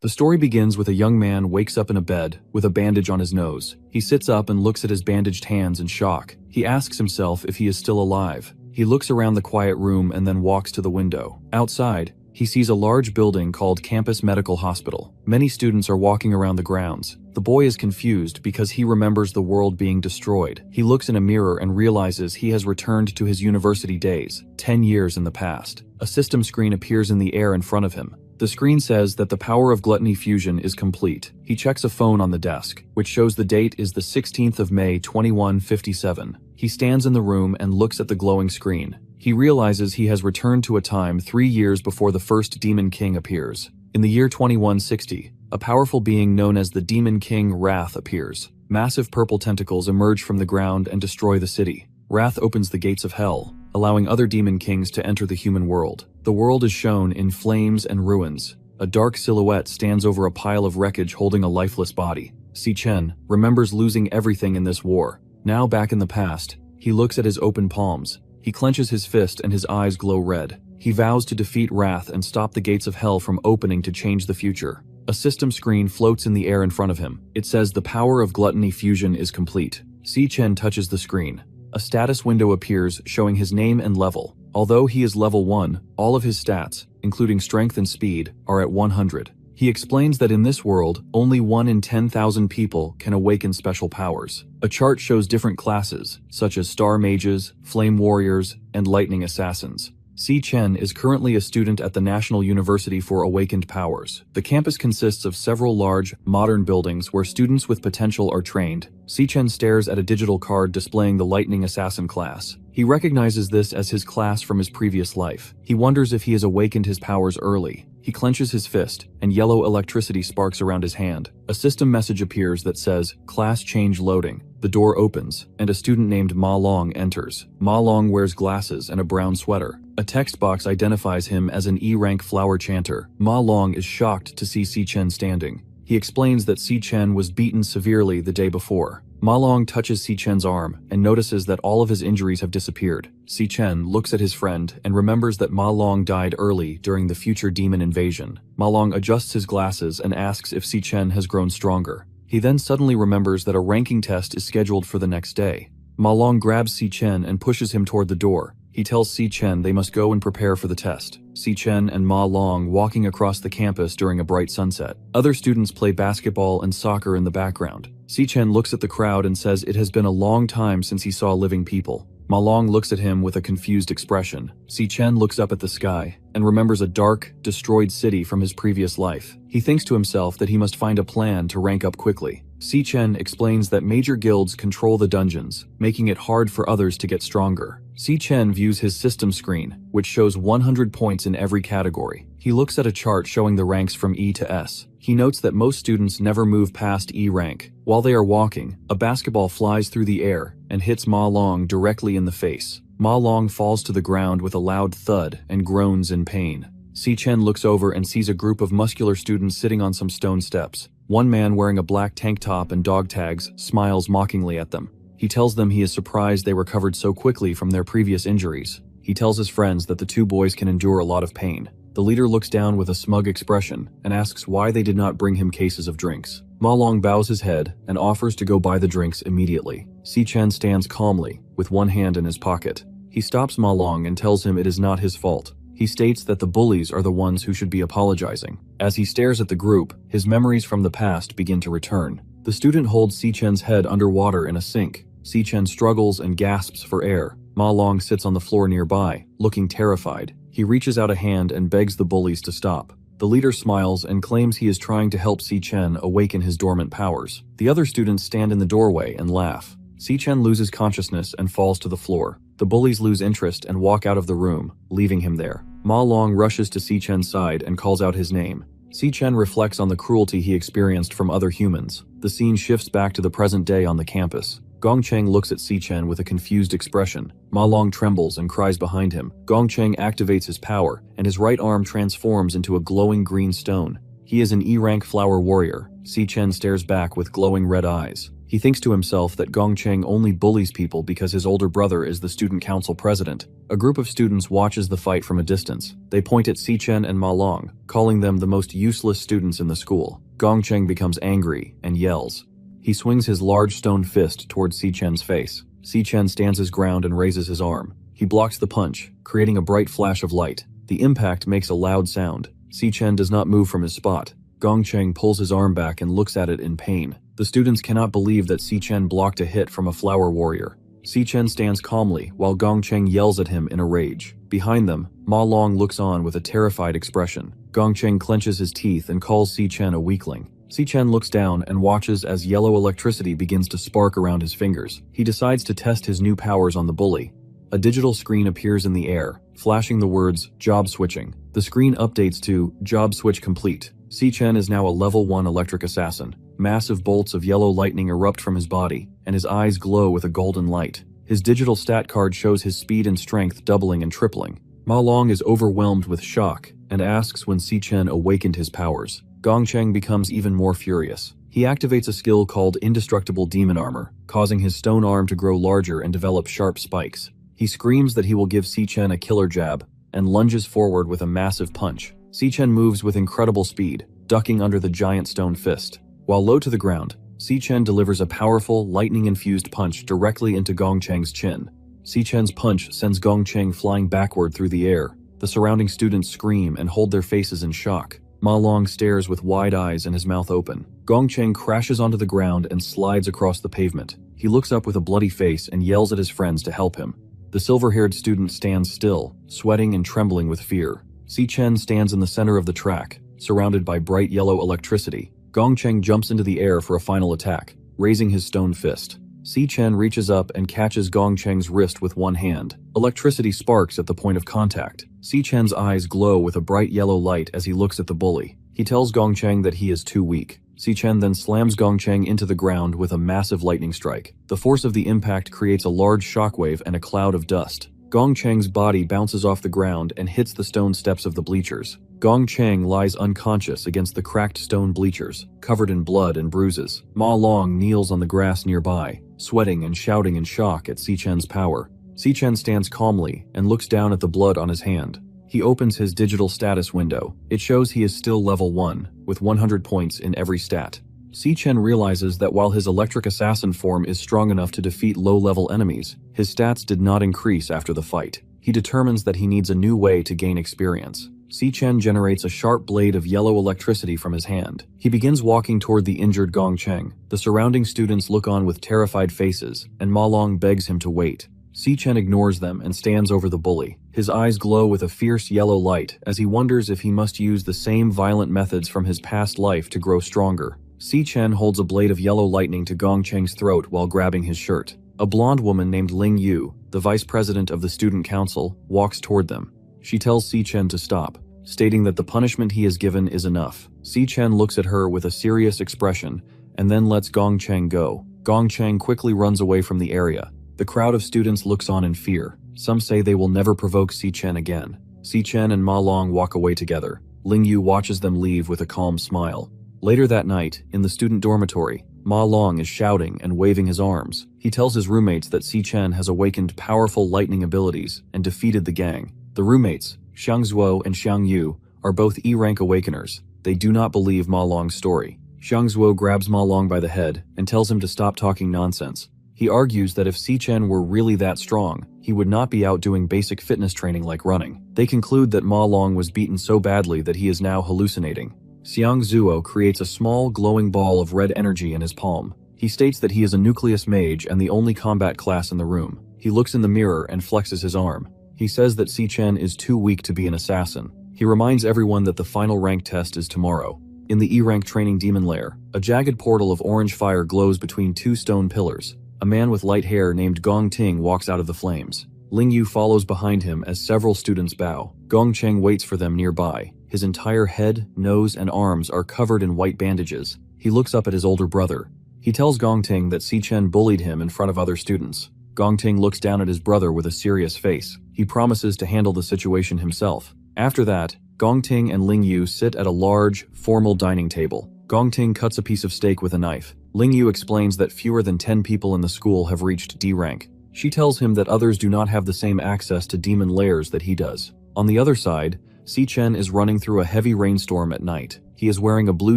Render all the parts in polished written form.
The story begins with a young man wakes up in a bed with a bandage on his nose. He sits up and looks at his bandaged hands in shock. He asks himself if he is still alive. He looks around the quiet room and then walks to the window. Outside, he sees a large building called Campus Medical Hospital. Many students are walking around the grounds. The boy is confused because he remembers the world being destroyed. He looks in a mirror and realizes he has returned to his university days, 10 years in the past. A system screen appears in the air in front of him. The screen says that the power of gluttony fusion is complete. He checks a phone on the desk, which shows the date is the 16th of May 2157. He stands in the room and looks at the glowing screen. He realizes he has returned to a time 3 years before the first Demon King appears. In the year 2160, a powerful being known as the Demon King Wrath appears. Massive purple tentacles emerge from the ground and destroy the city. Wrath opens the gates of hell, allowing other demon kings to enter the human world. The world is shown in flames and ruins. A dark silhouette stands over a pile of wreckage holding a lifeless body. Si Chen remembers losing everything in this war. Now back in the past, he looks at his open palms. He clenches his fist and his eyes glow red. He vows to defeat Wrath and stop the gates of hell from opening to change the future. A system screen floats in the air in front of him. It says the power of gluttony fusion is complete. Si Chen touches the screen. A status window appears showing his name and level. Although he is level 1, all of his stats, including strength and speed, are at 100. He explains that in this world, only 1 in 10,000 people can awaken special powers. A chart shows different classes, such as Star Mages, Flame Warriors, and Lightning Assassins. Si Chen is currently a student at the National University for Awakened Powers. The campus consists of several large, modern buildings where students with potential are trained. Si Chen stares at a digital card displaying the Lightning Assassin class. He recognizes this as his class from his previous life. He wonders if he has awakened his powers early. He clenches his fist, and yellow electricity sparks around his hand. A system message appears that says, "Class change loading." The door opens, and a student named Ma Long enters. Ma Long wears glasses and a brown sweater. A text box identifies him as an E-rank flower chanter. Ma Long is shocked to see Si Chen standing. He explains that Si Chen was beaten severely the day before. Ma Long touches Si Chen's arm and notices that all of his injuries have disappeared. Si Chen looks at his friend and remembers that Ma Long died early during the future demon invasion. Ma Long adjusts his glasses and asks if Si Chen has grown stronger. He then suddenly remembers that a ranking test is scheduled for the next day. Ma Long grabs Si Chen and pushes him toward the door. He tells Si Chen they must go and prepare for the test. Si Chen and Ma Long walking across the campus during a bright sunset. Other students play basketball and soccer in the background. Si Chen looks at the crowd and says it has been a long time since he saw living people. Ma Long looks at him with a confused expression. Si Chen looks up at the sky and remembers a dark, destroyed city from his previous life. He thinks to himself that he must find a plan to rank up quickly. Si Chen explains that major guilds control the dungeons, making it hard for others to get stronger. Si Chen views his system screen, which shows 100 points in every category. He looks at a chart showing the ranks from E to S. He notes that most students never move past E rank. While they are walking, a basketball flies through the air and hits Ma Long directly in the face. Ma Long falls to the ground with a loud thud and groans in pain. Si Chen looks over and sees a group of muscular students sitting on some stone steps. One man wearing a black tank top and dog tags smiles mockingly at them. He tells them he is surprised they recovered so quickly from their previous injuries. He tells his friends that the two boys can endure a lot of pain. The leader looks down with a smug expression and asks why they did not bring him cases of drinks. Ma Long bows his head and offers to go buy the drinks immediately. Si Chen stands calmly, with one hand in his pocket. He stops Ma Long and tells him it is not his fault. He states that the bullies are the ones who should be apologizing. As he stares at the group, his memories from the past begin to return. The student holds Si Chen's head underwater in a sink. Si Chen struggles and gasps for air. Ma Long sits on the floor nearby, looking terrified. He reaches out a hand and begs the bullies to stop. The leader smiles and claims he is trying to help Si Chen awaken his dormant powers. The other students stand in the doorway and laugh. Si Chen loses consciousness and falls to the floor. The bullies lose interest and walk out of the room, leaving him there. Ma Long rushes to Si Chen's side and calls out his name. Si Chen reflects on the cruelty he experienced from other humans. The scene shifts back to the present day on the campus. Gongcheng looks at Si Chen with a confused expression. Ma Long trembles and cries behind him. Gongcheng activates his power, and his right arm transforms into a glowing green stone. He is an E-rank flower warrior. Si Chen stares back with glowing red eyes. He thinks to himself that Gongcheng only bullies people because his older brother is the student council president. A group of students watches the fight from a distance. They point at Xichen and Ma Long, calling them the most useless students in the school. Gongcheng becomes angry and yells. He swings his large stone fist towards Xichen's face. Xichen stands his ground and raises his arm. He blocks the punch, creating a bright flash of light. The impact makes a loud sound. Xichen does not move from his spot. Gongcheng pulls his arm back and looks at it in pain. The students cannot believe that Xichen blocked a hit from a flower warrior. Xichen stands calmly while Gongcheng yells at him in a rage. Behind them, Ma Long looks on with a terrified expression. Gongcheng clenches his teeth and calls Xichen a weakling. Xichen looks down and watches as yellow electricity begins to spark around his fingers. He decides to test his new powers on the bully. A digital screen appears in the air, flashing the words, "Job switching." The screen updates to, "Job switch complete." Xichen is now a level 1 electric assassin. Massive bolts of yellow lightning erupt from his body, and his eyes glow with a golden light. His digital stat card shows his speed and strength doubling and tripling. Ma Long is overwhelmed with shock and asks when Xichen awakened his powers. Gongcheng becomes even more furious. He activates a skill called Indestructible Demon Armor, causing his stone arm to grow larger and develop sharp spikes. He screams that he will give Xichen a killer jab, and lunges forward with a massive punch. Xichen moves with incredible speed, ducking under the giant stone fist. While low to the ground, Xichen delivers a powerful, lightning-infused punch directly into Gongcheng's chin. Xichen's punch sends Gongcheng flying backward through the air. The surrounding students scream and hold their faces in shock. Ma Long stares with wide eyes and his mouth open. Gongcheng crashes onto the ground and slides across the pavement. He looks up with a bloody face and yells at his friends to help him. The silver-haired student stands still, sweating and trembling with fear. Xichen stands in the center of the track, surrounded by bright yellow electricity. Gongcheng jumps into the air for a final attack, raising his stone fist. Xichen reaches up and catches Gongcheng's wrist with one hand. Electricity sparks at the point of contact. Xichen's eyes glow with a bright yellow light as he looks at the bully. He tells Gongcheng that he is too weak. Xichen then slams Gongcheng into the ground with a massive lightning strike. The force of the impact creates a large shockwave and a cloud of dust. Gongcheng's body bounces off the ground and hits the stone steps of the bleachers. Gongcheng lies unconscious against the cracked stone bleachers, covered in blood and bruises. Ma Long kneels on the grass nearby, sweating and shouting in shock at Xichen's power. Xichen stands calmly and looks down at the blood on his hand. He opens his digital status window. It shows he is still level 1, with 100 points in every stat. Xichen realizes that while his electric assassin form is strong enough to defeat low-level enemies, his stats did not increase after the fight. He determines that he needs a new way to gain experience. Xichen generates a sharp blade of yellow electricity from his hand. He begins walking toward the injured Gongcheng. The surrounding students look on with terrified faces, and Ma Long begs him to wait. Xichen ignores them and stands over the bully. His eyes glow with a fierce yellow light as he wonders if he must use the same violent methods from his past life to grow stronger. Xichen holds a blade of yellow lightning to Gongcheng's throat while grabbing his shirt. A blonde woman named Ling Yu, the vice president of the student council, walks toward them. She tells Xichen to stop, stating that the punishment he has given is enough. Xichen looks at her with a serious expression and then lets Gongcheng go. Gongcheng quickly runs away from the area. The crowd of students looks on in fear. Some say they will never provoke Xichen again. Xichen and Ma Long walk away together. Ling Yu watches them leave with a calm smile. Later that night, in the student dormitory, Ma Long is shouting and waving his arms. He tells his roommates that Xichen has awakened powerful lightning abilities and defeated the gang. The roommates, Xiang Zuo and Xiang Yu, are both E-rank awakeners. They do not believe Ma Long's story. Xiang Zuo grabs Ma Long by the head and tells him to stop talking nonsense. He argues that if Xichen were really that strong, he would not be out doing basic fitness training like running. They conclude that Ma Long was beaten so badly that he is now hallucinating. Xiang Zuo creates a small, glowing ball of red energy in his palm. He states that he is a nucleus mage and the only combat class in the room. He looks in the mirror and flexes his arm. He says that Xichen is too weak to be an assassin. He reminds everyone that the final rank test is tomorrow. In the E-rank training demon lair, a jagged portal of orange fire glows between two stone pillars. A man with light hair named Gong Ting walks out of the flames. Ling Yu follows behind him as several students bow. Gongcheng waits for them nearby. His entire head, nose, and arms are covered in white bandages. He looks up at his older brother. He tells Gongting that Xichen bullied him in front of other students. Gongting looks down at his brother with a serious face. He promises to handle the situation himself. After that, Gongting and Ling Yu sit at a large, formal dining table. Gongting cuts a piece of steak with a knife. Lingyu explains that fewer than 10 people in the school have reached D rank. She tells him that others do not have the same access to demon lairs that he does. On the other side, Si-Chen is running through a heavy rainstorm at night. He is wearing a blue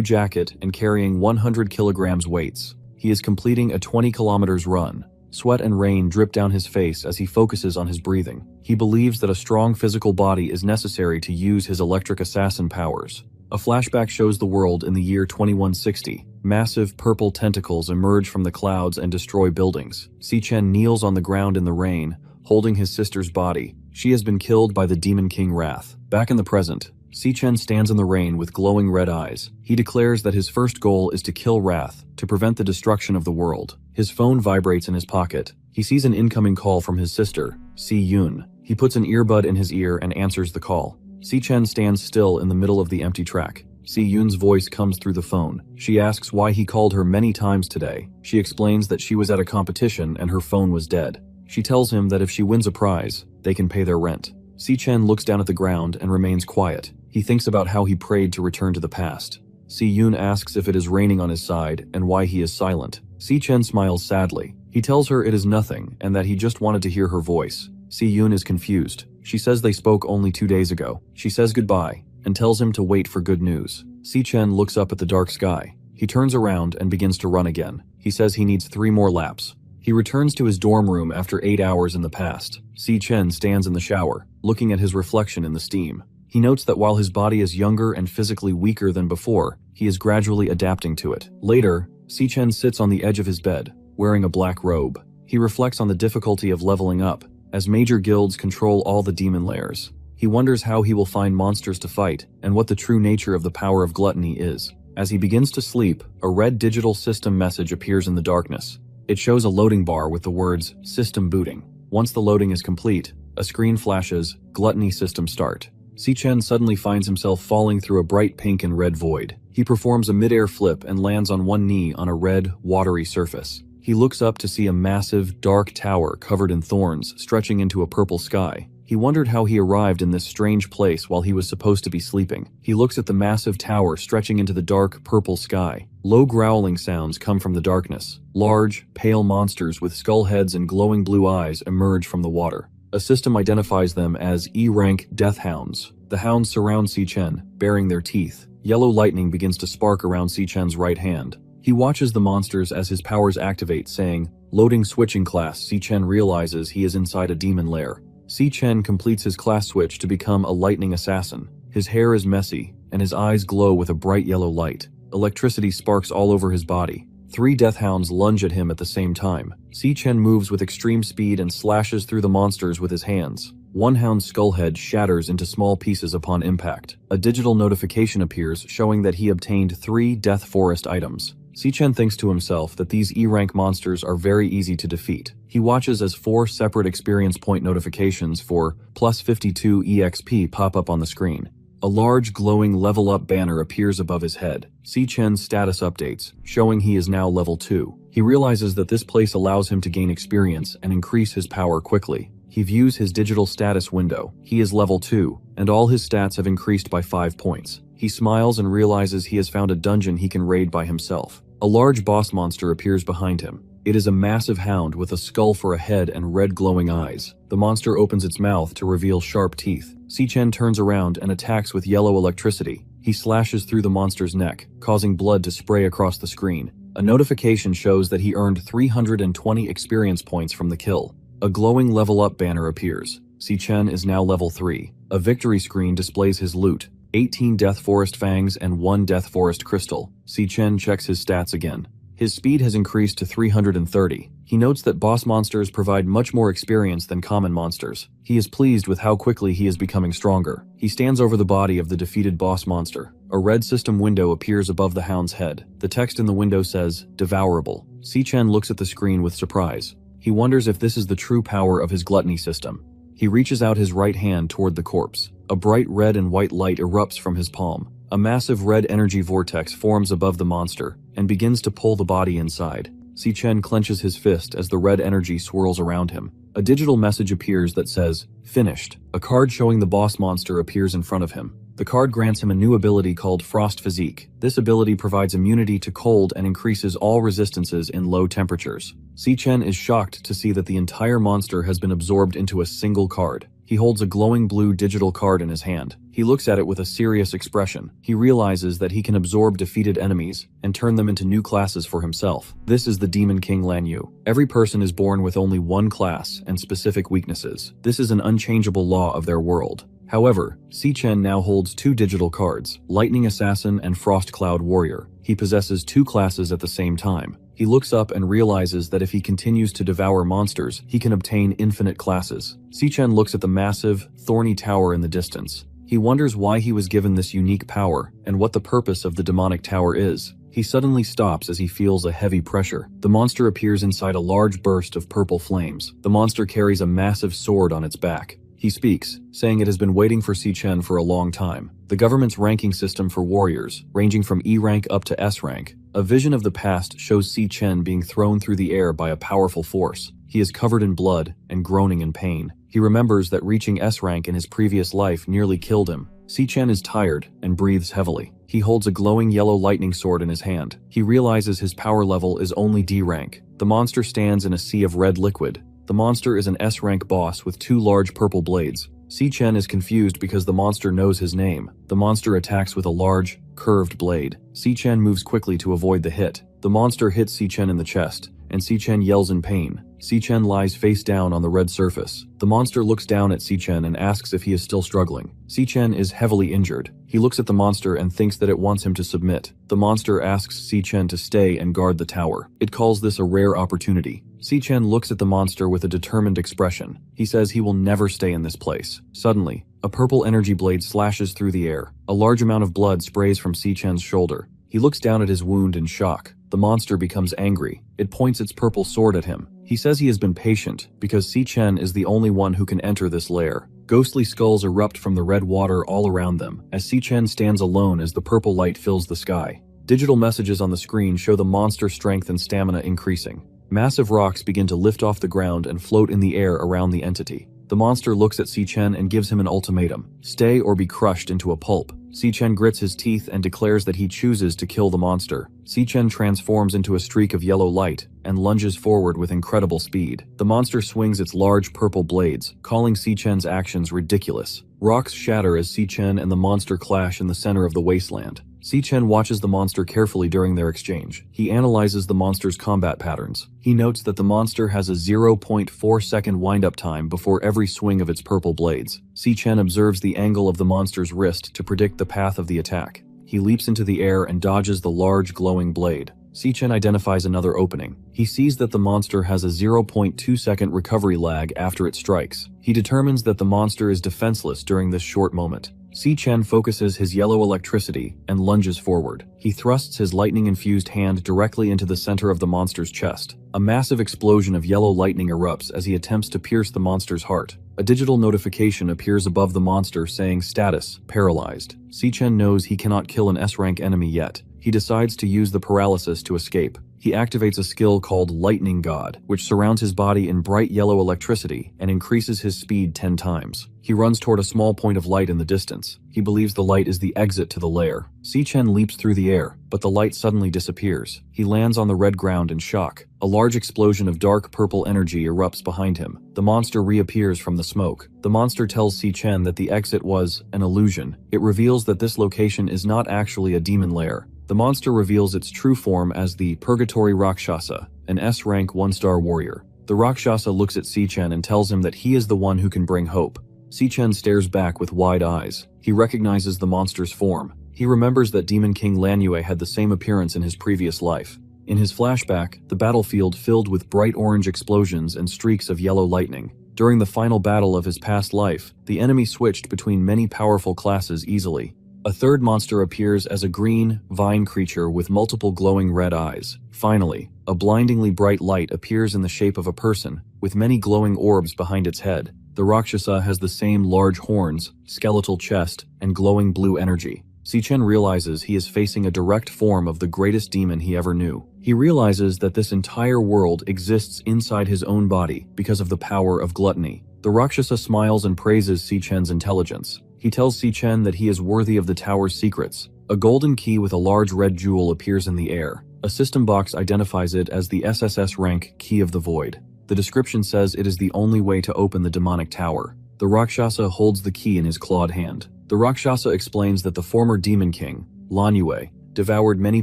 jacket and carrying 100 kilograms weights. He is completing a 20 kilometers run. Sweat and rain drip down his face as he focuses on his breathing. He believes that a strong physical body is necessary to use his electric assassin powers. A flashback shows the world in the year 2160. Massive purple tentacles emerge from the clouds and destroy buildings. Si-Chen kneels on the ground in the rain, holding his sister's body. She has been killed by the Demon King Wrath. Back in the present, Si-Chen stands in the rain with glowing red eyes. He declares that his first goal is to kill Wrath, to prevent the destruction of the world. His phone vibrates in his pocket. He sees an incoming call from his sister, Si-Yun. He puts an earbud in his ear and answers the call. Si-Chen stands still in the middle of the empty track. Si-Yun's voice comes through the phone. She asks why he called her many times today. She explains that she was at a competition and her phone was dead. She tells him that if she wins a prize, they can pay their rent. Si-Chen looks down at the ground and remains quiet. He thinks about how he prayed to return to the past. Si-Yun asks if it is raining on his side and why he is silent. Si-Chen smiles sadly. He tells her it is nothing and that he just wanted to hear her voice. Si-Yun is confused. She says they spoke only 2 days ago. She says goodbye and tells him to wait for good news. Si-Chen looks up at the dark sky. He turns around and begins to run again. He says he needs 3 more laps. He returns to his dorm room after 8 hours in the past. Si-Chen stands in the shower, looking at his reflection in the steam. He notes that while his body is younger and physically weaker than before, he is gradually adapting to it. Later, Si-Chen sits on the edge of his bed, wearing a black robe. He reflects on the difficulty of leveling up, as major guilds control all the demon lairs. He wonders how he will find monsters to fight, and what the true nature of the power of gluttony is. As he begins to sleep, a red digital system message appears in the darkness. It shows a loading bar with the words, "System booting." Once the loading is complete, a screen flashes, "Gluttony system start." Si-Chen suddenly finds himself falling through a bright pink and red void. He performs a mid-air flip and lands on one knee on a red, watery surface. He looks up to see a massive, dark tower covered in thorns stretching into a purple sky. He wondered how he arrived in this strange place while he was supposed to be sleeping. He looks at the massive tower stretching into the dark, purple sky. Low growling sounds come from the darkness. Large, pale monsters with skull heads and glowing blue eyes emerge from the water. A system identifies them as E-rank death hounds. The hounds surround Si-Chen, baring their teeth. Yellow lightning begins to spark around Si-Chen's right hand. He watches the monsters as his powers activate, saying, "Loading switching class." Si-Chen realizes he is inside a demon lair. Si-Chen completes his class switch to become a lightning assassin. His hair is messy, and his eyes glow with a bright yellow light. Electricity sparks all over his body. 3 death hounds lunge at him at the same time. Si-Chen moves with extreme speed and slashes through the monsters with his hands. One hound's skull head shatters into small pieces upon impact. A digital notification appears showing that he obtained 3 Death Forest items. Si-Chen thinks to himself that these E-rank monsters are very easy to defeat. He watches as 4 separate experience point notifications for plus 52 EXP pop up on the screen. A large glowing level up banner appears above his head. Si-Chen's status updates, showing he is now level 2. He realizes that this place allows him to gain experience and increase his power quickly. He views his digital status window. He is level 2, and all his stats have increased by 5 points. He smiles and realizes he has found a dungeon he can raid by himself. A large boss monster appears behind him. It is a massive hound with a skull for a head and red glowing eyes. The monster opens its mouth to reveal sharp teeth. Si-Chen turns around and attacks with yellow electricity. He slashes through the monster's neck, causing blood to spray across the screen. A notification shows that he earned 320 experience points from the kill. A glowing level up banner appears. Si-Chen is now level 3. A victory screen displays his loot. 18 Death Forest Fangs and 1 Death Forest Crystal. Si-Chen checks his stats again. His speed has increased to 330. He notes that boss monsters provide much more experience than common monsters. He is pleased with how quickly he is becoming stronger. He stands over the body of the defeated boss monster. A red system window appears above the hound's head. The text in the window says, "Devourable." Si-Chen looks at the screen with surprise. He wonders if this is the true power of his gluttony system. He reaches out his right hand toward the corpse. A bright red and white light erupts from his palm. A massive red energy vortex forms above the monster and begins to pull the body inside. Si-Chen clenches his fist as the red energy swirls around him. A digital message appears that says, "Finished." A card showing the boss monster appears in front of him. The card grants him a new ability called Frost Physique. This ability provides immunity to cold and increases all resistances in low temperatures. Si-Chen is shocked to see that the entire monster has been absorbed into a single card. He holds a glowing blue digital card in his hand. He looks at it with a serious expression. He realizes that he can absorb defeated enemies and turn them into new classes for himself. This is the Demon King Lan Yu. Every person is born with only one class and specific weaknesses. This is an unchangeable law of their world. However, Si-Chen now holds two digital cards, Lightning Assassin and Frost Cloud Warrior. He possesses two classes at the same time. He looks up and realizes that if he continues to devour monsters, he can obtain infinite classes. Si-Chen looks at the massive, thorny tower in the distance. He wonders why he was given this unique power and what the purpose of the demonic tower is. He suddenly stops as he feels a heavy pressure. The monster appears inside a large burst of purple flames. The monster carries a massive sword on its back. He speaks, saying it has been waiting for Si-Chen for a long time. The government's ranking system for warriors, ranging from E rank up to S rank. A vision of the past shows Si-Chen being thrown through the air by a powerful force. He is covered in blood and groaning in pain. He remembers that reaching S rank in his previous life nearly killed him. Si-Chen is tired and breathes heavily. He holds a glowing yellow lightning sword in his hand. He realizes his power level is only D rank. The monster stands in a sea of red liquid. The monster is an S-rank boss with two large purple blades. Si-Chen is confused because the monster knows his name. The monster attacks with a large, curved blade. Si-Chen moves quickly to avoid the hit. The monster hits Si-Chen in the chest, and Si-Chen yells in pain. Si-Chen lies face down on the red surface. The monster looks down at Si-Chen and asks if he is still struggling. Si-Chen is heavily injured. He looks at the monster and thinks that it wants him to submit. The monster asks Si-Chen to stay and guard the tower. It calls this a rare opportunity. Si-Chen looks at the monster with a determined expression. He says he will never stay in this place. Suddenly, a purple energy blade slashes through the air. A large amount of blood sprays from Si-Chen's shoulder. He looks down at his wound in shock. The monster becomes angry. It points its purple sword at him. He says he has been patient because Si-Chen is the only one who can enter this lair. Ghostly skulls erupt from the red water all around them as Si-Chen stands alone as the purple light fills the sky. Digital messages on the screen show the monster's strength and stamina increasing. Massive rocks begin to lift off the ground and float in the air around the entity. The monster looks at Si-Chen and gives him an ultimatum. Stay or be crushed into a pulp. Si-Chen grits his teeth and declares that he chooses to kill the monster. Si-Chen transforms into a streak of yellow light and lunges forward with incredible speed. The monster swings its large purple blades, calling Si-Chen's actions ridiculous. Rocks shatter as Si-Chen and the monster clash in the center of the wasteland. Si-Chen watches the monster carefully during their exchange. He analyzes the monster's combat patterns. He notes that the monster has a 0.4 second wind-up time before every swing of its purple blades. Si-Chen observes the angle of the monster's wrist to predict the path of the attack. He leaps into the air and dodges the large glowing blade. Si-Chen identifies another opening. He sees that the monster has a 0.2 second recovery lag after it strikes. He determines that the monster is defenseless during this short moment. Si-Chen focuses his yellow electricity and lunges forward. He thrusts his lightning-infused hand directly into the center of the monster's chest. A massive explosion of yellow lightning erupts as he attempts to pierce the monster's heart. A digital notification appears above the monster saying status, paralyzed. Si-Chen knows he cannot kill an S-rank enemy yet. He decides to use the paralysis to escape. He activates a skill called Lightning God, which surrounds his body in bright yellow electricity and increases his speed 10 times. He runs toward a small point of light in the distance. He believes the light is the exit to the lair. Si-Chen leaps through the air, but the light suddenly disappears. He lands on the red ground in shock. A large explosion of dark purple energy erupts behind him. The monster reappears from the smoke. The monster tells Si-Chen that the exit was an illusion. It reveals that this location is not actually a demon lair. The monster reveals its true form as the Purgatory Rakshasa, an S-rank 1-star warrior. The Rakshasa looks at Si-Chen and tells him that he is the one who can bring hope. Si-Chen stares back with wide eyes. He recognizes the monster's form. He remembers that Demon King Lan Yu had the same appearance in his previous life. In his flashback, the battlefield filled with bright orange explosions and streaks of yellow lightning. During the final battle of his past life, the enemy switched between many powerful classes easily. A third monster appears as a green, vine creature with multiple glowing red eyes. Finally, a blindingly bright light appears in the shape of a person, with many glowing orbs behind its head. The Rakshasa has the same large horns, skeletal chest, and glowing blue energy. Si-Chen realizes he is facing a direct form of the greatest demon he ever knew. He realizes that this entire world exists inside his own body because of the power of gluttony. The Rakshasa smiles and praises Si-Chen's intelligence. He tells Si-Chen that he is worthy of the tower's secrets. A golden key with a large red jewel appears in the air. A system box identifies it as the SSS-Rank Key of the Void. The description says it is the only way to open the demonic tower. The Rakshasa holds the key in his clawed hand. The Rakshasa explains that the former demon king, MANHUA, devoured many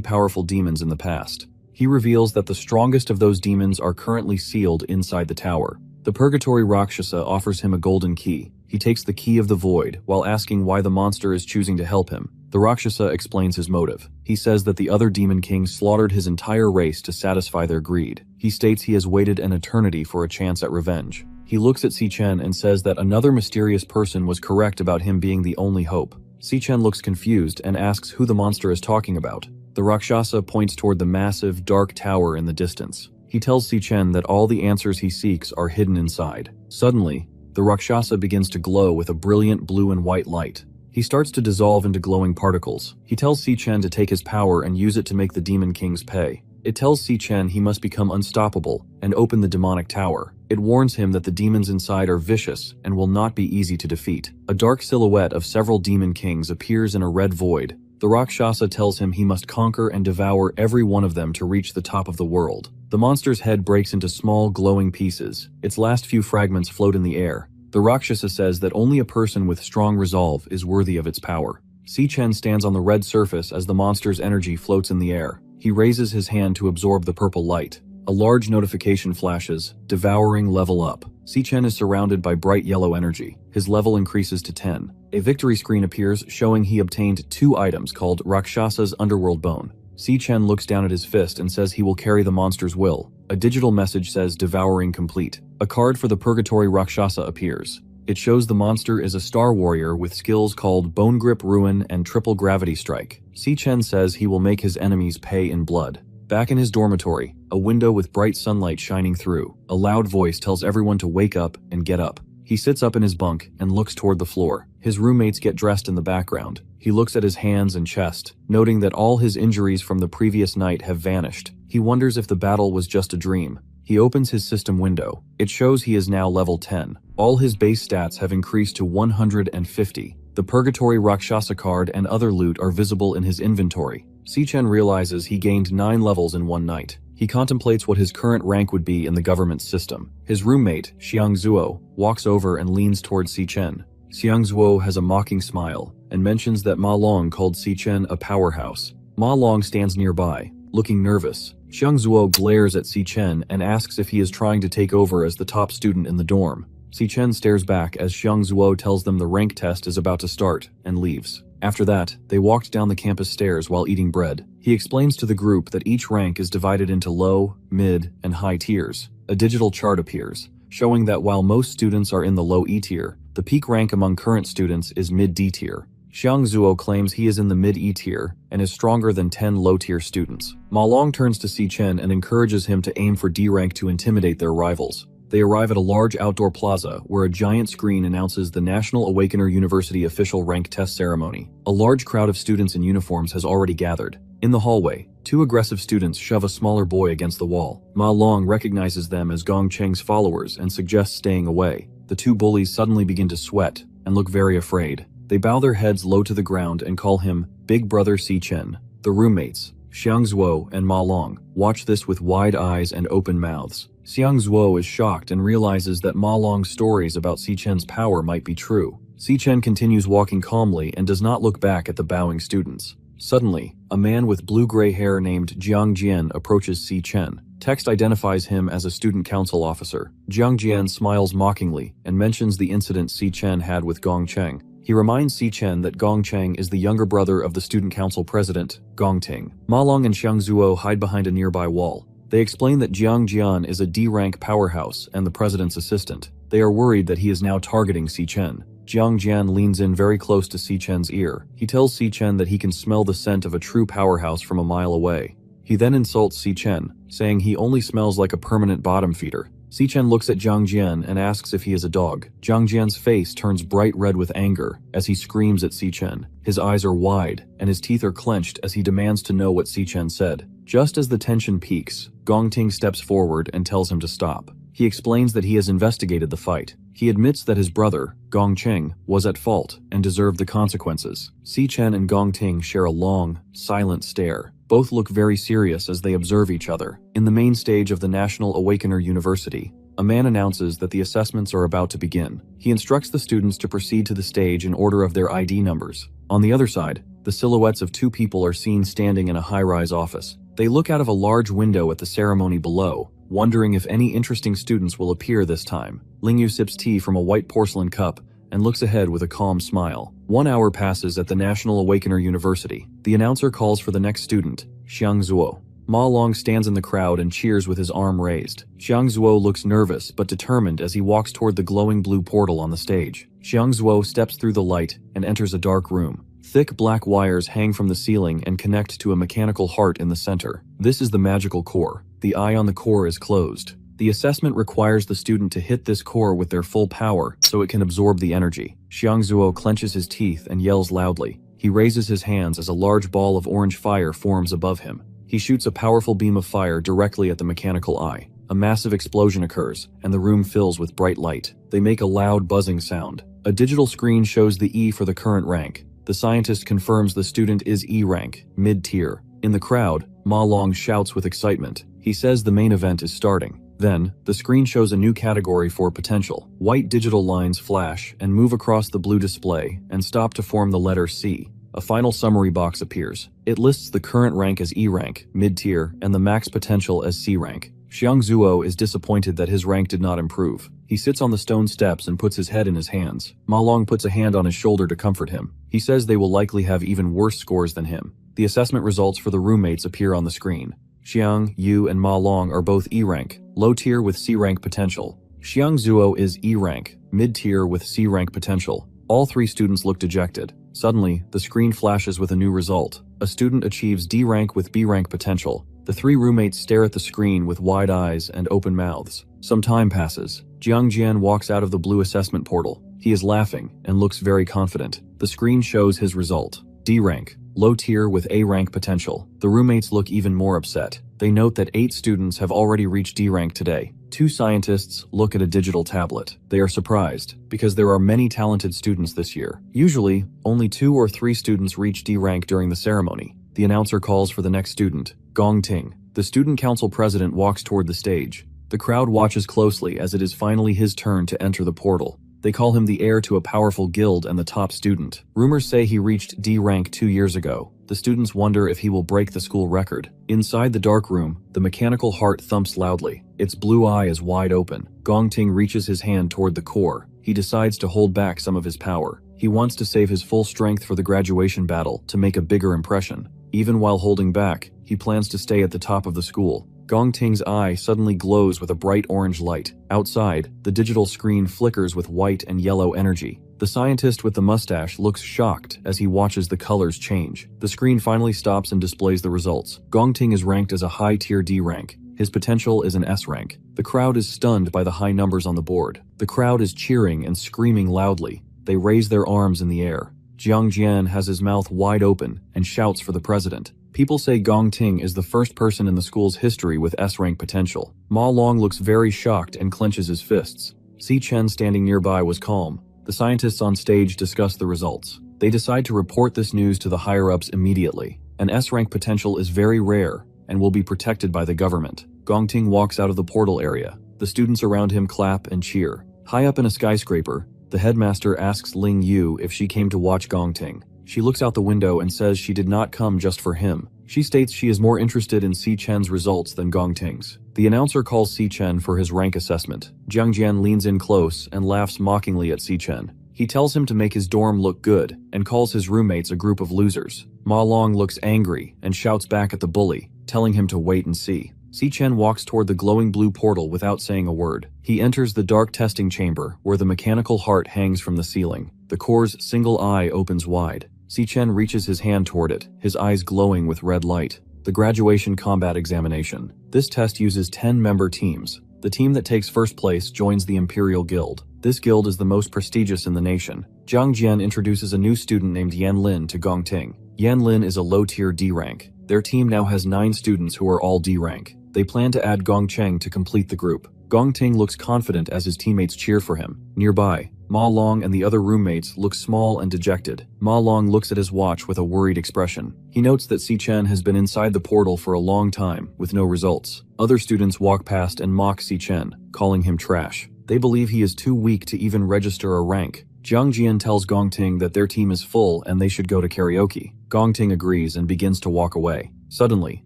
powerful demons in the past. He reveals that the strongest of those demons are currently sealed inside the tower. The Purgatory Rakshasa offers him a golden key. He takes the key of the void while asking why the monster is choosing to help him. The Rakshasa explains his motive. He says that the other demon king slaughtered his entire race to satisfy their greed. He states he has waited an eternity for a chance at revenge. He looks at Si-Chen and says that another mysterious person was correct about him being the only hope. Si-Chen looks confused and asks who the monster is talking about. The Rakshasa points toward the massive, dark tower in the distance. He tells Si-Chen that all the answers he seeks are hidden inside. Suddenly, the Rakshasa begins to glow with a brilliant blue and white light. He starts to dissolve into glowing particles. He tells Si-Chen to take his power and use it to make the demon kings pay. It tells Si-Chen he must become unstoppable and open the demonic tower. It warns him that the demons inside are vicious and will not be easy to defeat. A dark silhouette of several demon kings appears in a red void. The Rakshasa tells him he must conquer and devour every one of them to reach the top of the world. The monster's head breaks into small, glowing pieces. Its last few fragments float in the air. The Rakshasa says that only a person with strong resolve is worthy of its power. Si-Chen stands on the red surface as the monster's energy floats in the air. He raises his hand to absorb the purple light. A large notification flashes, devouring level up. Si-Chen is surrounded by bright yellow energy. His level increases to 10. A victory screen appears showing he obtained 2 items called Rakshasa's Underworld Bone. Si-Chen looks down at his fist and says he will carry the monster's will. A digital message says devouring complete. A card for the Purgatory Rakshasa appears. It shows the monster is a star warrior with skills called Bone Grip Ruin and Triple Gravity Strike. Si-Chen says he will make his enemies pay in blood. Back in his dormitory, a window with bright sunlight shining through. A loud voice tells everyone to wake up and get up. He sits up in his bunk and looks toward the floor. His roommates get dressed in the background. He looks at his hands and chest, noting that all his injuries from the previous night have vanished. He wonders if the battle was just a dream. He opens his system window. It shows he is now level 10. All his base stats have increased to 150. The Purgatory Rakshasa card and other loot are visible in his inventory. Si-Chen realizes he gained 9 levels in one night. He contemplates what his current rank would be in the government system. His roommate, Xiangzuo, walks over and leans towards Si-Chen. Xiangzuo has a mocking smile and mentions that Ma Long called Si-Chen a powerhouse. Ma Long stands nearby, looking nervous. Xiangzuo glares at Si-Chen and asks if he is trying to take over as the top student in the dorm. Si-Chen stares back as Xiangzuo tells them the rank test is about to start and leaves. After that, they walked down the campus stairs while eating bread. He explains to the group that each rank is divided into low, mid, and high tiers. A digital chart appears, showing that while most students are in the low E tier, the peak rank among current students is mid D tier. Xiangzuo claims he is in the mid E tier and is stronger than 10 low-tier students. Ma Long turns to Si-Chen and encourages him to aim for D rank to intimidate their rivals. They arrive at a large outdoor plaza where a giant screen announces the National Awakener University official rank test ceremony. A large crowd of students in uniforms has already gathered. In the hallway, 2 aggressive students shove a smaller boy against the wall. Ma Long recognizes them as Gong Cheng's followers and suggests staying away. The 2 bullies suddenly begin to sweat and look very afraid. They bow their heads low to the ground and call him Big Brother Si-Chen. The roommates, Xiangzuo and Ma Long, watch this with wide eyes and open mouths. Xiangzuo is shocked and realizes that Ma Long's stories about Si-Chen's power might be true. Si-Chen continues walking calmly and does not look back at the bowing students. Suddenly, a man with blue-gray hair named Jiang Jian approaches Si-Chen. Text identifies him as a student council officer. Jiang Jian smiles mockingly and mentions the incident Si-Chen had with Gong Cheng. He reminds Si-Chen that Gong Cheng is the younger brother of the student council president, Gong Ting. Ma Long and Xiangzuo hide behind a nearby wall. They explain that Jiang Jian is a D-rank powerhouse and the president's assistant. They are worried that he is now targeting Si-Chen. Jiang Jian leans in very close to Si-Chen's ear. He tells Si-Chen that he can smell the scent of a true powerhouse from a mile away. He then insults Si-Chen, saying he only smells like a permanent bottom feeder. Si-Chen looks at Jiang Jian and asks if he is a dog. Jiang Jian's face turns bright red with anger as he screams at Si-Chen. His eyes are wide and his teeth are clenched as he demands to know what Si-Chen said. Just as the tension peaks, Gong Ting steps forward and tells him to stop. He explains that he has investigated the fight. He admits that his brother, Gong Cheng, was at fault and deserved the consequences. Si Chen and Gong Ting share a long, silent stare. Both look very serious as they observe each other. In the main stage of the National Awakener University, a man announces that the assessments are about to begin. He instructs the students to proceed to the stage in order of their ID numbers. On the other side, the silhouettes of two people are seen standing in a high-rise office. They look out of a large window at the ceremony below, wondering if any interesting students will appear this time. Lingyu sips tea from a white porcelain cup and looks ahead with a calm smile. 1 hour passes at the National Awakener University. The announcer calls for the next student, Xiang Zuo. Ma Long stands in the crowd and cheers with his arm raised. Xiang Zuo looks nervous but determined as he walks toward the glowing blue portal on the stage. Xiang Zuo steps through the light and enters a dark room. Thick black wires hang from the ceiling and connect to a mechanical heart in the center. This is the magical core. The eye on the core is closed. The assessment requires the student to hit this core with their full power so it can absorb the energy. Xiang Zuo clenches his teeth and yells loudly. He raises his hands as a large ball of orange fire forms above him. He shoots a powerful beam of fire directly at the mechanical eye. A massive explosion occurs, and the room fills with bright light. They make a loud buzzing sound. A digital screen shows the E for the current rank. The scientist confirms the student is E rank, mid-tier. In the crowd, Ma Long shouts with excitement. He says the main event is starting. Then, the screen shows a new category for potential. White digital lines flash and move across the blue display and stop to form the letter C. A final summary box appears. It lists the current rank as E rank, mid-tier, and the max potential as C rank. Xiang Zuo is disappointed that his rank did not improve. He sits on the stone steps and puts his head in his hands. Ma Long puts a hand on his shoulder to comfort him. He says they will likely have even worse scores than him. The assessment results for the roommates appear on the screen. Xiang, Yu, and Ma Long are both E rank, low tier with C rank potential. Xiang Zuo is E rank, mid-tier with C rank potential. All three students look dejected. Suddenly, the screen flashes with a new result. A student achieves D rank with B rank potential. The three roommates stare at the screen with wide eyes and open mouths. Some time passes. Jiang Jian walks out of the blue assessment portal. He is laughing and looks very confident. The screen shows his result. D rank, low tier with A rank potential. The roommates look even more upset. They note that 8 students have already reached D rank today. 2 scientists look at a digital tablet. They are surprised, because there are many talented students this year. Usually, only 2 or 3 students reach D rank during the ceremony. The announcer calls for the next student, Gong Ting. The student council president walks toward the stage. The crowd watches closely as it is finally his turn to enter the portal. They call him the heir to a powerful guild and the top student. Rumors say he reached D rank 2 years ago. The students wonder if he will break the school record. Inside the dark room, the mechanical heart thumps loudly. Its blue eye is wide open. Gong Ting reaches his hand toward the core. He decides to hold back some of his power. He wants to save his full strength for the graduation battle to make a bigger impression. Even while holding back, he plans to stay at the top of the school. Gong Ting's eye suddenly glows with a bright orange light. Outside, the digital screen flickers with white and yellow energy. The scientist with the mustache looks shocked as he watches the colors change. The screen finally stops and displays the results. Gong Ting is ranked as a high-tier D rank. His potential is an S rank. The crowd is stunned by the high numbers on the board. The crowd is cheering and screaming loudly. They raise their arms in the air. Jiang Jian has his mouth wide open and shouts for the president. People say Gong Ting is the first person in the school's history with S-rank potential. Ma Long looks very shocked and clenches his fists. Si Chen standing nearby was calm. The scientists on stage discuss the results. They decide to report this news to the higher-ups immediately. An S-rank potential is very rare and will be protected by the government. Gong Ting walks out of the portal area. The students around him clap and cheer. High up in a skyscraper, the headmaster asks Ling Yu if she came to watch Gong Ting. She looks out the window and says she did not come just for him. She states she is more interested in Si Chen's results than Gong Ting's. The announcer calls Si Chen for his rank assessment. Jiang Jian leans in close and laughs mockingly at Si Chen. He tells him to make his dorm look good and calls his roommates a group of losers. Ma Long looks angry and shouts back at the bully, telling him to wait and see. Si Chen walks toward the glowing blue portal without saying a word. He enters the dark testing chamber where the mechanical heart hangs from the ceiling. The core's single eye opens wide. Si Chen reaches his hand toward it, his eyes glowing with red light. The graduation combat examination. This test uses 10-member teams. The team that takes first place joins the Imperial Guild. This guild is the most prestigious in the nation. Jiang Jian introduces a new student named Yan Lin to Gong Ting. Yan Lin is a low-tier D rank. Their team now has 9 students who are all D rank. They plan to add Gong Cheng to complete the group. Gong Ting looks confident as his teammates cheer for him. Nearby, Ma Long and the other roommates look small and dejected. Ma Long looks at his watch with a worried expression. He notes that Si Chen has been inside the portal for a long time, with no results. Other students walk past and mock Si Chen, calling him trash. They believe he is too weak to even register a rank. Jiang Jian tells Gong Ting that their team is full and they should go to karaoke. Gong Ting agrees and begins to walk away. Suddenly,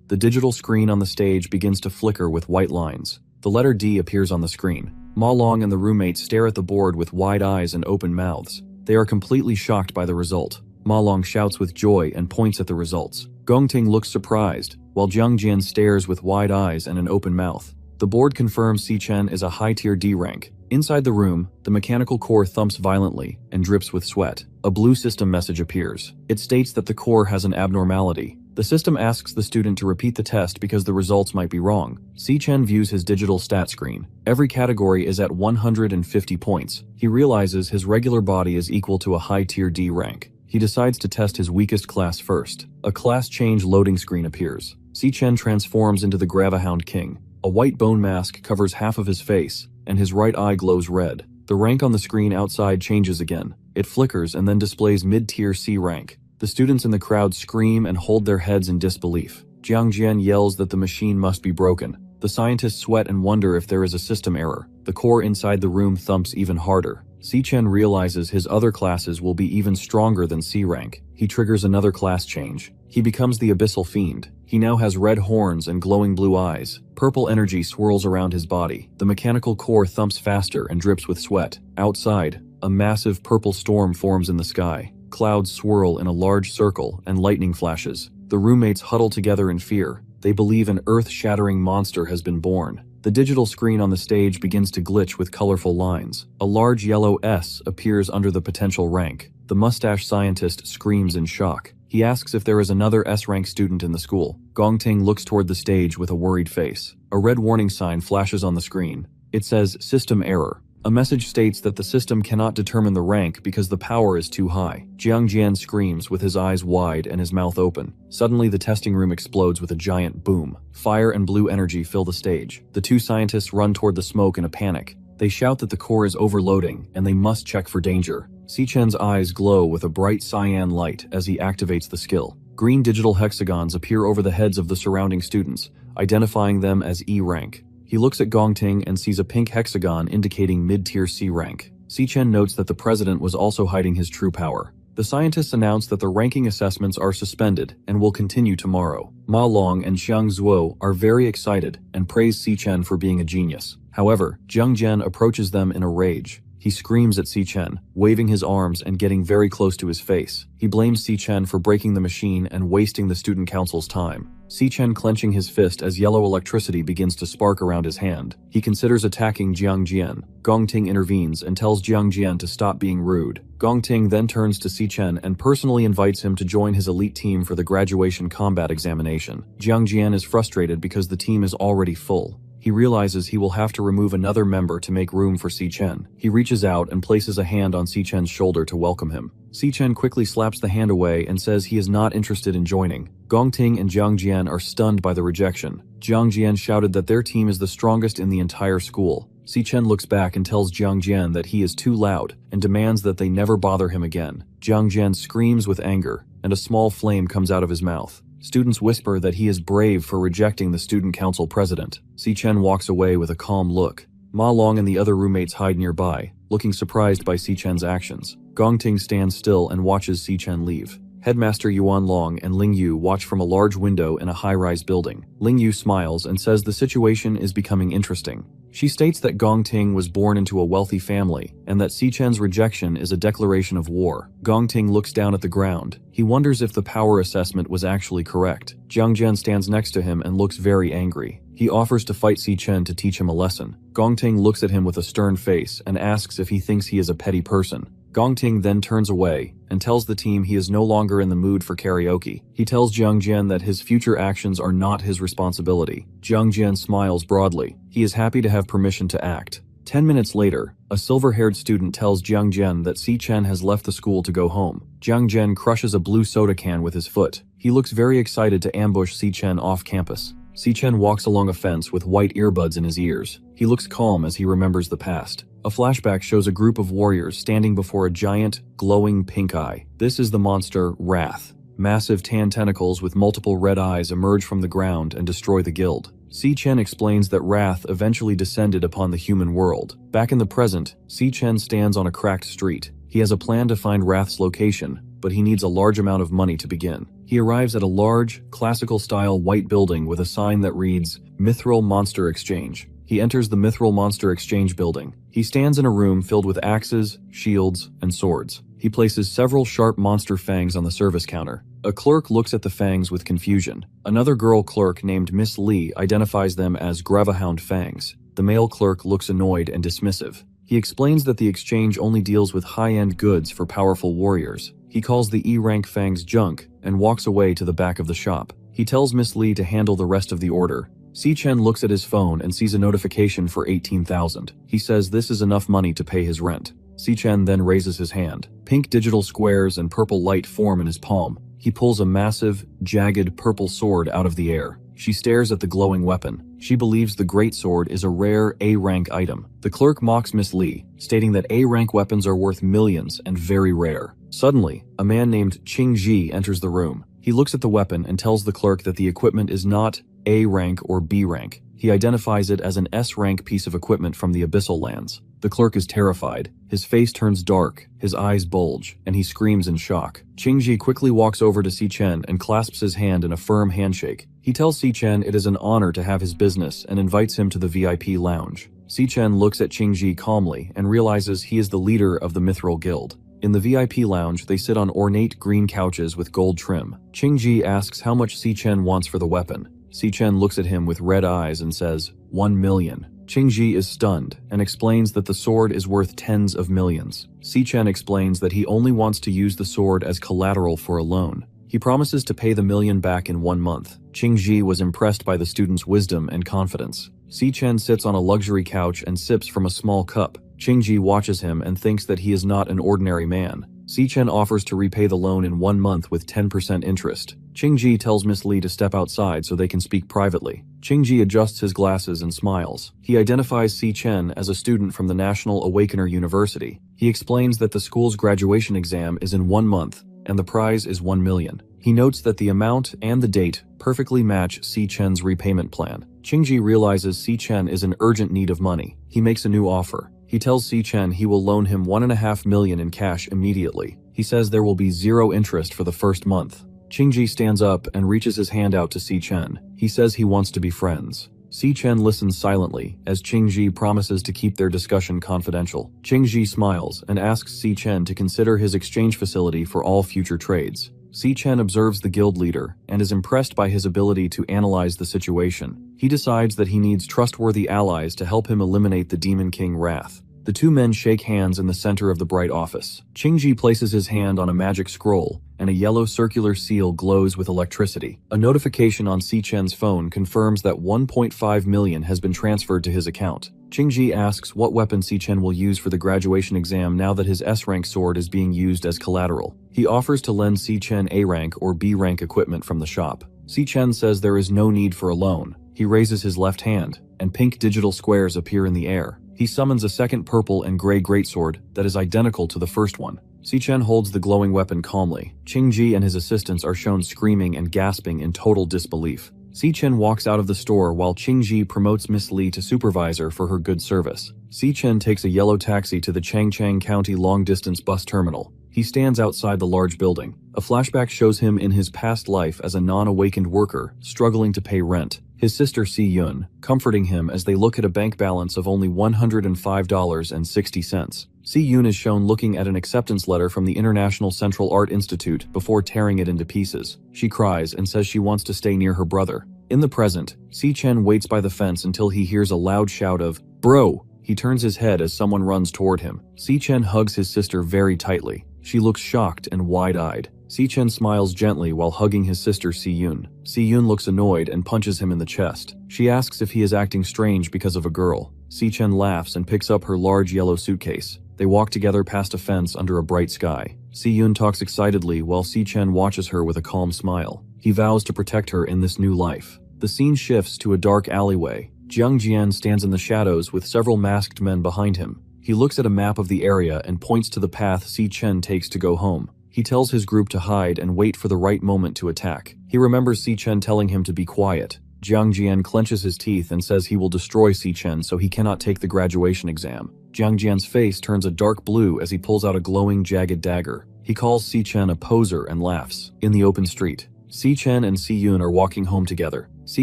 the digital screen on the stage begins to flicker with white lines. The letter D appears on the screen. Ma Long and the roommates stare at the board with wide eyes and open mouths. They are completely shocked by the result. Ma Long shouts with joy and points at the results. Gong Ting looks surprised, while Jiang Jian stares with wide eyes and an open mouth. The board confirms Si Chen is a high-tier D rank. Inside the room, the mechanical core thumps violently and drips with sweat. A blue system message appears. It states that the core has an abnormality. The system asks the student to repeat the test because the results might be wrong. Si Chen views his digital stat screen. Every category is at 150 points. He realizes his regular body is equal to a high-tier D rank. He decides to test his weakest class first. A class change loading screen appears. Si Chen transforms into the Gravahound King. A white bone mask covers half of his face, and his right eye glows red. The rank on the screen outside changes again. It flickers and then displays mid-tier C rank. The students in the crowd scream and hold their heads in disbelief. Jiang Jian yells that the machine must be broken. The scientists sweat and wonder if there is a system error. The core inside the room thumps even harder. Si Chen realizes his other classes will be even stronger than C rank. He triggers another class change. He becomes the Abyssal Fiend. He now has red horns and glowing blue eyes. Purple energy swirls around his body. The mechanical core thumps faster and drips with sweat. Outside, a massive purple storm forms in the sky. Clouds swirl in a large circle and lightning flashes. The roommates huddle together in fear. They believe an earth-shattering monster has been born. The digital screen on the stage begins to glitch with colorful lines. A large yellow S appears under the potential rank. The mustache scientist screams in shock. He asks if there is another S-rank student in the school. Gong Ting looks toward the stage with a worried face. A red warning sign flashes on the screen. It says, "System error." A message states that the system cannot determine the rank because the power is too high. Jiang Jian screams with his eyes wide and his mouth open. Suddenly, the testing room explodes with a giant boom. Fire and blue energy fill the stage. The two scientists run toward the smoke in a panic. They shout that the core is overloading and they must check for danger. Si Chen's eyes glow with a bright cyan light as he activates the skill. Green digital hexagons appear over the heads of the surrounding students, identifying them as E rank. He looks at Gong Ting and sees a pink hexagon indicating mid-tier C rank. Si Chen notes that the president was also hiding his true power. The scientists announce that the ranking assessments are suspended and will continue tomorrow. Ma Long and Xiang Zuo are very excited and praise Si Chen for being a genius. However, Jiang Jian approaches them in a rage. He screams at Si Chen, waving his arms and getting very close to his face. He blames Si Chen for breaking the machine and wasting the student council's time. Si Chen clenching his fist as yellow electricity begins to spark around his hand. He considers attacking Jiang Jian. Gong Ting intervenes and tells Jiang Jian to stop being rude. Gong Ting then turns to Si Chen and personally invites him to join his elite team for the graduation combat examination. Jiang Jian is frustrated because the team is already full. He realizes he will have to remove another member to make room for Si Chen. He reaches out and places a hand on Si Chen's shoulder to welcome him. Si Chen quickly slaps the hand away and says he is not interested in joining. Gong Ting and Jiang Jian are stunned by the rejection. Jiang Jian shouted that their team is the strongest in the entire school. Si Chen looks back and tells Jiang Jian that he is too loud and demands that they never bother him again. Jiang Jian screams with anger, and a small flame comes out of his mouth. Students whisper that he is brave for rejecting the student council president. Si Chen walks away with a calm look. Ma Long and the other roommates hide nearby, looking surprised by Si Chen's actions. Gong Ting stands still and watches Si Chen leave. Headmaster Yuan Long and Ling Yu watch from a large window in a high-rise building. Ling Yu smiles and says the situation is becoming interesting. She states that Gong Ting was born into a wealthy family and that Si Chen's rejection is a declaration of war. Gong Ting looks down at the ground. He wonders if the power assessment was actually correct. Jiang Jian stands next to him and looks very angry. He offers to fight Si Chen to teach him a lesson. Gong Ting looks at him with a stern face and asks if he thinks he is a petty person. Gong Ting then turns away and tells the team he is no longer in the mood for karaoke. He tells Jiang Jian that his future actions are not his responsibility. Jiang Jian smiles broadly. He is happy to have permission to act. 10 minutes later, a silver-haired student tells Jiang Jian that Si Chen has left the school to go home. Jiang Jian crushes a blue soda can with his foot. He looks very excited to ambush Si Chen off campus. Si-chen walks along a fence with white earbuds in his ears. He looks calm as he remembers the past. A flashback shows a group of warriors standing before a giant, glowing pink eye. This is the monster, Wrath. Massive tan tentacles with multiple red eyes emerge from the ground and destroy the guild. Si-chen explains that Wrath eventually descended upon the human world. Back in the present, Si-chen stands on a cracked street. He has a plan to find Wrath's location, but he needs a large amount of money to begin. He arrives at a large, classical-style white building with a sign that reads, Mithril Monster Exchange. He enters the Mithril Monster Exchange building. He stands in a room filled with axes, shields, and swords. He places several sharp monster fangs on the service counter. A clerk looks at the fangs with confusion. Another girl clerk named Miss Lee identifies them as Gravehound fangs. The male clerk looks annoyed and dismissive. He explains that the exchange only deals with high-end goods for powerful warriors. He calls the E-rank fangs junk and walks away to the back of the shop. He tells Miss Lee to handle the rest of the order. Si-chen looks at his phone and sees a notification for 18,000. He says this is enough money to pay his rent. Si-chen then raises his hand. Pink digital squares and purple light form in his palm. He pulls a massive, jagged purple sword out of the air. She stares at the glowing weapon. She believes the great sword is a rare A-rank item. The clerk mocks Miss Lee, stating that A-rank weapons are worth millions and very rare. Suddenly, a man named Ching Ji enters the room. He looks at the weapon and tells the clerk that the equipment is not A-rank or B-rank. He identifies it as an S-rank piece of equipment from the Abyssal Lands. The clerk is terrified. His face turns dark, his eyes bulge, and he screams in shock. Qingji quickly walks over to Si-chen and clasps his hand in a firm handshake. He tells Si-chen it is an honor to have his business and invites him to the VIP lounge. Si-chen looks at Qingji calmly and realizes he is the leader of the Mithril Guild. In the VIP lounge, they sit on ornate green couches with gold trim. Qingji asks how much Si-chen wants for the weapon. Si-chen looks at him with red eyes and says, 1 million. Qingji is stunned and explains that the sword is worth tens of millions. Si-chen explains that he only wants to use the sword as collateral for a loan. He promises to pay the million back in 1 month. Qingji was impressed by the student's wisdom and confidence. Si-chen sits on a luxury couch and sips from a small cup. Qingji watches him and thinks that he is not an ordinary man. Si-chen offers to repay the loan in 1 month with 10% interest. Qingji tells Miss Lee to step outside so they can speak privately. Qingji adjusts his glasses and smiles. He identifies Si-chen as a student from the National Awakener University. He explains that the school's graduation exam is in 1 month, and the prize is 1 million. He notes that the amount and the date perfectly match Si-chen's repayment plan. Qingji realizes Si-chen is in urgent need of money. He makes a new offer. He tells Si-chen he will loan him 1.5 million in cash immediately. He says there will be 0 interest for the first month. Qingji stands up and reaches his hand out to Si-chen. He says he wants to be friends. Si-chen listens silently as Qingji promises to keep their discussion confidential. Qingji smiles and asks Si-chen to consider his exchange facility for all future trades. Si-chen observes the guild leader and is impressed by his ability to analyze the situation. He decides that he needs trustworthy allies to help him eliminate the Demon King Wrath. The two men shake hands in the center of the bright office. Qingji places his hand on a magic scroll, and a yellow circular seal glows with electricity. A notification on Si-chen's phone confirms that 1.5 million has been transferred to his account. Qingji asks what weapon Si-chen will use for the graduation exam now that his S-rank sword is being used as collateral. He offers to lend Si-chen A-rank or B-rank equipment from the shop. Si-chen says there is no need for a loan. He raises his left hand, and pink digital squares appear in the air. He summons a second purple and gray greatsword that is identical to the first one. Si-chen holds the glowing weapon calmly. Qingji and his assistants are shown screaming and gasping in total disbelief. Si-chen walks out of the store while Qingji promotes Miss Lee to supervisor for her good service. Si-chen takes a yellow taxi to the Changchang County long-distance bus terminal. He stands outside the large building. A flashback shows him in his past life as a non-awakened worker, struggling to pay rent. His sister Si-yun, comforting him as they look at a bank balance of only $105.60. Si-yun is shown looking at an acceptance letter from the International Central Art Institute before tearing it into pieces. She cries and says she wants to stay near her brother. In the present, Si-chen waits by the fence until he hears a loud shout of, "Bro!" He turns his head as someone runs toward him. Si-chen hugs his sister very tightly. She looks shocked and wide-eyed. Si-chen smiles gently while hugging his sister Si-yun. Si-yun looks annoyed and punches him in the chest. She asks if he is acting strange because of a girl. Si-chen laughs and picks up her large yellow suitcase. They walk together past a fence under a bright sky. Si-yun talks excitedly while Si-chen watches her with a calm smile. He vows to protect her in this new life. The scene shifts to a dark alleyway. Jiang Jian stands in the shadows with several masked men behind him. He looks at a map of the area and points to the path Si Chen takes to go home. He tells his group to hide and wait for the right moment to attack. He remembers Si Chen telling him to be quiet. Jiang Jian clenches his teeth and says he will destroy Si Chen so he cannot take the graduation exam. Jiang Jian's face turns a dark blue as he pulls out a glowing, jagged dagger. He calls Si Chen a poser and laughs. In the open street, Si Chen and Si Yun are walking home together. Si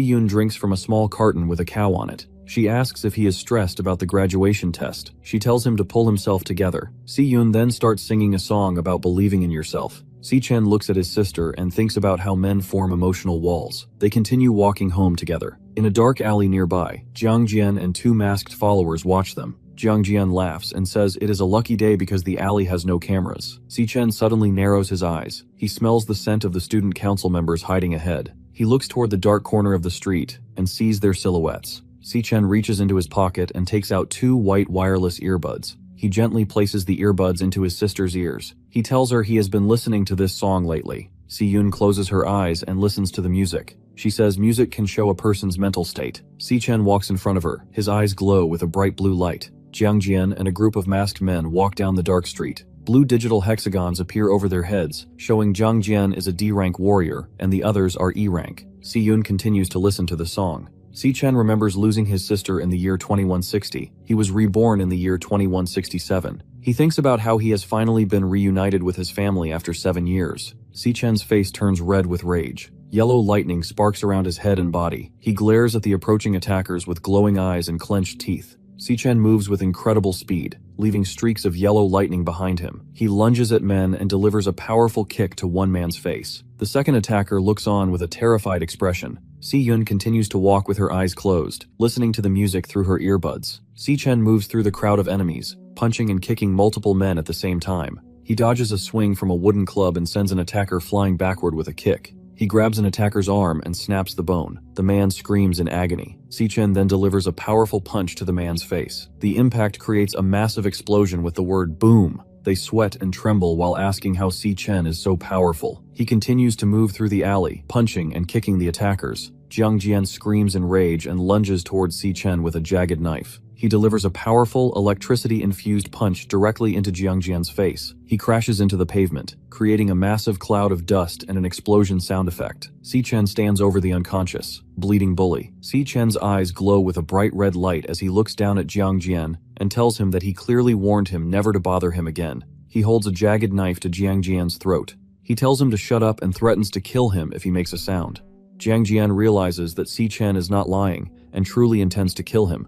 Yun drinks from a small carton with a cow on it. She asks if he is stressed about the graduation test. She tells him to pull himself together. Si Yun then starts singing a song about believing in yourself. Si Chen looks at his sister and thinks about how men form emotional walls. They continue walking home together. In a dark alley nearby, Jiang Jian and two masked followers watch them. Jiang Jian laughs and says it is a lucky day because the alley has no cameras. Si Chen suddenly narrows his eyes. He smells the scent of the student council members hiding ahead. He looks toward the dark corner of the street and sees their silhouettes. Si Chen reaches into his pocket and takes out two white wireless earbuds. He gently places the earbuds into his sister's ears. He tells her he has been listening to this song lately. Si Yun closes her eyes and listens to the music. She says music can show a person's mental state. Si Chen walks in front of her. His eyes glow with a bright blue light. Jiang Jian and a group of masked men walk down the dark street. Blue digital hexagons appear over their heads, showing Jiang Jian is a D-rank warrior and the others are E-rank. Si Yun continues to listen to the song. Si Chen remembers losing his sister in the year 2160. He was reborn in the year 2167. He thinks about how he has finally been reunited with his family after 7 years. Si Chen's face turns red with rage. Yellow lightning sparks around his head and body. He glares at the approaching attackers with glowing eyes and clenched teeth. Si Chen moves with incredible speed, leaving streaks of yellow lightning behind him. He lunges at men and delivers a powerful kick to one man's face. The second attacker looks on with a terrified expression. Si Yun continues to walk with her eyes closed, listening to the music through her earbuds. Si Chen moves through the crowd of enemies, punching and kicking multiple men at the same time. He dodges a swing from a wooden club and sends an attacker flying backward with a kick. He grabs an attacker's arm and snaps the bone. The man screams in agony. Si Chen then delivers a powerful punch to the man's face. The impact creates a massive explosion with the word boom. They sweat and tremble while asking how Si Chen is so powerful. He continues to move through the alley, punching and kicking the attackers. Jiang Jian screams in rage and lunges towards Si Chen with a jagged knife. He delivers a powerful, electricity-infused punch directly into Jiang Jian's face. He crashes into the pavement, creating a massive cloud of dust and an explosion sound effect. Si Chen stands over the unconscious, bleeding bully. Si Chen's eyes glow with a bright red light as he looks down at Jiang Jian and tells him that he clearly warned him never to bother him again. He holds a jagged knife to Jiang Jian's throat. He tells him to shut up and threatens to kill him if he makes a sound. Jiang Jian realizes that Si Chen is not lying and truly intends to kill him.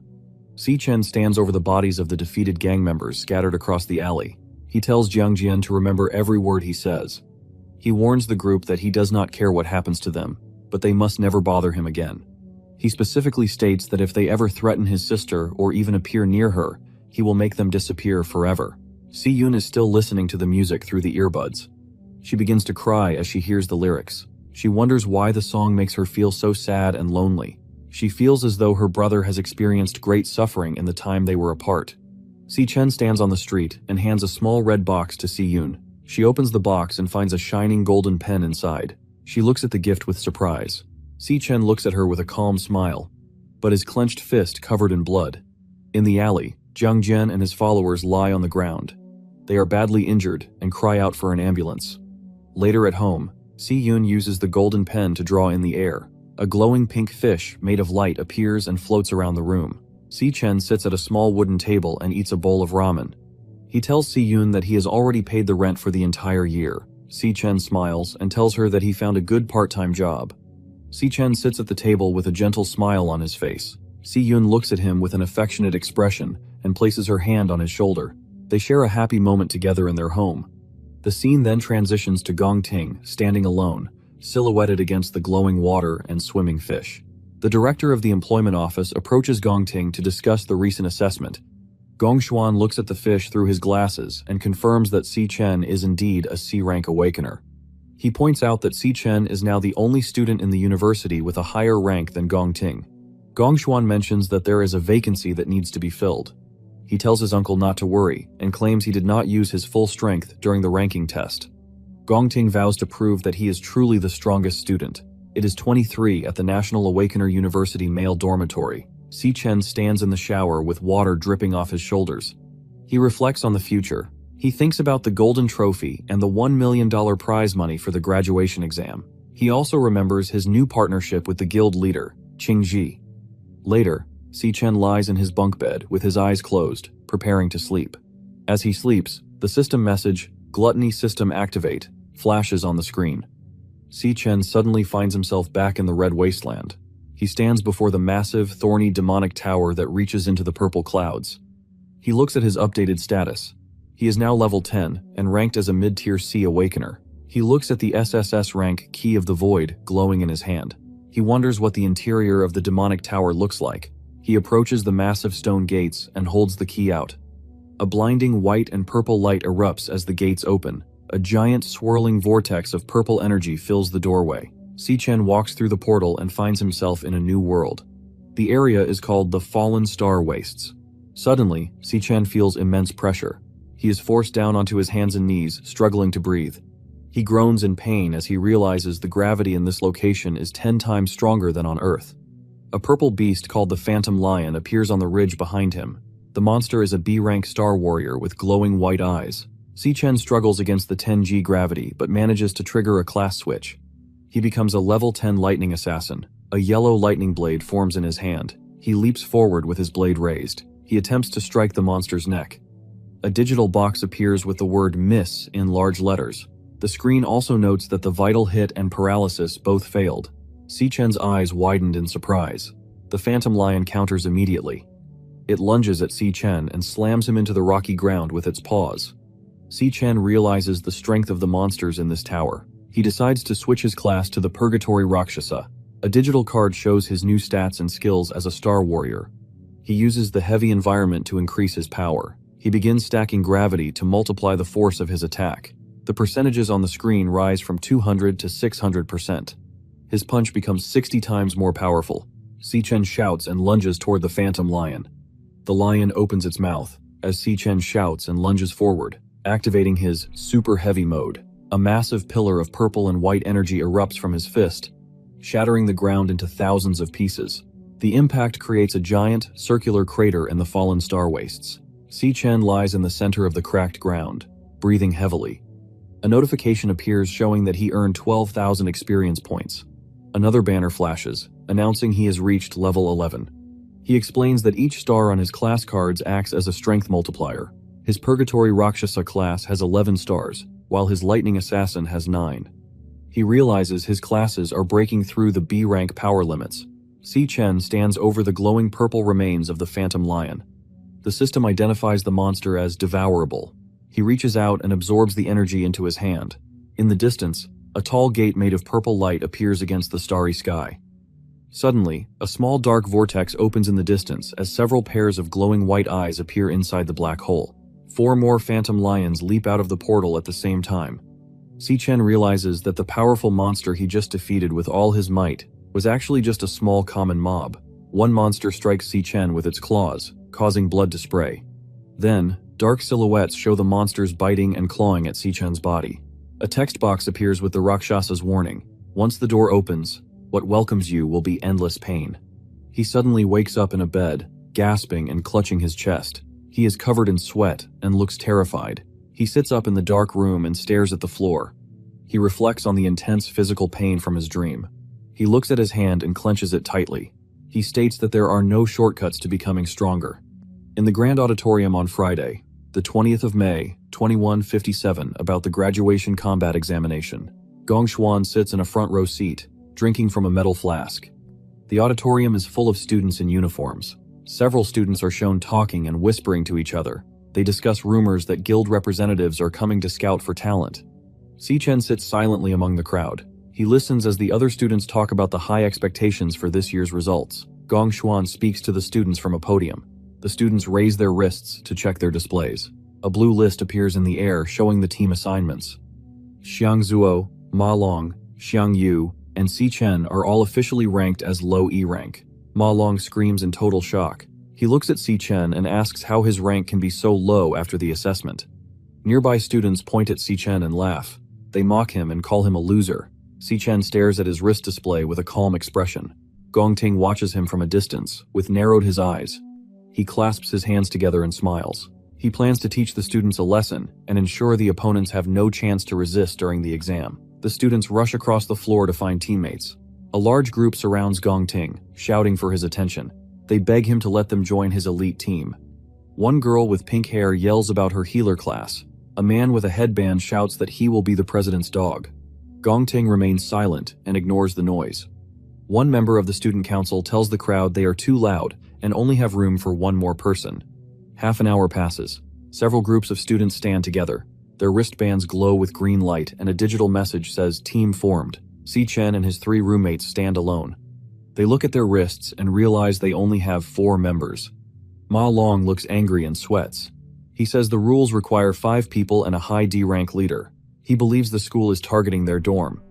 Si Chen stands over the bodies of the defeated gang members scattered across the alley. He tells Jiang Jian to remember every word he says. He warns the group that he does not care what happens to them, but they must never bother him again. He specifically states that if they ever threaten his sister or even appear near her, he will make them disappear forever. Si Yun is still listening to the music through the earbuds. She begins to cry as she hears the lyrics. She wonders why the song makes her feel so sad and lonely. She feels as though her brother has experienced great suffering in the time they were apart. Si Chen stands on the street and hands a small red box to Si Yun. She opens the box and finds a shining golden pen inside. She looks at the gift with surprise. Si Chen looks at her with a calm smile, but his clenched fist covered in blood. In the alley, Jiang Jian and his followers lie on the ground. They are badly injured and cry out for an ambulance. Later at home, Si Yun uses the golden pen to draw in the air. A glowing pink fish made of light appears and floats around the room. Si Chen sits at a small wooden table and eats a bowl of ramen. He tells Si Yun that he has already paid the rent for the entire year. Si Chen smiles and tells her that he found a good part-time job. Si Chen sits at the table with a gentle smile on his face. Si Yun looks at him with an affectionate expression and places her hand on his shoulder. They share a happy moment together in their home. The scene then transitions to Gong Ting standing alone, silhouetted against the glowing water and swimming fish. The director of the employment office approaches Gong Ting to discuss the recent assessment. Gong Xuan looks at the fish through his glasses and confirms that Si Chen is indeed a C-rank awakener. He points out that Si Chen is now the only student in the university with a higher rank than Gong Ting. Gong Xuan mentions that there is a vacancy that needs to be filled. He tells his uncle not to worry and claims he did not use his full strength during the ranking test. Gong Ting vows to prove that he is truly the strongest student. It is 23 at the National Awakener University male dormitory. Si-Chen stands in the shower with water dripping off his shoulders. He reflects on the future. He thinks about the golden trophy and the $1 million prize money for the graduation exam. He also remembers his new partnership with the guild leader, Qingji. Later, Si-Chen lies in his bunk bed with his eyes closed, preparing to sleep. As he sleeps, the system message, "Gluttony System Activate," flashes on the screen. Si-Chen suddenly finds himself back in the Red Wasteland. He stands before the massive, thorny demonic tower that reaches into the purple clouds. He looks at his updated status. He is now level 10 and ranked as a mid-tier C Awakener. He looks at the SSS-Rank Key of the Void glowing in his hand. He wonders what the interior of the demonic tower looks like. He approaches the massive stone gates and holds the key out. A blinding white and purple light erupts as the gates open. A giant swirling vortex of purple energy fills the doorway. Si-Chen walks through the portal and finds himself in a new world. The area is called the Fallen Star Wastes. Suddenly, Si-Chen feels immense pressure. He is forced down onto his hands and knees, struggling to breathe. He groans in pain as he realizes the gravity in this location is 10 times stronger than on Earth. A purple beast called the Phantom Lion appears on the ridge behind him. The monster is a B-rank star warrior with glowing white eyes. Si-Chen struggles against the 10G gravity but manages to trigger a class switch. He becomes a level 10 lightning assassin. A yellow lightning blade forms in his hand. He leaps forward with his blade raised. He attempts to strike the monster's neck. A digital box appears with the word "miss" in large letters. The screen also notes that the vital hit and paralysis both failed. Si-Chen's eyes widened in surprise. The Phantom Lion counters immediately. It lunges at Si-Chen and slams him into the rocky ground with its paws. Si-Chen realizes the strength of the monsters in this tower. He decides to switch his class to the Purgatory Rakshasa. A digital card shows his new stats and skills as a star warrior. He uses the heavy environment to increase his power. He begins stacking gravity to multiply the force of his attack. The percentages on the screen rise from 200 to 600%. His punch becomes 60 times more powerful. Si-Chen shouts and lunges toward the Phantom Lion. The lion opens its mouth as Si-Chen shouts and lunges forward, activating his super heavy mode. A massive pillar of purple and white energy erupts from his fist, shattering the ground into thousands of pieces. The impact creates a giant, circular crater in the fallen star wastes. Si-Chen lies in the center of the cracked ground, breathing heavily. A notification appears showing that he earned 12,000 experience points. Another banner flashes, announcing he has reached level 11. He explains that each star on his class cards acts as a strength multiplier. His Purgatory Rakshasa class has 11 stars, while his Lightning Assassin has 9. He realizes his classes are breaking through the B-rank power limits. Si-Chen stands over the glowing purple remains of the Phantom Lion. The system identifies the monster as devourable. He reaches out and absorbs the energy into his hand. In the distance, a tall gate made of purple light appears against the starry sky. Suddenly, a small dark vortex opens in the distance as several pairs of glowing white eyes appear inside the black hole. 4 more Phantom Lions leap out of the portal at the same time. Si-Chen realizes that the powerful monster he just defeated with all his might was actually just a small common mob. One monster strikes Si-Chen with its claws, causing blood to spray. Then, dark silhouettes show the monsters biting and clawing at Si-Chen's body. A text box appears with the Rakshasa's warning. Once the door opens, what welcomes you will be endless pain. He suddenly wakes up in a bed, gasping and clutching his chest. He is covered in sweat and looks terrified. He sits up in the dark room and stares at the floor. He reflects on the intense physical pain from his dream. He looks at his hand and clenches it tightly. He states that there are no shortcuts to becoming stronger. In the Grand Auditorium on Friday, the 20th of May, 2157, about the graduation combat examination, Gong Xuan sits in a front row seat, drinking from a metal flask. The auditorium is full of students in uniforms. Several students are shown talking and whispering to each other. They discuss rumors that guild representatives are coming to scout for talent. Si-Chen sits silently among the crowd. He listens as the other students talk about the high expectations for this year's results. Gong Xuan speaks to the students from a podium. The students raise their wrists to check their displays. A blue list appears in the air showing the team assignments. Xiang Zuo, Ma Long, Xiang Yu, and Si-Chen are all officially ranked as low E rank. Ma Long screams in total shock. He looks at Si-Chen and asks how his rank can be so low after the assessment. Nearby students point at Si-Chen and laugh. They mock him and call him a loser. Si-chen stares at his wrist display with a calm expression. Gong-ting watches him from a distance, with narrowed his eyes. He clasps his hands together and smiles. He plans to teach the students a lesson and ensure the opponents have no chance to resist during the exam. The students rush across the floor to find teammates. A large group surrounds Gong-ting, shouting for his attention. They beg him to let them join his elite team. One girl with pink hair yells about her healer class. A man with a headband shouts that he will be the president's dog. Gong-ting remains silent and ignores the noise. One member of the student council tells the crowd they are too loud and only have room for one more person. Half an hour passes. Several groups of students stand together. Their wristbands glow with green light and a digital message says "Team formed." Si-chen and his 3 roommates stand alone. They look at their wrists and realize they only have 4 members. Ma Long looks angry and sweats. He says the rules require 5 people and a high D-rank leader. He believes the school is targeting their dorm.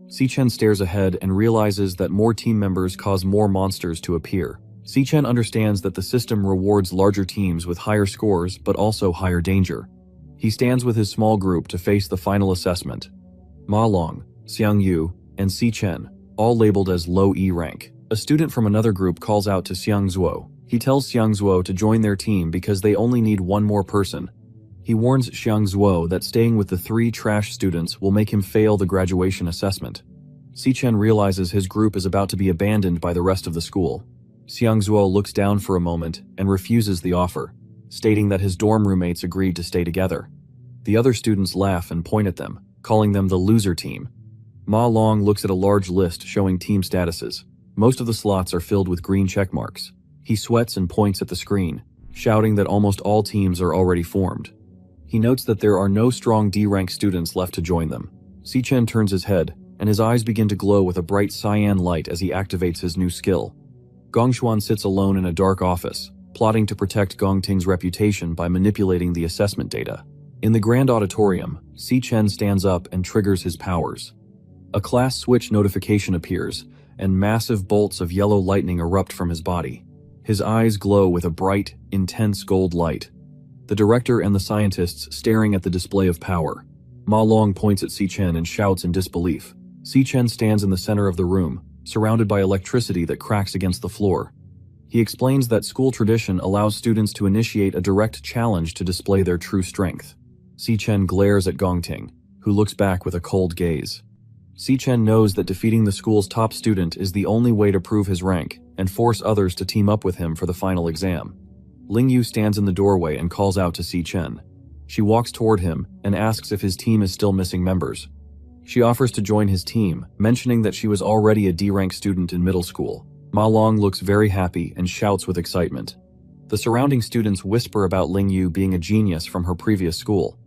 Si-chen stares ahead and realizes that more team members cause more monsters to appear. Si-chen understands that the system rewards larger teams with higher scores but also higher danger. He stands with his small group to face the final assessment. Ma Long, Xiang Yu, and Si-chen, all labeled as low E rank. A student from another group calls out to Xiang Zuo. He tells Xiang Zuo to join their team because they only need one more person. He warns Xiang Zuo that staying with the 3 trash students will make him fail the graduation assessment. Si-chen realizes his group is about to be abandoned by the rest of the school. Xiang Zuo looks down for a moment and refuses the offer, stating that his dorm roommates agreed to stay together. The other students laugh and point at them, calling them the loser team. Ma Long looks at a large list showing team statuses. Most of the slots are filled with green check marks. He sweats and points at the screen, shouting that almost all teams are already formed. He notes that there are no strong D-rank students left to join them. Si-chen turns his head, and his eyes begin to glow with a bright cyan light as he activates his new skill. Gongshuan sits alone in a dark office, plotting to protect Gong-ting's reputation by manipulating the assessment data. In the grand auditorium, Si-chen stands up and triggers his powers. A class switch notification appears, and massive bolts of yellow lightning erupt from his body. His eyes glow with a bright, intense gold light. The director and the scientists staring at the display of power. Ma Long points at Si-chen and shouts in disbelief. Si-chen stands in the center of the room, surrounded by electricity that cracks against the floor. He explains that school tradition allows students to initiate a direct challenge to display their true strength. Si-chen glares at Gong-ting, who looks back with a cold gaze. Si-chen knows that defeating the school's top student is the only way to prove his rank and force others to team up with him for the final exam. Ling Yu stands in the doorway and calls out to Si-chen. She walks toward him and asks if his team is still missing members. She offers to join his team, mentioning that she was already a D-rank student in middle school. Ma Long looks very happy and shouts with excitement. The surrounding students whisper about Ling Yu being a genius from her previous school.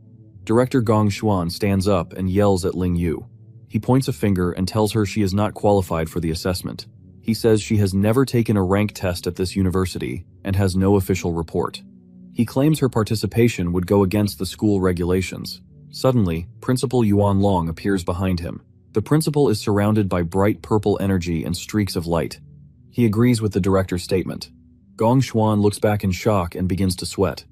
Director Gong Xuan stands up and yells at Ling Yu. He points a finger and tells her she is not qualified for the assessment. He says she has never taken a rank test at this university and has no official report. He claims her participation would go against the school regulations. Suddenly, Principal Yuan Long appears behind him. The principal is surrounded by bright purple energy and streaks of light. He agrees with the director's statement. Gong Xuan looks back in shock and begins to sweat.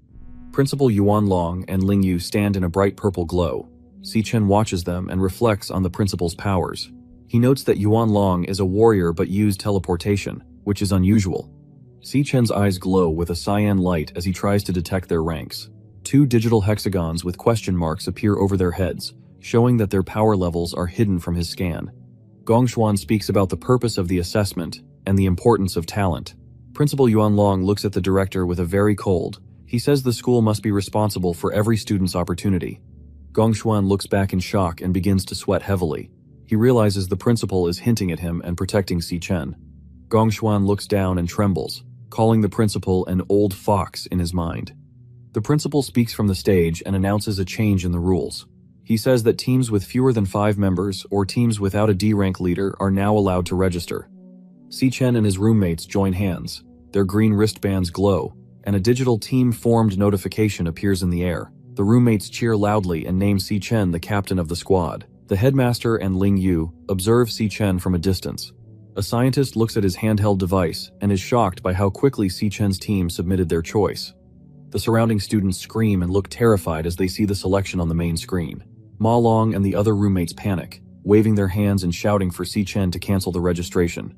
Principal Yuan Long and Ling Yu stand in a bright purple glow. Si-chen watches them and reflects on the principal's powers. He notes that Yuan Long is a warrior but used teleportation, which is unusual. Si-chen's eyes glow with a cyan light as he tries to detect their ranks. 2 digital hexagons with question marks appear over their heads, showing that their power levels are hidden from his scan. Gongshuan speaks about the purpose of the assessment and the importance of talent. Principal Yuan Long looks at the director with a very cold. He says the school must be responsible for every student's opportunity. Gongshuan looks back in shock and begins to sweat heavily. He realizes the principal is hinting at him and protecting Si-chen. Gongshuan looks down and trembles, calling the principal an old fox in his mind. The principal speaks from the stage and announces a change in the rules. He says that teams with fewer than 5 members or teams without a D-rank leader are now allowed to register. Si-chen and his roommates join hands. Their green wristbands glow, and a digital team-formed notification appears in the air. The roommates cheer loudly and name Si-chen the captain of the squad. The headmaster and Ling Yu observe Si-chen from a distance. A scientist looks at his handheld device and is shocked by how quickly Si-chen's team submitted their choice. The surrounding students scream and look terrified as they see the selection on the main screen. Ma Long and the other roommates panic. waving their hands and shouting for Si Chen to cancel the registration.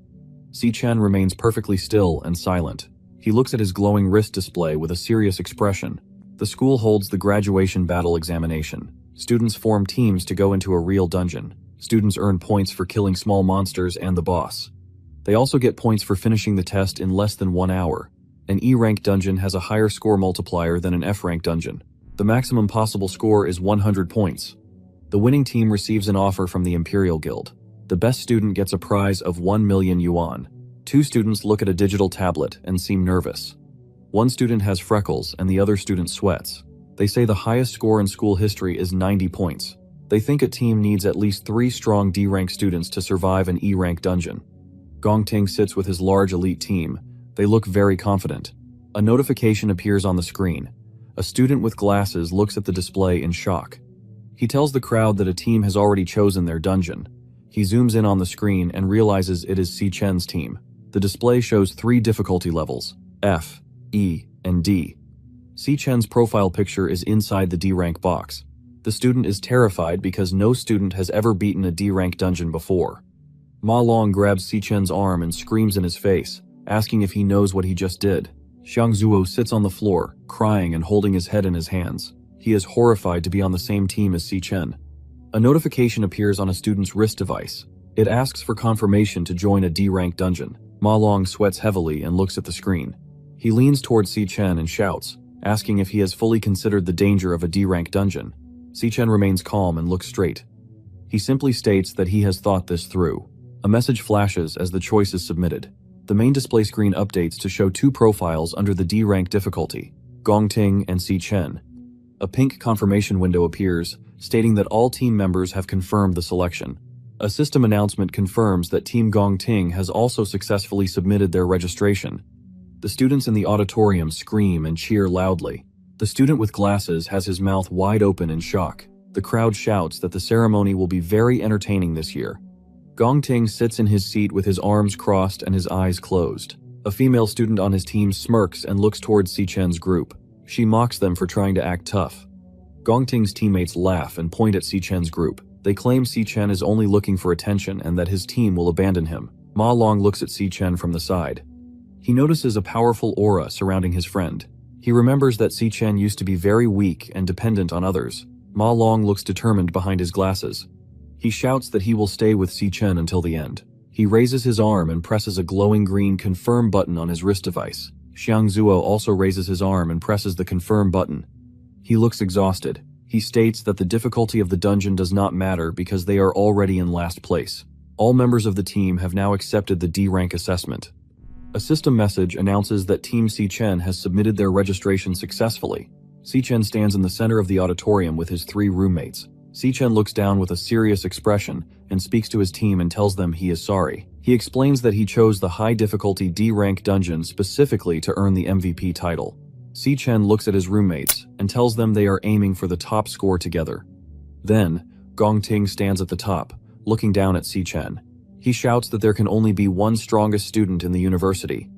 Si Chen remains perfectly still and silent. He looks at his glowing wrist display with a serious expression. The school holds the graduation battle examination. Students form teams to go into a real dungeon. Students earn points for killing small monsters and the boss. They also get points for finishing the test in less than 1 hour. An E-rank dungeon has a higher score multiplier than an F-rank dungeon. The maximum possible score is 100 points. The winning team receives an offer from the Imperial Guild. The best student gets a prize of 1 million yuan. 2 students look at a digital tablet and seem nervous. 1 student has freckles and the other student sweats. They say the highest score in school history is 90 points. They think a team needs at least 3 strong D-rank students to survive an E-rank dungeon. Gongting sits with his large elite team. They look very confident. A notification appears on the screen. A student with glasses looks at the display in shock. He tells the crowd that a team has already chosen their dungeon. He zooms in on the screen and realizes it is Si Chen's team. The display shows 3 difficulty levels, F, E, and D. Si Chen's profile picture is inside the D-rank box. The student is terrified because no student has ever beaten a D-rank dungeon before. Ma Long grabs Si Chen's arm and screams in his face, asking if he knows what he just did. Xiang Zuo sits on the floor, crying and holding his head in his hands. He is horrified to be on the same team as Si Chen. A notification appears on a student's wrist device. It asks for confirmation to join a D-rank dungeon. Ma Long sweats heavily and looks at the screen. He leans towards Si Chen and shouts, asking if he has fully considered the danger of a D-rank dungeon. Si Chen remains calm and looks straight. He simply states that he has thought this through. A message flashes as the choice is submitted. The main display screen updates to show 2 profiles under the D-rank difficulty, Gongting and Si Chen. A pink confirmation window appears, stating that all team members have confirmed the selection. A system announcement confirms that Team Gongting has also successfully submitted their registration. The students in the auditorium scream and cheer loudly. The student with glasses has his mouth wide open in shock. The crowd shouts that the ceremony will be very entertaining this year. Gongting sits in his seat with his arms crossed and his eyes closed. A female student on his team smirks and looks towards Si Chen's group. She mocks them for trying to act tough. Gongting's teammates laugh and point at Si Chen's group. They claim Si Chen is only looking for attention and that his team will abandon him. Ma Long looks at Si Chen from the side. He notices a powerful aura surrounding his friend. He remembers that Si Chen used to be very weak and dependent on others. Ma Long looks determined behind his glasses. He shouts that he will stay with Si Chen until the end. He raises his arm and presses a glowing green confirm button on his wrist device. Xiang Zuo also raises his arm and presses the confirm button. He looks exhausted. He states that the difficulty of the dungeon does not matter because they are already in last place. All members of the team have now accepted the D-rank assessment. A system message announces that Team Si Chen has submitted their registration successfully. Si Chen stands in the center of the auditorium with his 3 roommates. Si Chen looks down with a serious expression and speaks to his team and tells them he is sorry. He explains that he chose the high-difficulty D-rank dungeon specifically to earn the MVP title. Si Chen looks at his roommates and tells them they are aiming for the top score together. Then, Gongting stands at the top, looking down at Si Chen. He shouts that there can only be one strongest student in the university.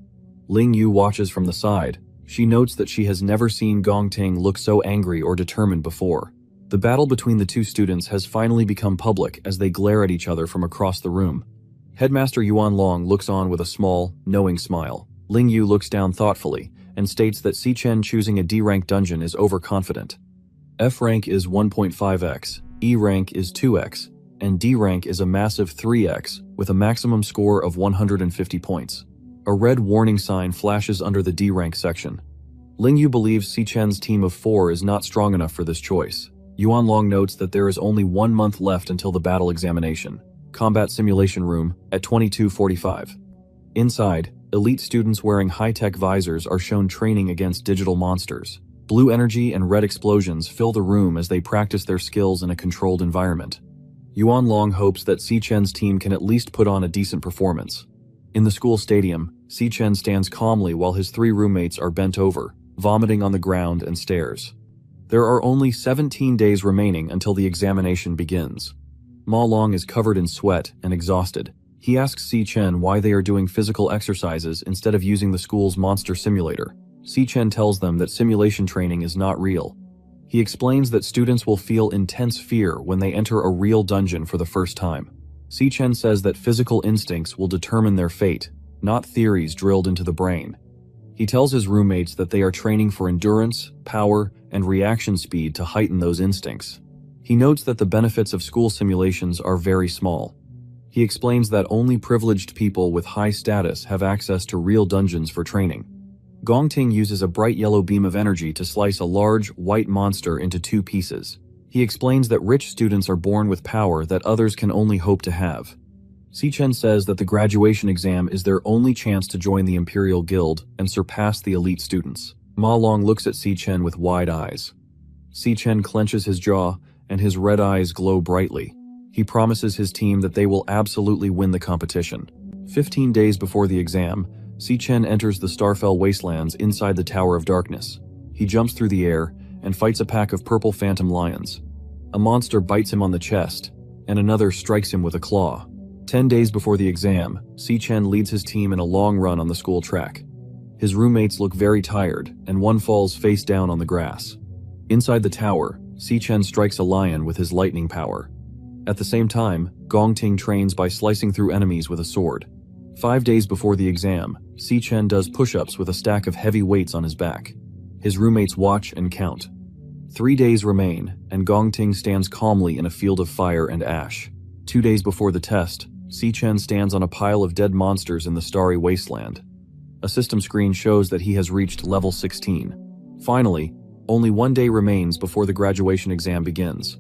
Ling Yu watches from the side. She notes that she has never seen Gongting look so angry or determined before. The battle between the 2 students has finally become public as they glare at each other from across the room. Headmaster Yuan Long looks on with a small, knowing smile. Ling Yu looks down thoughtfully and states that Si Chen choosing a D-rank dungeon is overconfident. F-rank is 1.5x, E-rank is 2x, and D-rank is a massive 3x with a maximum score of 150 points. A red warning sign flashes under the D-rank section. Ling Yu believes Si Chen's team of 4 is not strong enough for this choice. Yuan Long notes that there is only 1 month left until the battle examination. Combat Simulation Room at 22:45. Inside, elite students wearing high-tech visors are shown training against digital monsters. Blue energy and red explosions fill the room as they practice their skills in a controlled environment. Yuan Long hopes that Si Chen's team can at least put on a decent performance. In the school stadium, Si Chen stands calmly while his 3 roommates are bent over, vomiting on the ground and stares. There are only 17 days remaining until the examination begins. Ma Long is covered in sweat and exhausted. He asks Si Chen why they are doing physical exercises instead of using the school's monster simulator. Si Chen tells them that simulation training is not real. He explains that students will feel intense fear when they enter a real dungeon for the first time. Si-chen says that physical instincts will determine their fate, not theories drilled into the brain. He tells his roommates that they are training for endurance, power, and reaction speed to heighten those instincts. He notes that the benefits of school simulations are very small. He explains that only privileged people with high status have access to real dungeons for training. Gongting uses a bright yellow beam of energy to slice a large, white monster into 2 pieces. He explains that rich students are born with power that others can only hope to have. Si-chen says that the graduation exam is their only chance to join the Imperial Guild and surpass the elite students. Ma Long looks at Si-chen with wide eyes. Si-chen clenches his jaw, and his red eyes glow brightly. He promises his team that they will absolutely win the competition. 15 days before the exam, Si-chen enters the Starfell Wastelands inside the Tower of Darkness. He jumps through the air and fights a pack of purple phantom lions. A monster bites him on the chest, and another strikes him with a claw. 10 days before the exam, Si-chen leads his team in a long run on the school track. His roommates look very tired, and one falls face down on the grass. Inside the tower, Si-chen strikes a lion with his lightning power. At the same time, Gongting trains by slicing through enemies with a sword. 5 days before the exam, Si-chen does push-ups with a stack of heavy weights on his back. His roommates watch and count. 3 days remain, and Gongting stands calmly in a field of fire and ash. 2 days before the test, Si-chen stands on a pile of dead monsters in the starry wasteland. A system screen shows that he has reached level 16. Finally, only 1 day remains before the graduation exam begins.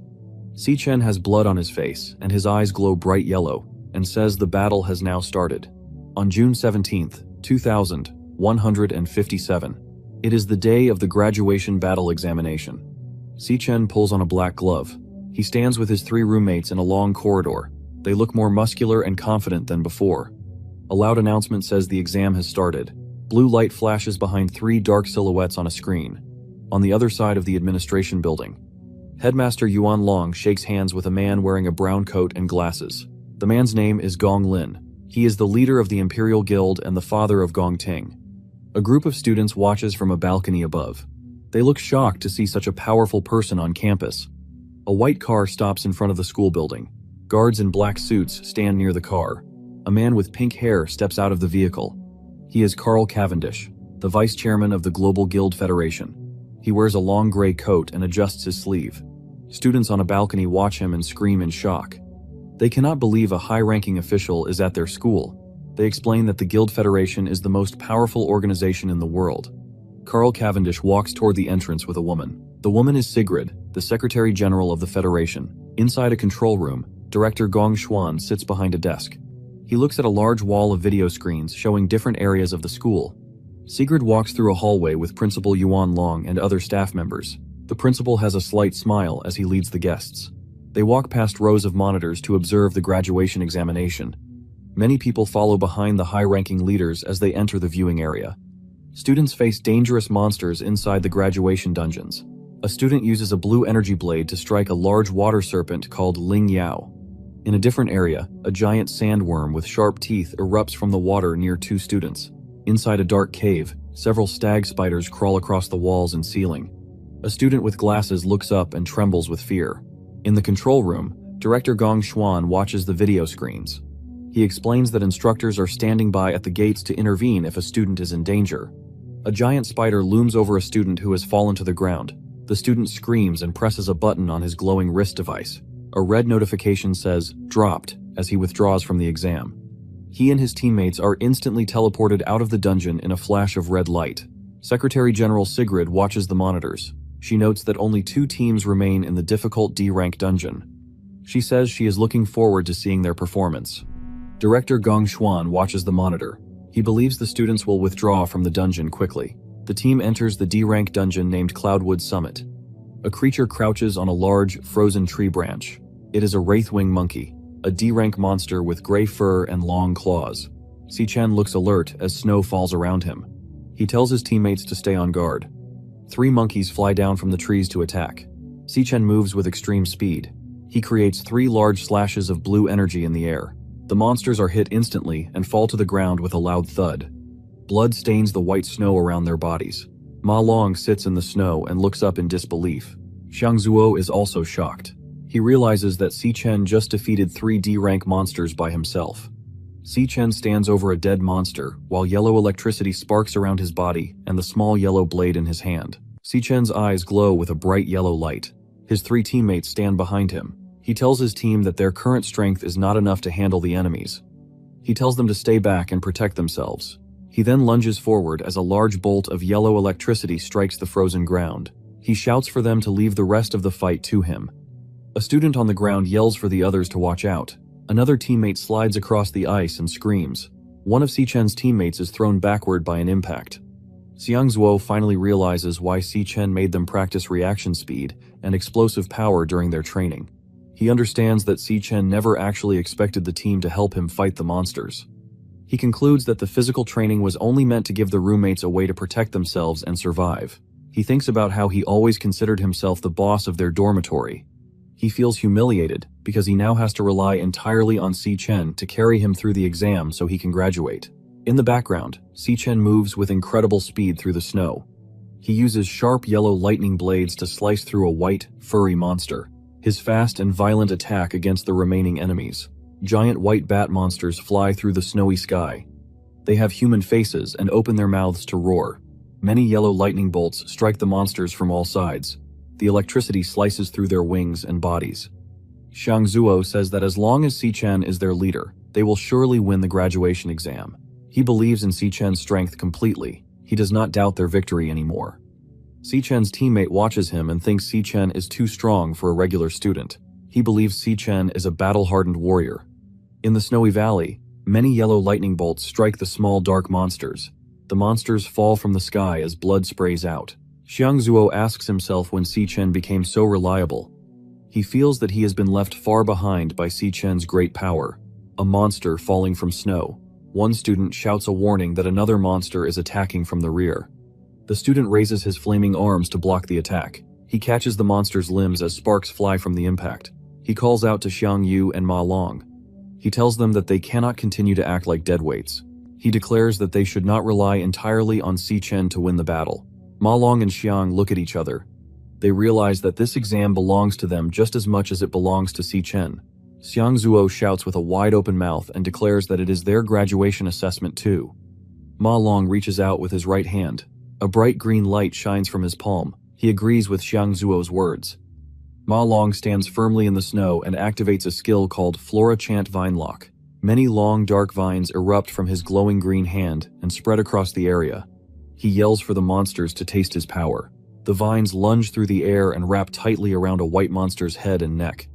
Si-chen has blood on his face, and his eyes glow bright yellow, and says the battle has now started. On June 17, 2157, it is the day of the graduation battle examination. Si-chen pulls on a black glove. He stands with his 3 roommates in a long corridor. They look more muscular and confident than before. A loud announcement says the exam has started. Blue light flashes behind 3 dark silhouettes on a screen. On the other side of the administration building, Headmaster Yuan Long shakes hands with a man wearing a brown coat and glasses. The man's name is Gong Lin. He is the leader of the Imperial Guild and the father of Gongting. A group of students watches from a balcony above. They look shocked to see such a powerful person on campus. A white car stops in front of the school building. Guards in black suits stand near the car. A man with pink hair steps out of the vehicle. He is Carl Cavendish, the vice chairman of the Global Guild Federation. He wears a long gray coat and adjusts his sleeve. Students on a balcony watch him and scream in shock. They cannot believe a high-ranking official is at their school. They explain that the Guild Federation is the most powerful organization in the world. Carl Cavendish walks toward the entrance with a woman. The woman is Sigrid, the Secretary General of the Federation. Inside a control room, Director Gong Xuan sits behind a desk. He looks at a large wall of video screens showing different areas of the school. Sigrid walks through a hallway with Principal Yuan Long and other staff members. The principal has a slight smile as he leads the guests. They walk past rows of monitors to observe the graduation examination. Many people follow behind the high-ranking leaders as they enter the viewing area. Students face dangerous monsters inside the graduation dungeons. A student uses a blue energy blade to strike a large water serpent called Ling Yao. In a different area, a giant sandworm with sharp teeth erupts from the water near 2 students. Inside a dark cave, several stag spiders crawl across the walls and ceiling. A student with glasses looks up and trembles with fear. In the control room, Director Gong Xuan watches the video screens. He explains that instructors are standing by at the gates to intervene if a student is in danger. A giant spider looms over a student who has fallen to the ground. The student screams and presses a button on his glowing wrist device. A red notification says, "Dropped," as he withdraws from the exam. He and his teammates are instantly teleported out of the dungeon in a flash of red light. Secretary General Sigrid watches the monitors. She notes that only 2 teams remain in the difficult D-rank dungeon. She says she is looking forward to seeing their performance. Director Gong Xuan watches the monitor. He believes the students will withdraw from the dungeon quickly. The team enters the D-rank dungeon named Cloudwood Summit. A creature crouches on a large, frozen tree branch. It is a wraithwing monkey, a D-rank monster with gray fur and long claws. Si-chen looks alert as snow falls around him. He tells his teammates to stay on guard. 3 monkeys fly down from the trees to attack. Si-chen moves with extreme speed. He creates 3 large slashes of blue energy in the air. The monsters are hit instantly and fall to the ground with a loud thud. Blood stains the white snow around their bodies. Ma Long sits in the snow and looks up in disbelief. Xiang Zuo is also shocked. He realizes that Si Chen just defeated 3 D-rank monsters by himself. Si Chen stands over a dead monster, while yellow electricity sparks around his body and the small yellow blade in his hand. Si Chen's eyes glow with a bright yellow light. His 3 teammates stand behind him. He tells his team that their current strength is not enough to handle the enemies. He tells them to stay back and protect themselves. He then lunges forward as a large bolt of yellow electricity strikes the frozen ground. He shouts for them to leave the rest of the fight to him. A student on the ground yells for the others to watch out. Another teammate slides across the ice and screams. One of Si Chen's teammates is thrown backward by an impact. Xiang Zuo finally realizes why Si Chen made them practice reaction speed and explosive power during their training. He understands that Si Chen never actually expected the team to help him fight the monsters. He concludes that the physical training was only meant to give the roommates a way to protect themselves and survive. He thinks about how he always considered himself the boss of their dormitory. He feels humiliated because he now has to rely entirely on Si Chen to carry him through the exam so he can graduate. In the background, Si Chen moves with incredible speed through the snow. He uses sharp yellow lightning blades to slice through a white, furry monster. His fast and violent attack against the remaining enemies. Giant white bat monsters fly through the snowy sky. They have human faces and open their mouths to roar. Many yellow lightning bolts strike the monsters from all sides. The electricity slices through their wings and bodies. Xiang Zuo says that as long as Si Chen is their leader, they will surely win the graduation exam. He believes in Si Chen's strength completely. He does not doubt their victory anymore. Si Chen's teammate watches him and thinks Si Chen is too strong for a regular student. He believes Si Chen is a battle-hardened warrior. In the snowy valley, many yellow lightning bolts strike the small dark monsters. The monsters fall from the sky as blood sprays out. Xiang Zuo asks himself when Si Chen became so reliable. He feels that he has been left far behind by Si Chen's great power. A monster falling from snow. One student shouts a warning that another monster is attacking from the rear. The student raises his flaming arms to block the attack. He catches the monster's limbs as sparks fly from the impact. He calls out to Xiang Yu and Ma Long. He tells them that they cannot continue to act like deadweights. He declares that they should not rely entirely on Si Chen to win the battle. Ma Long and Xiang look at each other. They realize that this exam belongs to them just as much as it belongs to Si Chen. Xiang Zuo shouts with a wide-open mouth and declares that it is their graduation assessment too. Ma Long reaches out with his right hand. A bright green light shines from his palm. He agrees with Xiang Zuo's words. Ma Long stands firmly in the snow and activates a skill called Flora Chant Vine Lock. Many long dark vines erupt from his glowing green hand and spread across the area. He yells for the monsters to taste his power. The vines lunge through the air and wrap tightly around a white monster's head and neck.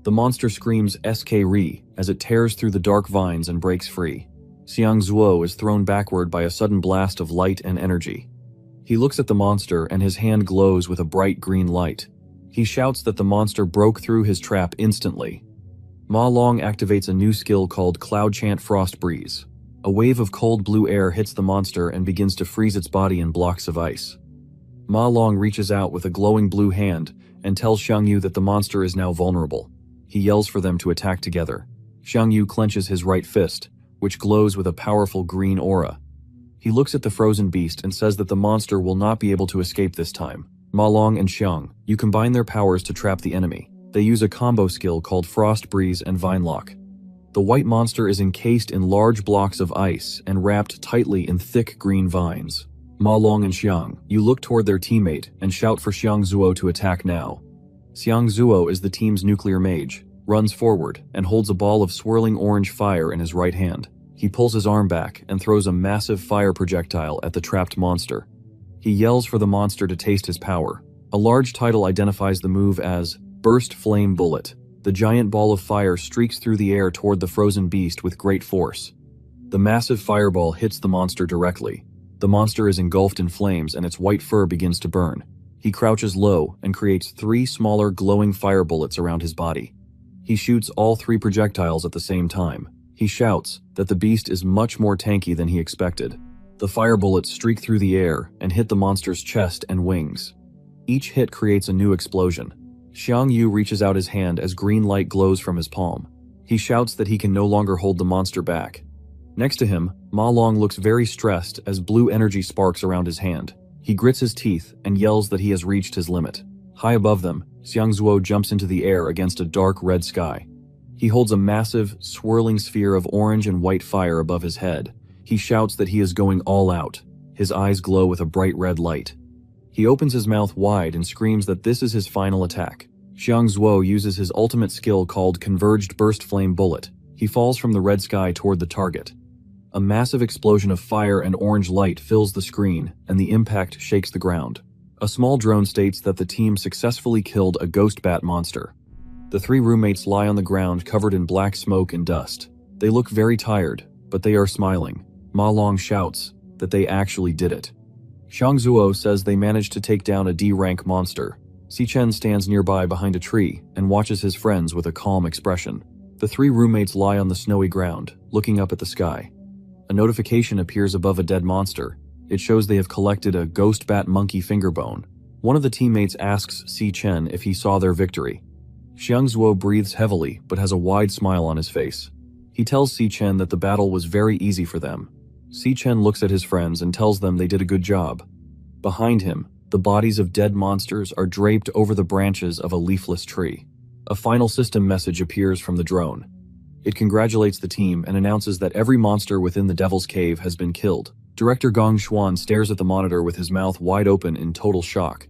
The monster screams "SK-Ri" as it tears through the dark vines and breaks free. Xiang Zuo is thrown backward by a sudden blast of light and energy. He looks at the monster and his hand glows with a bright green light. He shouts that the monster broke through his trap instantly. Ma Long activates a new skill called Cloud Chant Frost Breeze. A wave of cold blue air hits the monster and begins to freeze its body in blocks of ice. Ma Long reaches out with a glowing blue hand and tells Xiang Yu that the monster is now vulnerable. He yells for them to attack together. Xiang Yu clenches his right fist, which glows with a powerful green aura. He looks at the frozen beast and says that the monster will not be able to escape this time. Ma Long and Xiang Yu combine their powers to trap the enemy. They use a combo skill called Frost Breeze and Vine Lock. The white monster is encased in large blocks of ice and wrapped tightly in thick green vines. Ma Long and Xiang Yu look toward their teammate and shout for Xiang Zuo to attack now. Xiang Zuo is the team's nuclear mage, runs forward, and holds a ball of swirling orange fire in his right hand. He pulls his arm back and throws a massive fire projectile at the trapped monster. He yells for the monster to taste his power. A large title identifies the move as Burst Flame Bullet. The giant ball of fire streaks through the air toward the frozen beast with great force. The massive fireball hits the monster directly. The monster is engulfed in flames and its white fur begins to burn. He crouches low and creates 3 smaller glowing fire bullets around his body. He shoots all 3 projectiles at the same time. He shouts that the beast is much more tanky than he expected. The fire bullets streak through the air and hit the monster's chest and wings. Each hit creates a new explosion. Xiang Yu reaches out his hand as green light glows from his palm. He shouts that he can no longer hold the monster back. Next to him, Ma Long looks very stressed as blue energy sparks around his hand. He grits his teeth and yells that he has reached his limit. High above them, Xiangzuo jumps into the air against a dark red sky. He holds a massive, swirling sphere of orange and white fire above his head. He shouts that he is going all out. His eyes glow with a bright red light. He opens his mouth wide and screams that this is his final attack. Xiangzuo uses his ultimate skill called Converged Burst Flame Bullet. He falls from the red sky toward the target. A massive explosion of fire and orange light fills the screen, and the impact shakes the ground. A small drone states that the team successfully killed a ghost bat monster. The three roommates lie on the ground covered in black smoke and dust. They look very tired, but they are smiling. Ma Long shouts that they actually did it. Xiangzuo says they managed to take down a D-rank monster. Xichen stands nearby behind a tree and watches his friends with a calm expression. The three roommates lie on the snowy ground, looking up at the sky. A notification appears above a dead monster. It shows they have collected a ghost bat monkey finger bone. One of the teammates asks Xichen if he saw their victory. Xiangzuo breathes heavily but has a wide smile on his face. He tells Xichen that the battle was very easy for them. Xichen looks at his friends and tells them they did a good job. Behind him, the bodies of dead monsters are draped over the branches of a leafless tree. A final system message appears from the drone. It congratulates the team and announces that every monster within the Devil's Cave has been killed. Director Gong Xuan stares at the monitor with his mouth wide open in total shock.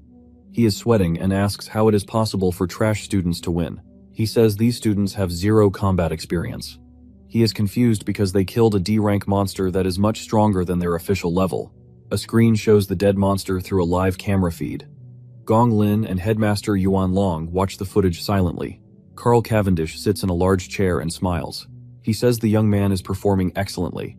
He is sweating and asks how it is possible for trash students to win. He says these students have zero combat experience. He is confused because they killed a D-rank monster that is much stronger than their official level. A screen shows the dead monster through a live camera feed. Gong Lin and Headmaster Yuan Long watch the footage silently. Carl Cavendish sits in a large chair and smiles. He says the young man is performing excellently.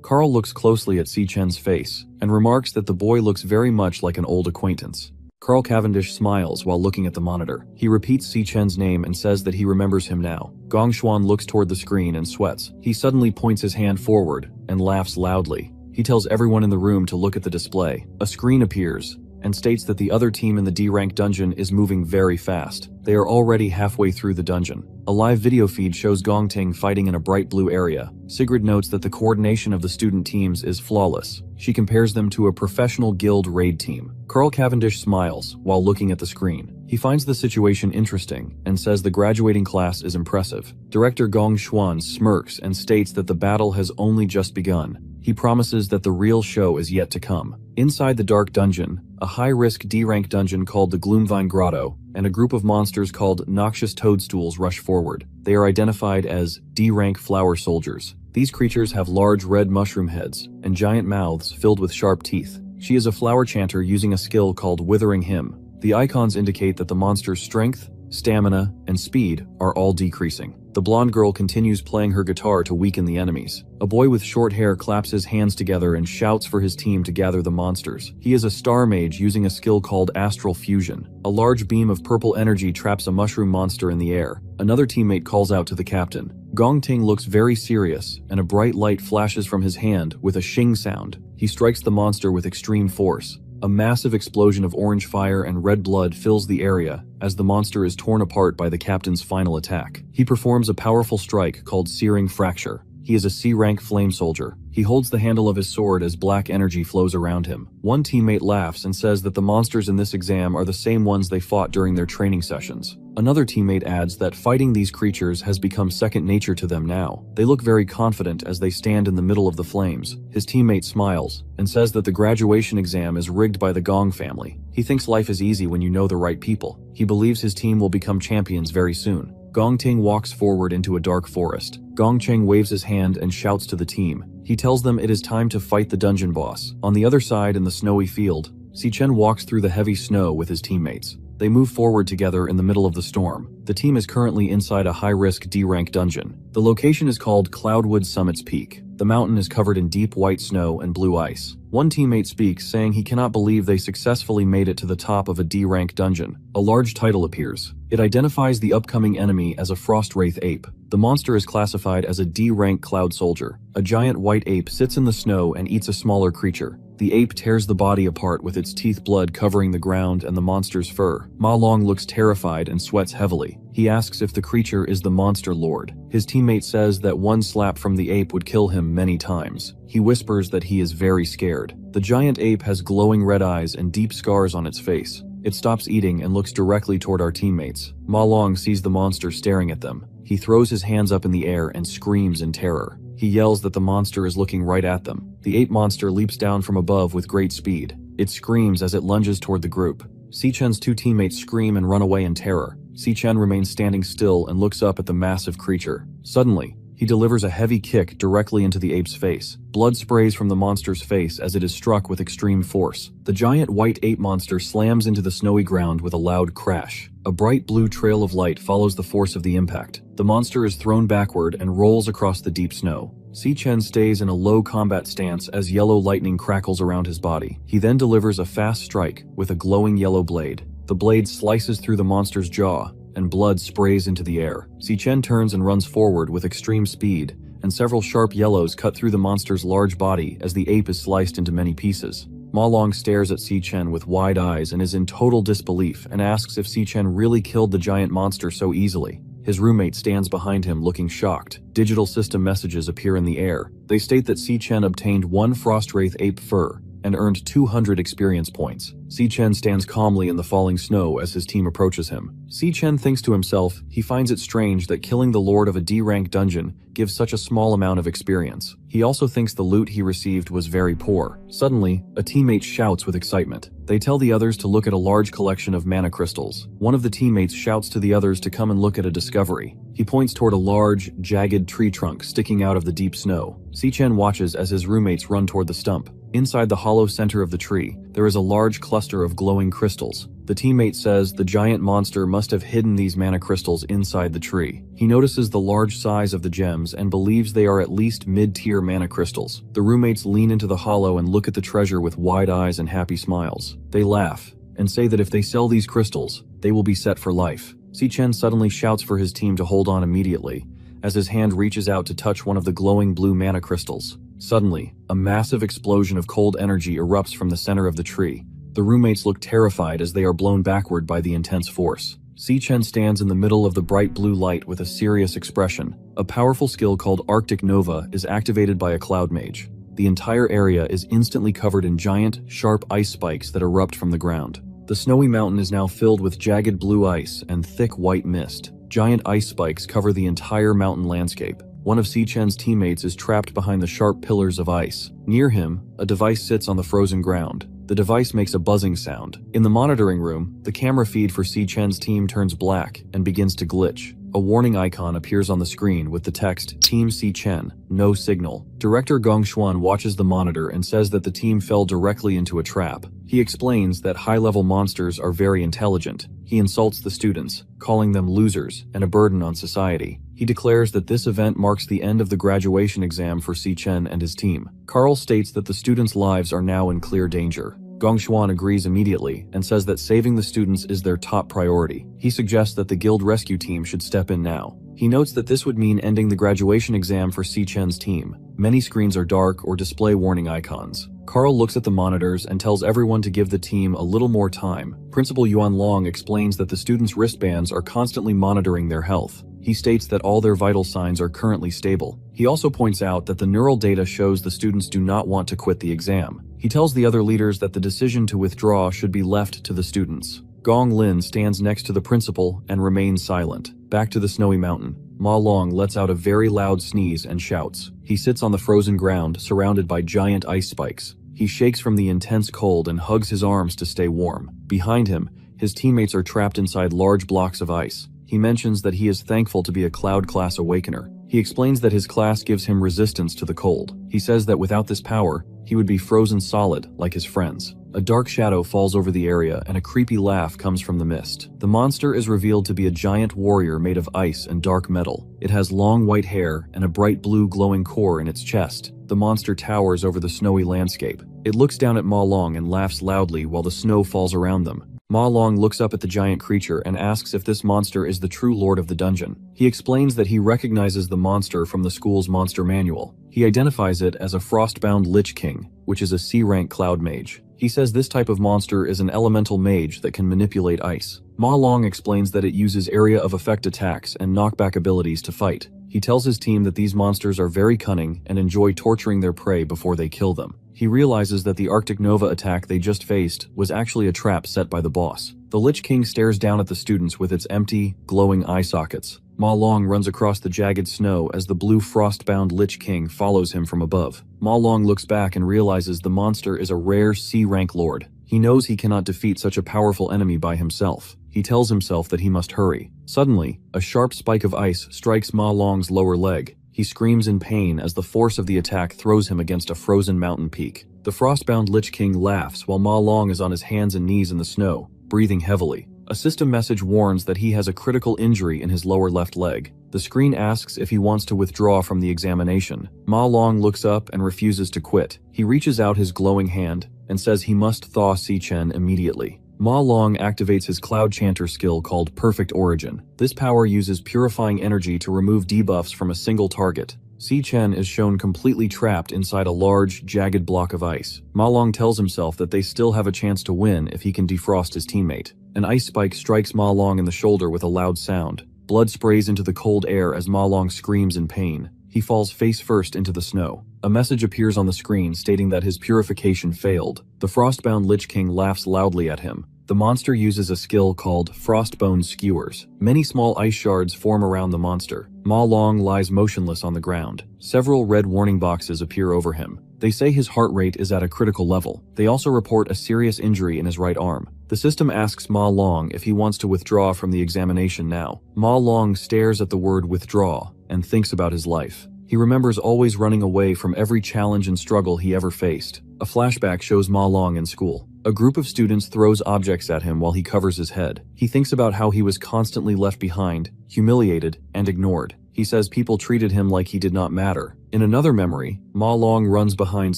Carl looks closely at Xichen's face and remarks that the boy looks very much like an old acquaintance. Carl Cavendish smiles while looking at the monitor. He repeats Xichen's name and says that he remembers him now. Gong Xuan looks toward the screen and sweats. He suddenly points his hand forward and laughs loudly. He tells everyone in the room to look at the display. A screen appears and states that the other team in the D-rank dungeon is moving very fast. They are already halfway through the dungeon. A live video feed shows Gong Ting fighting in a bright blue area. Sigrid notes that the coordination of the student teams is flawless. She compares them to a professional guild raid team. Carl Cavendish smiles while looking at the screen. He finds the situation interesting and says the graduating class is impressive. Director Gong Xuan smirks and states that the battle has only just begun. He promises that the real show is yet to come. Inside the dark dungeon, a high-risk D-rank dungeon called the Gloomvine Grotto, and a group of monsters called Noxious Toadstools rush forward. They are identified as D-rank flower soldiers. These creatures have large red mushroom heads and giant mouths filled with sharp teeth. She is a flower chanter using a skill called Withering Hymn. The icons indicate that the monster's strength, stamina, and speed are all decreasing. The blonde girl continues playing her guitar to weaken the enemies. A boy with short hair claps his hands together and shouts for his team to gather the monsters. He is a star mage using a skill called Astral Fusion. A large beam of purple energy traps a mushroom monster in the air. Another teammate calls out to the captain. Gong Ting looks very serious, and a bright light flashes from his hand with a shing sound. He strikes the monster with extreme force. A massive explosion of orange fire and red blood fills the area as the monster is torn apart by the captain's final attack. He performs a powerful strike called Searing Fracture. He is a C-rank flame soldier. He holds the handle of his sword as black energy flows around him. One teammate laughs and says that the monsters in this exam are the same ones they fought during their training sessions. Another teammate adds that fighting these creatures has become second nature to them now. They look very confident as they stand in the middle of the flames. His teammate smiles and says that the graduation exam is rigged by the Gong family. He thinks life is easy when you know the right people. He believes his team will become champions very soon. Gong Ting walks forward into a dark forest. Gong Cheng waves his hand and shouts to the team. He tells them it is time to fight the dungeon boss. On the other side in the snowy field, Xichen walks through the heavy snow with his teammates. They move forward together in the middle of the storm. The team is currently inside a high-risk D-rank dungeon. The location is called Cloudwood Summit's Peak. The mountain is covered in deep white snow and blue ice. One teammate speaks, saying he cannot believe they successfully made it to the top of a D-rank dungeon. A large title appears. It identifies the upcoming enemy as a frost wraith ape. The monster is classified as a D-rank cloud soldier. A giant white ape sits in the snow and eats a smaller creature. The ape tears the body apart with its teeth blood covering the ground and the monster's fur. Ma Long looks terrified and sweats heavily. He asks if the creature is the monster lord. His teammate says that one slap from the ape would kill him many times. He whispers that he is very scared. The giant ape has glowing red eyes and deep scars on its face. It stops eating and looks directly toward our teammates. Ma Long sees the monster staring at them. He throws his hands up in the air and screams in terror. He yells that the monster is looking right at them. The ape monster leaps down from above with great speed. It screams as it lunges toward the group. Si-Chen's two teammates scream and run away in terror. Si-Chen remains standing still and looks up at the massive creature. Suddenly, he delivers a heavy kick directly into the ape's face. Blood sprays from the monster's face as it is struck with extreme force. The giant white ape monster slams into the snowy ground with a loud crash. A bright blue trail of light follows the force of the impact. The monster is thrown backward and rolls across the deep snow. Si-Chen stays in a low combat stance as yellow lightning crackles around his body. He then delivers a fast strike with a glowing yellow blade. The blade slices through the monster's jaw, and blood sprays into the air. Si-Chen turns and runs forward with extreme speed, and several sharp yellows cut through the monster's large body as the ape is sliced into many pieces. Ma Long stares at Si-Chen with wide eyes and is in total disbelief and asks if Si-Chen really killed the giant monster so easily. His roommate stands behind him looking shocked. Digital system messages appear in the air. They state that Si-Chen obtained 1 Frostwraith ape fur and earned 200 experience points. Si-Chen stands calmly in the falling snow as his team approaches him. Si-Chen thinks to himself he finds it strange that killing the lord of a D-rank dungeon gives such a small amount of experience. He also thinks the loot he received was very poor. Suddenly, a teammate shouts with excitement. They tell the others to look at a large collection of mana crystals. One of the teammates shouts to the others to come and look at a discovery. He points toward a large, jagged tree trunk sticking out of the deep snow. Si-Chen watches as his roommates run toward the stump. Inside the hollow center of the tree, there is a large cluster of glowing crystals. The teammate says the giant monster must have hidden these mana crystals inside the tree. He notices the large size of the gems and believes they are at least mid-tier mana crystals. The roommates lean into the hollow and look at the treasure with wide eyes and happy smiles. They laugh and say that if they sell these crystals, they will be set for life. Si-Chen suddenly shouts for his team to hold on immediately, as his hand reaches out to touch one of the glowing blue mana crystals. Suddenly, a massive explosion of cold energy erupts from the center of the tree. The roommates look terrified as they are blown backward by the intense force. Si-Chen stands in the middle of the bright blue light with a serious expression. A powerful skill called Arctic Nova is activated by a cloud mage. The entire area is instantly covered in giant, sharp ice spikes that erupt from the ground. The snowy mountain is now filled with jagged blue ice and thick white mist. Giant ice spikes cover the entire mountain landscape. One of Si-Chen's teammates is trapped behind the sharp pillars of ice. Near him, a device sits on the frozen ground. The device makes a buzzing sound. In the monitoring room, the camera feed for Si-Chen's team turns black and begins to glitch. A warning icon appears on the screen with the text, Team Si-Chen, no signal. Director Gong Xuan watches the monitor and says that the team fell directly into a trap. He explains that high-level monsters are very intelligent. He insults the students, calling them losers and a burden on society. He declares that this event marks the end of the graduation exam for Si-Chen and his team. Carl states that the students' lives are now in clear danger. Gong Xuan agrees immediately and says that saving the students is their top priority. He suggests that the guild rescue team should step in now. He notes that this would mean ending the graduation exam for Si-Chen's team. Many screens are dark or display warning icons. Carl looks at the monitors and tells everyone to give the team a little more time. Principal Yuan Long explains that the students' wristbands are constantly monitoring their health. He states that all their vital signs are currently stable. He also points out that the neural data shows the students do not want to quit the exam. He tells the other leaders that the decision to withdraw should be left to the students. Gong Lin stands next to the principal and remains silent. Back to the snowy mountain. Ma Long lets out a very loud sneeze and shouts. He sits on the frozen ground, surrounded by giant ice spikes. He shakes from the intense cold and hugs his arms to stay warm. Behind him, his teammates are trapped inside large blocks of ice. He mentions that he is thankful to be a Cloud Class Awakener. He explains that his class gives him resistance to the cold. He says that without this power, he would be frozen solid like his friends. A dark shadow falls over the area and a creepy laugh comes from the mist. The monster is revealed to be a giant warrior made of ice and dark metal. It has long white hair and a bright blue glowing core in its chest. The monster towers over the snowy landscape. It looks down at Ma Long and laughs loudly while the snow falls around them. Ma Long looks up at the giant creature and asks if this monster is the true lord of the dungeon. He explains that he recognizes the monster from the school's monster manual. He identifies it as a frostbound Lich King, which is a C-rank cloud mage. He says this type of monster is an elemental mage that can manipulate ice. Ma Long explains that it uses area of effect attacks and knockback abilities to fight. He tells his team that these monsters are very cunning and enjoy torturing their prey before they kill them. He realizes that the Arctic Nova attack they just faced was actually a trap set by the boss. The Lich King stares down at the students with its empty, glowing eye sockets. Ma Long runs across the jagged snow as the blue frost-bound Lich King follows him from above. Ma Long looks back and realizes the monster is a rare C-rank lord. He knows he cannot defeat such a powerful enemy by himself. He tells himself that he must hurry. Suddenly, a sharp spike of ice strikes Ma Long's lower leg. He screams in pain as the force of the attack throws him against a frozen mountain peak. The frostbound Lich King laughs while Ma Long is on his hands and knees in the snow, breathing heavily. A system message warns that he has a critical injury in his lower left leg. The screen asks if he wants to withdraw from the examination. Ma Long looks up and refuses to quit. He reaches out his glowing hand and says he must thaw Si Chen immediately. Ma Long activates his Cloud Chanter skill called Perfect Origin. This power uses purifying energy to remove debuffs from a single target. Si Chen is shown completely trapped inside a large, jagged block of ice. Ma Long tells himself that they still have a chance to win if he can defrost his teammate. An ice spike strikes Ma Long in the shoulder with a loud sound. Blood sprays into the cold air as Ma Long screams in pain. He falls face first into the snow. A message appears on the screen stating that his purification failed. The frostbound Lich King laughs loudly at him. The monster uses a skill called Frostbone Skewers. Many small ice shards form around the monster. Ma Long lies motionless on the ground. Several red warning boxes appear over him. They say his heart rate is at a critical level. They also report a serious injury in his right arm. The system asks Ma Long if he wants to withdraw from the examination now. Ma Long stares at the word withdraw and thinks about his life. He remembers always running away from every challenge and struggle he ever faced. A flashback shows Ma Long in school. A group of students throws objects at him while he covers his head. He thinks about how he was constantly left behind, humiliated, and ignored. He says people treated him like he did not matter. In another memory, Ma Long runs behind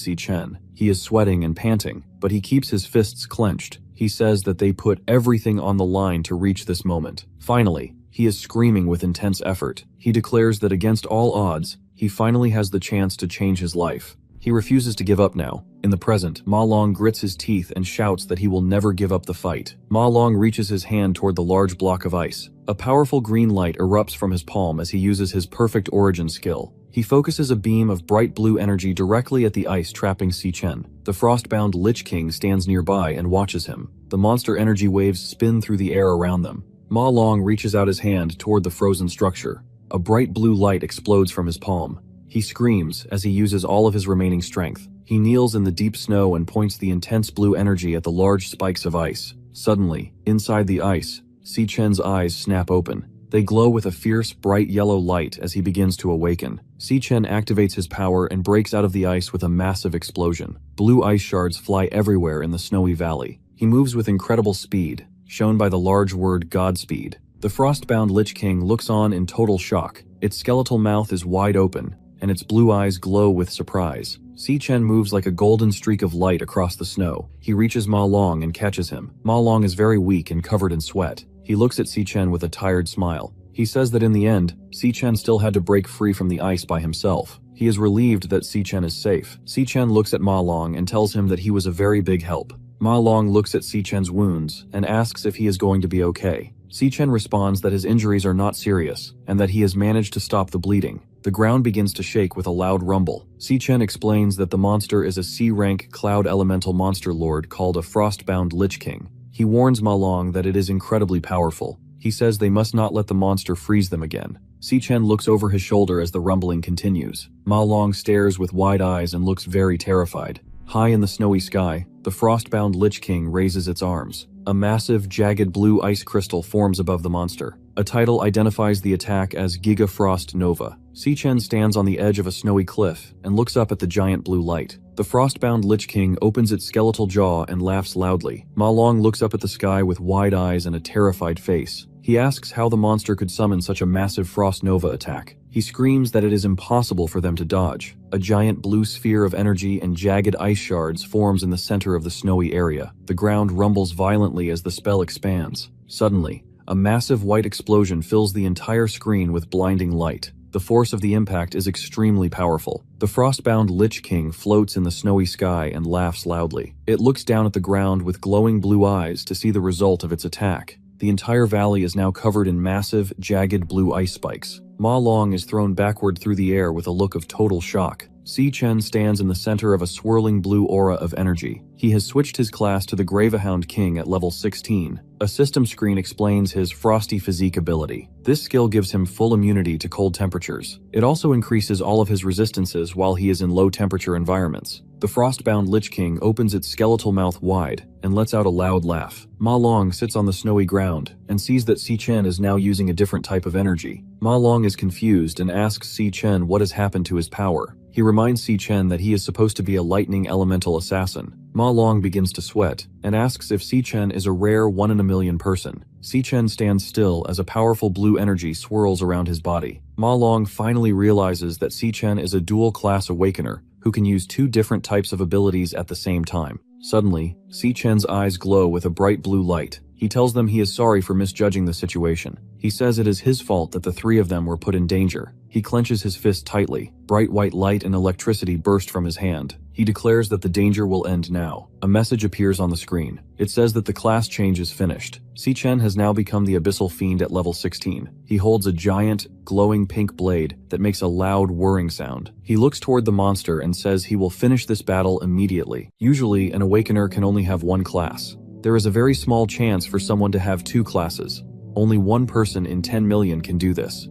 Si Chen. He is sweating and panting, but he keeps his fists clenched. He says that they put everything on the line to reach this moment. Finally, he is screaming with intense effort. He declares that against all odds, he finally has the chance to change his life. He refuses to give up now. In the present, Ma Long grits his teeth and shouts that he will never give up the fight. Ma Long reaches his hand toward the large block of ice. A powerful green light erupts from his palm as he uses his Perfect Origin skill. He focuses a beam of bright blue energy directly at the ice trapping Si Chen. The frostbound Lich King stands nearby and watches him. The monster energy waves spin through the air around them. Ma Long reaches out his hand toward the frozen structure. A bright blue light explodes from his palm. He screams as he uses all of his remaining strength. He kneels in the deep snow and points the intense blue energy at the large spikes of ice. Suddenly, inside the ice, Si Chen's eyes snap open. They glow with a fierce, bright yellow light as he begins to awaken. Si Chen activates his power and breaks out of the ice with a massive explosion. Blue ice shards fly everywhere in the snowy valley. He moves with incredible speed, shown by the large word Godspeed. The frostbound Lich King looks on in total shock. Its skeletal mouth is wide open, and its blue eyes glow with surprise. Si Chen moves like a golden streak of light across the snow. He reaches Ma Long and catches him. Ma Long is very weak and covered in sweat. He looks at Si Chen with a tired smile. He says that in the end, Si Chen still had to break free from the ice by himself. He is relieved that Si Chen is safe. Si Chen looks at Ma Long and tells him that he was a very big help. Ma Long looks at Si Chen's wounds and asks if he is going to be okay. Si Chen responds that his injuries are not serious and that he has managed to stop the bleeding. The ground begins to shake with a loud rumble. Si Chen explains that the monster is a C-rank cloud elemental monster lord called a frostbound Lich King. He warns Ma Long that it is incredibly powerful. He says they must not let the monster freeze them again. Si Chen looks over his shoulder as the rumbling continues. Ma Long stares with wide eyes and looks very terrified. High in the snowy sky, the frostbound Lich King raises its arms. A massive, jagged blue ice crystal forms above the monster. A title identifies the attack as Giga Frost Nova. Si Chen stands on the edge of a snowy cliff and looks up at the giant blue light. The frostbound Lich King opens its skeletal jaw and laughs loudly. Ma Long looks up at the sky with wide eyes and a terrified face. He asks how the monster could summon such a massive Frost Nova attack. He screams that it is impossible for them to dodge. A giant blue sphere of energy and jagged ice shards forms in the center of the snowy area. The ground rumbles violently as the spell expands. Suddenly, a massive white explosion fills the entire screen with blinding light. The force of the impact is extremely powerful. The frostbound Lich King floats in the snowy sky and laughs loudly. It looks down at the ground with glowing blue eyes to see the result of its attack. The entire valley is now covered in massive, jagged blue ice spikes. Ma Long is thrown backward through the air with a look of total shock. Si Chen stands in the center of a swirling blue aura of energy. He has switched his class to the Gravehound King at level 16. A system screen explains his frosty physique ability. This skill gives him full immunity to cold temperatures. It also increases all of his resistances while he is in low temperature environments. The frostbound Lich King opens its skeletal mouth wide and lets out a loud laugh. Ma Long sits on the snowy ground and sees that Si Chen is now using a different type of energy. Ma Long is confused and asks Si Chen what has happened to his power. He reminds Si Chen that he is supposed to be a lightning elemental assassin. Ma Long begins to sweat and asks if Si Chen is a rare 1 in a million person. Si Chen stands still as a powerful blue energy swirls around his body. Ma Long finally realizes that Si Chen is a dual-class awakener who can use 2 different types of abilities at the same time. Suddenly, Si Chen's eyes glow with a bright blue light. He tells them he is sorry for misjudging the situation. He says it is his fault that the 3 of them were put in danger. He clenches his fist tightly. Bright white light and electricity burst from his hand. He declares that the danger will end now. A message appears on the screen. It says that the class change is finished. Si Chen has now become the Abyssal Fiend at level 16. He holds a giant, glowing pink blade that makes a loud whirring sound. He looks toward the monster and says he will finish this battle immediately. Usually, an Awakener can only have 1 class. There is a very small chance for someone to have 2 classes. Only 1 person in 10 million can do this.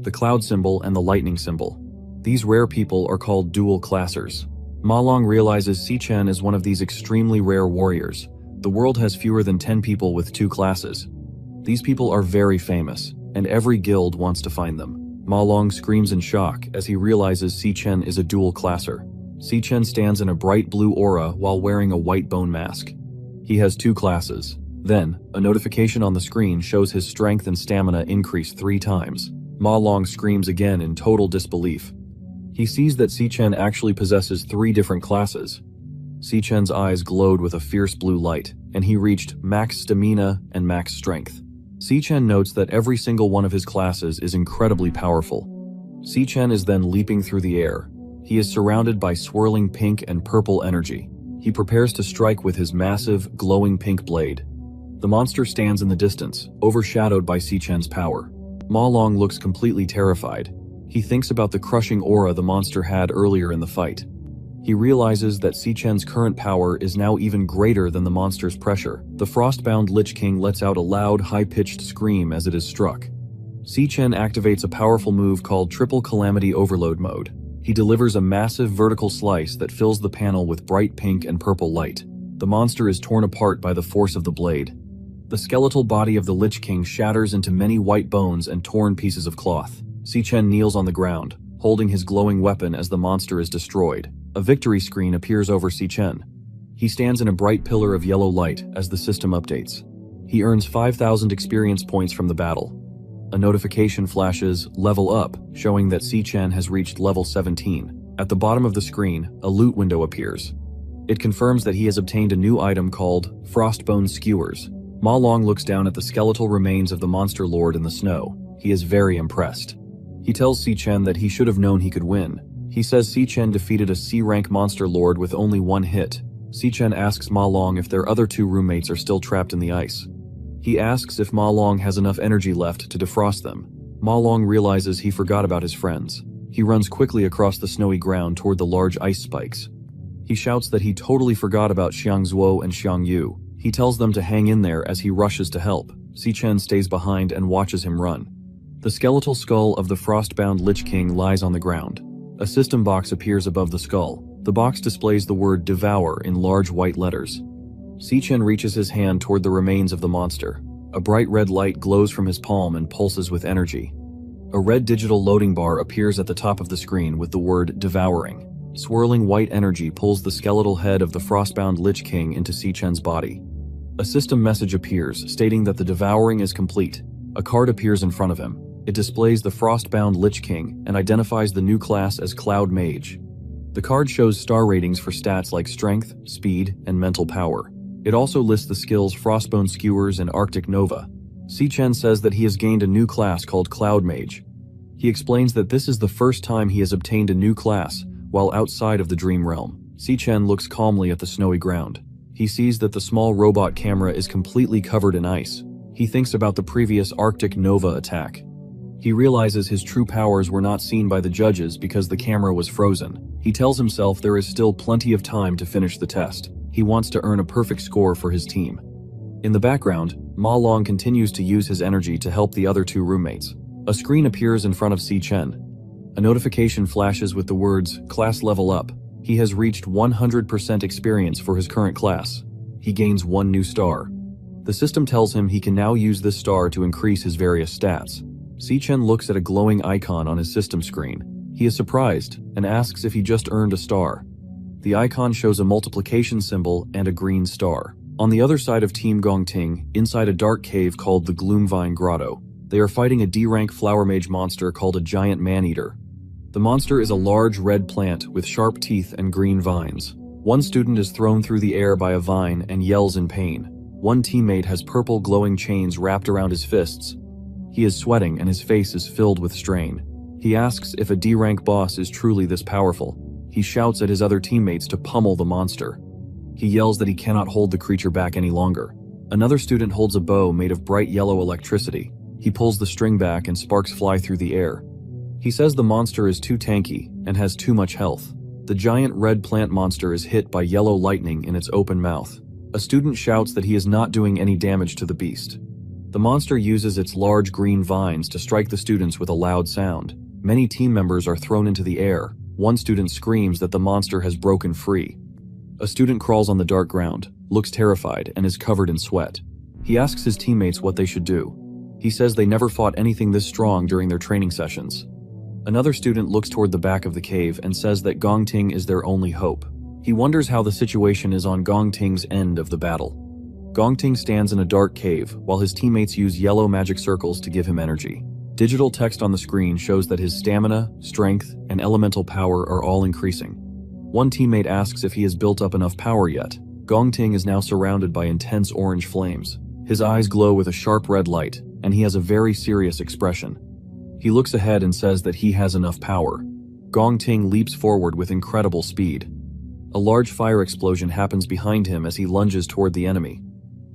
The cloud symbol and the lightning symbol. These rare people are called dual classers. Ma Long realizes Si Chen is one of these extremely rare warriors. The world has fewer than 10 people with 2 classes. These people are very famous, and every guild wants to find them. Ma Long screams in shock as he realizes Si Chen is a dual classer. Si Chen stands in a bright blue aura while wearing a white bone mask. He has 2 classes. Then, a notification on the screen shows his strength and stamina increase 3 times. Ma Long screams again in total disbelief. He sees that Si Chen actually possesses 3 different classes. Si Chen's eyes glowed with a fierce blue light, and he reached max stamina and max strength. Si Chen notes that every single one of his classes is incredibly powerful. Si Chen is then leaping through the air. He is surrounded by swirling pink and purple energy. He prepares to strike with his massive, glowing pink blade. The monster stands in the distance, overshadowed by Si Chen's power. Ma Long looks completely terrified. He thinks about the crushing aura the monster had earlier in the fight. He realizes that Si Chen's current power is now even greater than the monster's pressure. The frostbound Lich King lets out a loud, high-pitched scream as it is struck. Si Chen activates a powerful move called Triple Calamity Overload Mode. He delivers a massive vertical slice that fills the panel with bright pink and purple light. The monster is torn apart by the force of the blade. The skeletal body of the Lich King shatters into many white bones and torn pieces of cloth. Si Chen kneels on the ground, holding his glowing weapon as the monster is destroyed. A victory screen appears over Si Chen. He stands in a bright pillar of yellow light as the system updates. He earns 5,000 experience points from the battle. A notification flashes, "Level up," showing that Si Chen has reached level 17. At the bottom of the screen, a loot window appears. It confirms that he has obtained a new item called Frostbone Skewers. Ma Long looks down at the skeletal remains of the monster lord in the snow. He is very impressed. He tells Si Chen that he should have known he could win. He says Si Chen defeated a C-rank monster lord with only 1 hit. Si Chen asks Ma Long if their other 2 roommates are still trapped in the ice. He asks if Ma Long has enough energy left to defrost them. Ma Long realizes he forgot about his friends. He runs quickly across the snowy ground toward the large ice spikes. He shouts that he totally forgot about Xiang Zuo and Xiang Yu. He tells them to hang in there as he rushes to help. Si Chen stays behind and watches him run. The skeletal skull of the frostbound Lich King lies on the ground. A system box appears above the skull. The box displays the word Devourer in large white letters. Si Chen reaches his hand toward the remains of the monster. A bright red light glows from his palm and pulses with energy. A red digital loading bar appears at the top of the screen with the word Devouring. Swirling white energy pulls the skeletal head of the frostbound Lich King into Si Chen's body. A system message appears stating that the devouring is complete. A card appears in front of him. It displays the frostbound Lich King and identifies the new class as Cloud Mage. The card shows star ratings for stats like strength, speed, and mental power. It also lists the skills Frostbone Skewers and Arctic Nova. Si Chen says that he has gained a new class called Cloud Mage. He explains that this is the first time he has obtained a new class while outside of the Dream Realm. Si Chen looks calmly at the snowy ground. He sees that the small robot camera is completely covered in ice. He thinks about the previous Arctic Nova attack. He realizes his true powers were not seen by the judges because the camera was frozen. He tells himself there is still plenty of time to finish the test. He wants to earn a perfect score for his team. In the background, Ma Long continues to use his energy to help the other two roommates. A screen appears in front of Si Chen. A notification flashes with the words, "Class level up." He has reached 100% experience for his current class. He gains 1 new star. The system tells him he can now use this star to increase his various stats. Si Chen looks at a glowing icon on his system screen. He is surprised and asks if he just earned a star. The icon shows a multiplication symbol and a green star. On the other side of Team Gongting, inside a dark cave called the Gloomvine Grotto, they are fighting a D-rank flower mage monster called a giant man-eater. The monster is a large red plant with sharp teeth and green vines. One student is thrown through the air by a vine and yells in pain. One teammate has purple glowing chains wrapped around his fists. He is sweating and his face is filled with strain. He asks if a D-rank boss is truly this powerful. He shouts at his other teammates to pummel the monster. He yells that he cannot hold the creature back any longer. Another student holds a bow made of bright yellow electricity. He pulls the string back and sparks fly through the air. He says the monster is too tanky and has too much health. The giant red plant monster is hit by yellow lightning in its open mouth. A student shouts that he is not doing any damage to the beast. The monster uses its large green vines to strike the students with a loud sound. Many team members are thrown into the air. One student screams that the monster has broken free. A student crawls on the dark ground, looks terrified, and is covered in sweat. He asks his teammates what they should do. He says they never fought anything this strong during their training sessions. Another student looks toward the back of the cave and says that Gongting is their only hope. He wonders how the situation is on Gongting's end of the battle. Gongting stands in a dark cave while his teammates use yellow magic circles to give him energy. Digital text on the screen shows that his stamina, strength, and elemental power are all increasing. One teammate asks if he has built up enough power yet. Gongting is now surrounded by intense orange flames. His eyes glow with a sharp red light, and he has a very serious expression. He looks ahead and says that he has enough power. Gongting leaps forward with incredible speed. A large fire explosion happens behind him as he lunges toward the enemy.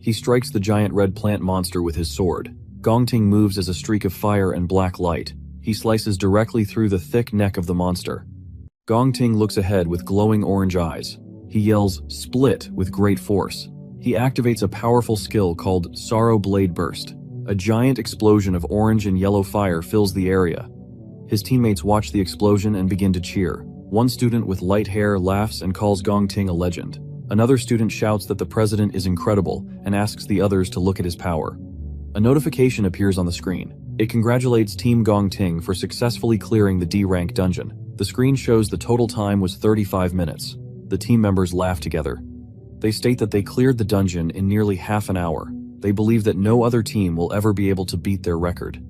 He strikes the giant red plant monster with his sword. Gongting moves as a streak of fire and black light. He slices directly through the thick neck of the monster. Gongting looks ahead with glowing orange eyes. He yells, "Split," with great force. He activates a powerful skill called Sorrow Blade Burst. A giant explosion of orange and yellow fire fills the area. His teammates watch the explosion and begin to cheer. One student with light hair laughs and calls Gongting a legend. Another student shouts that the president is incredible and asks the others to look at his power. A notification appears on the screen. It congratulates Team Gongting for successfully clearing the D-rank dungeon. The screen shows the total time was 35 minutes. The team members laugh together. They state that they cleared the dungeon in nearly half an hour. They believe that no other team will ever be able to beat their record.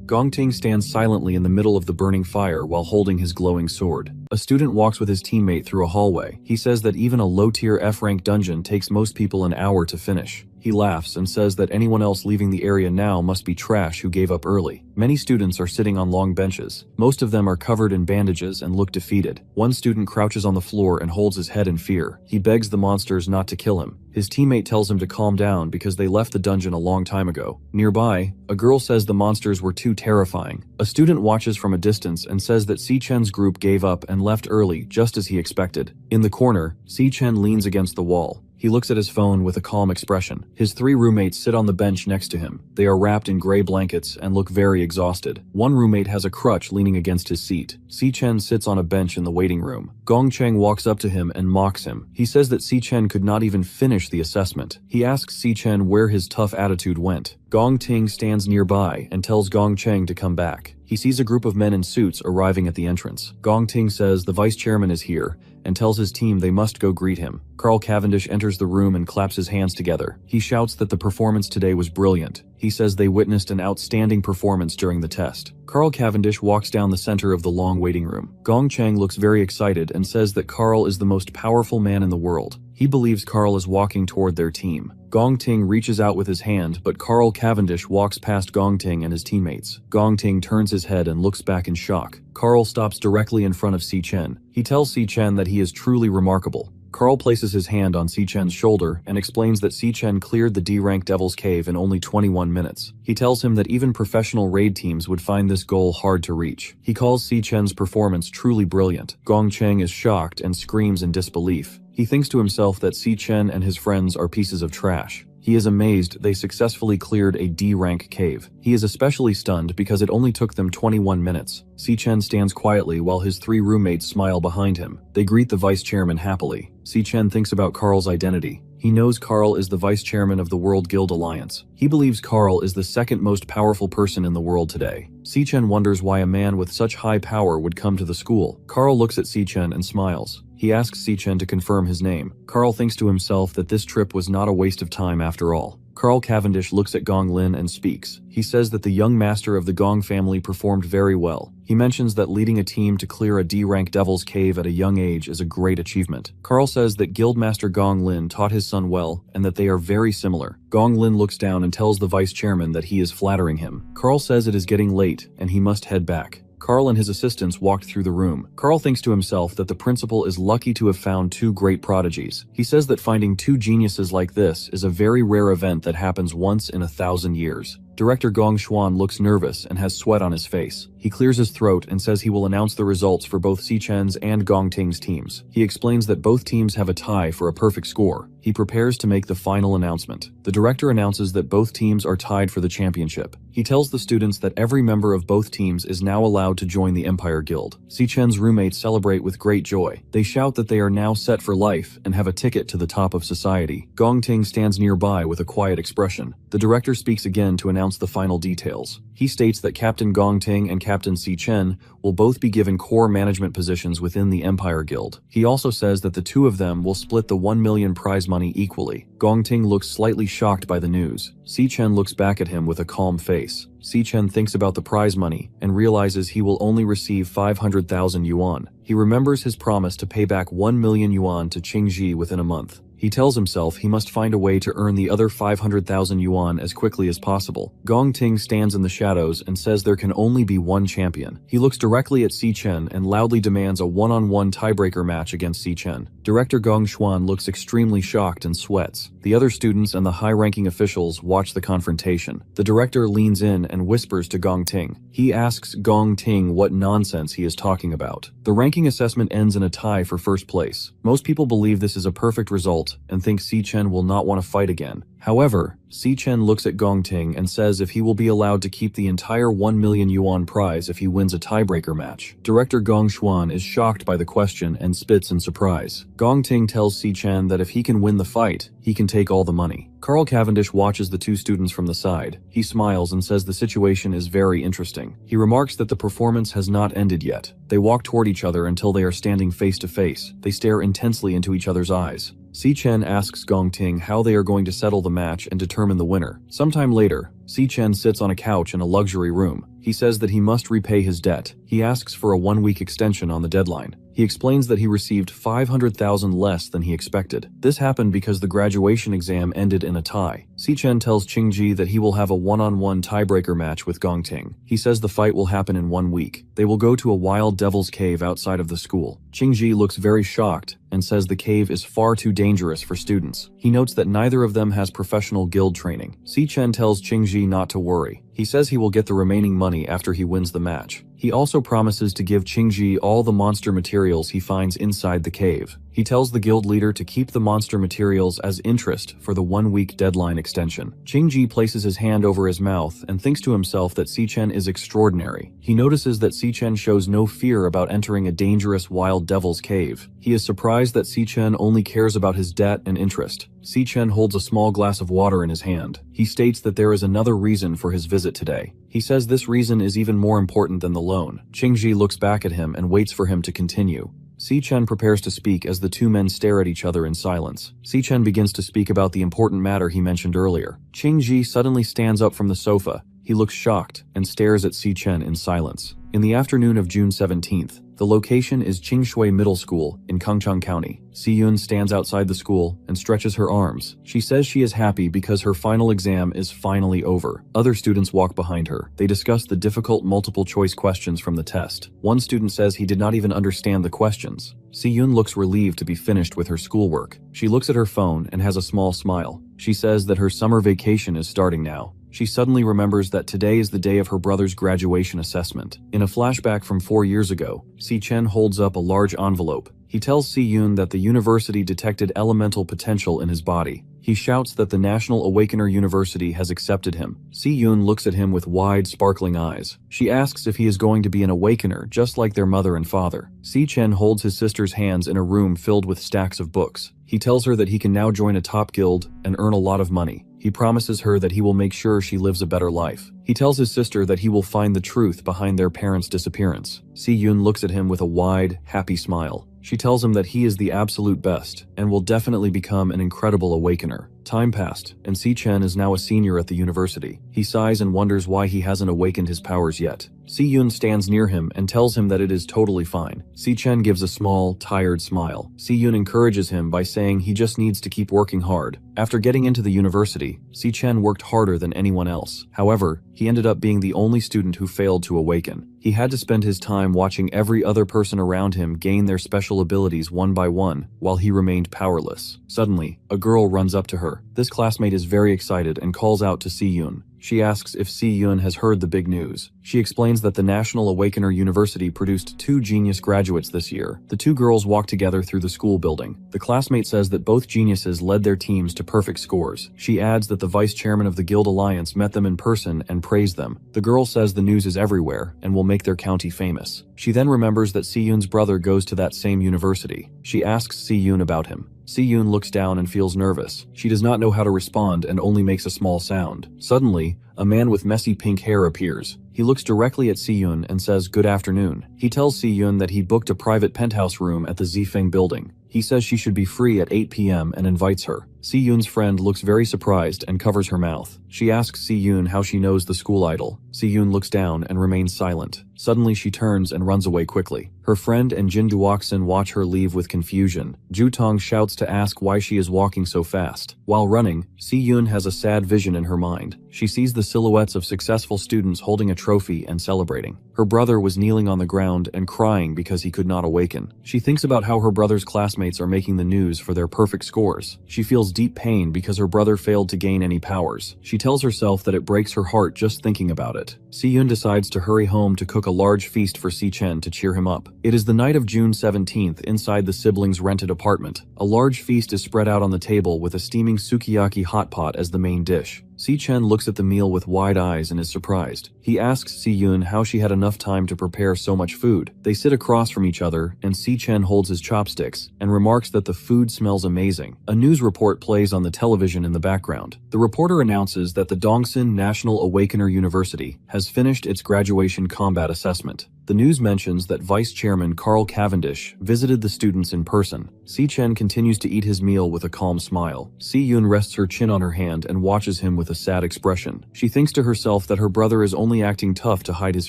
Gongting stands silently in the middle of the burning fire while holding his glowing sword. A student walks with his teammate through a hallway. He says that even a low-tier F-rank dungeon takes most people an hour to finish. He laughs and says that anyone else leaving the area now must be trash who gave up early. Many students are sitting on long benches. Most of them are covered in bandages and look defeated. One student crouches on the floor and holds his head in fear. He begs the monsters not to kill him. His teammate tells him to calm down because they left the dungeon a long time ago. Nearby, a girl says the monsters were too terrifying. A student watches from a distance and says that Si Chen's group gave up and left early, just as he expected. In the corner, Si Chen leans against the wall. He looks at his phone with a calm expression. His 3 roommates sit on the bench next to him. They are wrapped in gray blankets and look very exhausted. One roommate has a crutch leaning against his seat. Si Chen sits on a bench in the waiting room. Gongcheng walks up to him and mocks him. He says that Si Chen could not even finish the assessment. He asks Si Chen where his tough attitude went. Gongting stands nearby and tells Gongcheng to come back. He sees a group of men in suits arriving at the entrance. Gongting says the vice chairman is here and tells his team they must go greet him. Carl Cavendish enters the room and claps his hands together. He shouts that the performance today was brilliant. He says they witnessed an outstanding performance during the test. Carl Cavendish walks down the center of the long waiting room. Gongcheng looks very excited and says that Carl is the most powerful man in the world. He believes Carl is walking toward their team. Gongting reaches out with his hand, but Carl Cavendish walks past Gongting and his teammates. Gongting turns his head and looks back in shock. Carl stops directly in front of Si Chen. He tells Si Chen that he is truly remarkable. Carl places his hand on Si-chen's shoulder and explains that Si-chen cleared the D-rank Devil's Cave in only 21 minutes. He tells him that even professional raid teams would find this goal hard to reach. He calls Si-chen's performance truly brilliant. Gong Cheng is shocked and screams in disbelief. He thinks to himself that Si-chen and his friends are pieces of trash. He is amazed they successfully cleared a D-rank cave. He is especially stunned because it only took them 21 minutes. Si-chen stands quietly while his 3 roommates smile behind him. They greet the vice chairman happily. Si-chen thinks about Carl's identity. He knows Carl is the vice chairman of the World Guild Alliance. He believes Carl is the second most powerful person in the world today. Si-chen wonders why a man with such high power would come to the school. Carl looks at Si-chen and smiles. He asks Si-chen to confirm his name. Carl thinks to himself that this trip was not a waste of time after all. Carl Cavendish looks at Gong Lin and speaks. He says that the young master of the Gong family performed very well. He mentions that leading a team to clear a D-rank Devil's Cave at a young age is a great achievement. Carl says that Guildmaster Gong Lin taught his son well and that they are very similar. Gong Lin looks down and tells the vice chairman that he is flattering him. Carl says it is getting late and he must head back. Carl and his assistants walked through the room. Carl thinks to himself that the principal is lucky to have found 2 great prodigies. He says that finding 2 geniuses like this is a very rare event that happens once in 1,000 years. Director Gong Xuan looks nervous and has sweat on his face. He clears his throat and says he will announce the results for both Si-chen's and Gong Ting's teams. He explains that both teams have a tie for a perfect score. He prepares to make the final announcement. The director announces that both teams are tied for the championship. He tells the students that every member of both teams is now allowed to join the Empire Guild. Si-chen's roommates celebrate with great joy. They shout that they are now set for life and have a ticket to the top of society. Gong Ting stands nearby with a quiet expression. The director speaks again to announce the final details. He states that Captain Gong Ting and Captain Si-chen will both be given core management positions within the Empire Guild. He also says that the 2 of them will split the 1 million prize money equally. Gong Ting looks slightly shocked by the news. Si-chen looks back at him with a calm face. Si-chen thinks about the prize money and realizes he will only receive 500,000 yuan. He remembers his promise to pay back 1 million yuan to Qingji within a month. He tells himself he must find a way to earn the other 500,000 yuan as quickly as possible. Gong Ting stands in the shadows and says there can only be one champion. He looks directly at Si-chen and loudly demands a one-on-one tiebreaker match against Si-chen. Director Gong Xuan looks extremely shocked and sweats. The other students and the high-ranking officials watch the confrontation. The director leans in and whispers to Gong Ting. He asks Gong Ting what nonsense he is talking about. The ranking assessment ends in a tie for first place. Most people believe this is a perfect result and think Si-chen will not want to fight again. However, Si-chen looks at Gong Ting and says if he will be allowed to keep the entire 1 million yuan prize if he wins a tiebreaker match. Director Gong Xuan is shocked by the question and spits in surprise. Gong Ting tells Si-chen that if he can win the fight, he can take all the money. Carl Cavendish watches the 2 students from the side. He smiles and says the situation is very interesting. He remarks that the performance has not ended yet. They walk toward each other until they are standing face to face. They stare intensely into each other's eyes. Si-chen asks Gong Ting how they are going to settle the match and determine the winner. Sometime later, Si-chen sits on a couch in a luxury room. He says that he must repay his debt. He asks for a 1-week extension on the deadline. He explains that he received 500,000 less than he expected. This happened because the graduation exam ended in a tie. Si-chen tells Qingji that he will have a one-on-one tiebreaker match with Gong Ting. He says the fight will happen in 1 week. They will go to a wild devil's cave outside of the school. Qingji looks very shocked and says the cave is far too dangerous for students. He notes that neither of them has professional guild training. Si-chen tells Qingji not to worry. He says he will get the remaining money after he wins the match. He also promises to give Qingji all the monster materials he finds inside the cave. He tells the guild leader to keep the monster materials as interest for the 1-week deadline extension. Qingji places his hand over his mouth and thinks to himself that Si-chen is extraordinary. He notices that Si-chen shows no fear about entering a dangerous wild devil's cave. He is surprised that Si-chen only cares about his debt and interest. Si-chen holds a small glass of water in his hand. He states that there is another reason for his visit today. He says this reason is even more important than the loan. Qingji looks back at him and waits for him to continue. Si-chen prepares to speak as the 2 men stare at each other in silence. Si-chen begins to speak about the important matter he mentioned earlier. Qingji suddenly stands up from the sofa. He looks shocked and stares at Si-chen in silence. In the afternoon of June 17th, The location is Qingshui Middle School in Gangchang County. Si-yoon stands outside the school and stretches her arms. She says she is happy because her final exam is finally over. Other students walk behind her. They discuss the difficult multiple-choice questions from the test. One student says he did not even understand the questions. Si-yoon looks relieved to be finished with her schoolwork. She looks at her phone and has a small smile. She says that her summer vacation is starting now. She suddenly remembers that today is the day of her brother's graduation assessment. In a flashback from 4 years ago, Si-chen holds up a large envelope. He tells Si-yoon that the university detected elemental potential in his body. He shouts that the National Awakener University has accepted him. Si-yoon looks at him with wide, sparkling eyes. She asks if he is going to be an awakener, just like their mother and father. Si-chen holds his sister's hands in a room filled with stacks of books. He tells her that he can now join a top guild and earn a lot of money. He promises her that he will make sure she lives a better life. He tells his sister that he will find the truth behind their parents' disappearance. Si-yoon looks at him with a wide, happy smile. She tells him that he is the absolute best and will definitely become an incredible awakener. Time passed, and Si-chen is now a senior at the university. He sighs and wonders why he hasn't awakened his powers yet. Si-yoon stands near him and tells him that it is totally fine. Si-chen gives a small, tired smile. Si-yoon encourages him by saying he just needs to keep working hard. After getting into the university, Si-chen worked harder than anyone else. However, he ended up being the only student who failed to awaken. He had to spend his time watching every other person around him gain their special abilities one by one, while he remained powerless. Suddenly, a girl runs up to her. This classmate is very excited and calls out to Si-yoon. She asks if Si-yoon has heard the big news. She explains that the National Awakener University produced 2 genius graduates this year. The 2 girls walk together through the school building. The classmate says that both geniuses led their teams to perfect scores. She adds that the vice chairman of the Guild Alliance met them in person and praised them. The girl says the news is everywhere and will make their county famous. She then remembers that Si-yoon's brother goes to that same university. She asks Si-yoon about him. Si-yoon looks down and feels nervous. She does not know how to respond and only makes a small sound. Suddenly, a man with messy pink hair appears. He looks directly at Si-yoon and says good afternoon. He tells Si-yoon that he booked a private penthouse room at the Zifeng building. He says she should be free at 8 p.m. and invites her. Si-yoon's friend looks very surprised and covers her mouth. She asks Si-yoon how she knows the school idol. Si-yoon looks down and remains silent. Suddenly she turns and runs away quickly. Her friend and Jin Duoksan watch her leave with confusion. Ju-tong shouts to ask why she is walking so fast. While running, Si-yoon has a sad vision in her mind. She sees the silhouettes of successful students holding a trophy and celebrating. Her brother was kneeling on the ground and crying because he could not awaken. She thinks about how her brother's classmates are making the news for their perfect scores. She feels deep pain because her brother failed to gain any powers. She tells herself that it breaks her heart just thinking about it. Si-yoon decides to hurry home to cook a large feast for Si-chen to cheer him up. It is the night of June 17th inside the siblings' rented apartment. A large feast is spread out on the table with a steaming sukiyaki hot pot as the main dish. Si-chen looks at the meal with wide eyes and is surprised. He asks Si-yoon how she had enough time to prepare so much food. They sit across from each other, and Si-chen holds his chopsticks and remarks that the food smells amazing. A news report plays on the television in the background. The reporter announces that the Dongsan National Awakener University has finished its graduation combat assessment. The news mentions that Vice Chairman Carl Cavendish visited the students in person. Si-chen continues to eat his meal with a calm smile. Si-yoon rests her chin on her hand and watches him with a sad expression. She thinks to herself that her brother is only acting tough to hide his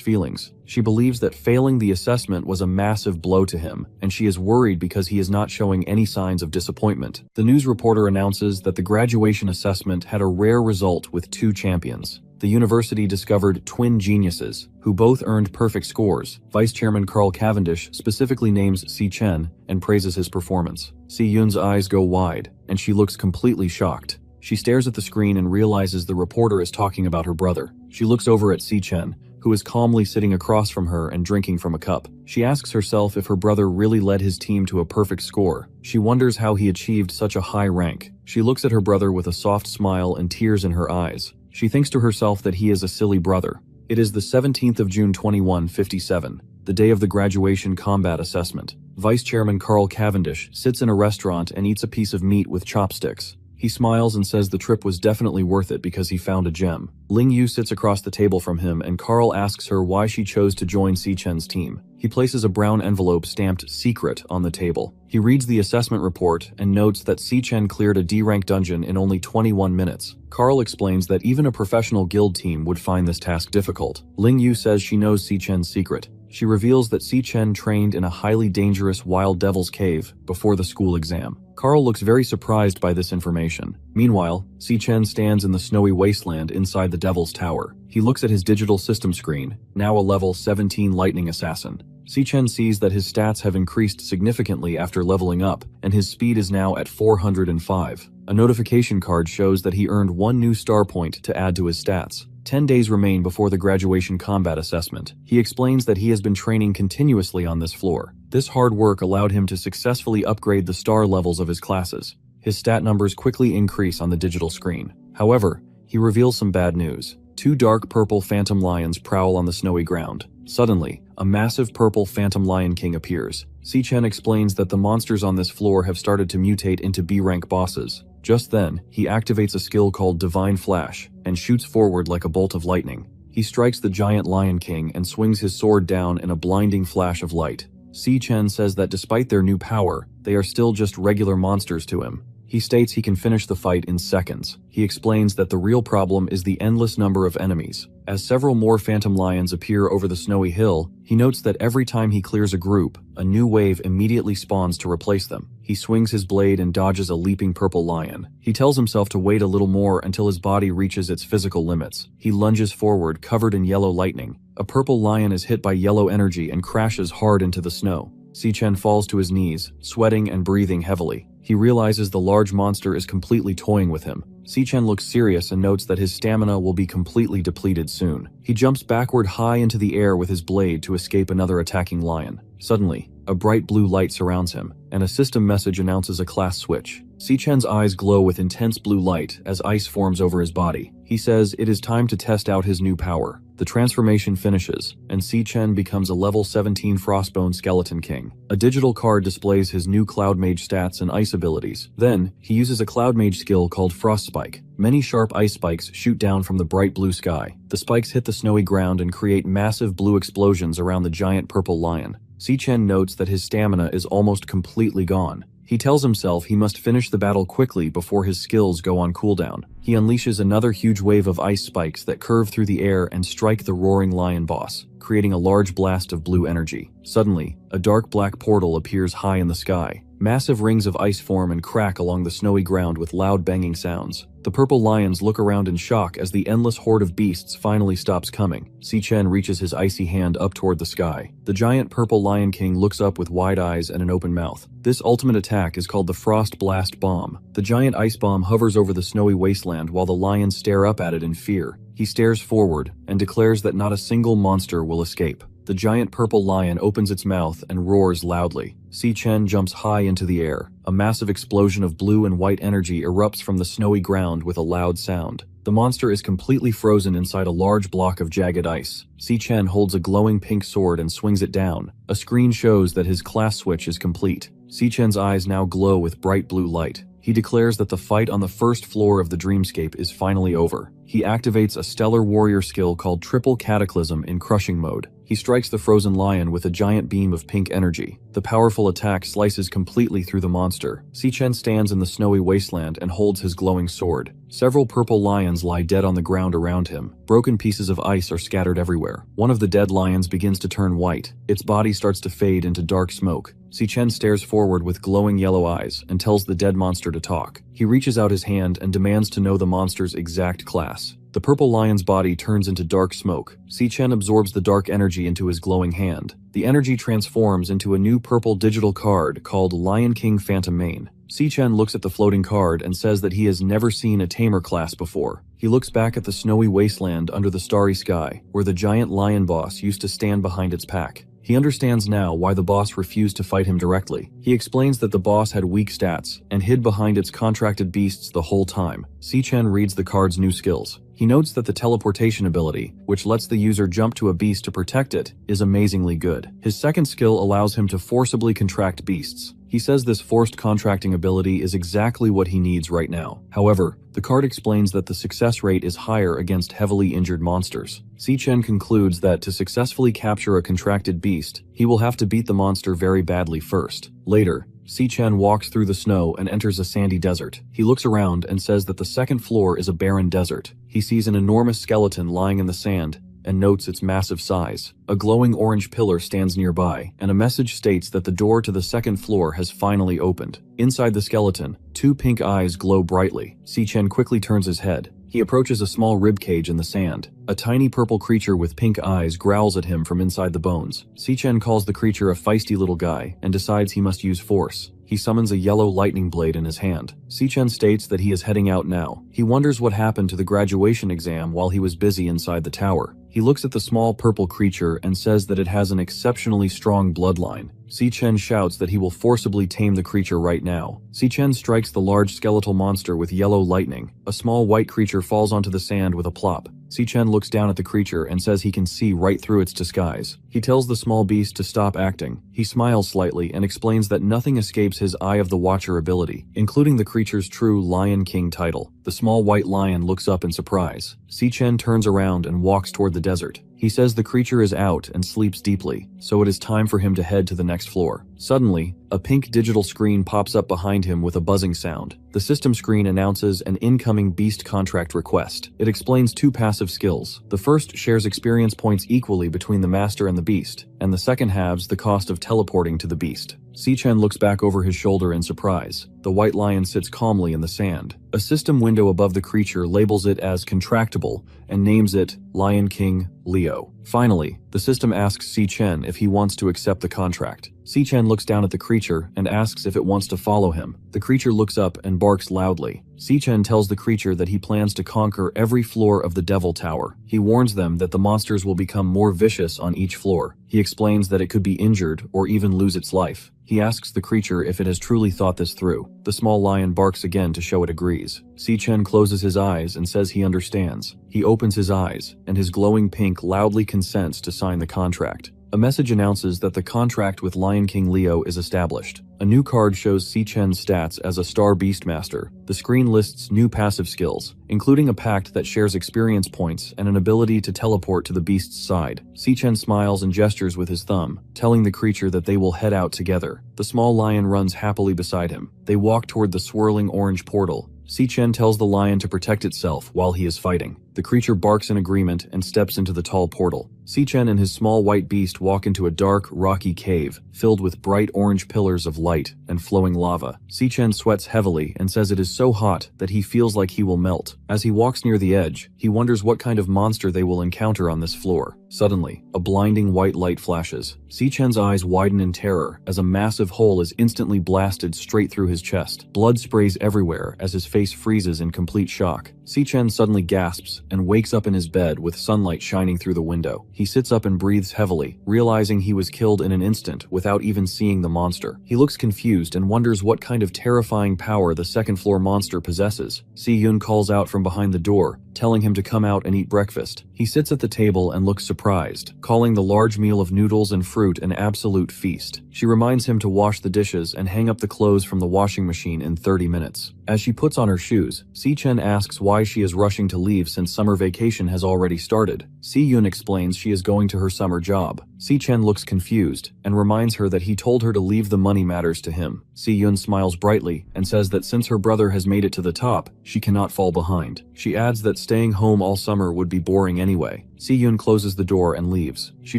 feelings. She believes that failing the assessment was a massive blow to him, and she is worried because he is not showing any signs of disappointment. The news reporter announces that the graduation assessment had a rare result with 2 champions. The university discovered twin geniuses, who both earned perfect scores. Vice Chairman Carl Cavendish specifically names Si-chen and praises his performance. Si-yoon's eyes go wide, and she looks completely shocked. She stares at the screen and realizes the reporter is talking about her brother. She looks over at Si-chen, who is calmly sitting across from her and drinking from a cup. She asks herself if her brother really led his team to a perfect score. She wonders how he achieved such a high rank. She looks at her brother with a soft smile and tears in her eyes. She thinks to herself that he is a silly brother. It is the 17th of June 2157, the day of the graduation combat assessment. Vice Chairman Carl Cavendish sits in a restaurant and eats a piece of meat with chopsticks. He smiles and says the trip was definitely worth it because he found a gem. Ling Yu sits across the table from him and Carl asks her why she chose to join Si-chen's team. He places a brown envelope stamped "Secret" on the table. He reads the assessment report and notes that Si-chen cleared a D-rank dungeon in only 21 minutes. Carl explains that even a professional guild team would find this task difficult. Ling Yu says she knows Si-chen's secret. She reveals that Si Chen trained in a highly dangerous wild devil's cave before the school exam. Carl looks very surprised by this information. Meanwhile, Si Chen stands in the snowy wasteland inside the Devil's Tower. He looks at his digital system screen, now a level 17 lightning assassin. Si Chen sees that his stats have increased significantly after leveling up, and his speed is now at 405. A notification card shows that he earned 1 new star point to add to his stats. 10 days remain before the graduation combat assessment. He explains that he has been training continuously on this floor. This hard work allowed him to successfully upgrade the star levels of his classes. His stat numbers quickly increase on the digital screen. However, he reveals some bad news. 2 dark purple phantom lions prowl on the snowy ground. Suddenly, a massive purple phantom lion king appears. Si Chen explains that the monsters on this floor have started to mutate into B-rank bosses. Just then, he activates a skill called Divine Flash and shoots forward like a bolt of lightning. He strikes the giant Lion King and swings his sword down in a blinding flash of light. Si Chen says that despite their new power, they are still just regular monsters to him. He states he can finish the fight in seconds. He explains that the real problem is the endless number of enemies. As several more phantom lions appear over the snowy hill, he notes that every time he clears a group, a new wave immediately spawns to replace them. He swings his blade and dodges a leaping purple lion. He tells himself to wait a little more until his body reaches its physical limits. He lunges forward, covered in yellow lightning. A purple lion is hit by yellow energy and crashes hard into the snow. Si Chen falls to his knees, sweating and breathing heavily. He realizes the large monster is completely toying with him. Si Chen looks serious and notes that his stamina will be completely depleted soon. He jumps backward high into the air with his blade to escape another attacking lion. Suddenly, a bright blue light surrounds him, and a system message announces a class switch. Si Chen's eyes glow with intense blue light as ice forms over his body. He says it is time to test out his new power. The transformation finishes, and Si Chen becomes a level 17 Frostbone Skeleton King. A digital card displays his new Cloud Mage stats and ice abilities. Then, he uses a Cloud Mage skill called Frost Spike. Many sharp ice spikes shoot down from the bright blue sky. The spikes hit the snowy ground and create massive blue explosions around the giant purple lion. Si Chen notes that his stamina is almost completely gone. He tells himself he must finish the battle quickly before his skills go on cooldown. He unleashes another huge wave of ice spikes that curve through the air and strike the roaring lion boss, creating a large blast of blue energy. Suddenly, a dark black portal appears high in the sky. Massive rings of ice form and crack along the snowy ground with loud banging sounds. The purple lions look around in shock as the endless horde of beasts finally stops coming. Si Chen reaches his icy hand up toward the sky. The giant purple Lion King looks up with wide eyes and an open mouth. This ultimate attack is called the Frost Blast Bomb. The giant ice bomb hovers over the snowy wasteland while the lions stare up at it in fear. He stares forward and declares that not a single monster will escape. The giant purple lion opens its mouth and roars loudly. Si Chen jumps high into the air. A massive explosion of blue and white energy erupts from the snowy ground with a loud sound. The monster is completely frozen inside a large block of jagged ice. Si Chen holds a glowing pink sword and swings it down. A screen shows that his class switch is complete. Si Chen's eyes now glow with bright blue light. He declares that the fight on the first floor of the dreamscape is finally over. He activates a stellar warrior skill called Triple Cataclysm in crushing mode. He strikes the frozen lion with a giant beam of pink energy. The powerful attack slices completely through the monster. Si Chen stands in the snowy wasteland and holds his glowing sword. Several purple lions lie dead on the ground around him. Broken pieces of ice are scattered everywhere. One of the dead lions begins to turn white. Its body starts to fade into dark smoke. Si Chen stares forward with glowing yellow eyes and tells the dead monster to talk. He reaches out his hand and demands to know the monster's exact class. The purple lion's body turns into dark smoke. Si Chen absorbs the dark energy into his glowing hand. The energy transforms into a new purple digital card called Lion King Phantom Mane. Si Chen looks at the floating card and says that he has never seen a tamer class before. He looks back at the snowy wasteland under the starry sky, where the giant lion boss used to stand behind its pack. He understands now why the boss refused to fight him directly. He explains that the boss had weak stats and hid behind its contracted beasts the whole time. Si Chen reads the card's new skills. He notes that the teleportation ability, which lets the user jump to a beast to protect it, is amazingly good. His second skill allows him to forcibly contract beasts. He says this forced contracting ability is exactly what he needs right now. However, the card explains that the success rate is higher against heavily injured monsters. Si Chen concludes that to successfully capture a contracted beast, he will have to beat the monster very badly first. Later, Si Chen walks through the snow and enters a sandy desert. He looks around and says that the second floor is a barren desert. He sees an enormous skeleton lying in the sand, and notes its massive size. A glowing orange pillar stands nearby, and a message states that the door to the second floor has finally opened. Inside the skeleton, 2 pink eyes glow brightly. Si-Chen quickly turns his head. He approaches a small ribcage in the sand. A tiny purple creature with pink eyes growls at him from inside the bones. Si-Chen calls the creature a feisty little guy and decides he must use force. He summons a yellow lightning blade in his hand. Si-Chen states that he is heading out now. He wonders what happened to the graduation exam while he was busy inside the tower. He looks at the small purple creature and says that it has an exceptionally strong bloodline. Si-Chen shouts that he will forcibly tame the creature right now. Si-Chen strikes the large skeletal monster with yellow lightning. A small white creature falls onto the sand with a plop. Si-Chen looks down at the creature and says he can see right through its disguise. He tells the small beast to stop acting. He smiles slightly and explains that nothing escapes his Eye of the Watcher ability, including the creature's true Lion King title. The small white lion looks up in surprise. Si-Chen turns around and walks toward the desert. He says the creature is out and sleeps deeply, so it is time for him to head to the next floor. Suddenly, a pink digital screen pops up behind him with a buzzing sound. The system screen announces an incoming beast contract request. It explains 2 passive skills. The first shares experience points equally between the master and the beast, and the second halves the cost of teleporting to the beast. Si-Chen looks back over his shoulder in surprise. The white lion sits calmly in the sand. A system window above the creature labels it as contractable and names it Lion King Leo. Finally, the system asks Si-Chen if he wants to accept the contract. Si-Chen looks down at the creature and asks if it wants to follow him. The creature looks up and barks loudly. Si-Chen tells the creature that he plans to conquer every floor of the Devil Tower. He warns them that the monsters will become more vicious on each floor. He explains that it could be injured or even lose its life. He asks the creature if it has truly thought this through. The small lion barks again to show it agrees. Si-Chen closes his eyes and says he understands. He opens his eyes, and his glowing pink loudly consents to sign the contract. A message announces that the contract with Lion King Leo is established. A new card shows Si-Chen's stats as a Star Beastmaster. The screen lists new passive skills, including a pact that shares experience points and an ability to teleport to the beast's side. Si-Chen smiles and gestures with his thumb, telling the creature that they will head out together. The small lion runs happily beside him. They walk toward the swirling orange portal. Si-Chen tells the lion to protect itself while he is fighting. The creature barks in agreement and steps into the tall portal. Si-Chen and his small white beast walk into a dark, rocky cave filled with bright orange pillars of light and flowing lava. Si-Chen sweats heavily and says it is so hot that he feels like he will melt. As he walks near the edge, he wonders what kind of monster they will encounter on this floor. Suddenly, a blinding white light flashes. Si-Chen's eyes widen in terror as a massive hole is instantly blasted straight through his chest. Blood sprays everywhere as his face freezes in complete shock. Si-Chen suddenly gasps and wakes up in his bed with sunlight shining through the window. He sits up and breathes heavily, realizing he was killed in an instant without even seeing the monster. He looks confused and wonders what kind of terrifying power the second-floor monster possesses. Si-Yun calls out from behind the door, telling him to come out and eat breakfast. He sits at the table and looks surprised, calling the large meal of noodles and fruit an absolute feast. She reminds him to wash the dishes and hang up the clothes from the washing machine in 30 minutes. As she puts on her shoes, Si-Chen asks why she is rushing to leave since summer vacation has already started. Si-Yun explains she is going to her summer job. Si-Chen looks confused and reminds her that he told her to leave the money matters to him. Si-Yun smiles brightly and says that since her brother has made it to the top, she cannot fall behind. She adds that staying home all summer would be boring anyway. Si-Yun closes the door and leaves. She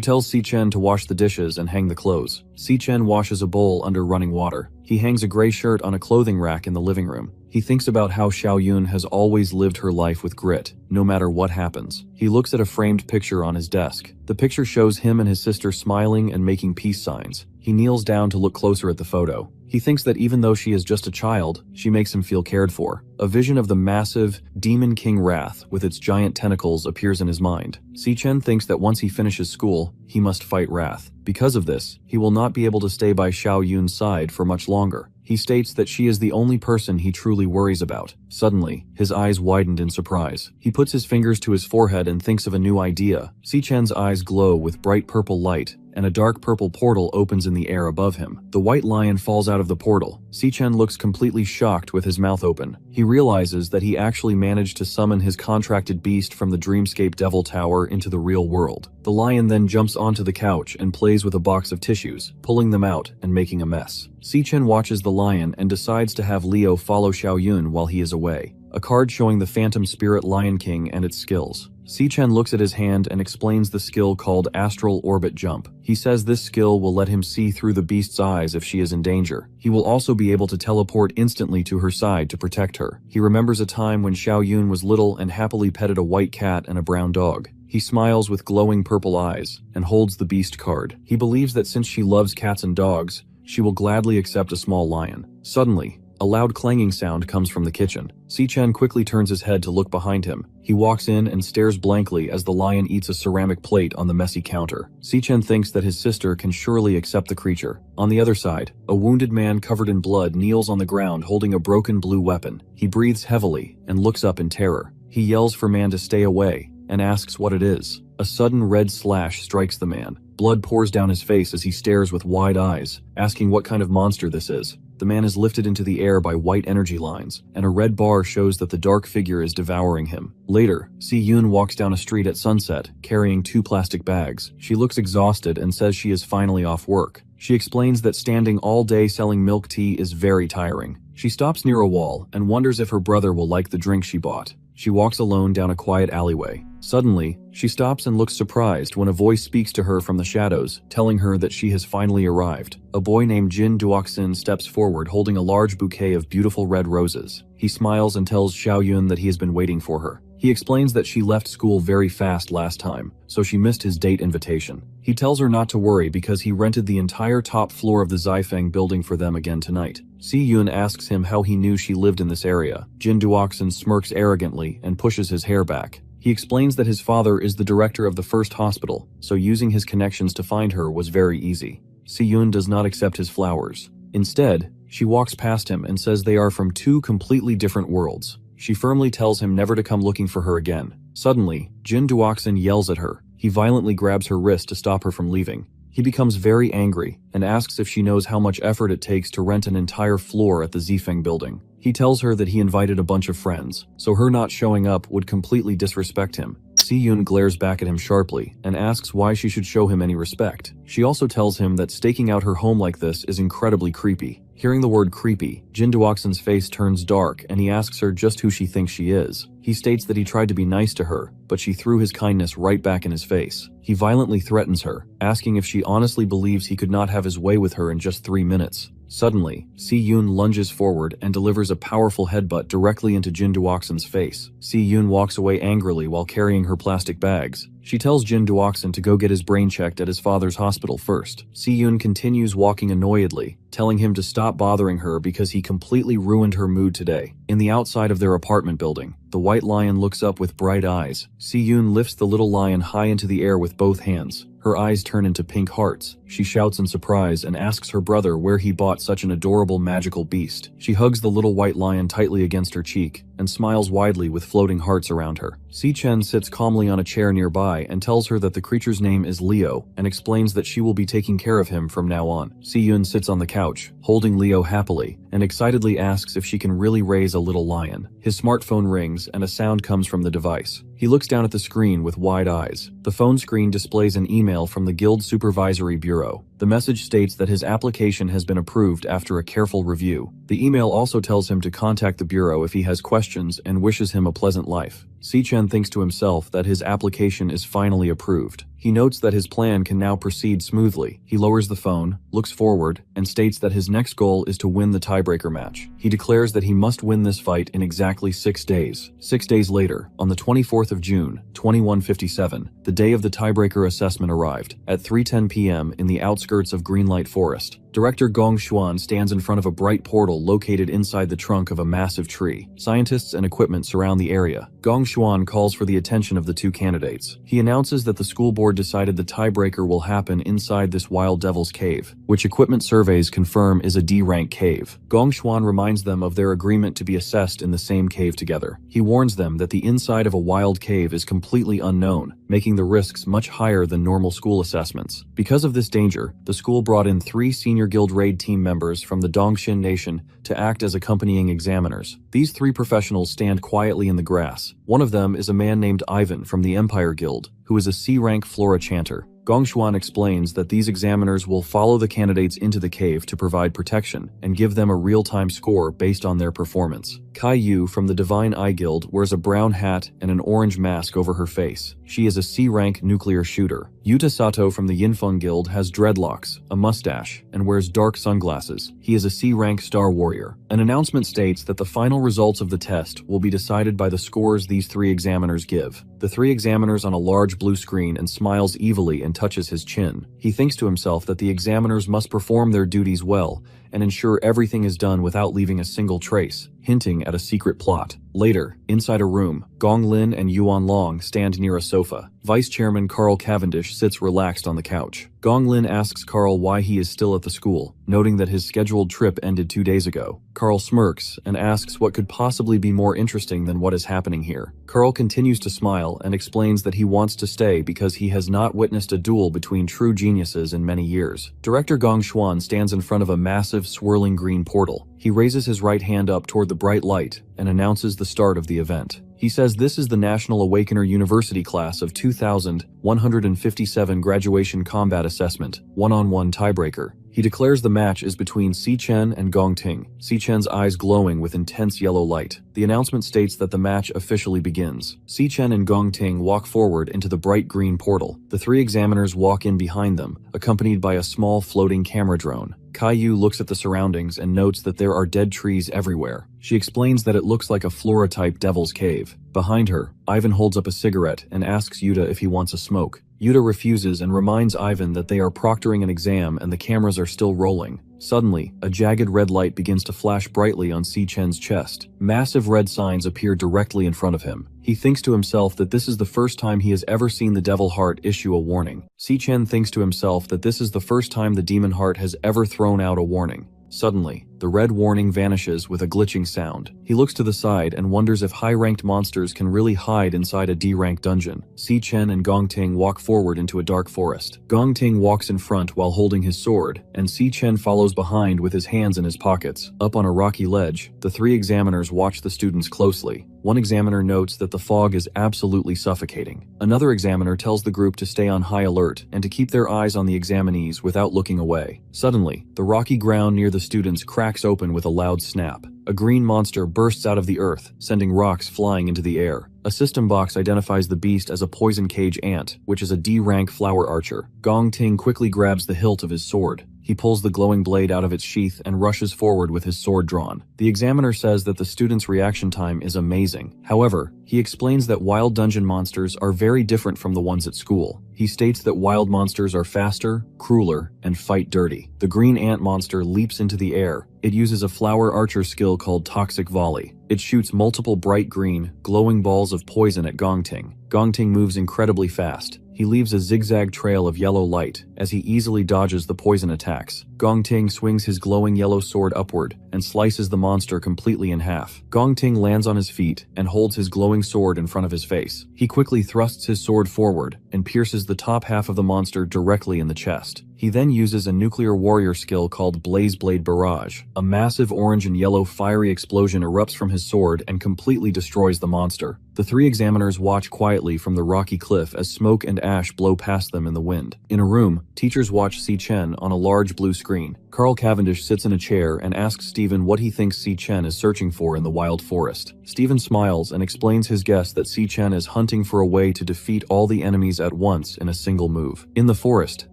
tells Si-Chen to wash the dishes and hang the clothes. Si-Chen washes a bowl under running water. He hangs a gray shirt on a clothing rack in the living room. He thinks about how Xiaoyun has always lived her life with grit, no matter what happens. He looks at a framed picture on his desk. The picture shows him and his sister smiling and making peace signs. He kneels down to look closer at the photo. He thinks that even though she is just a child, she makes him feel cared for. A vision of the massive Demon King Wrath with its giant tentacles appears in his mind. Si-Chen thinks that once he finishes school, he must fight Wrath. Because of this, he will not be able to stay by Xiaoyun's side for much longer. He states that she is the only person he truly worries about. Suddenly, his eyes widened in surprise. He puts his fingers to his forehead and thinks of a new idea. Si-Chen's eyes glow with bright purple light, and a dark purple portal opens in the air above him. The white lion falls out of the portal. Si-Chen looks completely shocked with his mouth open. He realizes that he actually managed to summon his contracted beast from the Dreamscape Devil Tower into the real world. The lion then jumps onto the couch and plays with a box of tissues, pulling them out and making a mess. Si-Chen watches the lion and decides to have Leo follow Xiaoyun while he is away. A card showing the Phantom Spirit Lion King and its skills. Si-Chen looks at his hand and explains the skill called Astral Orbit Jump. He says this skill will let him see through the beast's eyes if she is in danger. He will also be able to teleport instantly to her side to protect her. He remembers a time when Xiao Yun was little and happily petted a white cat and a brown dog. He smiles with glowing purple eyes and holds the beast card. He believes that since she loves cats and dogs, she will gladly accept a small lion. Suddenly, a loud clanging sound comes from the kitchen. Si-Chen quickly turns his head to look behind him. He walks in and stares blankly as the lion eats a ceramic plate on the messy counter. Si-Chen thinks that his sister can surely accept the creature. On the other side, a wounded man covered in blood kneels on the ground holding a broken blue weapon. He breathes heavily and looks up in terror. He yells for man to stay away and asks what it is. A sudden red slash strikes the man. Blood pours down his face as he stares with wide eyes, asking what kind of monster this is. The man is lifted into the air by white energy lines, and a red bar shows that the dark figure is devouring him. Later, Si-Yun walks down a street at sunset, carrying 2 plastic bags. She looks exhausted and says she is finally off work. She explains that standing all day selling milk tea is very tiring. She stops near a wall and wonders if her brother will like the drink she bought. She walks alone down a quiet alleyway. Suddenly, she stops and looks surprised when a voice speaks to her from the shadows, telling her that she has finally arrived. A boy named Jin Duoxin steps forward holding a large bouquet of beautiful red roses. He smiles and tells Xiao Yun that he has been waiting for her. He explains that she left school very fast last time, so she missed his date invitation. He tells her not to worry because he rented the entire top floor of the Zifeng building for them again tonight. Si-Yun asks him how he knew she lived in this area. Jin Duoxin smirks arrogantly and pushes his hair back. He explains that his father is the director of the first hospital, so using his connections to find her was very easy. Si-Yun does not accept his flowers. Instead, she walks past him and says they are from 2 completely different worlds. She firmly tells him never to come looking for her again. Suddenly, Jin Duoxin yells at her. He violently grabs her wrist to stop her from leaving. He becomes very angry and asks if she knows how much effort it takes to rent an entire floor at the Zifeng building. He tells her that he invited a bunch of friends, so her not showing up would completely disrespect him. Si-Yun glares back at him sharply and asks why she should show him any respect. She also tells him that staking out her home like this is incredibly creepy. Hearing the word creepy, Jin Duoxin's face turns dark and he asks her just who she thinks she is. He states that he tried to be nice to her, but she threw his kindness right back in his face. He violently threatens her, asking if she honestly believes he could not have his way with her in just 3 minutes. Suddenly, Si-Yun lunges forward and delivers a powerful headbutt directly into Jin Duoxin's face. Si-Yun walks away angrily while carrying her plastic bags. She tells Jin Duoxin to go get his brain checked at his father's hospital first. Si-Yun continues walking annoyedly, telling him to stop bothering her because he completely ruined her mood today. In the outside of their apartment building, the white lion looks up with bright eyes. Si-Yun lifts the little lion high into the air with both hands. Her eyes turn into pink hearts. She shouts in surprise and asks her brother where he bought such an adorable magical beast. She hugs the little white lion tightly against her cheek and smiles widely with floating hearts around her. Si-Chen sits calmly on a chair nearby and tells her that the creature's name is Leo and explains that she will be taking care of him from now on. Si-Yun sits on the couch, holding Leo happily, and excitedly asks if she can really raise a little lion. His smartphone rings and a sound comes from the device. He looks down at the screen with wide eyes. The phone screen displays an email from the Guild Supervisory Bureau. The message states that his application has been approved after a careful review. The email also tells him to contact the Bureau if he has questions and wishes him a pleasant life. Si-Chen thinks to himself that his application is finally approved. He notes that his plan can now proceed smoothly. He lowers the phone, looks forward, and states that his next goal is to win the tiebreaker match. He declares that he must win this fight in exactly 6 days. 6 days later, on the 24th of June, 2157, the day of the tiebreaker assessment arrived. At 3:10 p.m. in the outskirts of Greenlight Forest, Director Gong Xuan stands in front of a bright portal located inside the trunk of a massive tree. Scientists and equipment surround the area. Gong Xuan calls for the attention of the 2 candidates. He announces that the school board decided the tiebreaker will happen inside this Wild Devil's Cave, which equipment surveys confirm is a D-rank cave. Gong Xuan reminds them of their agreement to be assessed in the same cave together. He warns them that the inside of a wild cave is completely unknown, making the risks much higher than normal school assessments. Because of this danger, the school brought in 3 senior Guild Raid team members from the Dongxin Nation to act as accompanying examiners. These 3 professionals stand quietly in the grass. One of them is a man named Ivan from the Empire Guild, who is a C-rank Flora chanter. Gong Xuan explains that these examiners will follow the candidates into the cave to provide protection and give them a real-time score based on their performance. Kai Yu from the Divine Eye Guild wears a brown hat and an orange mask over her face. She is a C-rank nuclear shooter. Yuta Sato from the Yinfeng Guild has dreadlocks, a mustache, and wears dark sunglasses. He is a C-rank star warrior. An announcement states that the final results of the test will be decided by the scores these 3 examiners give. The 3 examiners on a large blue screen and smiles evilly and touches his chin. He thinks to himself that the examiners must perform their duties well and ensure everything is done without leaving a single trace, hinting at a secret plot. Later, inside a room, Gong Lin and Yuan Long stand near a sofa. Vice Chairman Carl Cavendish sits relaxed on the couch. Gong Lin asks Carl why he is still at the school, noting that his scheduled trip ended 2 days ago. Carl smirks and asks what could possibly be more interesting than what is happening here. Carl continues to smile and explains that he wants to stay because he has not witnessed a duel between true geniuses in many years. Director Gong Xuan stands in front of a massive, swirling green portal. He raises his right hand up toward the bright light and announces the start of the event. He says this is the National Awakener University class of 2157 graduation combat assessment, one-on-one tiebreaker. He declares the match is between Si Chen and Gong Ting, Si Chen's eyes glowing with intense yellow light. The announcement states that the match officially begins. Si Chen and Gong Ting walk forward into the bright green portal. The 3 examiners walk in behind them, accompanied by a small floating camera drone. Kai Yu looks at the surroundings and notes that there are dead trees everywhere. She explains that it looks like a flora-type devil's cave. Behind her, Ivan holds up a cigarette and asks Yuta if he wants a smoke. Yuta refuses and reminds Ivan that they are proctoring an exam and the cameras are still rolling. Suddenly, a jagged red light begins to flash brightly on Si Chen's chest. Massive red signs appear directly in front of him. He thinks to himself that this is the first time he has ever seen the Devil Heart issue a warning. Si Chen thinks to himself that this is the first time the Demon Heart has ever thrown out a warning. Suddenly, the red warning vanishes with a glitching sound. He looks to the side and wonders if high-ranked monsters can really hide inside a D-rank dungeon. Si Chen and Gong Ting walk forward into a dark forest. Gong Ting walks in front while holding his sword, and Si Chen follows behind with his hands in his pockets. Up on a rocky ledge, the 3 examiners watch the students closely. One examiner notes that the fog is absolutely suffocating. Another examiner tells the group to stay on high alert and to keep their eyes on the examinees without looking away. Suddenly, the rocky ground near the students cracks open with a loud snap. A green monster bursts out of the earth, sending rocks flying into the air. A system box identifies the beast as a poison cage ant, which is a D-rank flower archer. Gong Ting quickly grabs the hilt of his sword. He pulls the glowing blade out of its sheath and rushes forward with his sword drawn. The examiner says that the student's reaction time is amazing. However, he explains that wild dungeon monsters are very different from the ones at school. He states that wild monsters are faster, crueler, and fight dirty. The green ant monster leaps into the air. It uses a flower archer skill called Toxic Volley. It shoots multiple bright green, glowing balls of poison at Gong Ting. Gong Ting moves incredibly fast. He leaves a zigzag trail of yellow light as he easily dodges the poison attacks. Gong Ting swings his glowing yellow sword upward and slices the monster completely in half. Gong Ting lands on his feet and holds his glowing sword in front of his face. He quickly thrusts his sword forward and pierces the top half of the monster directly in the chest. He then uses a nuclear warrior skill called Blaze Blade Barrage. A massive orange and yellow fiery explosion erupts from his sword and completely destroys the monster. The 3 examiners watch quietly from the rocky cliff as smoke and ash blow past them in the wind. In a room, teachers watch Si Chen on a large blue screen. Carl Cavendish sits in a chair and asks Stephen what he thinks Si Chen is searching for in the wild forest. Stephen smiles and explains his guess that Si Chen is hunting for a way to defeat all the enemies at once in a single move. In the forest,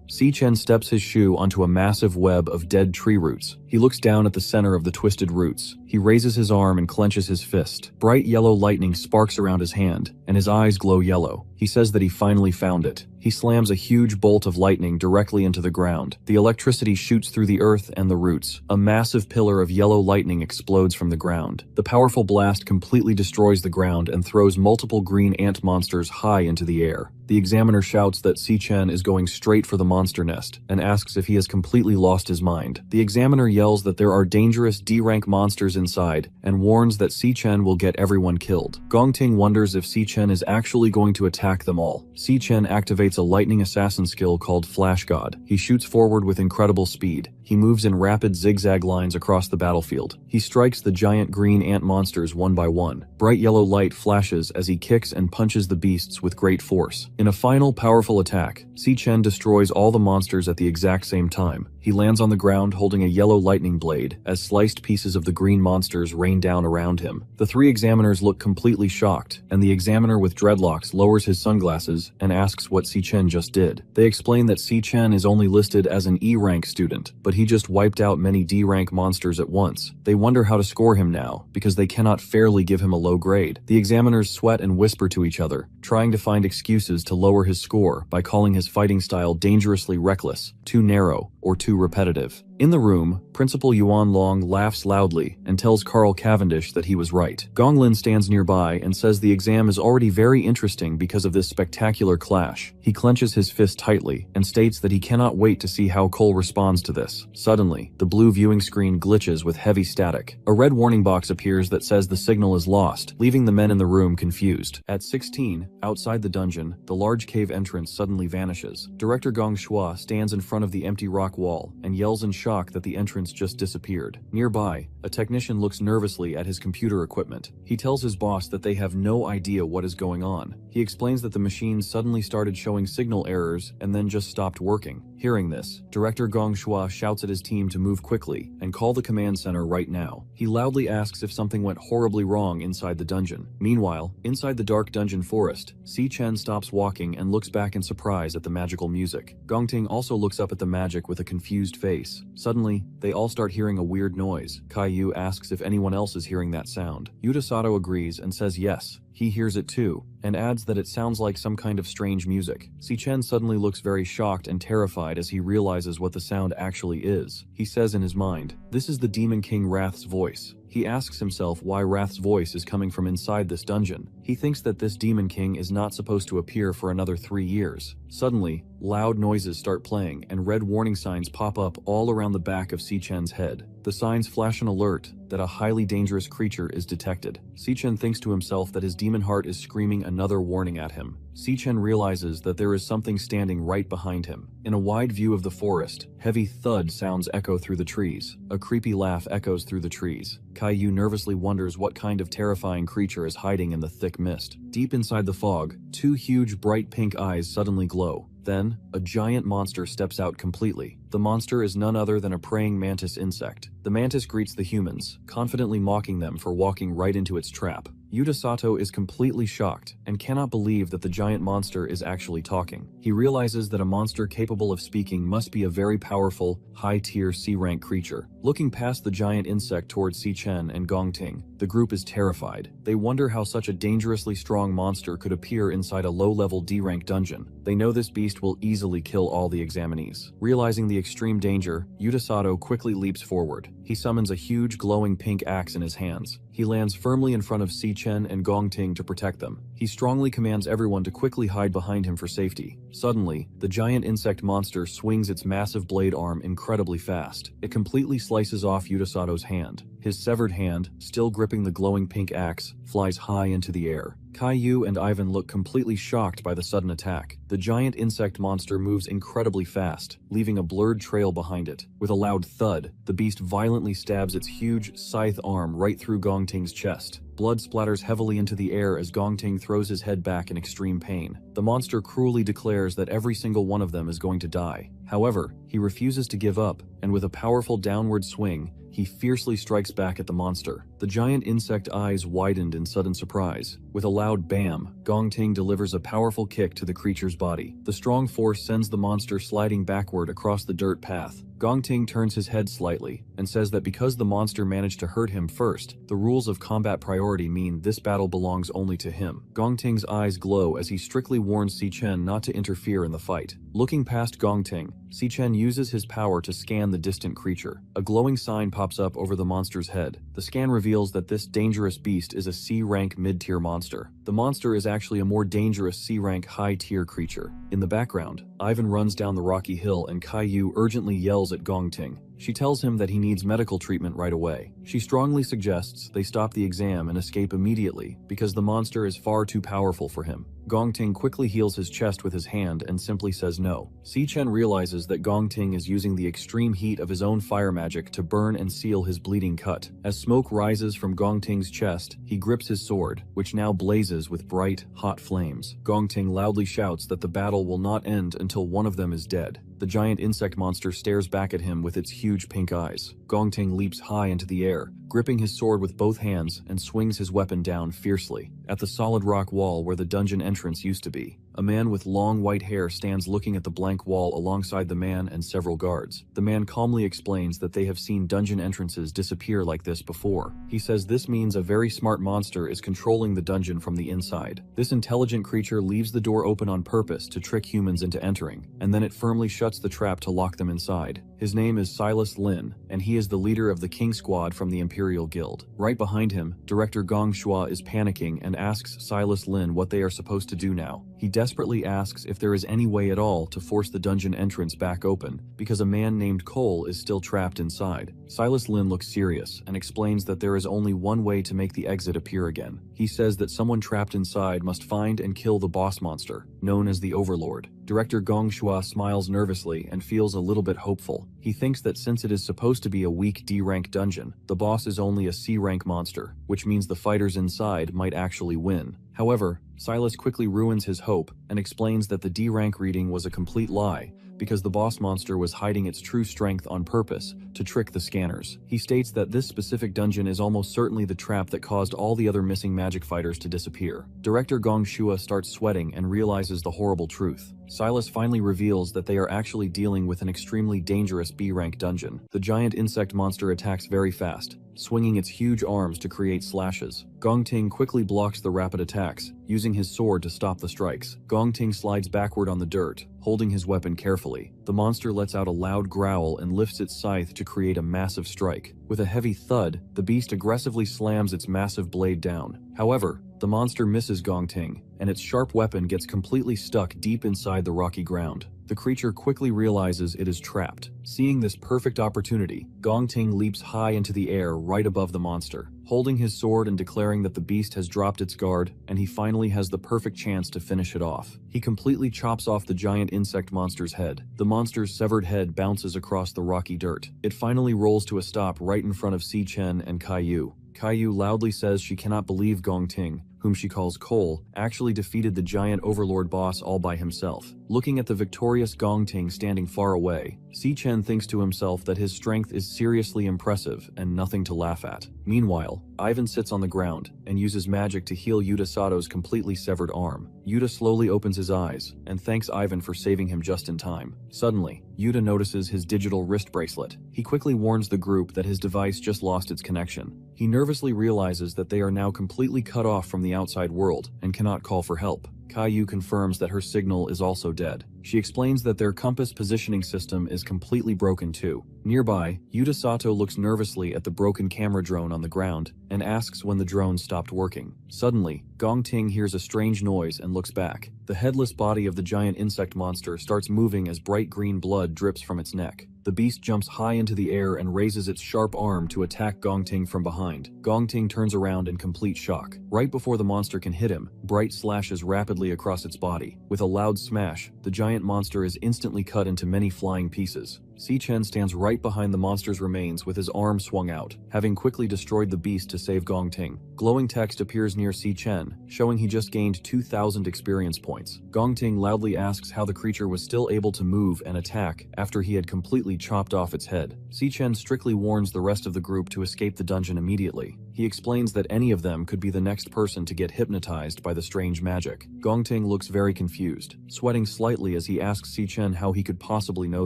Si Chen steps his shoe onto a massive web of dead tree roots. He looks down at the center of the twisted roots. He raises his arm and clenches his fist. Bright yellow lightning sparks around his hand, and his eyes glow yellow. He says that he finally found it. He slams a huge bolt of lightning directly into the ground. The electricity shoots through the earth and the roots. A massive pillar of yellow lightning explodes from the ground. The powerful blast completely destroys the ground and throws multiple green ant monsters high into the air. The examiner shouts that Si Chen is going straight for the monster nest and asks if he has completely lost his mind. The examiner yells that there are dangerous D-rank monsters inside and warns that Si-Chen will get everyone killed. Gongting wonders if Si-Chen is actually going to attack them all. Si-Chen activates a lightning assassin skill called Flash God. He shoots forward with incredible speed. He moves in rapid zigzag lines across the battlefield. He strikes the giant green ant monsters one by one. Bright yellow light flashes as he kicks and punches the beasts with great force. In a final powerful attack, Si-Chen destroys all the monsters at the exact same time. He lands on the ground holding a yellow lightning blade as sliced pieces of the green monsters rain down around him. The three examiners look completely shocked, and the examiner with dreadlocks lowers his sunglasses and asks what Si-Chen just did. They explain that Si-Chen is only listed as an E-rank student, but he just wiped out many D-rank monsters at once. They wonder how to score him now, because they cannot fairly give him a low grade. The examiners sweat and whisper to each other, trying to find excuses to lower his score by calling his fighting style dangerously reckless, too narrow, or too repetitive. In the room, Principal Yuan Long laughs loudly and tells Carl Cavendish that he was right. Gonglin stands nearby and says the exam is already very interesting because of this spectacular clash. He clenches his fist tightly and states that he cannot wait to see how Cole responds to this. Suddenly, the blue viewing screen glitches with heavy static. A red warning box appears that says the signal is lost, leaving the men in the room confused. At 16, outside the dungeon, the large cave entrance suddenly vanishes. Director Gong Shua stands in front of the empty rock wall and yells in shock that the entrance just disappeared. Nearby, a technician looks nervously at his computer equipment. He tells his boss that they have no idea what is going on. He explains that the machine suddenly started showing signal errors and then just stopped working. Hearing this, Director Gong Shua shouts at his team to move quickly and call the command center right now. He loudly asks if something went horribly wrong inside the dungeon. Meanwhile, inside the dark dungeon forest, Si-Chen stops walking and looks back in surprise at the magical music. Gongting also looks up at the magic with a confused face. Suddenly, they all start hearing a weird noise. Caillou asks if anyone else is hearing that sound. Yuta Sato agrees and says yes, he hears it too, and adds that it sounds like some kind of strange music. Si-Chen suddenly looks very shocked and terrified as he realizes what the sound actually is. He says in his mind, "This is the Demon King Wrath's voice." He asks himself why Wrath's voice is coming from inside this dungeon. He thinks that this Demon King is not supposed to appear for another 3 years. Suddenly, loud noises start playing and red warning signs pop up all around the back of Si-Chen's head. The signs flash an alert that a highly dangerous creature is detected. Si-Chen thinks to himself that his demon heart is screaming another warning at him. Si-Chen realizes that there is something standing right behind him. In a wide view of the forest, heavy thud sounds echo through the trees. A creepy laugh echoes through the trees. Caillou nervously wonders what kind of terrifying creature is hiding in the thick mist. Deep inside the fog, 2 huge bright pink eyes suddenly glow. Then, a giant monster steps out completely. The monster is none other than a praying mantis insect. The mantis greets the humans, confidently mocking them for walking right into its trap. Yuta Sato is completely shocked and cannot believe that the giant monster is actually talking. He realizes that a monster capable of speaking must be a very powerful, high-tier C-rank creature. Looking past the giant insect towards Si-Chen and Gongting, the group is terrified. They wonder how such a dangerously strong monster could appear inside a low-level D-rank dungeon. They know this beast will easily kill all the examinees. Realizing the extreme danger, Yuta Sato quickly leaps forward. He summons a huge glowing pink axe in his hands. He lands firmly in front of Si-Chen and Gongting to protect them. He strongly commands everyone to quickly hide behind him for safety. Suddenly, the giant insect monster swings its massive blade arm incredibly fast. It completely slices off Yuta Sato's hand. His severed hand, still gripping the glowing pink axe, flies high into the air. Caillou and Ivan look completely shocked by the sudden attack. The giant insect monster moves incredibly fast, leaving a blurred trail behind it. With a loud thud, the beast violently stabs its huge, scythe arm right through Gongting's chest. Blood splatters heavily into the air as Gongting throws his head back in extreme pain. The monster cruelly declares that every single one of them is going to die. However, he refuses to give up, and with a powerful downward swing, he fiercely strikes back at the monster. The giant insect eyes widened in sudden surprise. With a loud bam, Gongting delivers a powerful kick to the creature's body. The strong force sends the monster sliding backward across the dirt path. Gongting turns his head slightly and says that because the monster managed to hurt him first, the rules of combat priority mean this battle belongs only to him. Gongting's eyes glow as he strictly warns Si-Chen not to interfere in the fight. Looking past Gongting, Si-Chen uses his power to scan the distant creature. A glowing sign pops up over the monster's head. The scan reveals that this dangerous beast is a C-rank mid-tier monster. The monster is actually a more dangerous C-rank high-tier creature. In the background, Ivan runs down the rocky hill and Caillou urgently yells at Gongting. She tells him that he needs medical treatment right away. She strongly suggests they stop the exam and escape immediately because the monster is far too powerful for him. Gongting quickly heals his chest with his hand and simply says no. Si-Chen realizes that Gongting is using the extreme heat of his own fire magic to burn and seal his bleeding cut. As smoke rises from Gongting's chest, he grips his sword, which now blazes with bright, hot flames. Gongting loudly shouts that the battle will not end until one of them is dead. The giant insect monster stares back at him with its huge pink eyes. Gongting leaps high into the air, gripping his sword with both hands and swings his weapon down fiercely. At the solid rock wall where the dungeon entrance used to be, a man with long white hair stands looking at the blank wall alongside the man and several guards. The man calmly explains that they have seen dungeon entrances disappear like this before. He says this means a very smart monster is controlling the dungeon from the inside. This intelligent creature leaves the door open on purpose to trick humans into entering, and then it firmly shuts the trap to lock them inside. His name is Silas Lin, and he is the leader of the King Squad from the Imperial Guild. Right behind him, Director Gong Shua is panicking and asks Silas Lin what they are supposed to do now. He desperately asks if there is any way at all to force the dungeon entrance back open, because a man named Cole is still trapped inside. Silas Lin looks serious and explains that there is only one way to make the exit appear again. He says that someone trapped inside must find and kill the boss monster, known as the Overlord. Director Gong Shua smiles nervously and feels a little bit hopeful. He thinks that since it is supposed to be a weak D-rank dungeon, the boss is only a C-rank monster, which means the fighters inside might actually win. However, Silas quickly ruins his hope and explains that the D-rank reading was a complete lie because the boss monster was hiding its true strength on purpose to trick the scanners. He states that this specific dungeon is almost certainly the trap that caused all the other missing magic fighters to disappear. Director Gong Shua starts sweating and realizes the horrible truth. Silas finally reveals that they are actually dealing with an extremely dangerous B-rank dungeon. The giant insect monster attacks very fast, swinging its huge arms to create slashes. Gongting quickly blocks the rapid attacks, using his sword to stop the strikes. Gongting slides backward on the dirt, holding his weapon carefully. The monster lets out a loud growl and lifts its scythe to create a massive strike. With a heavy thud, the beast aggressively slams its massive blade down. However, the monster misses Gongting, and its sharp weapon gets completely stuck deep inside the rocky ground. The creature quickly realizes it is trapped. Seeing this perfect opportunity, Gongting leaps high into the air right above the monster, holding his sword and declaring that the beast has dropped its guard and he finally has the perfect chance to finish it off. He completely chops off the giant insect monster's head. The monster's severed head bounces across the rocky dirt. It finally rolls to a stop right in front of Si-Chen and Caillou. Caillou loudly says she cannot believe Gongting, whom she calls Cole, actually defeated the giant overlord boss all by himself. Looking at the victorious Gongting standing far away, Si-Chen thinks to himself that his strength is seriously impressive and nothing to laugh at. Meanwhile, Ivan sits on the ground and uses magic to heal Yuta Sato's completely severed arm. Yuta slowly opens his eyes and thanks Ivan for saving him just in time. Suddenly, Yuta notices his digital wrist bracelet. He quickly warns the group that his device just lost its connection. He nervously realizes that they are now completely cut off from the outside world and cannot call for help. Caillou confirms that her signal is also dead. She explains that their compass positioning system is completely broken too. Nearby, Yuta Sato looks nervously at the broken camera drone on the ground and asks when the drone stopped working. Suddenly, Gongting hears a strange noise and looks back. The headless body of the giant insect monster starts moving as bright green blood drips from its neck. The beast jumps high into the air and raises its sharp arm to attack Gongting from behind. Gongting turns around in complete shock. Right before the monster can hit him, Bright slashes rapidly across its body. With a loud smash, the giant monster is instantly cut into many flying pieces. Si-Chen stands right behind the monster's remains with his arm swung out, having quickly destroyed the beast to save Gongting. Glowing text appears near Si-Chen, showing he just gained 2,000 experience points. Gongting loudly asks how the creature was still able to move and attack after he had completely chopped off its head. Si-Chen strictly warns the rest of the group to escape the dungeon immediately. He explains that any of them could be the next person to get hypnotized by the strange magic. Gongting looks very confused, sweating slightly as he asks Si-Chen how he could possibly know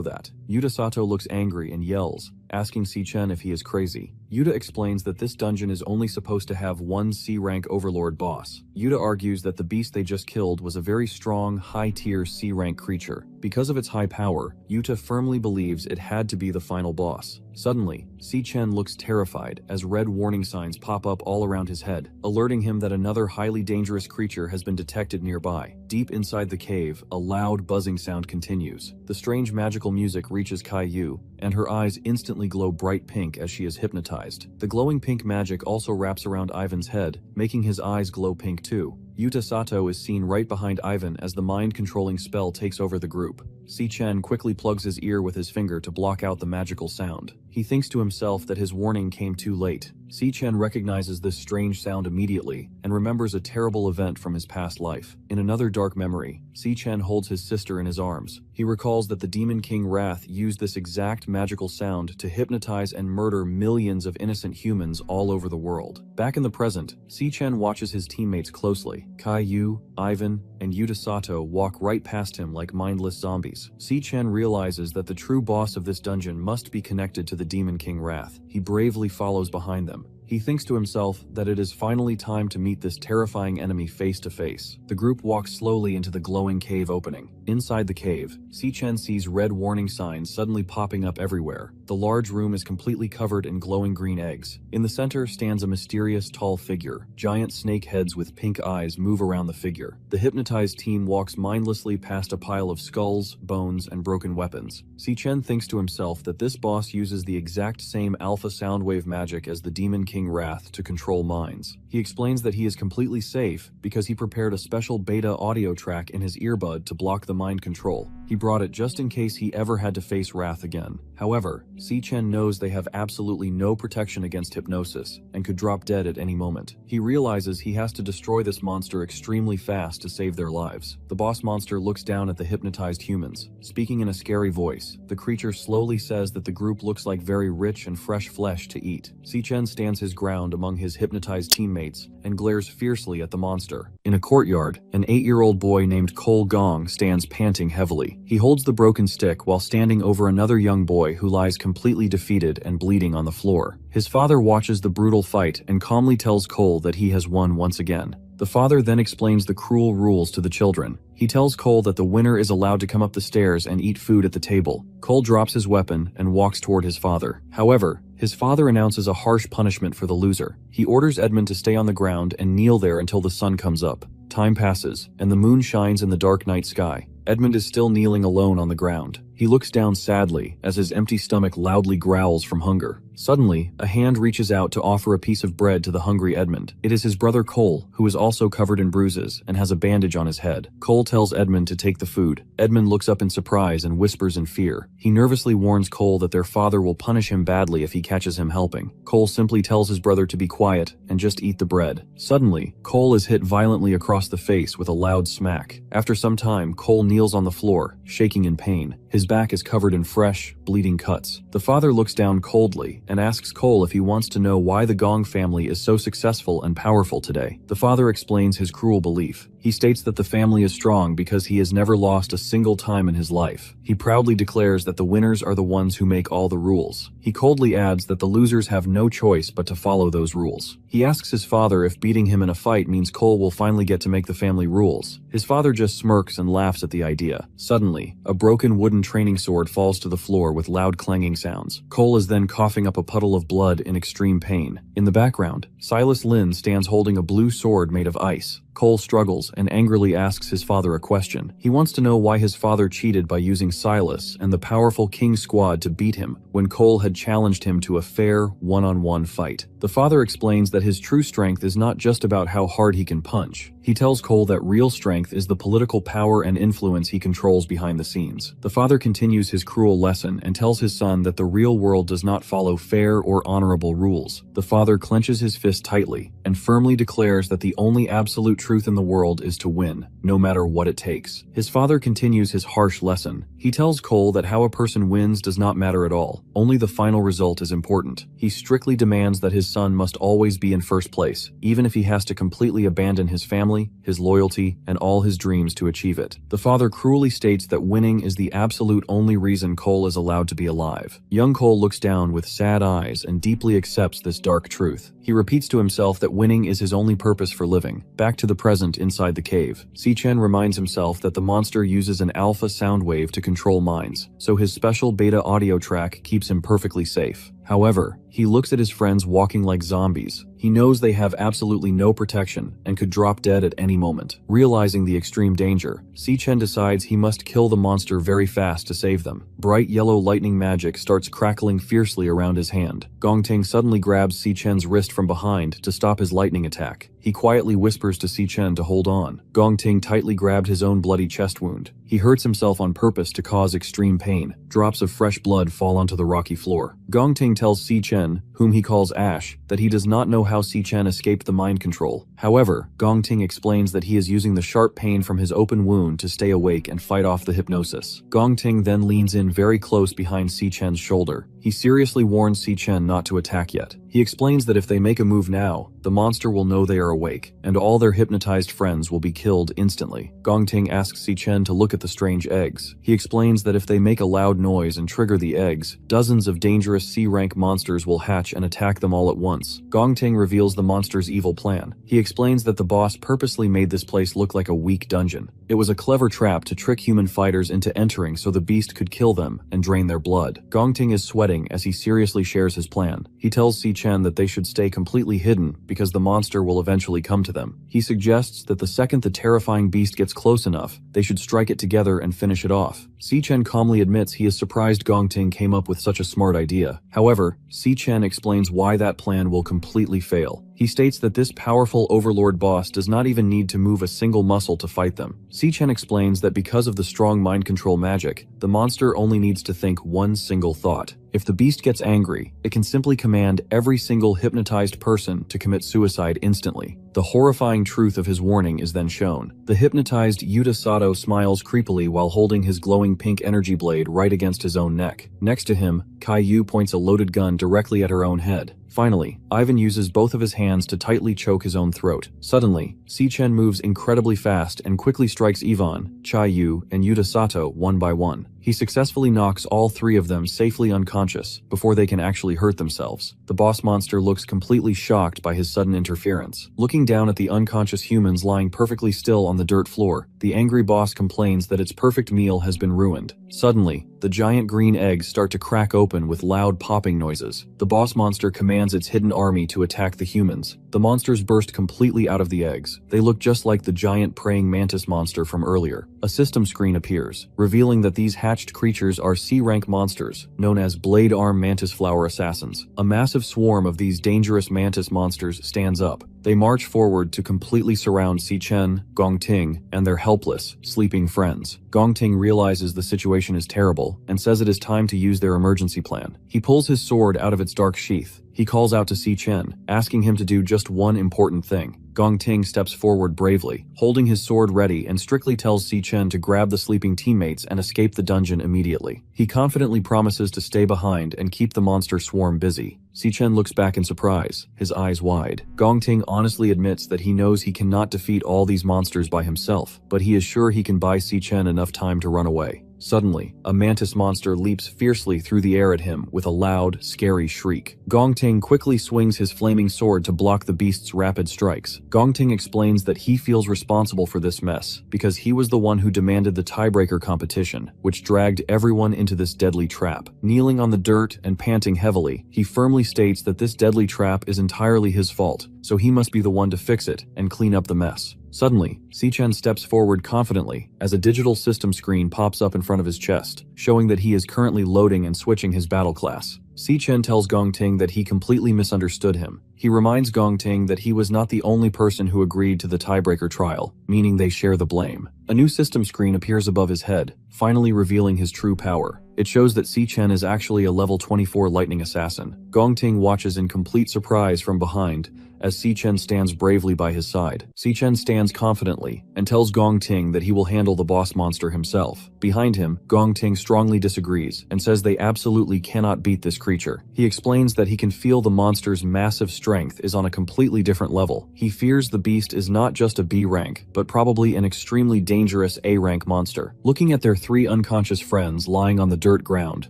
that. Yuta Sato looks angry and yells, asking Si-chen if he is crazy. Yuta explains that this dungeon is only supposed to have one C-rank overlord boss. Yuta argues that the beast they just killed was a very strong, high-tier C-rank creature. Because of its high power, Yuta firmly believes it had to be the final boss. Suddenly, Si-chen looks terrified as red warning signs pop up all around his head, alerting him that another highly dangerous creature has been detected nearby. Deep inside the cave, a loud buzzing sound continues. The strange magical music reaches Kai-yu, and her eyes instantly glow bright pink as she is hypnotized. The glowing pink magic also wraps around Ivan's head, making his eyes glow pink too. Yuta Sato is seen right behind Ivan as the mind-controlling spell takes over the group. Si-chen quickly plugs his ear with his finger to block out the magical sound. He thinks to himself that his warning came too late. Si-chen recognizes this strange sound immediately and remembers a terrible event from his past life. In another dark memory, Si-chen holds his sister in his arms. He recalls that the Demon King Wrath used this exact magical sound to hypnotize and murder millions of innocent humans all over the world. Back in the present, Si-chen watches his teammates closely. Kai-yu, Ivan, and Yuta Sato walk right past him like mindless zombies. Si-chen realizes that the true boss of this dungeon must be connected to the Demon King Wrath. He bravely follows behind them. He thinks to himself that it is finally time to meet this terrifying enemy face to face. The group walks slowly into the glowing cave opening. Inside the cave, Si-chen sees red warning signs suddenly popping up everywhere. The large room is completely covered in glowing green eggs. In the center stands a mysterious tall figure. Giant snake heads with pink eyes move around the figure. The hypnotized team walks mindlessly past a pile of skulls, bones, and broken weapons. Si-chen thinks to himself that this boss uses the exact same alpha soundwave magic as the Demon King Wrath to control minds. He explains that he is completely safe because he prepared a special beta audio track in his earbud to block the mind control. He brought it just in case he ever had to face Wrath again. However, Si-chen knows they have absolutely no protection against hypnosis and could drop dead at any moment. He realizes he has to destroy this monster extremely fast to save their lives. The boss monster looks down at the hypnotized humans. Speaking in a scary voice, the creature slowly says that the group looks like very rich and fresh flesh to eat. Si-chen stands his ground among his hypnotized teammates and glares fiercely at the monster. In a courtyard, an 8-year-old boy named Cole Gong stands panting heavily. He holds the broken stick while standing over another young boy who lies completely defeated and bleeding on the floor. His father watches the brutal fight and calmly tells Cole that he has won once again. The father then explains the cruel rules to the children. He tells Cole that the winner is allowed to come up the stairs and eat food at the table. Cole drops his weapon and walks toward his father. However, his father announces a harsh punishment for the loser. He orders Edmund to stay on the ground and kneel there until the sun comes up. Time passes, and the moon shines in the dark night sky. Edmund is still kneeling alone on the ground. He looks down sadly as his empty stomach loudly growls from hunger. Suddenly, a hand reaches out to offer a piece of bread to the hungry Edmund. It is his brother Cole, who is also covered in bruises and has a bandage on his head. Cole tells Edmund to take the food. Edmund looks up in surprise and whispers in fear. He nervously warns Cole that their father will punish him badly if he catches him helping. Cole simply tells his brother to be quiet and just eat the bread. Suddenly, Cole is hit violently across the face with a loud smack. After some time, Cole kneels on the floor, shaking in pain. His back is covered in fresh, bleeding cuts. The father looks down coldly and asks Cole if he wants to know why the Gong family is so successful and powerful today. The father explains his cruel belief. He states that the family is strong because he has never lost a single time in his life. He proudly declares that the winners are the ones who make all the rules. He coldly adds that the losers have no choice but to follow those rules. He asks his father if beating him in a fight means Cole will finally get to make the family rules. His father just smirks and laughs at the idea. Suddenly, a broken wooden training sword falls to the floor with loud clanging sounds. Cole is then coughing up a puddle of blood in extreme pain. In the background, Silas Lin stands holding a blue sword made of ice. Cole struggles and angrily asks his father a question. He wants to know why his father cheated by using Silas and the powerful King Squad to beat him when Cole had challenged him to a fair, one-on-one fight. The father explains that his true strength is not just about how hard he can punch. He tells Cole that real strength is the political power and influence he controls behind the scenes. The father continues his cruel lesson and tells his son that the real world does not follow fair or honorable rules. The father clenches his fist tightly and firmly declares that the only absolute truth in the world is to win, no matter what it takes. His father continues his harsh lesson. He tells Cole that how a person wins does not matter at all. Only the final result is important. He strictly demands that his son must always be in first place, even if he has to completely abandon his family, his loyalty, and all his dreams to achieve it. The father cruelly states that winning is the absolute only reason Cole is allowed to be alive. Young Cole looks down with sad eyes and deeply accepts this dark truth. He repeats to himself that winning is his only purpose for living. Back to the present inside the cave, Si-Chen reminds himself that the monster uses an alpha sound wave to control minds, so his special beta audio track keeps him perfectly safe. However, he looks at his friends walking like zombies. He knows they have absolutely no protection and could drop dead at any moment. Realizing the extreme danger, Si-Chen decides he must kill the monster very fast to save them. Bright yellow lightning magic starts crackling fiercely around his hand. Gongting suddenly grabs Si-Chen's wrist from behind to stop his lightning attack. He quietly whispers to Si-Chen to hold on. Gongting tightly grabbed his own bloody chest wound. He hurts himself on purpose to cause extreme pain. Drops of fresh blood fall onto the rocky floor. Gongting tells Si-Chen, whom he calls Ash, that he does not know how Si-Chen escaped the mind control. However, Gongting explains that he is using the sharp pain from his open wound to stay awake and fight off the hypnosis. Gongting then leans in very close behind Si-Chen's shoulder. He seriously warns Si-Chen not to attack yet. He explains that if they make a move now, the monster will know they are awake, and all their hypnotized friends will be killed instantly. Gongting asks Si-Chen to look at the strange eggs. He explains that if they make a loud noise and trigger the eggs, dozens of dangerous C-rank monsters will hatch and attack them all at once. Gongting reveals the monster's evil plan. He explains that the boss purposely made this place look like a weak dungeon. It was a clever trap to trick human fighters into entering so the beast could kill them and drain their blood. Gongting is sweating as he seriously shares his plan. He tells Si-Chen that they should stay completely hidden because the monster will eventually come to them. He suggests that the second the terrifying beast gets close enough, they should strike it together and finish it off. Si-Chen calmly admits he is surprised Gongting came up with such a smart idea. However, Si-Chen explains why that plan will completely fail. He states that this powerful overlord boss does not even need to move a single muscle to fight them. Si-Chen explains that because of the strong mind control magic, the monster only needs to think one single thought. If the beast gets angry, it can simply command every single hypnotized person to commit suicide instantly. The horrifying truth of his warning is then shown. The hypnotized Yuta Sato smiles creepily while holding his glowing pink energy blade right against his own neck. Next to him, Kai-Yu points a loaded gun directly at her own head. Finally, Ivan uses both of his hands to tightly choke his own throat. Suddenly, Si-Chen moves incredibly fast and quickly strikes Ivan, Chai-Yu, and Yuta Sato one by one. He successfully knocks all three of them safely unconscious before they can actually hurt themselves. The boss monster looks completely shocked by his sudden interference. Looking down at the unconscious humans lying perfectly still on the dirt floor, the angry boss complains that its perfect meal has been ruined. Suddenly, the giant green eggs start to crack open with loud popping noises. The boss monster commands its hidden army to attack the humans. The monsters burst completely out of the eggs. They look just like the giant praying mantis monster from earlier. A system screen appears, revealing that these hatched creatures are C-rank monsters, known as Blade Arm Mantis Flower Assassins. A massive swarm of these dangerous mantis monsters stands up. They march forward to completely surround Si-Chen, Gongting, and their helpless, sleeping friends. Gongting realizes the situation is terrible and says it is time to use their emergency plan. He pulls his sword out of its dark sheath. He calls out to Si-Chen, asking him to do just one important thing. Gongting steps forward bravely, holding his sword ready, and strictly tells Si-Chen to grab the sleeping teammates and escape the dungeon immediately. He confidently promises to stay behind and keep the monster swarm busy. Si-Chen looks back in surprise, his eyes wide. Gongting honestly admits that he knows he cannot defeat all these monsters by himself, but he is sure he can buy Si-Chen enough time to run away. Suddenly, a mantis monster leaps fiercely through the air at him with a loud, scary shriek. Gongting quickly swings his flaming sword to block the beast's rapid strikes. Gongting explains that he feels responsible for this mess because he was the one who demanded the tiebreaker competition, which dragged everyone into this deadly trap. Kneeling on the dirt and panting heavily, he firmly states that this deadly trap is entirely his fault, so he must be the one to fix it and clean up the mess. Suddenly, Si-Chen steps forward confidently as a digital system screen pops up in front of his chest, showing that he is currently loading and switching his battle class. Si-Chen tells Gongting that he completely misunderstood him. He reminds Gongting that he was not the only person who agreed to the tiebreaker trial, meaning they share the blame. A new system screen appears above his head, finally revealing his true power. It shows that Si-Chen is actually a level 24 lightning assassin. Gongting watches in complete surprise from behind as Si-Chen stands bravely by his side. Si-Chen stands confidently and tells Gong Ting that he will handle the boss monster himself. Behind him, Gong Ting strongly disagrees and says they absolutely cannot beat this creature. He explains that he can feel the monster's massive strength is on a completely different level. He fears the beast is not just a B rank, but probably an extremely dangerous A rank monster. Looking at their three unconscious friends lying on the dirt ground,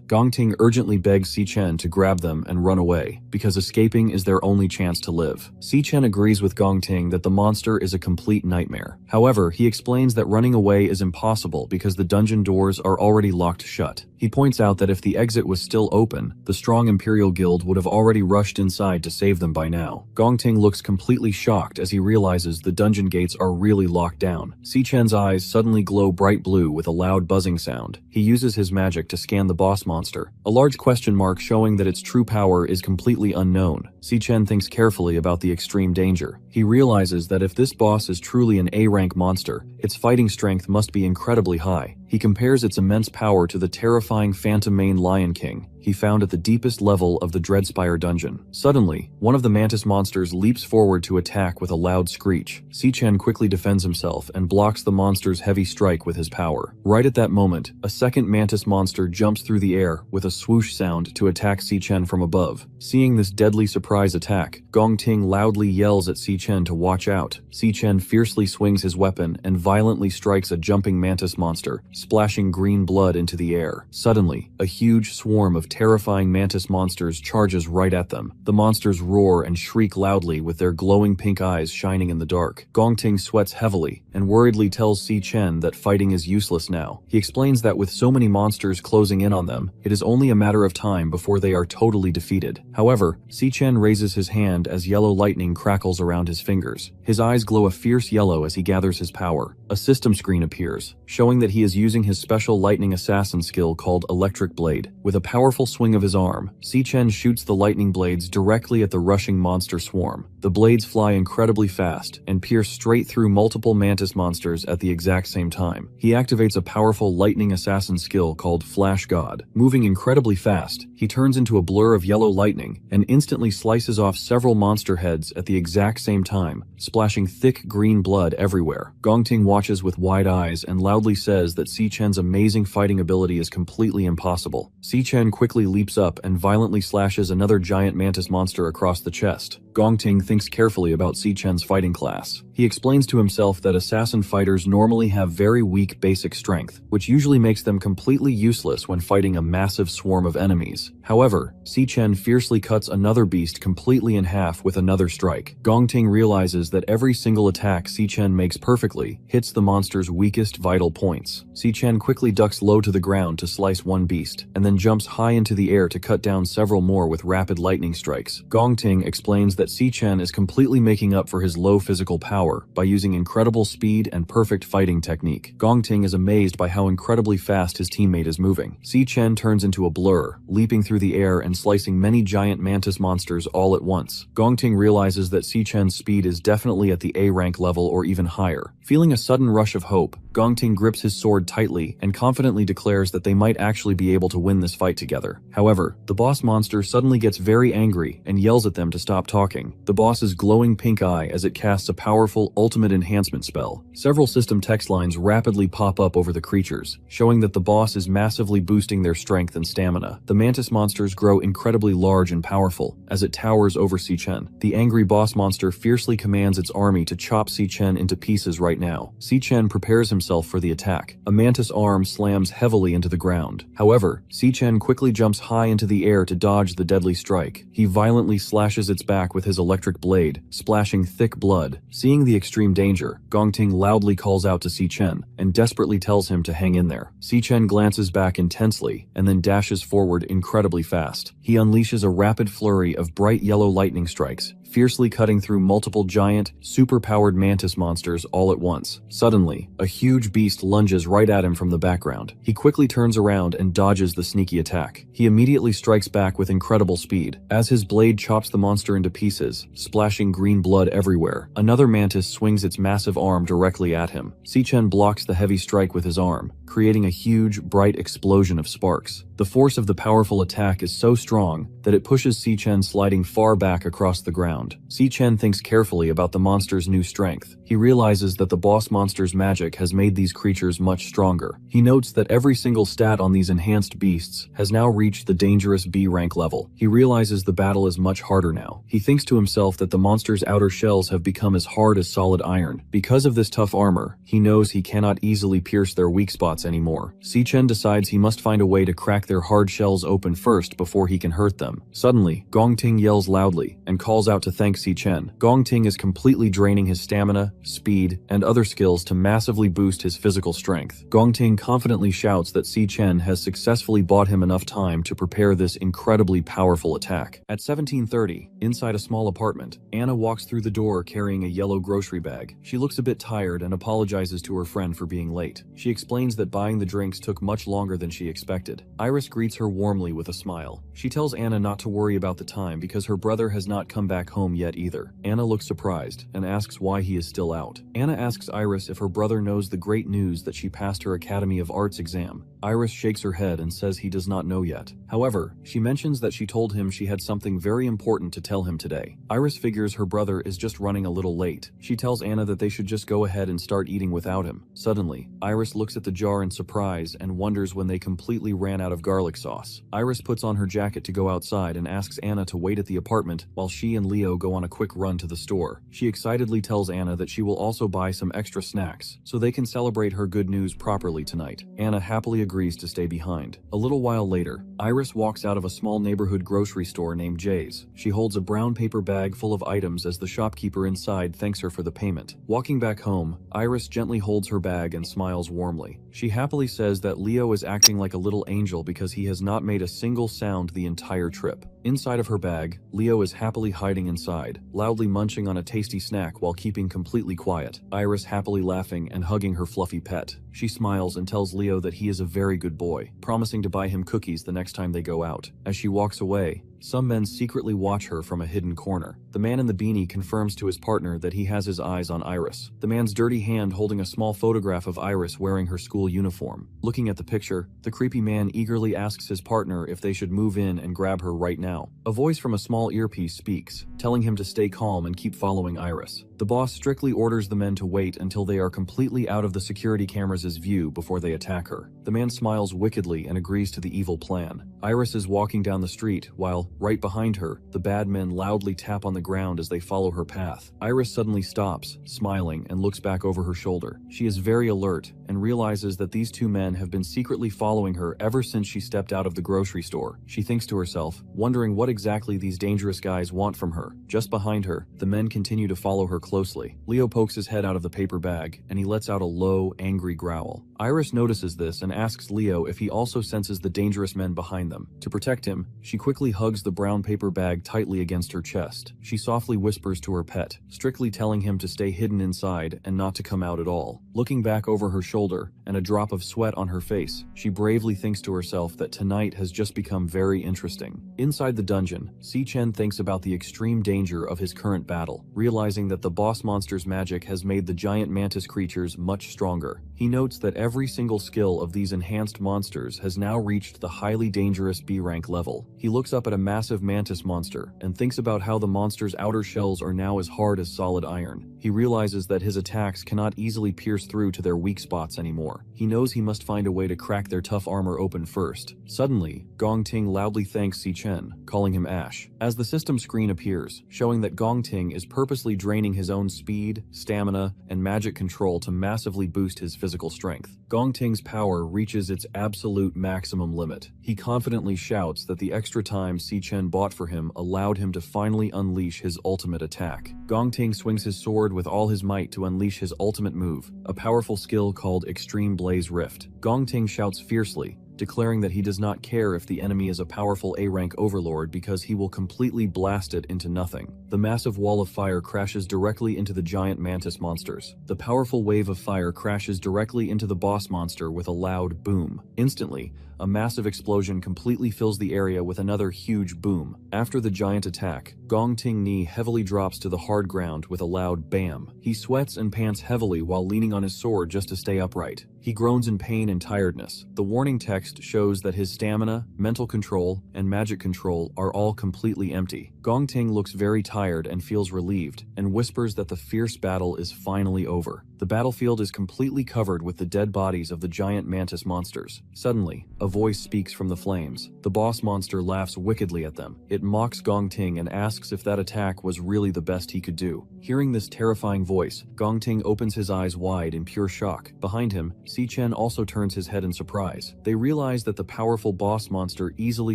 Gong Ting urgently begs Si-Chen to grab them and run away, because escaping is their only chance to live. Si-Chen agrees with Gong Ting that the monster is a complete nightmare. However, he explains that running away is impossible because the dungeon doors are already locked shut. He points out that if the exit was still open, the strong Imperial Guild would have already rushed inside to save them by now. Gong Ting looks completely shocked as he realizes the dungeon gates are really locked down. Si-Chen's eyes suddenly glow bright blue with a loud buzzing sound. He uses his magic to scan the boss monster, a large question mark showing that its true power is completely unknown. Si-Chen thinks carefully about the extreme danger. He realizes that if this boss is truly an A-rank monster, its fighting strength must be incredibly high. He compares its immense power to the terrifying Phantom Mane Lion King he found at the deepest level of the Dreadspire dungeon. Suddenly, one of the mantis monsters leaps forward to attack with a loud screech. Si-Chen quickly defends himself and blocks the monster's heavy strike with his power. Right at that moment, a second mantis monster jumps through the air with a swoosh sound to attack Si-Chen from above. Seeing this deadly surprise attack, Gong Ting loudly yells at Si-Chen to watch out. Si-Chen fiercely swings his weapon and violently strikes a jumping mantis monster, splashing green blood into the air. Suddenly, a huge swarm of terrifying mantis monsters charges right at them. The monsters roar and shriek loudly with their glowing pink eyes shining in the dark. Gong Ting sweats heavily and worriedly tells Si-Chen that fighting is useless now. He explains that with so many monsters closing in on them, it is only a matter of time before they are totally defeated. However, Si-Chen raises his hand as yellow lightning crackles around his fingers. His eyes glow a fierce yellow as he gathers his power. A system screen appears, showing that he is using his special lightning assassin skill called Electric Blade. With a powerful swing of his arm, Si-Chen shoots the lightning blades directly at the rushing monster swarm. The blades fly incredibly fast and pierce straight through multiple mantis monsters at the exact same time. He activates a powerful lightning assassin skill called Flash God. Moving incredibly fast, he turns into a blur of yellow lightning and instantly slices off several monster heads at the exact same time, splashing thick green blood everywhere. Gong Ting watches with wide eyes and loudly says that Si-Chen's amazing fighting ability is completely impossible. Si-Chen quickly leaps up and violently slashes another giant mantis monster across the chest. Gong Ting thinks carefully about Si-Chen's fighting class. He explains to himself that assassin fighters normally have very weak basic strength, which usually makes them completely useless when fighting a massive swarm of enemies. However, Si-Chen fiercely cuts another beast completely in half with another strike. Gong Ting realizes that every single attack Si-Chen makes perfectly hits the monster's weakest vital points. Si-Chen quickly ducks low to the ground to slice one beast, and then jumps high into the air to cut down several more with rapid lightning strikes. Gong Ting explains that Si-Chen is completely making up for his low physical power by using incredible speed and perfect fighting technique. Gong Ting is amazed by how incredibly fast his teammate is moving. Si-Chen turns into a blur, leaping through the air and slicing many giant mantis monsters all at once. Gong Ting realizes that Si-Chen's speed is definitely at the A rank level or even higher. Feeling a sudden rush of hope, Gong Ting grips his sword tightly and confidently declares that they might actually be able to win this fight together. However, the boss monster suddenly gets very angry and yells at them to stop talking. The boss's glowing pink eye as it casts a powerful ultimate enhancement spell. Several system text lines rapidly pop up over the creatures, showing that the boss is massively boosting their strength and stamina. The mantis monsters grow incredibly large and powerful as it towers over Si-Chen. The angry boss monster fiercely commands its army to chop Si-Chen into pieces right now. Si-Chen prepares himself for the attack. A mantis arm slams heavily into the ground. However, Si-Chen quickly jumps high into the air to dodge the deadly strike. He violently slashes its back with his electric blade, splashing thick blood. Seeing the extreme danger, Gong Ting loudly calls out to Si-Chen and desperately tells him to hang in there. Si-Chen glances back intensely and then dashes forward incredibly fast. He unleashes a rapid flurry of bright yellow lightning strikes, fiercely cutting through multiple giant, super-powered mantis monsters all at once. Suddenly, a huge beast lunges right at him from the background. He quickly turns around and dodges the sneaky attack. He immediately strikes back with incredible speed. As his blade chops the monster into pieces, splashing green blood everywhere, another mantis swings its massive arm directly at him. Si-Chen blocks the heavy strike with his arm, creating a huge, bright explosion of sparks. The force of the powerful attack is so strong that it pushes Si-Chen sliding far back across the ground. Si-Chen thinks carefully about the monster's new strength. He realizes that the boss monster's magic has made these creatures much stronger. He notes that every single stat on these enhanced beasts has now reached the dangerous B rank level. He realizes the battle is much harder now. He thinks to himself that the monster's outer shells have become as hard as solid iron. Because of this tough armor, he knows he cannot easily pierce their weak spots anymore. Si-Chen decides he must find a way to crack their hard shells open first before he can hurt them. Suddenly, Gongting yells loudly and calls out to thank Si-Chen. Gongting is completely draining his stamina, speed, and other skills to massively boost his physical strength. Gongting confidently shouts that Si-Chen has successfully bought him enough time to prepare this incredibly powerful attack. At 17:30, inside a small apartment, Anna walks through the door carrying a yellow grocery bag. She looks a bit tired and apologizes to her friend for being late. She explains that buying the drinks took much longer than she expected. Iris greets her warmly with a smile. She tells Anna not to worry about the time because her brother has not come back home yet either. Anna looks surprised and asks why he is still out. Anna asks Iris if her brother knows the great news that she passed her Academy of Arts exam. Iris shakes her head and says he does not know yet. However, she mentions that she told him she had something very important to tell him today. Iris figures her brother is just running a little late. She tells Anna that they should just go ahead and start eating without him. Suddenly, Iris looks at the jar in surprise and wonders when they completely ran out of garlic sauce. Iris puts on her jacket to go outside and asks Anna to wait at the apartment while she and Leo go on a quick run to the store. She excitedly tells Anna that she will also buy some extra snacks so they can celebrate her good news properly tonight. Anna happily agrees to stay behind. A little while later, Iris walks out of a small neighborhood grocery store named Jay's. She holds a brown paper bag full of items as the shopkeeper inside thanks her for the payment. Walking back home, Iris gently holds her bag and smiles warmly. She happily says that Leo is acting like a little angel because he has not made a single sound the entire trip. Inside of her bag, Leo is happily hiding inside, loudly munching on a tasty snack while keeping completely quiet. Iris happily laughing and hugging her fluffy pet. She smiles and tells Leo that he is a very good boy, promising to buy him cookies the next time they go out. As she walks away, some men secretly watch her from a hidden corner. The man in the beanie confirms to his partner that he has his eyes on Iris. The man's dirty hand holding a small photograph of Iris wearing her school uniform. Looking at the picture, the creepy man eagerly asks his partner if they should move in and grab her right now. A voice from a small earpiece speaks, telling him to stay calm and keep following Iris. The boss strictly orders the men to wait until they are completely out of the security cameras' view before they attack her. The man smiles wickedly and agrees to the evil plan. Iris is walking down the street while, right behind her, the bad men loudly tap on the ground as they follow her path. Iris suddenly stops, smiling, and looks back over her shoulder. She is very alert and realizes that these two men have been secretly following her ever since she stepped out of the grocery store. She thinks to herself, wondering what exactly these dangerous guys want from her. Just behind her, the men continue to follow her closely. Leo pokes his head out of the paper bag, and he lets out a low, angry growl. Iris notices this and asks Leo if he also senses the dangerous men behind them. To protect him, she quickly hugs the brown paper bag tightly against her chest. She softly whispers to her pet, strictly telling him to stay hidden inside and not to come out at all. Looking back over her shoulder and a drop of sweat on her face, she bravely thinks to herself that tonight has just become very interesting. Inside the dungeon, Si-Chen thinks about the extreme danger of his current battle, realizing that the boss monster's magic has made the giant mantis creatures much stronger. He notes that every single skill of these enhanced monsters has now reached the highly dangerous B rank level. He looks up at a massive mantis monster and thinks about how the monster's outer shells are now as hard as solid iron. He realizes that his attacks cannot easily pierce through to their weak spots anymore. He knows he must find a way to crack their tough armor open first. Suddenly, Gongting loudly thanks Si-Chen, calling him Ash. As the system screen appears, showing that Gongting is purposely draining his own speed, stamina, and magic control to massively boost his physical strength. Gongting's power reaches its absolute maximum limit. He confidently shouts that the extra time Si-Chen bought for him allowed him to finally unleash his ultimate attack. Gongting swings his sword with all his might to unleash his ultimate move, a powerful skill called Extreme Blaze Rift. Gongting shouts fiercely, declaring that he does not care if the enemy is a powerful A-rank overlord because he will completely blast it into nothing. The massive wall of fire crashes directly into the giant mantis monsters. The powerful wave of fire crashes directly into the boss monster with a loud boom. Instantly, a massive explosion completely fills the area with another huge boom. After the giant attack, Gongting knee heavily drops to the hard ground with a loud bam. He sweats and pants heavily while leaning on his sword just to stay upright. He groans in pain and tiredness. The warning text shows that his stamina, mental control, and magic control are all completely empty. Gongting looks very tired and feels relieved, and whispers that the fierce battle is finally over. The battlefield is completely covered with the dead bodies of the giant mantis monsters. Suddenly, a voice speaks from the flames. The boss monster laughs wickedly at them. It mocks Gongting and asks if that attack was really the best he could do. Hearing this terrifying voice, Gongting opens his eyes wide in pure shock. Behind him, Chen also turns his head in surprise. They realize that the powerful boss monster easily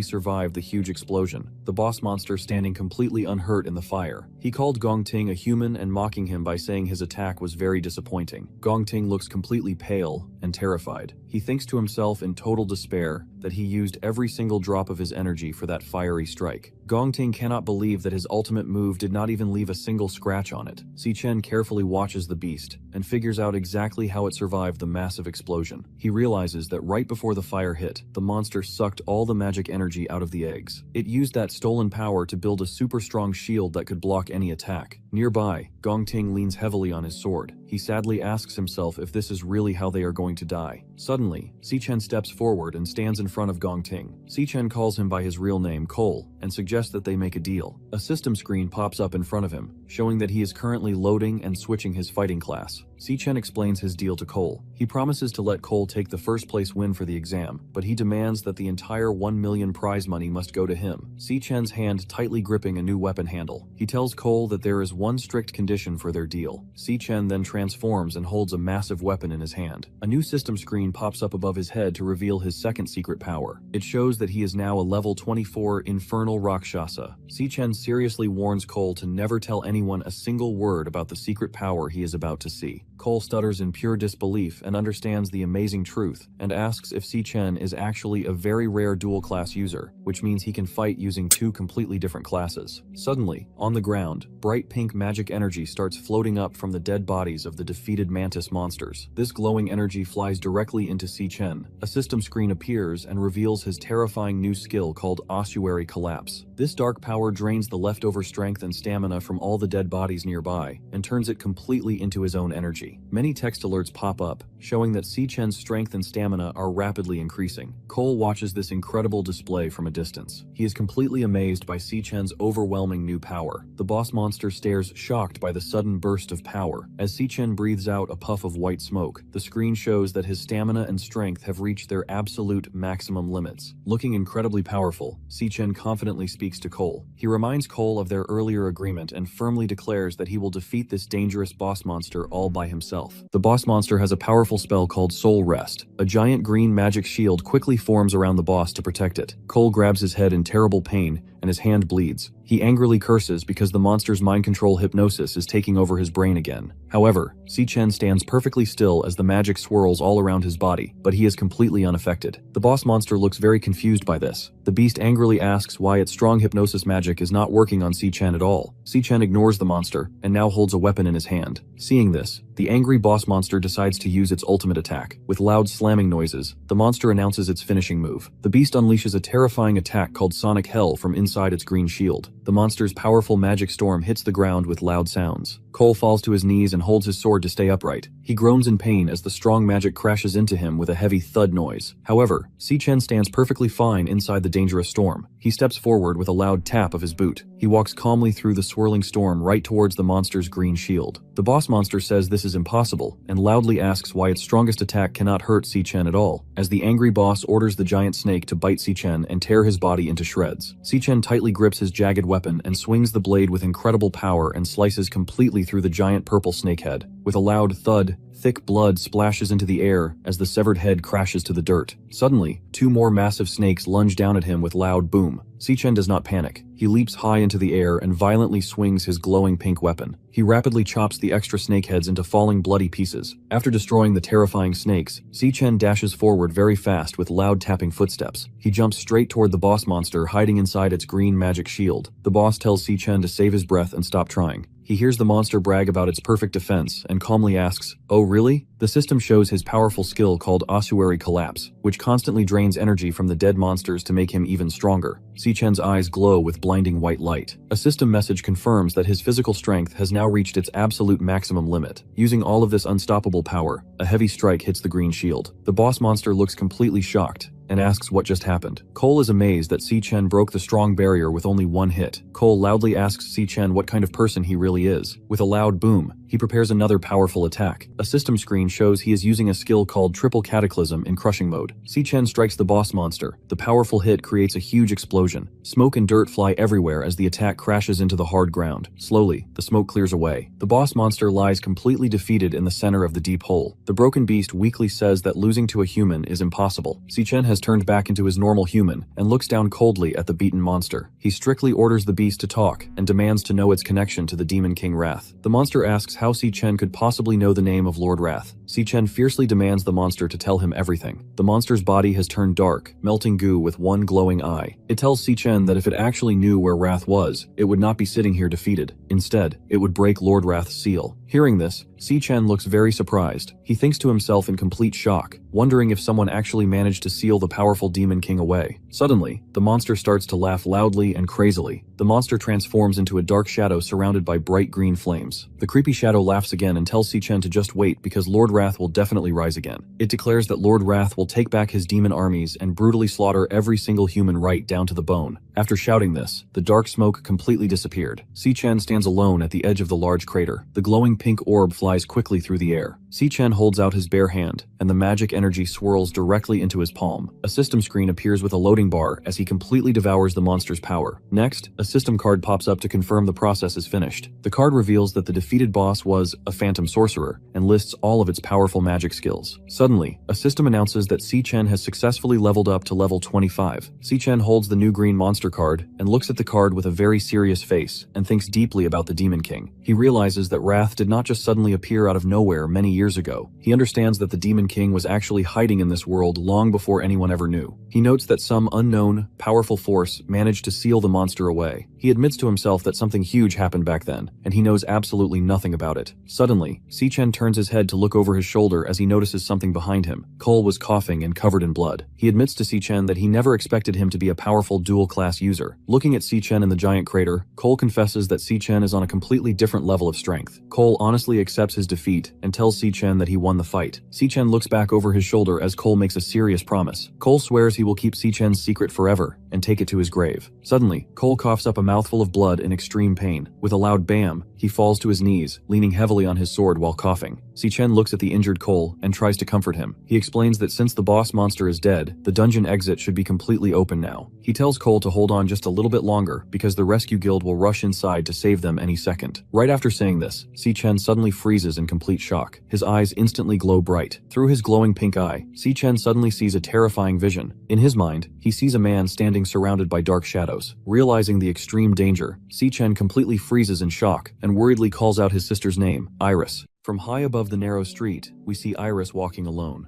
survived the huge explosion, the boss monster standing completely unhurt in the fire. He called Gongting a human and mocking him by saying his attack was very disappointing. Gongting looks completely pale and terrified. He thinks to himself in total despair that he used every single drop of his energy for that fiery strike. Gongting cannot believe that his ultimate move did not even leave a single scratch on it. Chen carefully watches the beast and figures out exactly how it survived the massive explosion. He realizes that right before the fire hit, the monster sucked all the magic energy out of the eggs. It used that stolen power to build a super strong shield that could block any attack. Nearby, Gongting leans heavily on his sword. He sadly asks himself if this is really how they are going to die. Suddenly, Chen steps forward and stands in front of Gongting. Chen calls him by his real name, Cole, and suggests that they make a deal. A system screen pops up in front of him, showing that he is currently loading and switching his fighting class. Chen explains his deal to Cole. He promises to let Cole take the first place win for the exam, but he demands that the entire 1 million prize money must go to him. Chen's hand tightly gripping a new weapon handle. He tells Cole that there is one strict condition for their deal. Chen then transforms and holds a massive weapon in his hand. A new system screen pops up above his head to reveal his second secret power. It shows that he is now a level 24 Infernal Rakshasa. Chen seriously warns Cole to never tell anyone a single word about the secret power he is about to see. Cole stutters in pure disbelief and understands the amazing truth, and asks if Chen is actually a very rare dual-class user, which means he can fight using two completely different classes. Suddenly, on the ground, bright pink magic energy starts floating up from the dead bodies of the defeated mantis monsters. This glowing energy flies directly into Chen. A system screen appears and reveals his terrifying new skill called Ossuary Collapse. This dark power drains the leftover strength and stamina from all the dead bodies nearby, and turns it completely into his own energy. Many text alerts pop up, showing that Chen's strength and stamina are rapidly increasing. Cole watches this incredible display from a distance. He is completely amazed by Chen's overwhelming new power. The boss monster stares shocked by the sudden burst of power. As Chen breathes out a puff of white smoke, the screen shows that his stamina and strength have reached their absolute maximum limits. Looking incredibly powerful, Chen confidently speaks to Cole. He reminds Cole of their earlier agreement and firmly declares that he will defeat this dangerous boss monster all by himself. The boss monster has a powerful spell called Soul Rest. A giant green magic shield quickly forms around the boss to protect it. Cole grabs his head in terrible pain, and his hand bleeds. He angrily curses because the monster's mind control hypnosis is taking over his brain again. However, Chen stands perfectly still as the magic swirls all around his body, but he is completely unaffected. The boss monster looks very confused by this. The beast angrily asks why its strong hypnosis magic is not working on Chen at all. Chen ignores the monster, and now holds a weapon in his hand. Seeing this, the angry boss monster decides to use its ultimate attack. With loud slamming noises, the monster announces its finishing move. The beast unleashes a terrifying attack called Sonic Hell from inside its green shield. The monster's powerful magic storm hits the ground with loud sounds. Cole falls to his knees and holds his sword to stay upright. He groans in pain as the strong magic crashes into him with a heavy thud noise. However, Chen stands perfectly fine inside the dangerous storm. He steps forward with a loud tap of his boot. He walks calmly through the swirling storm right towards the monster's green shield. The boss monster says this is impossible, and loudly asks why its strongest attack cannot hurt Chen at all, as the angry boss orders the giant snake to bite Chen and tear his body into shreds. Chen tightly grips his jagged weapon and swings the blade with incredible power and slices completely through the giant purple snake head. With a loud thud, thick blood splashes into the air as the severed head crashes to the dirt. Suddenly, two more massive snakes lunge down at him with loud boom. Chen does not panic. He leaps high into the air and violently swings his glowing pink weapon. He rapidly chops the extra snakeheads into falling bloody pieces. After destroying the terrifying snakes, Chen dashes forward very fast with loud tapping footsteps. He jumps straight toward the boss monster hiding inside its green magic shield. The boss tells Chen to save his breath and stop trying. He hears the monster brag about its perfect defense and calmly asks, "Oh really?" The system shows his powerful skill called Ossuary Collapse, which constantly drains energy from the dead monsters to make him even stronger. Si-Chen's eyes glow with blinding white light. A system message confirms that his physical strength has now reached its absolute maximum limit. Using all of this unstoppable power, a heavy strike hits the green shield. The boss monster looks completely shocked and asks what just happened. Cole is amazed that Si-Chen broke the strong barrier with only one hit. Cole loudly asks Si-Chen what kind of person he really is. With a loud boom, he prepares another powerful attack. A system screen shows he is using a skill called Triple Cataclysm in crushing mode. Si-Chen strikes the boss monster. The powerful hit creates a huge explosion. Smoke and dirt fly everywhere as the attack crashes into the hard ground. Slowly, the smoke clears away. The boss monster lies completely defeated in the center of the deep hole. The broken beast weakly says that losing to a human is impossible. Si-Chen has turned back into his normal human and looks down coldly at the beaten monster. He strictly orders the beast to talk and demands to know its connection to the Demon King Wrath. The monster asks how Si-Chen could possibly know the name of Lord Wrath. Si-Chen fiercely demands the monster to tell him everything. The monster's body has turned dark, melting goo with one glowing eye. It tells Si-Chen that if it actually knew where Wrath was, it would not be sitting here defeated. Instead, it would break Lord Wrath's seal. Hearing this, Si-Chen looks very surprised. He thinks to himself in complete shock, wondering if someone actually managed to seal the powerful Demon King away. Suddenly, the monster starts to laugh loudly and crazily. The monster transforms into a dark shadow surrounded by bright green flames. The creepy shadow laughs again and tells Si-Chen to just wait because Lord Wrath will definitely rise again. It declares that Lord Wrath will take back his demon armies and brutally slaughter every single human right down to the bone. After shouting this, the dark smoke completely disappeared. Si-Chen stands alone at the edge of the large crater. The glowing pink orb flies quickly through the air. Si-Chen holds out his bare hand, and the magic energy swirls directly into his palm. A system screen appears with a loading bar as he completely devours the monster's power. Next, a system card pops up to confirm the process is finished. The card reveals that the defeated boss was a phantom sorcerer and lists all of its powerful magic skills. Suddenly, a system announces that Si-Chen has successfully leveled up to level 25. Si-Chen holds the new green monster card and looks at the card with a very serious face and thinks deeply about the Demon King. He realizes that Wrath did not just suddenly appear out of nowhere many years ago. He understands that the Demon King was actually hiding in this world long before anyone ever knew. He notes that some unknown, powerful force managed to seal the monster away. He admits to himself that something huge happened back then, and he knows absolutely nothing about it. Suddenly, Si-Chen turns his head to look over his shoulder as he notices something behind him. Cole was coughing and covered in blood. He admits to Si-Chen that he never expected him to be a powerful dual-class user. Looking at Si-Chen in the giant crater, Cole confesses that Si-Chen is on a completely different level of strength. Cole honestly accepts his defeat and tells Si-Chen that he won the fight. Si-Chen looks back over his shoulder as Cole makes a serious promise. Cole swears he will keep Si-Chen's secret forever and take it to his grave. Suddenly, Cole coughs up a mouthful of blood in extreme pain. With a loud bam, he falls to his knees, leaning heavily on his sword while coughing. Si-Chen looks at the injured Cole and tries to comfort him. He explains that since the boss monster is dead, the dungeon exit should be completely open now. He tells Cole to hold on just a little bit longer because the rescue guild will rush inside to save them any second. Right after saying this, Si-Chen suddenly freezes in complete shock. His eyes instantly glow bright. Through his glowing pink eye, Si-Chen suddenly sees a terrifying vision. In his mind, he sees a man standing surrounded by dark shadows. Realizing the extreme danger, Si-Chen completely freezes in shock and worriedly calls out his sister's name, Iris. From high above the narrow street, we see Iris walking alone.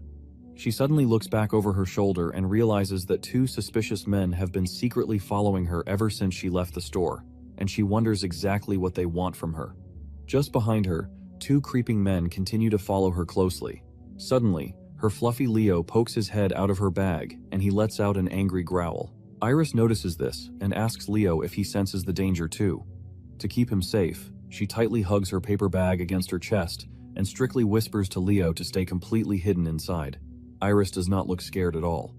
She suddenly looks back over her shoulder and realizes that two suspicious men have been secretly following her ever since she left the store, and she wonders exactly what they want from her. Just behind her, two creeping men continue to follow her closely. Suddenly, her fluffy Leo pokes his head out of her bag, and he lets out an angry growl. Iris notices this and asks Leo if he senses the danger too. To keep him safe, she tightly hugs her paper bag against her chest and strictly whispers to Leo to stay completely hidden inside. Iris does not look scared at all.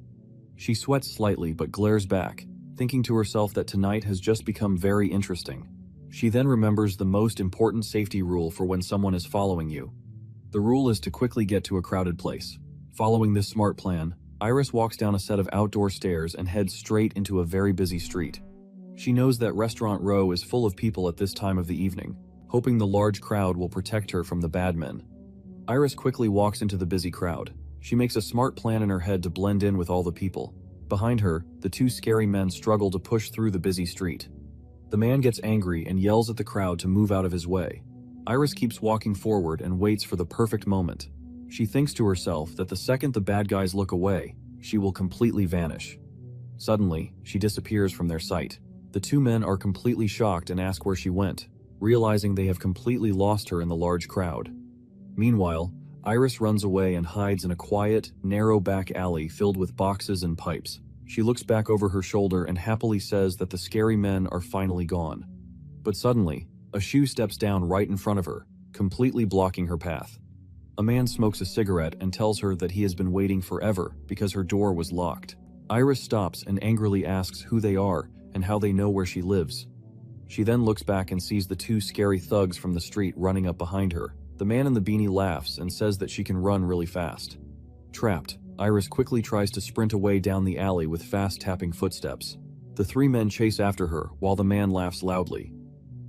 She sweats slightly but glares back, thinking to herself that tonight has just become very interesting. She then remembers the most important safety rule for when someone is following you. The rule is to quickly get to a crowded place. Following this smart plan, Iris walks down a set of outdoor stairs and heads straight into a very busy street. She knows that Restaurant Row is full of people at this time of the evening, hoping the large crowd will protect her from the bad men. Iris quickly walks into the busy crowd. She makes a smart plan in her head to blend in with all the people. Behind her, the two scary men struggle to push through the busy street. The man gets angry and yells at the crowd to move out of his way. Iris keeps walking forward and waits for the perfect moment. She thinks to herself that the second the bad guys look away, she will completely vanish. Suddenly, she disappears from their sight. The two men are completely shocked and ask where she went. realizing they have completely lost her in the large crowd. Meanwhile, Iris runs away and hides in a quiet, narrow back alley filled with boxes and pipes. She looks back over her shoulder and happily says that the scary men are finally gone. But suddenly, a shoe steps down right in front of her, completely blocking her path. A man smokes a cigarette and tells her that he has been waiting forever because her door was locked. Iris stops and angrily asks who they are and how they know where she lives. She then looks back and sees the two scary thugs from the street running up behind her. The man in the beanie laughs and says that she can run really fast. Trapped, Iris quickly tries to sprint away down the alley with fast tapping footsteps. The three men chase after her while the man laughs loudly.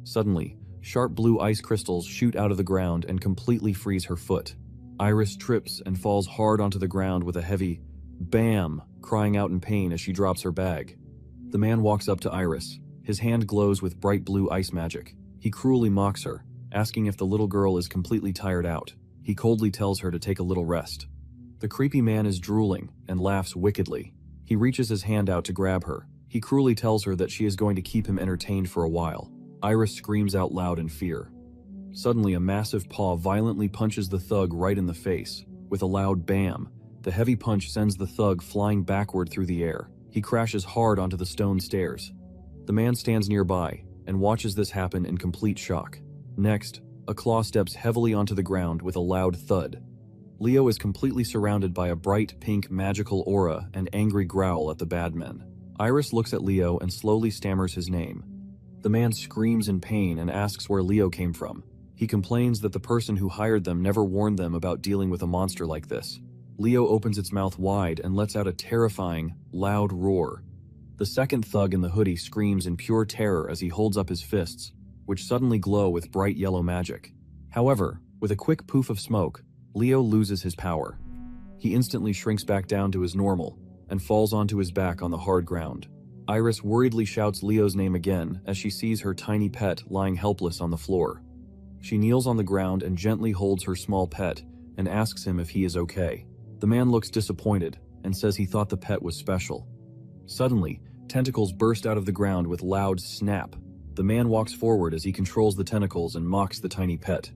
Suddenly, sharp blue ice crystals shoot out of the ground and completely freeze her foot. Iris trips and falls hard onto the ground with a heavy BAM, crying out in pain as she drops her bag. The man walks up to Iris. His hand glows with bright blue ice magic. He cruelly mocks her, asking if the little girl is completely tired out. He coldly tells her to take a little rest. The creepy man is drooling and laughs wickedly. He reaches his hand out to grab her. He cruelly tells her that she is going to keep him entertained for a while. Iris screams out loud in fear. Suddenly, a massive paw violently punches the thug right in the face. With a loud bam, the heavy punch sends the thug flying backward through the air. He crashes hard onto the stone stairs. The man stands nearby and watches this happen in complete shock. Next, a claw steps heavily onto the ground with a loud thud. Leo is completely surrounded by a bright pink magical aura and angry growl at the bad men. Iris looks at Leo and slowly stammers his name. The man screams in pain and asks where Leo came from. He complains that the person who hired them never warned them about dealing with a monster like this. Leo opens its mouth wide and lets out a terrifying, loud roar. The second thug in the hoodie screams in pure terror as he holds up his fists, which suddenly glow with bright yellow magic. However, with a quick poof of smoke, Leo loses his power. He instantly shrinks back down to his normal and falls onto his back on the hard ground. Iris worriedly shouts Leo's name again as she sees her tiny pet lying helpless on the floor. She kneels on the ground and gently holds her small pet and asks him if he is okay. The man looks disappointed and says he thought the pet was special. Suddenly, tentacles burst out of the ground with loud snap. The man walks forward as he controls the tentacles and mocks the tiny pet.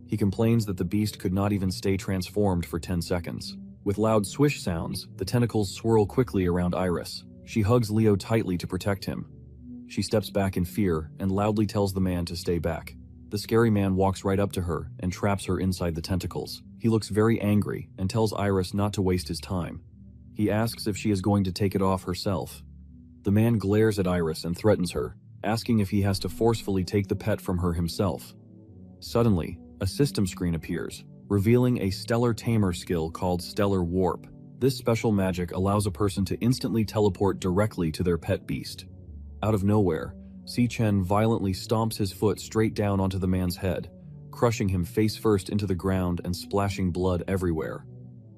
He complains that the beast could not even stay transformed for 10 seconds. With loud swish sounds, the tentacles swirl quickly around Iris. She hugs Leo tightly to protect him. She steps back in fear and loudly tells the man to stay back. The scary man walks right up to her and traps her inside the tentacles. He looks very angry and tells Iris not to waste his time. He asks if she is going to take it off herself. The man glares at Iris and threatens her, asking if he has to forcefully take the pet from her himself. Suddenly, a system screen appears, revealing a stellar tamer skill called Stellar Warp. This special magic allows a person to instantly teleport directly to their pet beast. Out of nowhere, Si-Chen violently stomps his foot straight down onto the man's head, crushing him face first into the ground and splashing blood everywhere.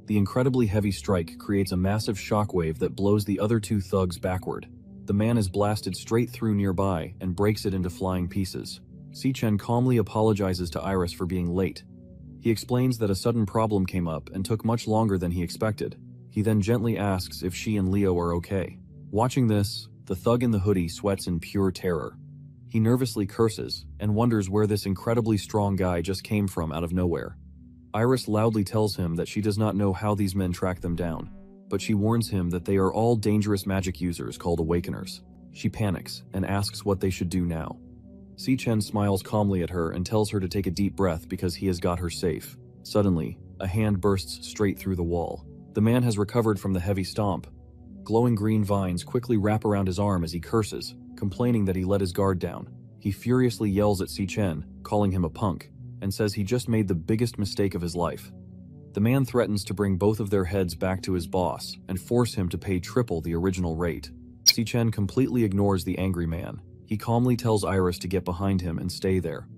The incredibly heavy strike creates a massive shockwave that blows the other two thugs backward. The man is blasted straight through nearby and breaks it into flying pieces. Si-Chen calmly apologizes to Iris for being late. He explains that a sudden problem came up and took much longer than he expected. He then gently asks if she and Leo are okay. Watching this, the thug in the hoodie sweats in pure terror. He nervously curses and wonders where this incredibly strong guy just came from out of nowhere. Iris loudly tells him that she does not know how these men track them down, but she warns him that they are all dangerous magic users called Awakeners. She panics and asks what they should do now. Si-Chen smiles calmly at her and tells her to take a deep breath because he has got her safe. Suddenly, a hand bursts straight through the wall. The man has recovered from the heavy stomp. Glowing green vines quickly wrap around his arm as he curses, complaining that he let his guard down. He furiously yells at Si-Chen, calling him a punk, and says he just made the biggest mistake of his life. The man threatens to bring both of their heads back to his boss and force him to pay triple the original rate. Si-Chen completely ignores the angry man. He calmly tells Iris to get behind him and stay there.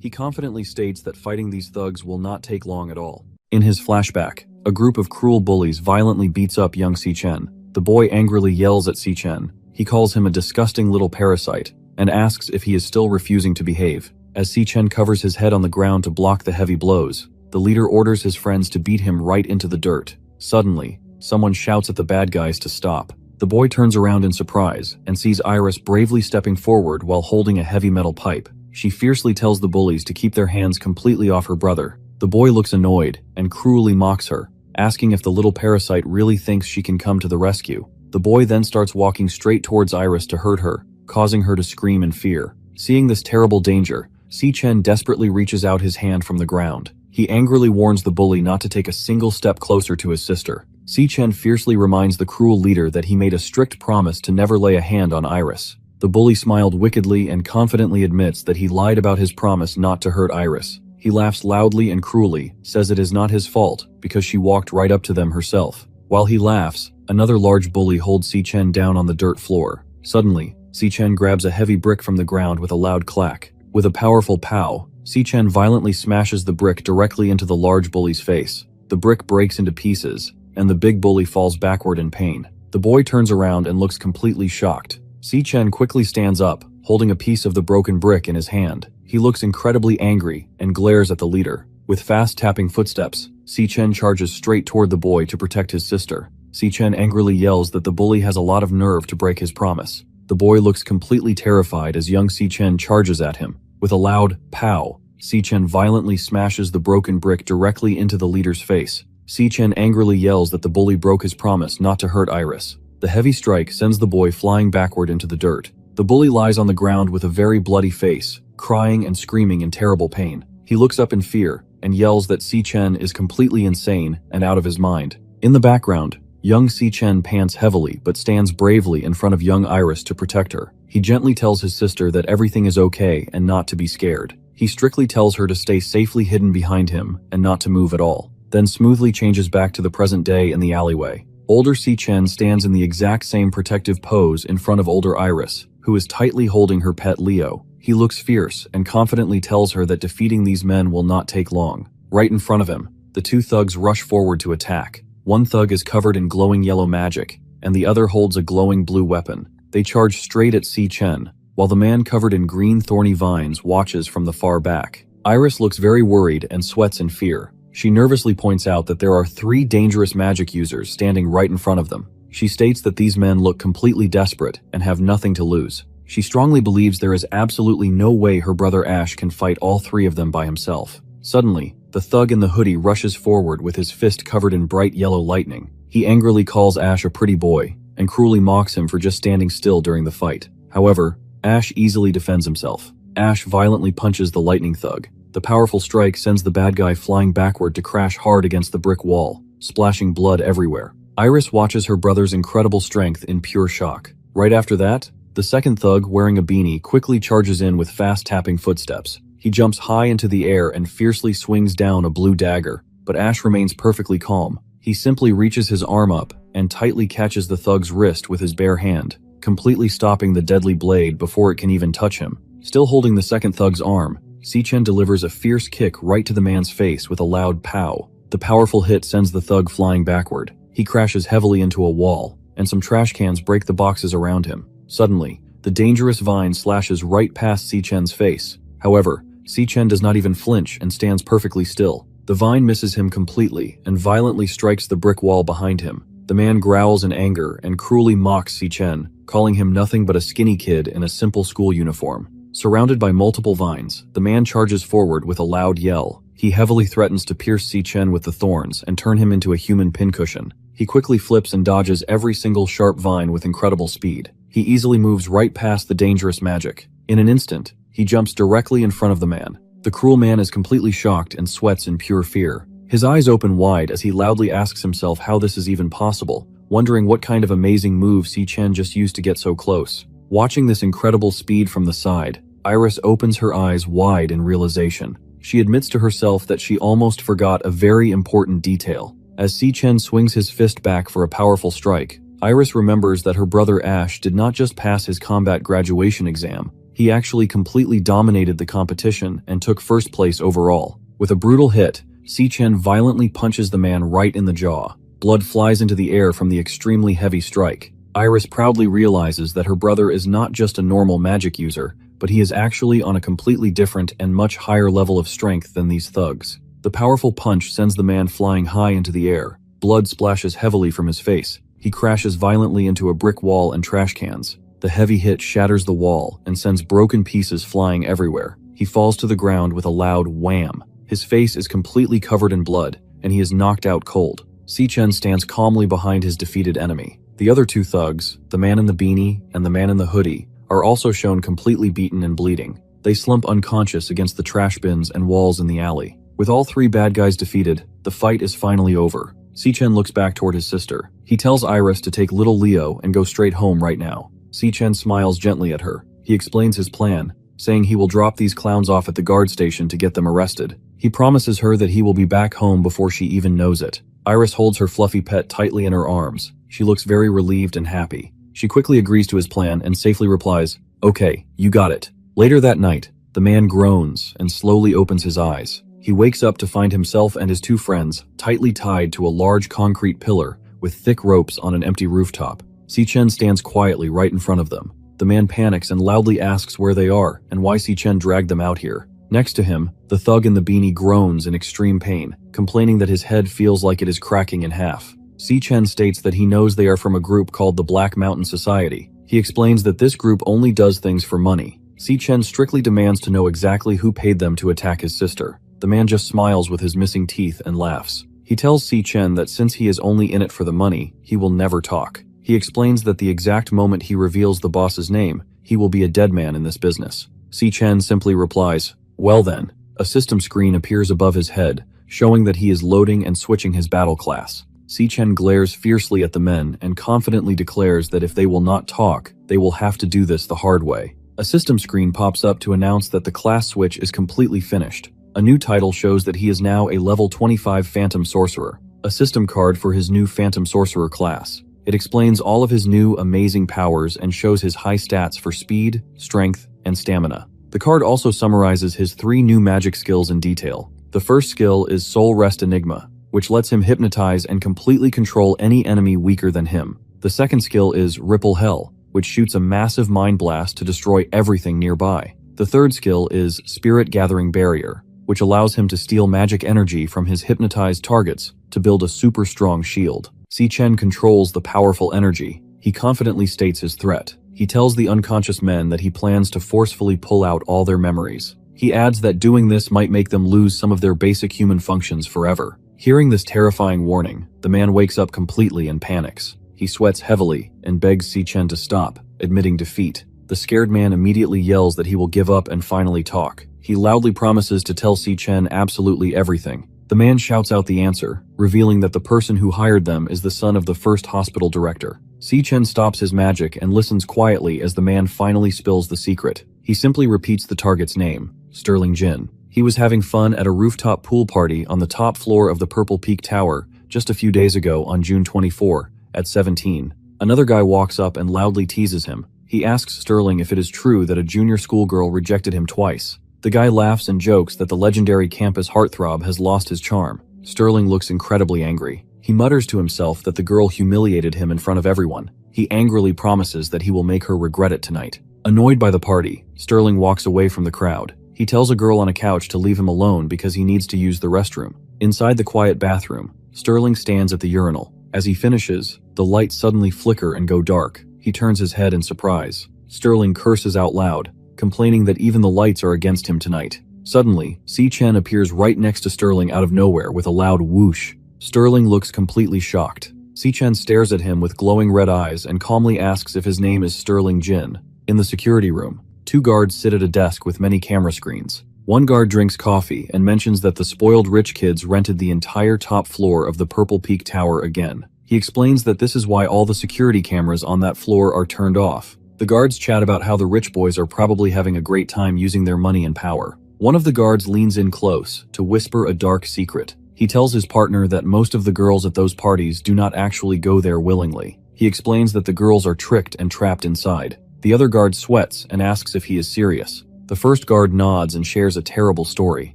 He confidently states that fighting these thugs will not take long at all. In his flashback, a group of cruel bullies violently beats up young Si-Chen. The boy angrily yells at Si-Chen. He calls him a disgusting little parasite and asks if he is still refusing to behave. As Si-Chen covers his head on the ground to block the heavy blows, the leader orders his friends to beat him right into the dirt. Suddenly, someone shouts at the bad guys to stop. The boy turns around in surprise and sees Iris bravely stepping forward while holding a heavy metal pipe. She fiercely tells the bullies to keep their hands completely off her brother. The boy looks annoyed and cruelly mocks her, asking if the little parasite really thinks she can come to the rescue. The boy then starts walking straight towards Iris to hurt her, causing her to scream in fear. Seeing this terrible danger, Si-Chen desperately reaches out his hand from the ground. He angrily warns the bully not to take a single step closer to his sister. Si-Chen fiercely reminds the cruel leader that he made a strict promise to never lay a hand on Iris. The bully smiled wickedly and confidently admits that he lied about his promise not to hurt Iris. He laughs loudly and cruelly, says it is not his fault because she walked right up to them herself. While he laughs, another large bully holds Si-Chen down on the dirt floor. Suddenly, Si-Chen grabs a heavy brick from the ground with a loud clack. With a powerful pow, Si-Chen violently smashes the brick directly into the large bully's face. The brick breaks into pieces, and the big bully falls backward in pain. The boy turns around and looks completely shocked. Si-Chen quickly stands up, holding a piece of the broken brick in his hand. He looks incredibly angry and glares at the leader. With fast tapping footsteps, Si-Chen charges straight toward the boy to protect his sister. Si-Chen angrily yells that the bully has a lot of nerve to break his promise. The boy looks completely terrified as young Si-Chen charges at him. With a loud pow, Si-Chen violently smashes the broken brick directly into the leader's face. Si-Chen angrily yells that the bully broke his promise not to hurt Iris. The heavy strike sends the boy flying backward into the dirt. The bully lies on the ground with a very bloody face, crying and screaming in terrible pain. He looks up in fear and yells that Si-Chen is completely insane and out of his mind. In the background, young Si-Chen pants heavily but stands bravely in front of young Iris to protect her. He gently tells his sister that everything is okay and not to be scared. He strictly tells her to stay safely hidden behind him and not to move at all, then smoothly changes back to the present day in the alleyway. Older Si-Chen stands in the exact same protective pose in front of older Iris, who is tightly holding her pet Leo. He looks fierce and confidently tells her that defeating these men will not take long. Right in front of him, the two thugs rush forward to attack. One thug is covered in glowing yellow magic, and the other holds a glowing blue weapon. They charge straight at Si-Chen, while the man covered in green thorny vines watches from the far back. Iris looks very worried and sweats in fear. She nervously points out that there are 3 dangerous magic users standing right in front of them. She states that these men look completely desperate and have nothing to lose. She strongly believes there is absolutely no way her brother Ash can fight all 3 of them by himself. Suddenly, the thug in the hoodie rushes forward with his fist covered in bright yellow lightning. He angrily calls Ash a pretty boy and cruelly mocks him for just standing still during the fight. However, Ash easily defends himself. Ash violently punches the lightning thug. The powerful strike sends the bad guy flying backward to crash hard against the brick wall, splashing blood everywhere. Iris watches her brother's incredible strength in pure shock. Right after that, the second thug, wearing a beanie, quickly charges in with fast tapping footsteps. He jumps high into the air and fiercely swings down a blue dagger, but Ash remains perfectly calm. He simply reaches his arm up and tightly catches the thug's wrist with his bare hand, completely stopping the deadly blade before it can even touch him. Still holding the second thug's arm, Si-Chen delivers a fierce kick right to the man's face with a loud pow. The powerful hit sends the thug flying backward. He crashes heavily into a wall, and some trash cans break the boxes around him. Suddenly, the dangerous vine slashes right past Si-Chen's face. However, Si-Chen does not even flinch and stands perfectly still. The vine misses him completely and violently strikes the brick wall behind him. The man growls in anger and cruelly mocks Si-Chen, calling him nothing but a skinny kid in a simple school uniform. Surrounded by multiple vines, the man charges forward with a loud yell. He heavily threatens to pierce Si-Chen with the thorns and turn him into a human pincushion. He quickly flips and dodges every single sharp vine with incredible speed. He easily moves right past the dangerous magic. In an instant, he jumps directly in front of the man. The cruel man is completely shocked and sweats in pure fear. His eyes open wide as he loudly asks himself how this is even possible, wondering what kind of amazing move Si-Chen just used to get so close. Watching this incredible speed from the side, Iris opens her eyes wide in realization. She admits to herself that she almost forgot a very important detail. As Si-Chen swings his fist back for a powerful strike, Iris remembers that her brother Ash did not just pass his combat graduation exam, he actually completely dominated the competition and took first place overall. With a brutal hit, Si-Chen violently punches the man right in the jaw. Blood flies into the air from the extremely heavy strike. Iris proudly realizes that her brother is not just a normal magic user, but he is actually on a completely different and much higher level of strength than these thugs. The powerful punch sends the man flying high into the air. Blood splashes heavily from his face. He crashes violently into a brick wall and trash cans. The heavy hit shatters the wall and sends broken pieces flying everywhere. He falls to the ground with a loud wham. His face is completely covered in blood, and he is knocked out cold. Si-chen stands calmly behind his defeated enemy. The other two thugs, the man in the beanie and the man in the hoodie, are also shown completely beaten and bleeding. They slump unconscious against the trash bins and walls in the alley. With all three bad guys defeated, the fight is finally over. Si-chen looks back toward his sister. He tells Iris to take little Leo and go straight home right now. Si-chen smiles gently at her. He explains his plan, saying he will drop these clowns off at the guard station to get them arrested. He promises her that he will be back home before she even knows it. Iris holds her fluffy pet tightly in her arms. She looks very relieved and happy. She quickly agrees to his plan and safely replies, "Okay, you got it." Later that night, the man groans and slowly opens his eyes. He wakes up to find himself and his two friends tightly tied to a large concrete pillar with thick ropes on an empty rooftop. Si-chen stands quietly right in front of them. The man panics and loudly asks where they are and why Si-chen dragged them out here. Next to him, the thug in the beanie groans in extreme pain, complaining that his head feels like it is cracking in half. Si-chen states that he knows they are from a group called the Black Mountain Society. He explains that this group only does things for money. Si-chen strictly demands to know exactly who paid them to attack his sister. The man just smiles with his missing teeth and laughs. He tells Si-chen that since he is only in it for the money, he will never talk. He explains that the exact moment he reveals the boss's name, he will be a dead man in this business. Si-chen simply replies, "Well then." A system screen appears above his head, showing that he is loading and switching his battle class. Si-chen glares fiercely at the men and confidently declares that if they will not talk, they will have to do this the hard way. A system screen pops up to announce that the class switch is completely finished. A new title shows that he is now a level 25 Phantom Sorcerer, a system card for his new Phantom Sorcerer class. It explains all of his new amazing powers and shows his high stats for speed, strength, and stamina. The card also summarizes his 3 new magic skills in detail. The first skill is Soul Rest Enigma, which lets him hypnotize and completely control any enemy weaker than him. The second skill is Ripple Hell, which shoots a massive mind blast to destroy everything nearby. The third skill is Spirit Gathering Barrier, which allows him to steal magic energy from his hypnotized targets to build a super strong shield. Si-chen controls the powerful energy. He confidently states his threat. He tells the unconscious men that he plans to forcefully pull out all their memories. He adds that doing this might make them lose some of their basic human functions forever. Hearing this terrifying warning, the man wakes up completely and panics. He sweats heavily and begs Si-chen to stop, admitting defeat. The scared man immediately yells that he will give up and finally talk. He loudly promises to tell Si-chen absolutely everything. The man shouts out the answer, revealing that the person who hired them is the son of the first hospital director. Si-chen stops his magic and listens quietly as the man finally spills the secret. He simply repeats the target's name, Sterling Jin. He was having fun at a rooftop pool party on the top floor of the Purple Peak Tower just a few days ago on June 24, at 17. Another guy walks up and loudly teases him. He asks Sterling if it is true that a junior schoolgirl rejected him twice. The guy laughs and jokes that the legendary campus heartthrob has lost his charm. Sterling looks incredibly angry. He mutters to himself that the girl humiliated him in front of everyone. He angrily promises that he will make her regret it tonight. Annoyed by the party, Sterling walks away from the crowd. He tells a girl on a couch to leave him alone because he needs to use the restroom. Inside the quiet bathroom, Sterling stands at the urinal. As he finishes, the lights suddenly flicker and go dark. He turns his head in surprise. Sterling curses out loud, complaining that even the lights are against him tonight. Suddenly, Si-chen appears right next to Sterling out of nowhere with a loud whoosh. Sterling looks completely shocked. Si-chen stares at him with glowing red eyes and calmly asks if his name is Sterling Jin. In the security room, 2 guards sit at a desk with many camera screens. One guard drinks coffee and mentions that the spoiled rich kids rented the entire top floor of the Purple Peak Tower again. He explains that this is why all the security cameras on that floor are turned off. The guards chat about how the rich boys are probably having a great time using their money and power. One of the guards leans in close to whisper a dark secret. He tells his partner that most of the girls at those parties do not actually go there willingly. He explains that the girls are tricked and trapped inside. The other guard sweats and asks if he is serious. The first guard nods and shares a terrible story.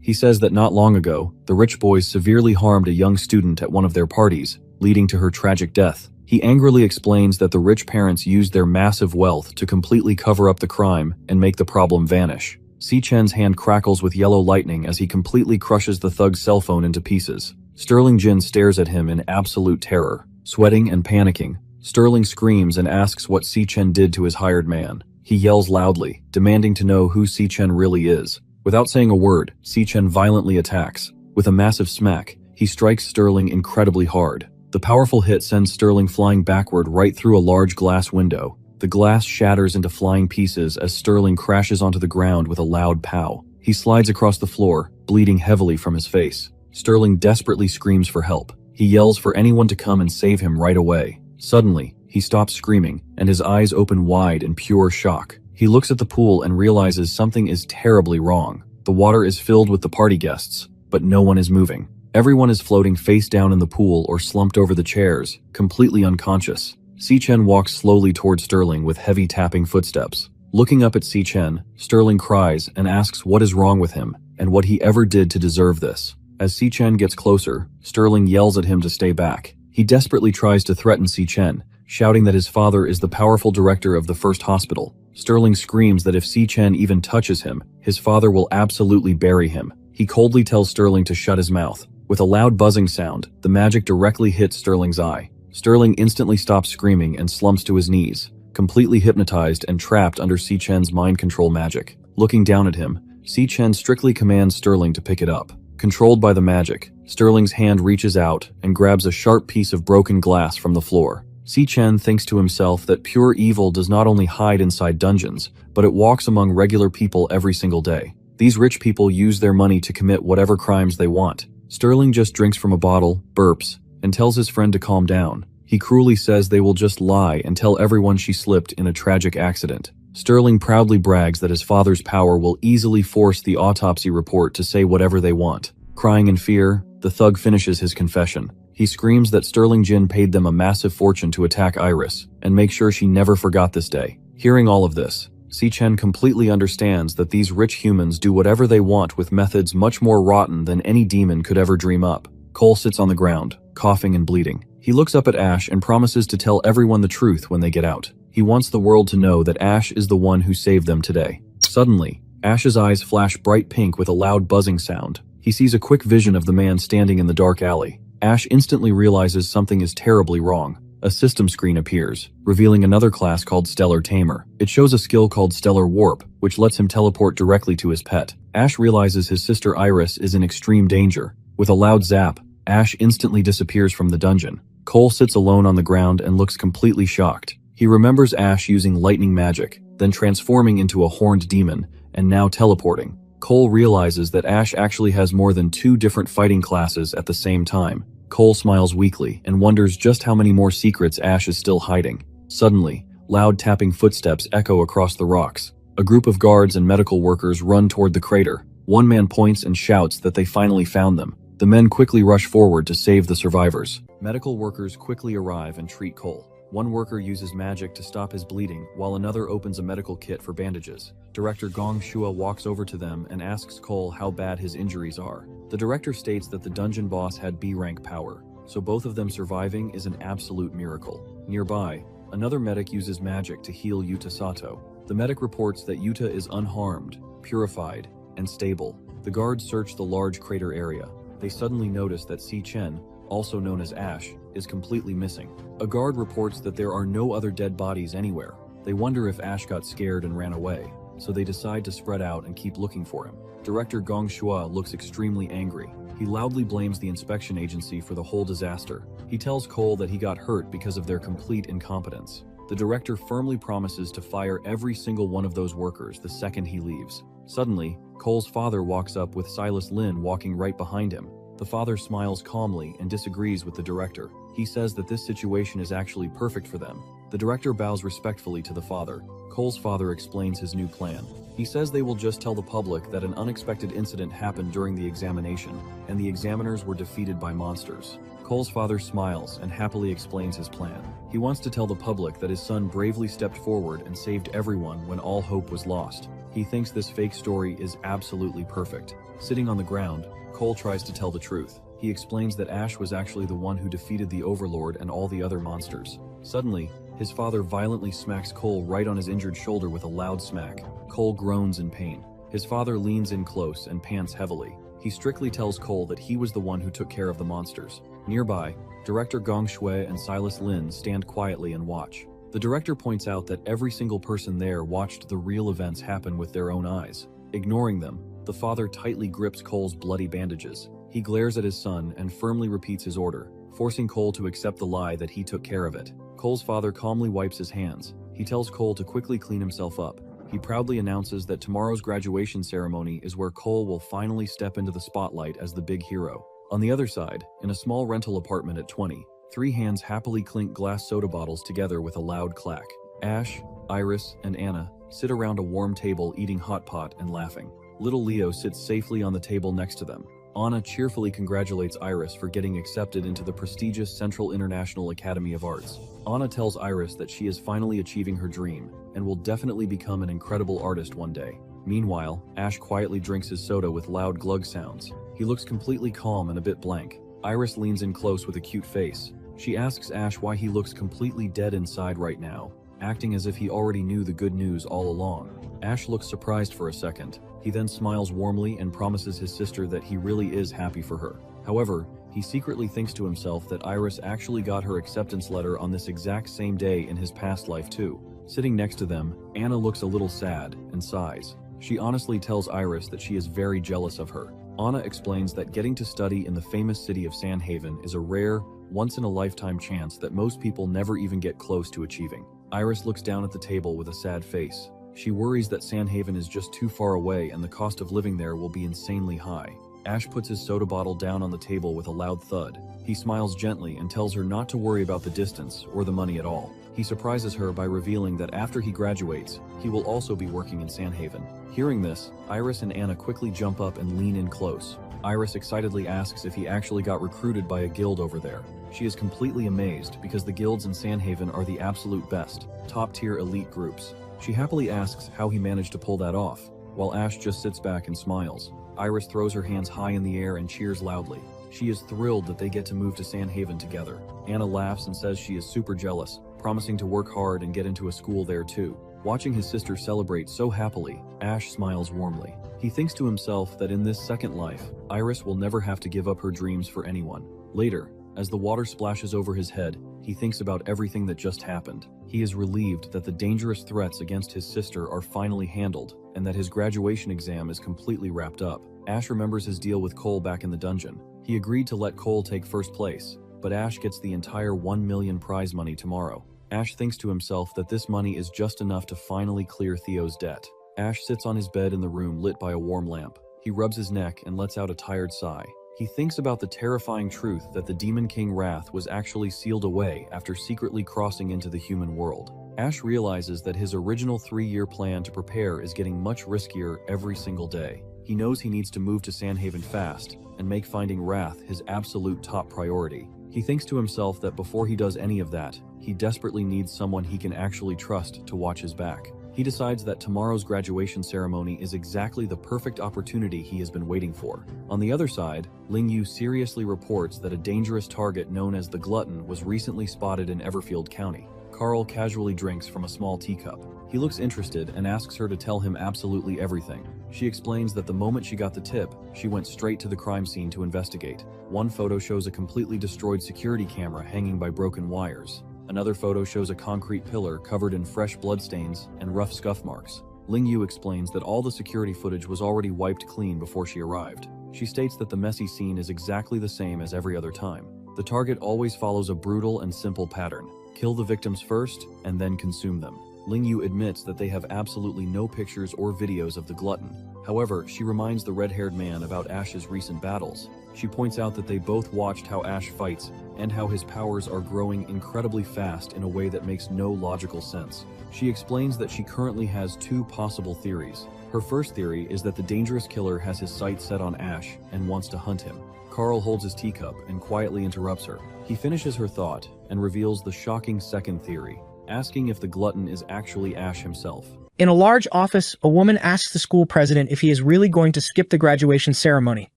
He says that not long ago, the rich boys severely harmed a young student at one of their parties, leading to her tragic death. He angrily explains that the rich parents used their massive wealth to completely cover up the crime and make the problem vanish. Si-chen's hand crackles with yellow lightning as he completely crushes the thug's cell phone into pieces. Sterling Jin stares at him in absolute terror. Sweating and panicking, Sterling screams and asks what Si-chen did to his hired man. He yells loudly, demanding to know who Si-chen really is. Without saying a word, Si-Chen violently attacks. With a massive smack, he strikes Sterling incredibly hard. The powerful hit sends Sterling flying backward right through a large glass window. The glass shatters into flying pieces as Sterling crashes onto the ground with a loud pow. He slides across the floor, bleeding heavily from his face. Sterling desperately screams for help. He yells for anyone to come and save him right away. Suddenly, he stops screaming, and his eyes open wide in pure shock. He looks at the pool and realizes something is terribly wrong. The water is filled with the party guests, but no one is moving. Everyone is floating face down in the pool or slumped over the chairs, completely unconscious. Si-Chen walks slowly toward Sterling with heavy tapping footsteps. Looking up at Si-Chen, Sterling cries and asks what is wrong with him, and what he ever did to deserve this. As Si-Chen gets closer, Sterling yells at him to stay back. He desperately tries to threaten Si-Chen, shouting that his father is the powerful director of the first hospital. Sterling screams that if Si-Chen even touches him, his father will absolutely bury him. He coldly tells Sterling to shut his mouth. With a loud buzzing sound, the magic directly hits Sterling's eye. Sterling instantly stops screaming and slumps to his knees, completely hypnotized and trapped under Si-Chen's mind control magic. Looking down at him, Si-Chen strictly commands Sterling to pick it up. Controlled by the magic, Sterling's hand reaches out and grabs a sharp piece of broken glass from the floor. Si-Chen thinks to himself that pure evil does not only hide inside dungeons, but it walks among regular people every single day. These rich people use their money to commit whatever crimes they want. Sterling just drinks from a bottle, burps, and tells his friend to calm down. He cruelly says they will just lie and tell everyone she slipped in a tragic accident. Sterling proudly brags that his father's power will easily force the autopsy report to say whatever they want. Crying in fear, the thug finishes his confession. He screams that Sterling Jin paid them a massive fortune to attack Iris, and make sure she never forgot this day. Hearing all of this, Si-Chen completely understands that these rich humans do whatever they want with methods much more rotten than any demon could ever dream up. Cole sits on the ground, coughing and bleeding. He looks up at Ash and promises to tell everyone the truth when they get out. He wants the world to know that Ash is the one who saved them today. Suddenly, Ash's eyes flash bright pink with a loud buzzing sound. He sees a quick vision of the man standing in the dark alley. Ash instantly realizes something is terribly wrong. A system screen appears, revealing another class called Stellar Tamer. It shows a skill called Stellar Warp, which lets him teleport directly to his pet. Ash realizes his sister Iris is in extreme danger. With a loud zap, Ash instantly disappears from the dungeon. Cole sits alone on the ground and looks completely shocked. He remembers Ash using lightning magic, then transforming into a horned demon, and now teleporting. Cole realizes that Ash actually has more than 2 different fighting classes at the same time. Cole smiles weakly and wonders just how many more secrets Ash is still hiding. Suddenly, loud tapping footsteps echo across the rocks. A group of guards and medical workers run toward the crater. One man points and shouts that they finally found them. The men quickly rush forward to save the survivors. Medical workers quickly arrive and treat Cole. One worker uses magic to stop his bleeding, while another opens a medical kit for bandages. Director Gong Shua walks over to them and asks Cole how bad his injuries are. The director states that the dungeon boss had B-rank power, so both of them surviving is an absolute miracle. Nearby, another medic uses magic to heal Yuta Sato. The medic reports that Yuta is unharmed, purified, and stable. The guards search the large crater area. They suddenly notice that Si-Chen, also known as Ash, is completely missing. A guard reports that there are no other dead bodies anywhere. They wonder if Ash got scared and ran away, so they decide to spread out and keep looking for him. Director Gong Shua looks extremely angry. He loudly blames the inspection agency for the whole disaster. He tells Cole that he got hurt because of their complete incompetence. The director firmly promises to fire every single one of those workers the second he leaves. Suddenly, Cole's father walks up with Silas Lin walking right behind him. The father smiles calmly and disagrees with the director. He says that this situation is actually perfect for them. The director bows respectfully to the father. Cole's father explains his new plan. He says they will just tell the public that an unexpected incident happened during the examination, and the examiners were defeated by monsters. Cole's father smiles and happily explains his plan. He wants to tell the public that his son bravely stepped forward and saved everyone when all hope was lost. He thinks this fake story is absolutely perfect. Sitting on the ground, Cole tries to tell the truth. He explains that Ash was actually the one who defeated the Overlord and all the other monsters. Suddenly, his father violently smacks Cole right on his injured shoulder with a loud smack. Cole groans in pain. His father leans in close and pants heavily. He strictly tells Cole that he was the one who took care of the monsters. Nearby, director Gong Shui and Silas Lin stand quietly and watch. The director points out that every single person there watched the real events happen with their own eyes. Ignoring them, The father tightly grips Cole's bloody bandages. He glares at his son and firmly repeats his order, forcing Cole to accept the lie that he took care of it. Cole's father calmly wipes his hands. He tells Cole to quickly clean himself up. He proudly announces that tomorrow's graduation ceremony is where Cole will finally step into the spotlight as the big hero. On the other side, in a small rental apartment at 20, three hands happily clink glass soda bottles together with a loud clack. Ash, Iris, and Anna sit around a warm table eating hot pot and laughing. Little Leo sits safely on the table next to them. Anna cheerfully congratulates Iris for getting accepted into the prestigious Central International Academy of Arts. Anna tells Iris that she is finally achieving her dream and will definitely become an incredible artist one day. Meanwhile, Ash quietly drinks his soda with loud glug sounds. He looks completely calm and a bit blank. Iris leans in close with a cute face. She asks Ash why he looks completely dead inside right now, acting as if he already knew the good news all along. Ash looks surprised for a second. He then smiles warmly and promises his sister that he really is happy for her. However, he secretly thinks to himself that Iris actually got her acceptance letter on this exact same day in his past life too. Sitting next to them, Anna looks a little sad and sighs. She honestly tells Iris that she is very jealous of her. Anna explains that getting to study in the famous city of Sandhaven is a rare, once-in-a-lifetime chance that most people never even get close to achieving. Iris looks down at the table with a sad face. She worries that Sandhaven is just too far away and the cost of living there will be insanely high. Ash puts his soda bottle down on the table with a loud thud. He smiles gently and tells her not to worry about the distance or the money at all. He surprises her by revealing that after he graduates, he will also be working in Sandhaven. Hearing this, Iris and Anna quickly jump up and lean in close. Iris excitedly asks if he actually got recruited by a guild over there. She is completely amazed because the guilds in Sandhaven are the absolute best, top-tier elite groups. She happily asks how he managed to pull that off, while Ash just sits back and smiles. Iris throws her hands high in the air and cheers loudly. She is thrilled that they get to move to Sandhaven together. Anna laughs and says she is super jealous, promising to work hard and get into a school there too. Watching his sister celebrate so happily, Ash smiles warmly. He thinks to himself that in this second life, Iris will never have to give up her dreams for anyone. Later, as the water splashes over his head, he thinks about everything that just happened. He is relieved that the dangerous threats against his sister are finally handled, and that his graduation exam is completely wrapped up. Ash remembers his deal with Cole back in the dungeon. He agreed to let Cole take first place, but Ash gets the entire 1 million prize money tomorrow. Ash thinks to himself that this money is just enough to finally clear Theo's debt. Ash sits on his bed in the room lit by a warm lamp. He rubs his neck and lets out a tired sigh. He thinks about the terrifying truth that the Demon King Wrath was actually sealed away after secretly crossing into the human world. Ash realizes that his original 3-year plan to prepare is getting much riskier every single day. He knows he needs to move to Sandhaven fast and make finding Wrath his absolute top priority. He thinks to himself that before he does any of that, he desperately needs someone he can actually trust to watch his back. He decides that tomorrow's graduation ceremony is exactly the perfect opportunity he has been waiting for. On the other side, Ling Yu seriously reports that a dangerous target known as the Glutton was recently spotted in Everfield County. Carl casually drinks from a small teacup. He looks interested and asks her to tell him absolutely everything. She explains that the moment she got the tip, she went straight to the crime scene to investigate. One photo shows a completely destroyed security camera hanging by broken wires. Another photo shows a concrete pillar covered in fresh bloodstains and rough scuff marks. Ling Yu explains that all the security footage was already wiped clean before she arrived. She states that the messy scene is exactly the same as every other time. The target always follows a brutal and simple pattern. Kill the victims first, and then consume them. Ling Yu admits that they have absolutely no pictures or videos of the Glutton. However, she reminds the red-haired man about Ash's recent battles. She points out that they both watched how Ash fights, and how his powers are growing incredibly fast in a way that makes no logical sense. She explains that she currently has 2 possible theories. Her first theory is that the dangerous killer has his sights set on Ash and wants to hunt him. Carl holds his teacup and quietly interrupts her. He finishes her thought and reveals the shocking second theory, asking if the Glutton is actually Ash himself. In a large office, a woman asks the school president if he is really going to skip the graduation ceremony,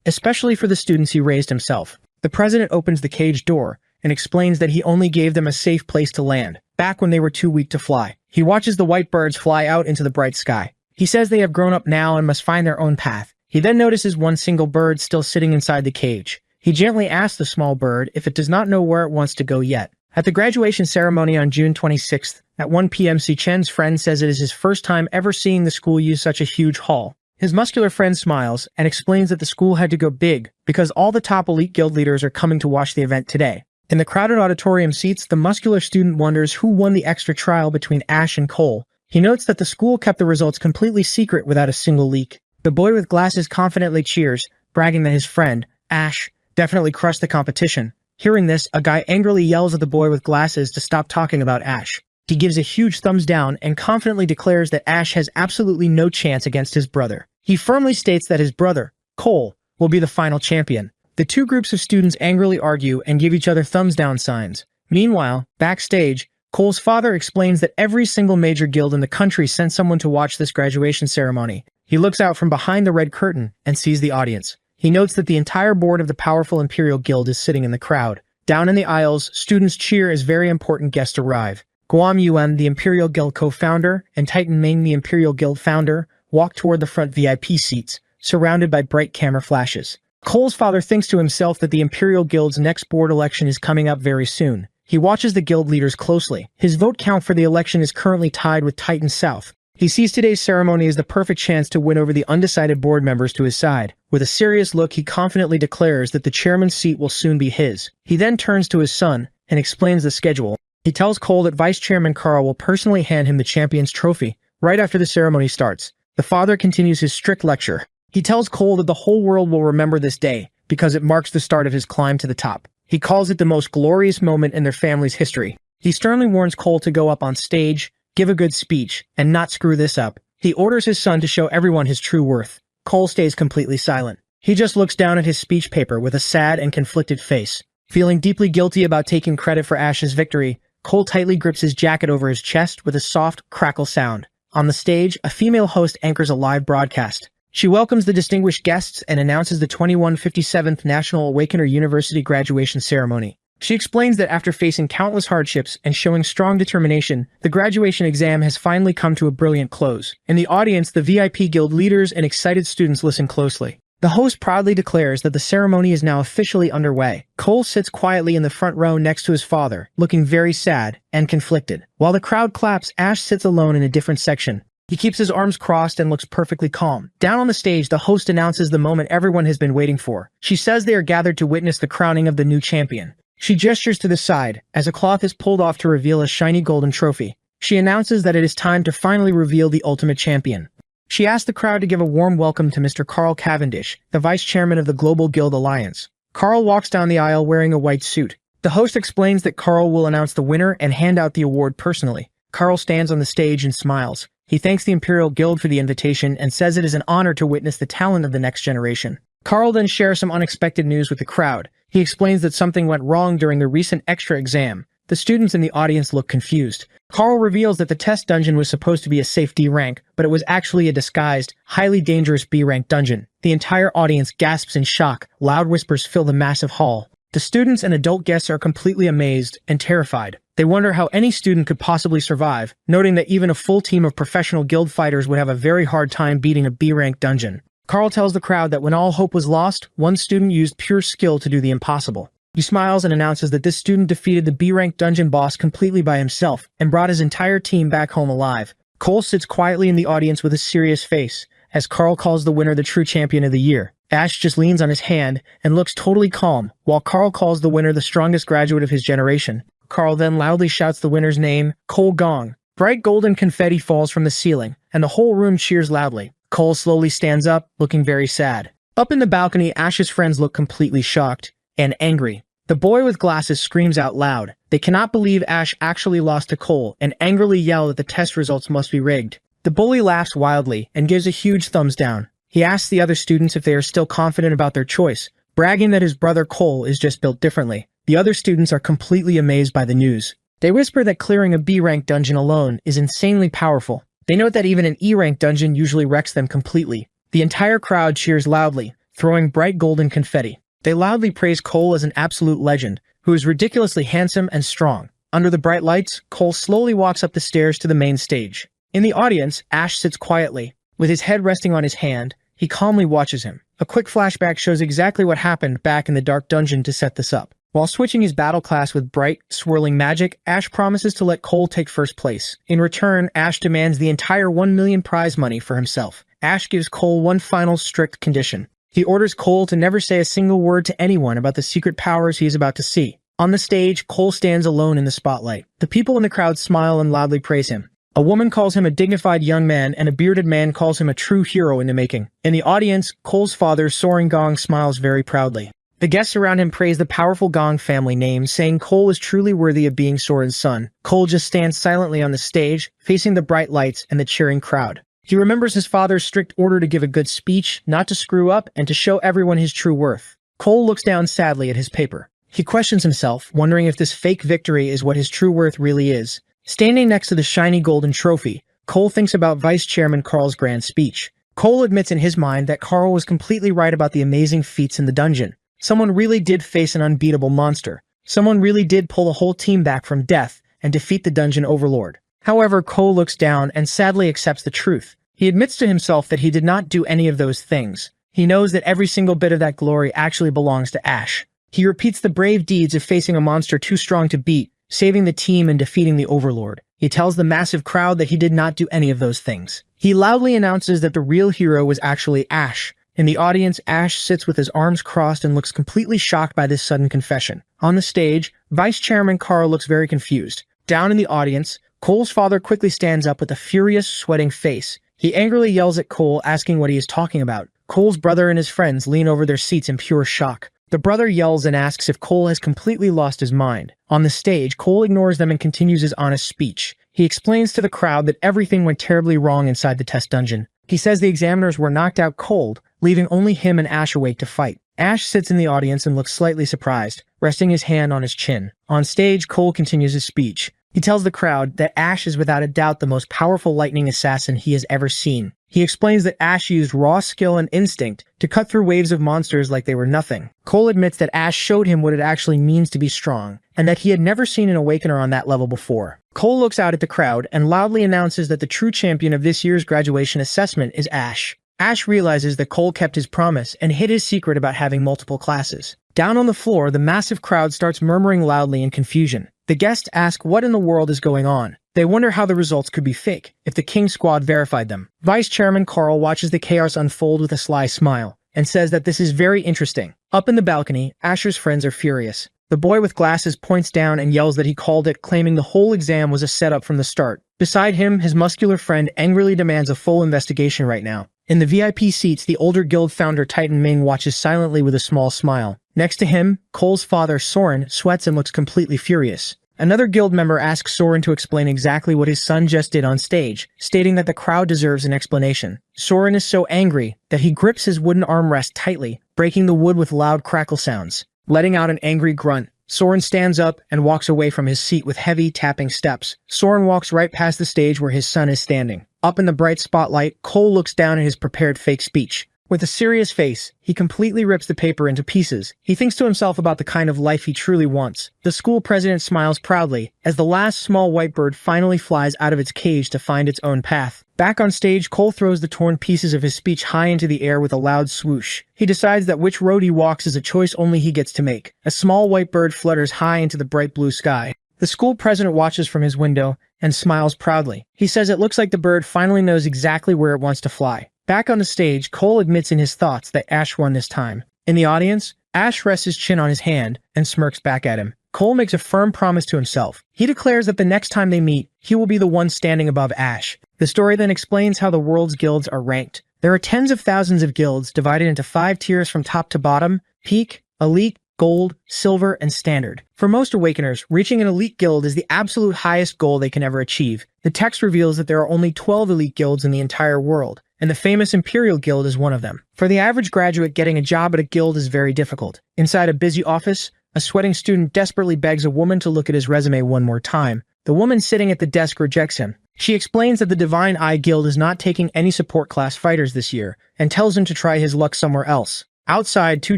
especially for the students he raised himself. The president opens the cage door and explains that he only gave them a safe place to land, back when they were too weak to fly. He watches the white birds fly out into the bright sky. He says they have grown up now and must find their own path. He then notices one single bird still sitting inside the cage. He gently asks the small bird if it does not know where it wants to go yet. At the graduation ceremony on June 26th, at 1 p.m. Si Chen's friend says it is his first time ever seeing the school use such a huge hall. His muscular friend smiles and explains that the school had to go big because all the top elite guild leaders are coming to watch the event today. In the crowded auditorium seats, the muscular student wonders who won the extra trial between Ash and Cole. He notes that the school kept the results completely secret without a single leak. The boy with glasses confidently cheers, bragging that his friend, Ash, definitely crushed the competition. Hearing this, a guy angrily yells at the boy with glasses to stop talking about Ash. He gives a huge thumbs down and confidently declares that Ash has absolutely no chance against his brother. He firmly states that his brother, Cole, will be the final champion. The two groups of students angrily argue and give each other thumbs down signs. Meanwhile, backstage, Cole's father explains that every single major guild in the country sent someone to watch this graduation ceremony. He looks out from behind the red curtain and sees the audience. He notes that the entire board of the powerful Imperial Guild is sitting in the crowd. Down in the aisles, students cheer as very important guests arrive. Guam Yuan, the Imperial Guild co-founder, and Titan Ming, the Imperial Guild founder, walk toward the front VIP seats, surrounded by bright camera flashes. Cole's father thinks to himself that the Imperial Guild's next board election is coming up very soon. He watches the guild leaders closely. His vote count for the election is currently tied with Titan South. He sees today's ceremony as the perfect chance to win over the undecided board members to his side. With a serious look, he confidently declares that the chairman's seat will soon be his. He then turns to his son and explains the schedule. He tells Cole that Vice Chairman Carl will personally hand him the champion's trophy right after the ceremony starts. The father continues his strict lecture. He tells Cole that the whole world will remember this day because it marks the start of his climb to the top. He calls it the most glorious moment in their family's history. He sternly warns Cole to go up on stage, give a good speech, and not screw this up. He orders his son to show everyone his true worth. Cole stays completely silent. He just looks down at his speech paper with a sad and conflicted face. Feeling deeply guilty about taking credit for Ash's victory, Cole tightly grips his jacket over his chest with a soft crackle sound. On the stage, a female host anchors a live broadcast. She welcomes the distinguished guests and announces the 2157th National Awakener University graduation ceremony. She explains that after facing countless hardships and showing strong determination, the graduation exam has finally come to a brilliant close. In the audience, the VIP guild leaders and excited students listen closely. The host proudly declares that the ceremony is now officially underway. Cole sits quietly in the front row next to his father, looking very sad and conflicted. While the crowd claps, Ash sits alone in a different section. He keeps his arms crossed and looks perfectly calm. Down on the stage, the host announces the moment everyone has been waiting for. She says they are gathered to witness the crowning of the new champion. She gestures to the side, as a cloth is pulled off to reveal a shiny golden trophy. She announces that it is time to finally reveal the ultimate champion. She asks the crowd to give a warm welcome to Mr. Carl Cavendish, the vice chairman of the Global Guild Alliance. Carl walks down the aisle wearing a white suit. The host explains that Carl will announce the winner and hand out the award personally. Carl stands on the stage and smiles. He thanks the Imperial Guild for the invitation and says it is an honor to witness the talent of the next generation. Carl then shares some unexpected news with the crowd. He explains that something went wrong during the recent extra exam. The students in the audience look confused. Carl reveals that the test dungeon was supposed to be a safe D rank, but it was actually a disguised, highly dangerous B rank dungeon. The entire audience gasps in shock. Loud whispers fill the massive hall. The students and adult guests are completely amazed and terrified. They wonder how any student could possibly survive, noting that even a full team of professional guild fighters would have a very hard time beating a B rank dungeon. Carl tells the crowd that when all hope was lost, one student used pure skill to do the impossible. He smiles and announces that this student defeated the B-rank dungeon boss completely by himself and brought his entire team back home alive. Cole sits quietly in the audience with a serious face, as Carl calls the winner the true champion of the year. Ash just leans on his hand and looks totally calm, while Carl calls the winner the strongest graduate of his generation. Carl then loudly shouts the winner's name, Cole Gong. Bright golden confetti falls from the ceiling, and the whole room cheers loudly. Cole slowly stands up, looking very sad. Up in the balcony, Ash's friends look completely shocked and angry. The boy with glasses screams out loud. They cannot believe Ash actually lost to Cole and angrily yell that the test results must be rigged. The bully laughs wildly and gives a huge thumbs down. He asks the other students if they are still confident about their choice, bragging that his brother Cole is just built differently. The other students are completely amazed by the news. They whisper that clearing a B-rank dungeon alone is insanely powerful. They note that even an E-rank dungeon usually wrecks them completely. The entire crowd cheers loudly, throwing bright golden confetti. They loudly praise Cole as an absolute legend, who is ridiculously handsome and strong. Under the bright lights, Cole slowly walks up the stairs to the main stage. In the audience, Ash sits quietly. With his head resting on his hand, he calmly watches him. A quick flashback shows exactly what happened back in the dark dungeon to set this up. While switching his battle class with bright, swirling magic, Ash promises to let Cole take first place. In return, Ash demands the entire 1 million prize money for himself, Ash gives Cole one final strict condition. He orders Cole to never say a single word to anyone about the secret powers he is about to see. On the stage, Cole stands alone in the spotlight. The people in the crowd smile and loudly praise him. A woman calls him a dignified young man, and a bearded man calls him a true hero in the making. In the audience, Cole's father, Soren Gong, smiles very proudly. The guests around him praise the powerful Gong family name, saying Cole is truly worthy of being Soren's son. Cole just stands silently on the stage, facing the bright lights and the cheering crowd. He remembers his father's strict order to give a good speech, not to screw up, and to show everyone his true worth. Cole looks down sadly at his paper. He questions himself, wondering if this fake victory is what his true worth really is. Standing next to the shiny golden trophy, Cole thinks about Vice Chairman Carl's grand speech. Cole admits in his mind that Carl was completely right about the amazing feats in the dungeon. Someone really did face an unbeatable monster. Someone really did pull the whole team back from death and defeat the dungeon overlord. However, Cole looks down and sadly accepts the truth. He admits to himself that he did not do any of those things. He knows that every single bit of that glory actually belongs to Ash. He repeats the brave deeds of facing a monster too strong to beat, saving the team and defeating the overlord. He tells the massive crowd that he did not do any of those things. He loudly announces that the real hero was actually Ash. In the audience, Ash sits with his arms crossed and looks completely shocked by this sudden confession. On the stage, Vice Chairman Carl looks very confused. Down in the audience, Cole's father quickly stands up with a furious, sweating face. He angrily yells at Cole, asking what he is talking about. Cole's brother and his friends lean over their seats in pure shock. The brother yells and asks if Cole has completely lost his mind. On the stage, Cole ignores them and continues his honest speech. He explains to the crowd that everything went terribly wrong inside the test dungeon. He says the examiners were knocked out cold, leaving only him and Ash awake to fight. Ash sits in the audience and looks slightly surprised, resting his hand on his chin. On stage, Cole continues his speech. He tells the crowd that Ash is without a doubt the most powerful lightning assassin he has ever seen. He explains that Ash used raw skill and instinct to cut through waves of monsters like they were nothing. Cole admits that Ash showed him what it actually means to be strong, and that he had never seen an Awakener on that level before. Cole looks out at the crowd and loudly announces that the true champion of this year's graduation assessment is Ash. Ash realizes that Cole kept his promise and hid his secret about having multiple classes. Down on the floor, the massive crowd starts murmuring loudly in confusion. The guests ask what in the world is going on. They wonder how the results could be fake, if the King Squad verified them. Vice Chairman Carl watches the chaos unfold with a sly smile, and says that this is very interesting. Up in the balcony, Asher's friends are furious. The boy with glasses points down and yells that he called it, claiming the whole exam was a setup from the start. Beside him, his muscular friend angrily demands a full investigation right now. In the VIP seats, the older guild founder Titan Ming watches silently with a small smile. Next to him, Cole's father, Soren, sweats and looks completely furious. Another guild member asks Soren to explain exactly what his son just did on stage, stating that the crowd deserves an explanation. Soren is so angry that he grips his wooden armrest tightly, breaking the wood with loud crackle sounds. Letting out an angry grunt, Soren stands up and walks away from his seat with heavy, tapping steps. Soren walks right past the stage where his son is standing. Up in the bright spotlight, Cole looks down at his prepared fake speech. With a serious face, he completely rips the paper into pieces. He thinks to himself about the kind of life he truly wants. The school president smiles proudly as the last small white bird finally flies out of its cage to find its own path. Back on stage, Cole throws the torn pieces of his speech high into the air with a loud swoosh. He decides that which road he walks is a choice only he gets to make. A small white bird flutters high into the bright blue sky. The school president watches from his window and smiles proudly. He says it looks like the bird finally knows exactly where it wants to fly. Back on the stage, Cole admits in his thoughts that Ash won this time. In the audience, Ash rests his chin on his hand and smirks back at him. Cole makes a firm promise to himself. He declares that the next time they meet, he will be the one standing above Ash. The story then explains how the world's guilds are ranked. There are tens of thousands of guilds divided into 5 tiers from top to bottom: Peak, Elite, Gold, Silver, and Standard. For most Awakeners, reaching an elite guild is the absolute highest goal they can ever achieve. The text reveals that there are only 12 elite guilds in the entire world, and the famous Imperial Guild is one of them. For the average graduate, getting a job at a guild is very difficult. Inside a busy office, a sweating student desperately begs a woman to look at his resume one more time. The woman sitting at the desk rejects him. She explains that the Divine Eye Guild is not taking any support class fighters this year, and tells him to try his luck somewhere else. Outside, 2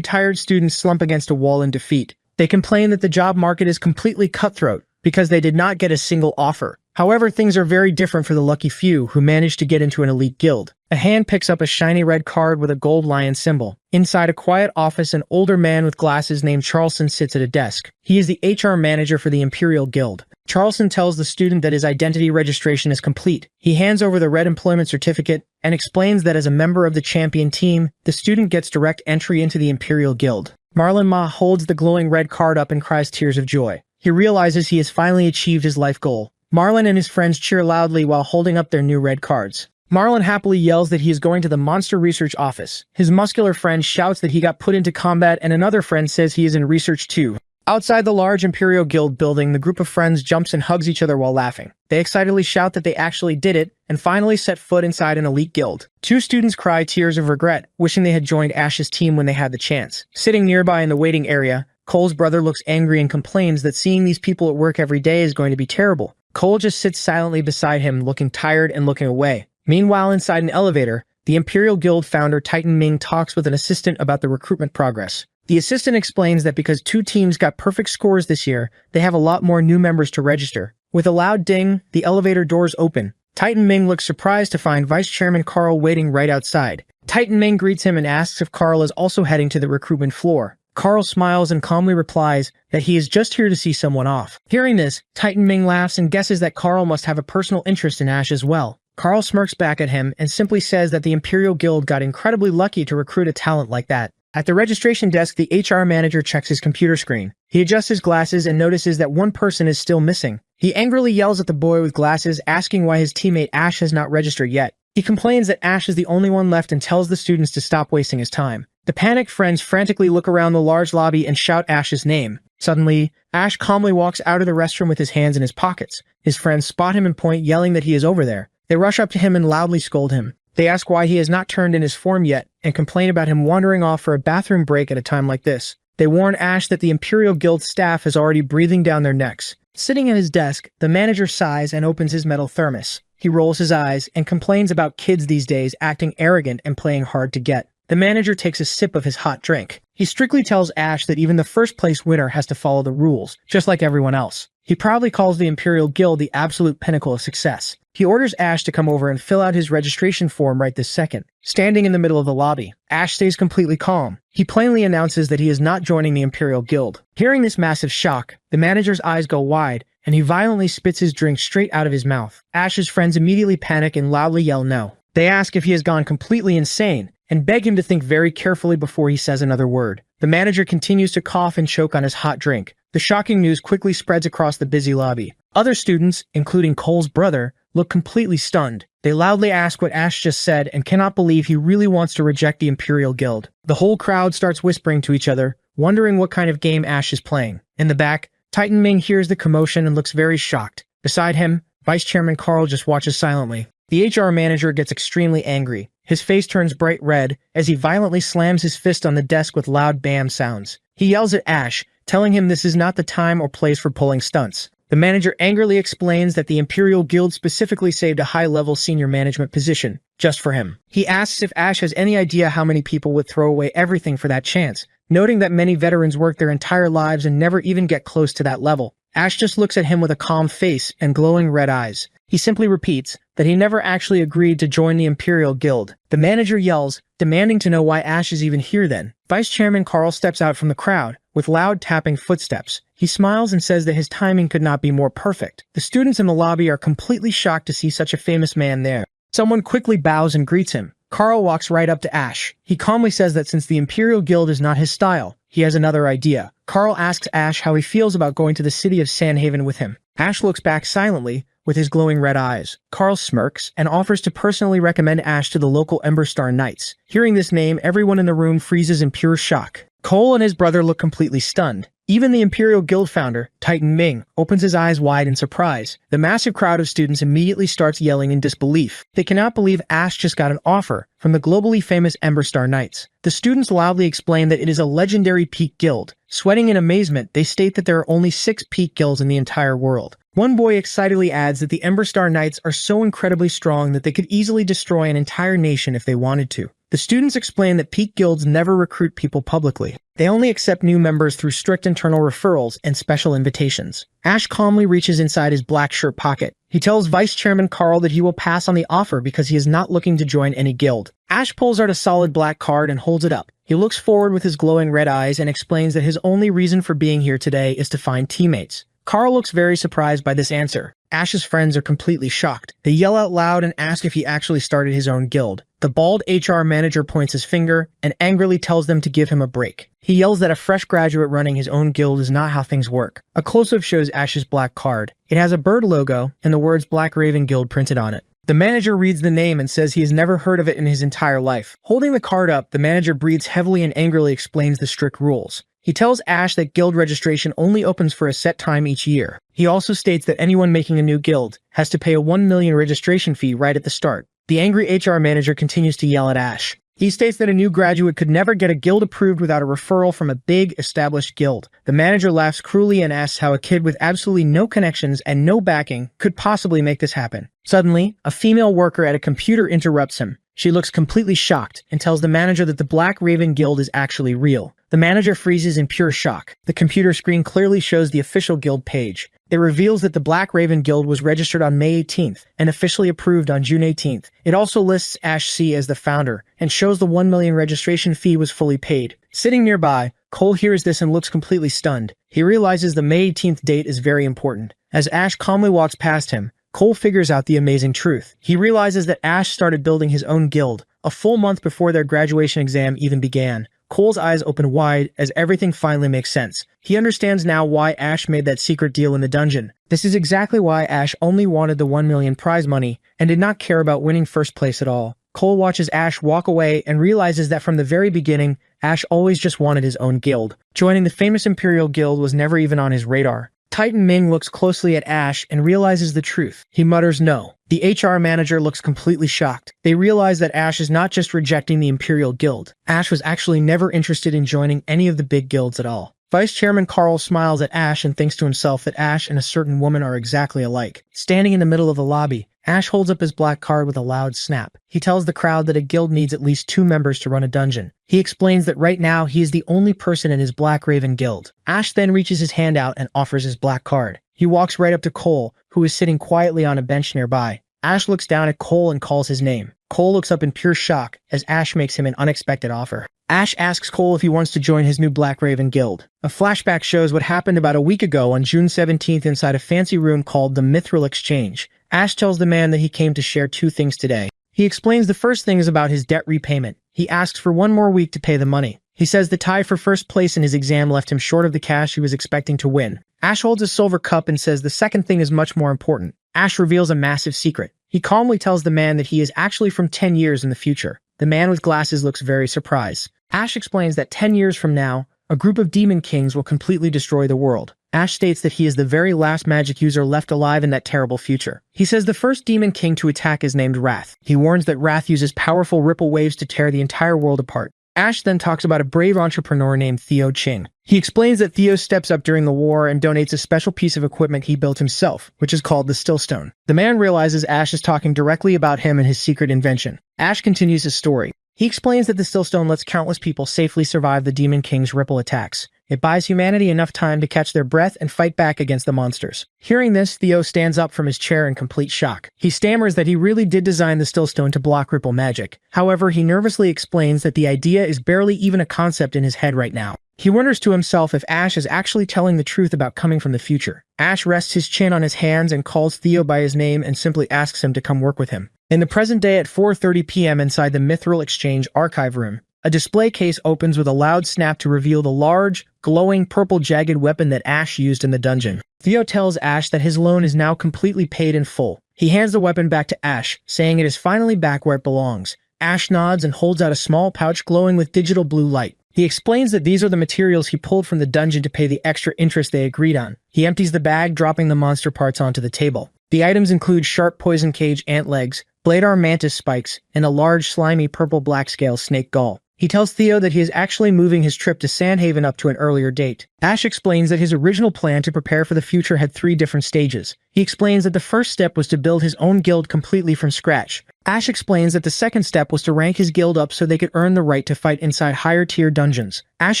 tired students slump against a wall in defeat. They complain that the job market is completely cutthroat because they did not get a single offer. However, things are very different for the lucky few who managed to get into an elite guild. A hand picks up a shiny red card with a gold lion symbol. Inside a quiet office, an older man with glasses named Charleston sits at a desk. He is the HR manager for the Imperial Guild. Charleston tells the student that his identity registration is complete. He hands over the red employment certificate and explains that as a member of the champion team, the student gets direct entry into the Imperial Guild. Marlon Ma holds the glowing red card up and cries tears of joy. He realizes he has finally achieved his life goal. Marlon and his friends cheer loudly while holding up their new red cards. Marlon happily yells that he is going to the Monster Research Office. His muscular friend shouts that he got put into combat, and another friend says he is in research too. Outside the large Imperial Guild building, the group of friends jumps and hugs each other while laughing. They excitedly shout that they actually did it, and finally set foot inside an elite guild. Two students cry tears of regret, wishing they had joined Ash's team when they had the chance. Sitting nearby in the waiting area, Cole's brother looks angry and complains that seeing these people at work every day is going to be terrible. Cole just sits silently beside him, looking tired and looking away. Meanwhile, inside an elevator, the Imperial Guild founder Titan Ming talks with an assistant about the recruitment progress. The assistant explains that because two teams got perfect scores this year, they have a lot more new members to register. With a loud ding, the elevator doors open. Titan Ming looks surprised to find Vice Chairman Carl waiting right outside. Titan Ming greets him and asks if Carl is also heading to the recruitment floor. Carl smiles and calmly replies that he is just here to see someone off. Hearing this, Titan Ming laughs and guesses that Carl must have a personal interest in Ash as well. Carl smirks back at him and simply says that the Imperial Guild got incredibly lucky to recruit a talent like that. At the registration desk, the HR manager checks his computer screen. He adjusts his glasses and notices that one person is still missing. He angrily yells at the boy with glasses, asking why his teammate Ash has not registered yet. He complains that Ash is the only one left and tells the students to stop wasting his time. The panicked friends frantically look around the large lobby and shout Ash's name. Suddenly, Ash calmly walks out of the restroom with his hands in his pockets. His friends spot him and point, yelling that he is over there. They rush up to him and loudly scold him. They ask why he has not turned in his form yet and complain about him wandering off for a bathroom break at a time like this. They warn Ash that the Imperial Guild staff is already breathing down their necks. Sitting at his desk, the manager sighs and opens his metal thermos. He rolls his eyes and complains about kids these days acting arrogant and playing hard to get. The manager takes a sip of his hot drink. He strictly tells Ash that even the first place winner has to follow the rules, just like everyone else. He proudly calls the Imperial Guild the absolute pinnacle of success. He orders Ash to come over and fill out his registration form right this second. Standing in the middle of the lobby, Ash stays completely calm. He plainly announces that he is not joining the Imperial Guild. Hearing this massive shock, the manager's eyes go wide, and he violently spits his drink straight out of his mouth. Ash's friends immediately panic and loudly yell no. They ask if he has gone completely insane, and beg him to think very carefully before he says another word. The manager continues to cough and choke on his hot drink. The shocking news quickly spreads across the busy lobby. Other students, including Cole's brother, look completely stunned. They loudly ask what Ash just said and cannot believe he really wants to reject the Imperial Guild. The whole crowd starts whispering to each other, wondering what kind of game Ash is playing. In the back, Titan Ming hears the commotion and looks very shocked. Beside him, Vice Chairman Carl just watches silently. The HR manager gets extremely angry. His face turns bright red as he violently slams his fist on the desk with loud bam sounds. He yells at Ash, telling him this is not the time or place for pulling stunts. The manager angrily explains that the Imperial Guild specifically saved a high-level senior management position, just for him. He asks if Ash has any idea how many people would throw away everything for that chance, noting that many veterans work their entire lives and never even get close to that level. Ash just looks at him with a calm face and glowing red eyes. He simply repeats that he never actually agreed to join the Imperial Guild. The manager yells, demanding to know why Ash is even here then. Vice Chairman Carl steps out from the crowd, with loud tapping footsteps. He smiles and says that his timing could not be more perfect. The students in the lobby are completely shocked to see such a famous man there. Someone quickly bows and greets him. Carl walks right up to Ash. He calmly says that since the Imperial Guild is not his style, he has another idea. Carl asks Ash how he feels about going to the city of Sandhaven with him. Ash looks back silently, with his glowing red eyes. Carl smirks and offers to personally recommend Ash to the local Ember Star Knights. Hearing this name, everyone in the room freezes in pure shock. Cole and his brother look completely stunned. Even the Imperial Guild founder, Titan Ming, opens his eyes wide in surprise. The massive crowd of students immediately starts yelling in disbelief. They cannot believe Ash just got an offer from the globally famous Ember Star Knights. The students loudly explain that it is a legendary peak guild. Sweating in amazement, they state that there are only 6 peak guilds in the entire world. One boy excitedly adds that the Ember Star Knights are so incredibly strong that they could easily destroy an entire nation if they wanted to. The students explain that peak guilds never recruit people publicly. They only accept new members through strict internal referrals and special invitations. Ash calmly reaches inside his black shirt pocket. He tells Vice Chairman Carl that he will pass on the offer because he is not looking to join any guild. Ash pulls out a solid black card and holds it up. He looks forward with his glowing red eyes and explains that his only reason for being here today is to find teammates. Carl looks very surprised by this answer. Ash's friends are completely shocked. They yell out loud and ask if he actually started his own guild. The bald HR manager points his finger and angrily tells them to give him a break. He yells that a fresh graduate running his own guild is not how things work. A close-up shows Ash's black card. It has a bird logo and the words Black Raven Guild printed on it. The manager reads the name and says he has never heard of it in his entire life. Holding the card up, the manager breathes heavily and angrily explains the strict rules. He tells Ash that guild registration only opens for a set time each year. He also states that anyone making a new guild has to pay a 1 million registration fee right at the start. The angry HR manager continues to yell at Ash. He states that a new graduate could never get a guild approved without a referral from a big, established guild. The manager laughs cruelly and asks how a kid with absolutely no connections and no backing could possibly make this happen. Suddenly, a female worker at a computer interrupts him. She looks completely shocked and tells the manager that the Black Raven Guild is actually real. The manager freezes in pure shock. The computer screen clearly shows the official guild page. It reveals that the Black Raven Guild was registered on May 18th and officially approved on June 18th. It also lists Ash C as the founder and shows the 1 million registration fee was fully paid. Sitting nearby, Cole hears this and looks completely stunned. He realizes the May 18th date is very important. As Ash calmly walks past him, Cole figures out the amazing truth. He realizes that Ash started building his own guild a full month before their graduation exam even began. Cole's eyes open wide as everything finally makes sense. He understands now why Ash made that secret deal in the dungeon. This is exactly why Ash only wanted the 1 million prize money and did not care about winning first place at all. Cole watches Ash walk away and realizes that from the very beginning, Ash always just wanted his own guild. Joining the famous Imperial Guild was never even on his radar. Titan Ming looks closely at Ash and realizes the truth. He mutters no. The HR manager looks completely shocked. They realize that Ash is not just rejecting the Imperial Guild. Ash was actually never interested in joining any of the big guilds at all. Vice Chairman Carl smiles at Ash and thinks to himself that Ash and a certain woman are exactly alike. Standing in the middle of the lobby, Ash holds up his black card with a loud snap. He tells the crowd that a guild needs at least 2 members to run a dungeon. He explains that right now he is the only person in his Black Raven Guild. Ash then reaches his hand out and offers his black card. He walks right up to Cole, who is sitting quietly on a bench nearby. Ash looks down at Cole and calls his name. Cole looks up in pure shock as Ash makes him an unexpected offer. Ash asks Cole if he wants to join his new Black Raven Guild. A flashback shows what happened about a week ago on June 17th inside a fancy room called the Mithril Exchange. Ash tells the man that he came to share 2 things today. He explains the first thing is about his debt repayment. He asks for 1 more week to pay the money. He says the tie for first place in his exam left him short of the cash he was expecting to win. Ash holds a silver cup and says the second thing is much more important. Ash reveals a massive secret. He calmly tells the man that he is actually from 10 years in the future. The man with glasses looks very surprised. Ash explains that 10 years from now, a group of demon kings will completely destroy the world. Ash states that he is the very last magic user left alive in that terrible future. He says the first demon king to attack is named Wrath. He warns that Wrath uses powerful ripple waves to tear the entire world apart. Ash then talks about a brave entrepreneur named Theo Ching. He explains that Theo steps up during the war and donates a special piece of equipment he built himself, which is called the Stillstone. The man realizes Ash is talking directly about him and his secret invention. Ash continues his story. He explains that the Stillstone lets countless people safely survive the Demon King's ripple attacks. It buys humanity enough time to catch their breath and fight back against the monsters. Hearing this, Theo stands up from his chair in complete shock. He stammers that he really did design the Stillstone to block ripple magic. However, he nervously explains that the idea is barely even a concept in his head right now. He wonders to himself if Ash is actually telling the truth about coming from the future. Ash rests his chin on his hands and calls Theo by his name and simply asks him to come work with him. In the present day at 4:30 p.m. inside the Mithril Exchange archive room, a display case opens with a loud snap to reveal the large, glowing purple jagged weapon that Ash used in the dungeon. Theo tells Ash that his loan is now completely paid in full. He hands the weapon back to Ash, saying it is finally back where it belongs. Ash nods and holds out a small pouch glowing with digital blue light. He explains that these are the materials he pulled from the dungeon to pay the extra interest they agreed on. He empties the bag, dropping the monster parts onto the table. The items include sharp poison cage ant legs, blade arm mantis spikes, and a large slimy purple black scale snake gull. He tells Theo that he is actually moving his trip to Sandhaven up to an earlier date. Ash explains that his original plan to prepare for the future had 3 different stages. He explains that the first step was to build his own guild completely from scratch. Ash explains that the second step was to rank his guild up so they could earn the right to fight inside higher-tier dungeons. Ash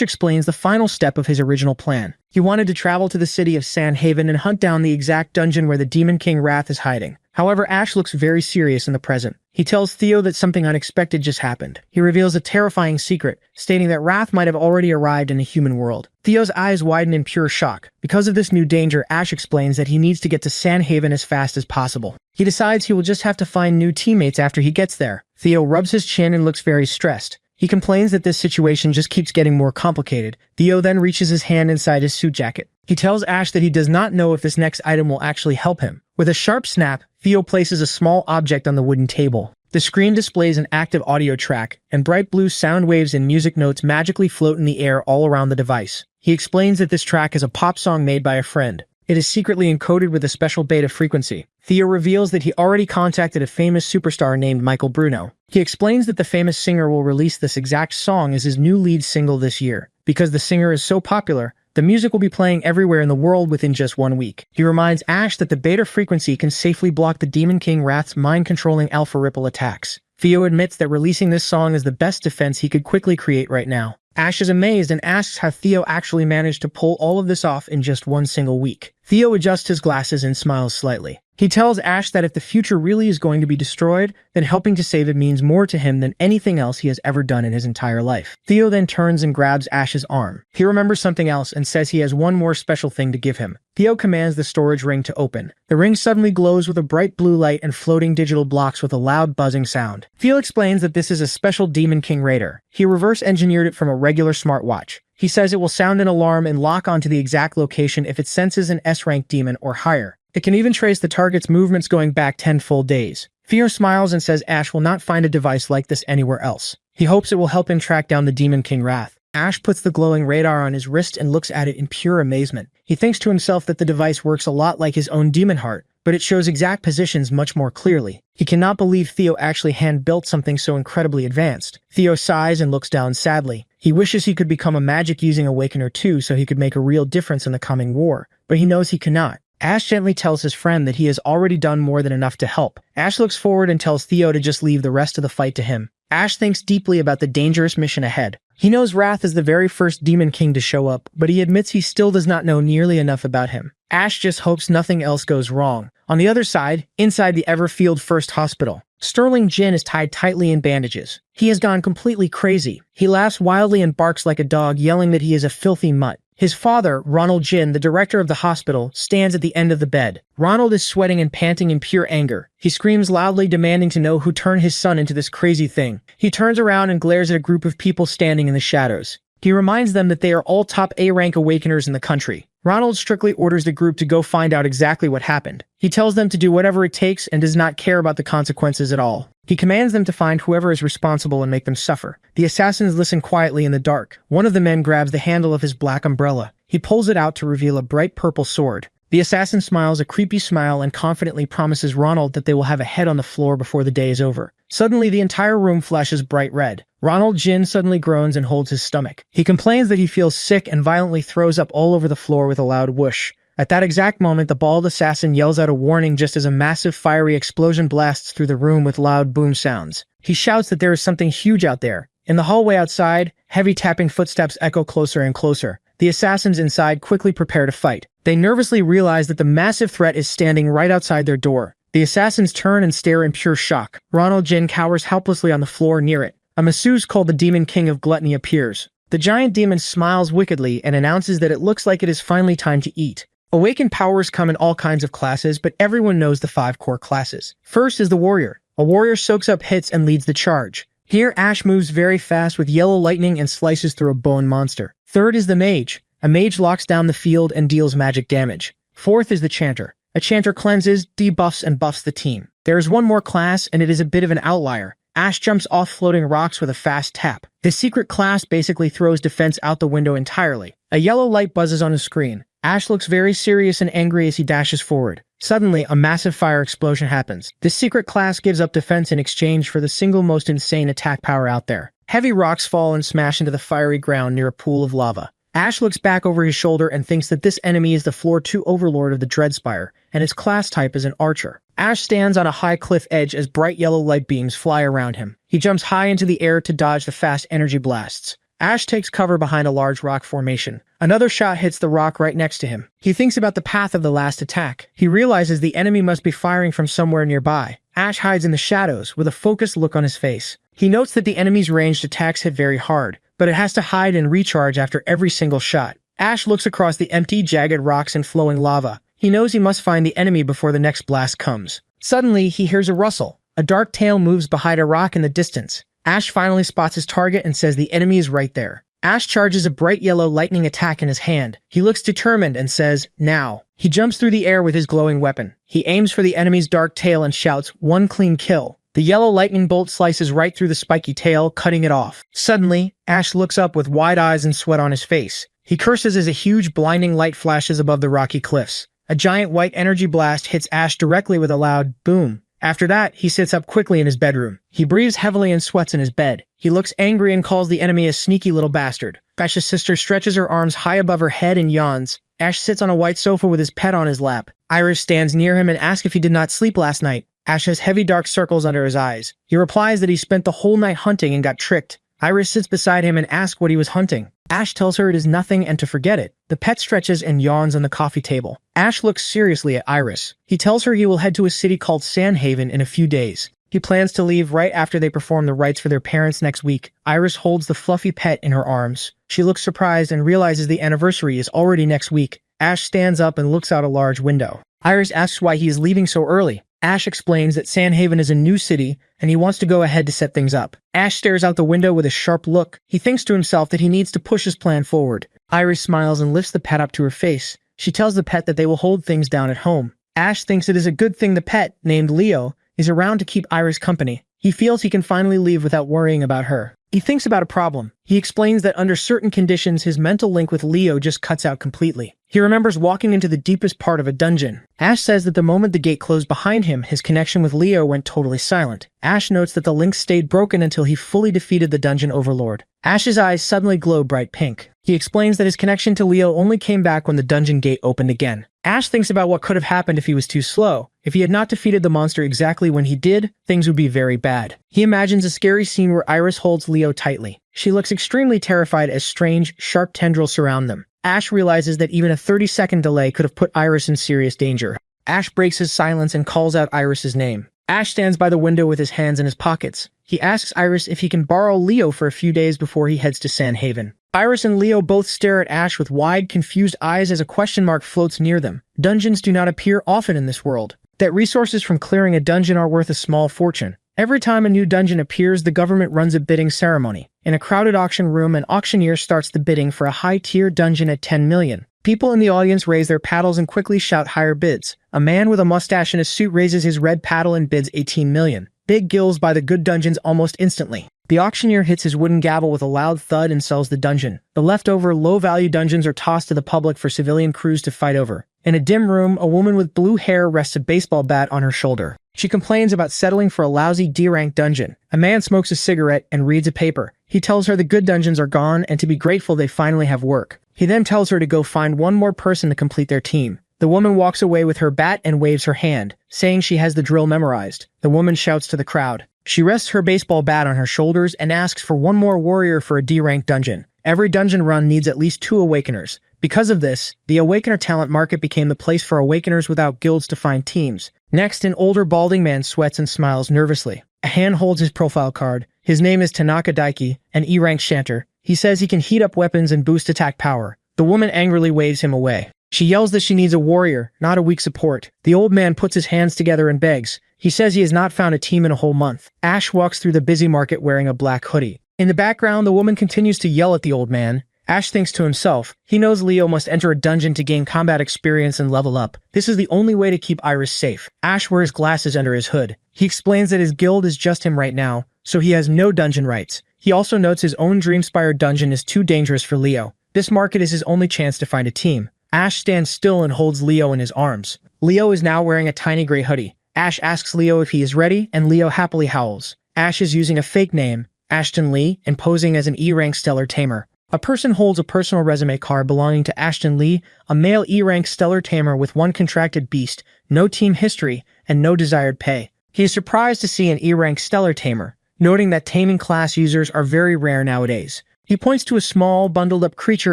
explains the final step of his original plan. He wanted to travel to the city of Sandhaven and hunt down the exact dungeon where the Demon King Wrath is hiding. However, Ash looks very serious in the present. He tells Theo that something unexpected just happened. He reveals a terrifying secret, stating that Wrath might have already arrived in the human world. Theo's eyes widen in pure shock. Because of this new danger, Ash explains that he needs to get to Sandhaven as fast as possible. He decides he will just have to find new teammates after he gets there. Theo rubs his chin and looks very stressed. He complains that this situation just keeps getting more complicated. Theo then reaches his hand inside his suit jacket. He tells Ash that he does not know if this next item will actually help him. With a sharp snap, Theo places a small object on the wooden table. The screen displays an active audio track, and bright blue sound waves and music notes magically float in the air all around the device. He explains that this track is a pop song made by a friend. It is secretly encoded with a special beta frequency. Theo reveals that he already contacted a famous superstar named Michael Bruno. He explains that the famous singer will release this exact song as his new lead single this year. Because the singer is so popular, the music will be playing everywhere in the world within just 1 week. He reminds Ash that the beta frequency can safely block the Demon King Wrath's mind-controlling alpha ripple attacks. Theo admits that releasing this song is the best defense he could quickly create right now. Ash is amazed and asks how Theo actually managed to pull all of this off in just 1 single week. Theo adjusts his glasses and smiles slightly. He tells Ash that if the future really is going to be destroyed, then helping to save it means more to him than anything else he has ever done in his entire life. Theo then turns and grabs Ash's arm. He remembers something else and says he has one more special thing to give him. Theo commands the storage ring to open. The ring suddenly glows with a bright blue light and floating digital blocks with a loud buzzing sound. Theo explains that this is a special Demon King Raider. He reverse engineered it from a regular smartwatch. He says it will sound an alarm and lock onto the exact location if it senses an S-rank demon or higher. It can even trace the target's movements going back 10 full days. Theo smiles and says Ash will not find a device like this anywhere else. He hopes it will help him track down the Demon King Wrath. Ash puts the glowing radar on his wrist and looks at it in pure amazement. He thinks to himself that the device works a lot like his own demon heart, but it shows exact positions much more clearly. He cannot believe Theo actually hand-built something so incredibly advanced. Theo sighs and looks down sadly. He wishes he could become a magic-using Awakener too so he could make a real difference in the coming war, but he knows he cannot. Ash gently tells his friend that he has already done more than enough to help. Ash looks forward and tells Theo to just leave the rest of the fight to him. Ash thinks deeply about the dangerous mission ahead. He knows Wrath is the very first Demon King to show up, but he admits he still does not know nearly enough about him. Ash just hopes nothing else goes wrong. On the other side, inside the Everfield First Hospital, Sterling Jin is tied tightly in bandages. He has gone completely crazy. He laughs wildly and barks like a dog, yelling that he is a filthy mutt. His father, Ronald Jin, the director of the hospital, stands at the end of the bed. Ronald is sweating and panting in pure anger. He screams loudly, demanding to know who turned his son into this crazy thing. He turns around and glares at a group of people standing in the shadows. He reminds them that they are all top A-rank Awakeners in the country. Ronald strictly orders the group to go find out exactly what happened. He tells them to do whatever it takes and does not care about the consequences at all. He commands them to find whoever is responsible and make them suffer. The assassins listen quietly in the dark. One of the men grabs the handle of his black umbrella. He pulls it out to reveal a bright purple sword. The assassin smiles a creepy smile and confidently promises Ronald that they will have a head on the floor before the day is over. Suddenly, the entire room flashes bright red. Ronald Jin suddenly groans and holds his stomach. He complains that he feels sick and violently throws up all over the floor with a loud whoosh. At that exact moment, the bald assassin yells out a warning just as a massive fiery explosion blasts through the room with loud boom sounds. He shouts that there is something huge out there. In the hallway outside, heavy tapping footsteps echo closer and closer. The assassins inside quickly prepare to fight. They nervously realize that the massive threat is standing right outside their door. The assassins turn and stare in pure shock. Ronald Jin cowers helplessly on the floor near it. A masseuse called the Demon King of Gluttony appears. The giant demon smiles wickedly and announces that it looks like it is finally time to eat. Awakened powers come in all kinds of classes, but everyone knows the 5 core classes. First is the warrior. A warrior soaks up hits and leads the charge. Here, Ash moves very fast with yellow lightning and slices through a bone monster. Third is the mage. A mage locks down the field and deals magic damage. Fourth is the chanter. A chanter cleanses, debuffs, and buffs the team. There is one more class, and it is a bit of an outlier. Ash jumps off floating rocks with a fast tap. This secret class basically throws defense out the window entirely. A yellow light buzzes on his screen. Ash looks very serious and angry as he dashes forward. Suddenly, a massive fire explosion happens. This secret class gives up defense in exchange for the single most insane attack power out there. Heavy rocks fall and smash into the fiery ground near a pool of lava. Ash looks back over his shoulder and thinks that this enemy is the Floor 2 overlord of the Dreadspire, and his class type is an archer. Ash stands on a high cliff edge as bright yellow light beams fly around him. He jumps high into the air to dodge the fast energy blasts. Ash takes cover behind a large rock formation. Another shot hits the rock right next to him. He thinks about the path of the last attack. He realizes the enemy must be firing from somewhere nearby. Ash hides in the shadows with a focused look on his face. He notes that the enemy's ranged attacks hit very hard, but it has to hide and recharge after every single shot. Ash looks across the empty, jagged rocks and flowing lava. He knows he must find the enemy before the next blast comes. Suddenly, he hears a rustle. A dark tail moves behind a rock in the distance. Ash finally spots his target and says the enemy is right there. Ash charges a bright yellow lightning attack in his hand. He looks determined and says, "Now." He jumps through the air with his glowing weapon. He aims for the enemy's dark tail and shouts, "One clean kill." The yellow lightning bolt slices right through the spiky tail, cutting it off. Suddenly, Ash looks up with wide eyes and sweat on his face. He curses as a huge blinding light flashes above the rocky cliffs. A giant white energy blast hits Ash directly with a loud boom. After that, he sits up quickly in his bedroom. He breathes heavily and sweats in his bed. He looks angry and calls the enemy a sneaky little bastard. Ash's sister stretches her arms high above her head and yawns. Ash sits on a white sofa with his pet on his lap. Iris stands near him and asks if he did not sleep last night. Ash has heavy dark circles under his eyes. He replies that he spent the whole night hunting and got tricked. Iris sits beside him and asks what he was hunting. Ash tells her it is nothing and to forget it. The pet stretches and yawns on the coffee table. Ash looks seriously at Iris. He tells her he will head to a city called Sandhaven in a few days. He plans to leave right after they perform the rites for their parents next week. Iris holds the fluffy pet in her arms. She looks surprised and realizes the anniversary is already next week. Ash stands up and looks out a large window. Iris asks why he is leaving so early. Ash explains that Sandhaven is a new city, and he wants to go ahead to set things up. Ash stares out the window with a sharp look. He thinks to himself that he needs to push his plan forward. Iris smiles and lifts the pet up to her face. She tells the pet that they will hold things down at home. Ash thinks it is a good thing the pet, named Leo, is around to keep Iris company. He feels he can finally leave without worrying about her. He thinks about a problem. He explains that under certain conditions, his mental link with Leo just cuts out completely. He remembers walking into the deepest part of a dungeon. Ash says that the moment the gate closed behind him, his connection with Leo went totally silent. Ash notes that the link stayed broken until he fully defeated the dungeon overlord. Ash's eyes suddenly glow bright pink. He explains that his connection to Leo only came back when the dungeon gate opened again. Ash thinks about what could have happened if he was too slow. If he had not defeated the monster exactly when he did, things would be very bad. He imagines a scary scene where Iris holds Leo tightly. She looks extremely terrified as strange, sharp tendrils surround them. Ash realizes that even a 30-second delay could have put Iris in serious danger. Ash breaks his silence and calls out Iris's name. Ash stands by the window with his hands in his pockets. He asks Iris if he can borrow Leo for a few days before he heads to Sandhaven. Iris and Leo both stare at Ash with wide, confused eyes as a question mark floats near them. Dungeons do not appear often in this world. That resources from clearing a dungeon are worth a small fortune. Every time a new dungeon appears, the government runs a bidding ceremony. In a crowded auction room, an auctioneer starts the bidding for a high-tier dungeon at 10 million. People in the audience raise their paddles and quickly shout higher bids. A man with a mustache and a suit raises his red paddle and bids 18 million. Big gills buy the good dungeons almost instantly. The auctioneer hits his wooden gavel with a loud thud and sells the dungeon. The leftover, low-value dungeons are tossed to the public for civilian crews to fight over. In a dim room, a woman with blue hair rests a baseball bat on her shoulder. She complains about settling for a lousy D-rank dungeon. A man smokes a cigarette and reads a paper. He tells her the good dungeons are gone and to be grateful they finally have work. He then tells her to go find one more person to complete their team. The woman walks away with her bat and waves her hand, saying she has the drill memorized. The woman shouts to the crowd. She rests her baseball bat on her shoulders and asks for one more warrior for a D-rank dungeon. Every dungeon run needs at least 2 awakeners. Because of this, the awakener talent market became the place for awakeners without guilds to find teams. Next, an older balding man sweats and smiles nervously. A hand holds his profile card. His name is Tanaka Daiki, an E-rank shanter. He says he can heat up weapons and boost attack power. The woman angrily waves him away. She yells that she needs a warrior, not a weak support. The old man puts his hands together and begs. He says he has not found a team in a whole month. Ash walks through the busy market wearing a black hoodie. In the background, the woman continues to yell at the old man. Ash thinks to himself, he knows Leo must enter a dungeon to gain combat experience and level up. This is the only way to keep Iris safe. Ash wears glasses under his hood. He explains that his guild is just him right now, so he has no dungeon rights. He also notes his own Dreamspire dungeon is too dangerous for Leo. This market is his only chance to find a team. Ash stands still and holds Leo in his arms. Leo is now wearing a tiny gray hoodie. Ash asks Leo if he is ready, and Leo happily howls. Ash is using a fake name, Ashton Lee, and posing as an E-rank stellar tamer. A person holds a personal resume card belonging to Ashton Lee, a male E-rank stellar tamer with one contracted beast, no team history, and no desired pay. He is surprised to see an E-rank stellar tamer, noting that taming class users are very rare nowadays. He points to a small, bundled-up creature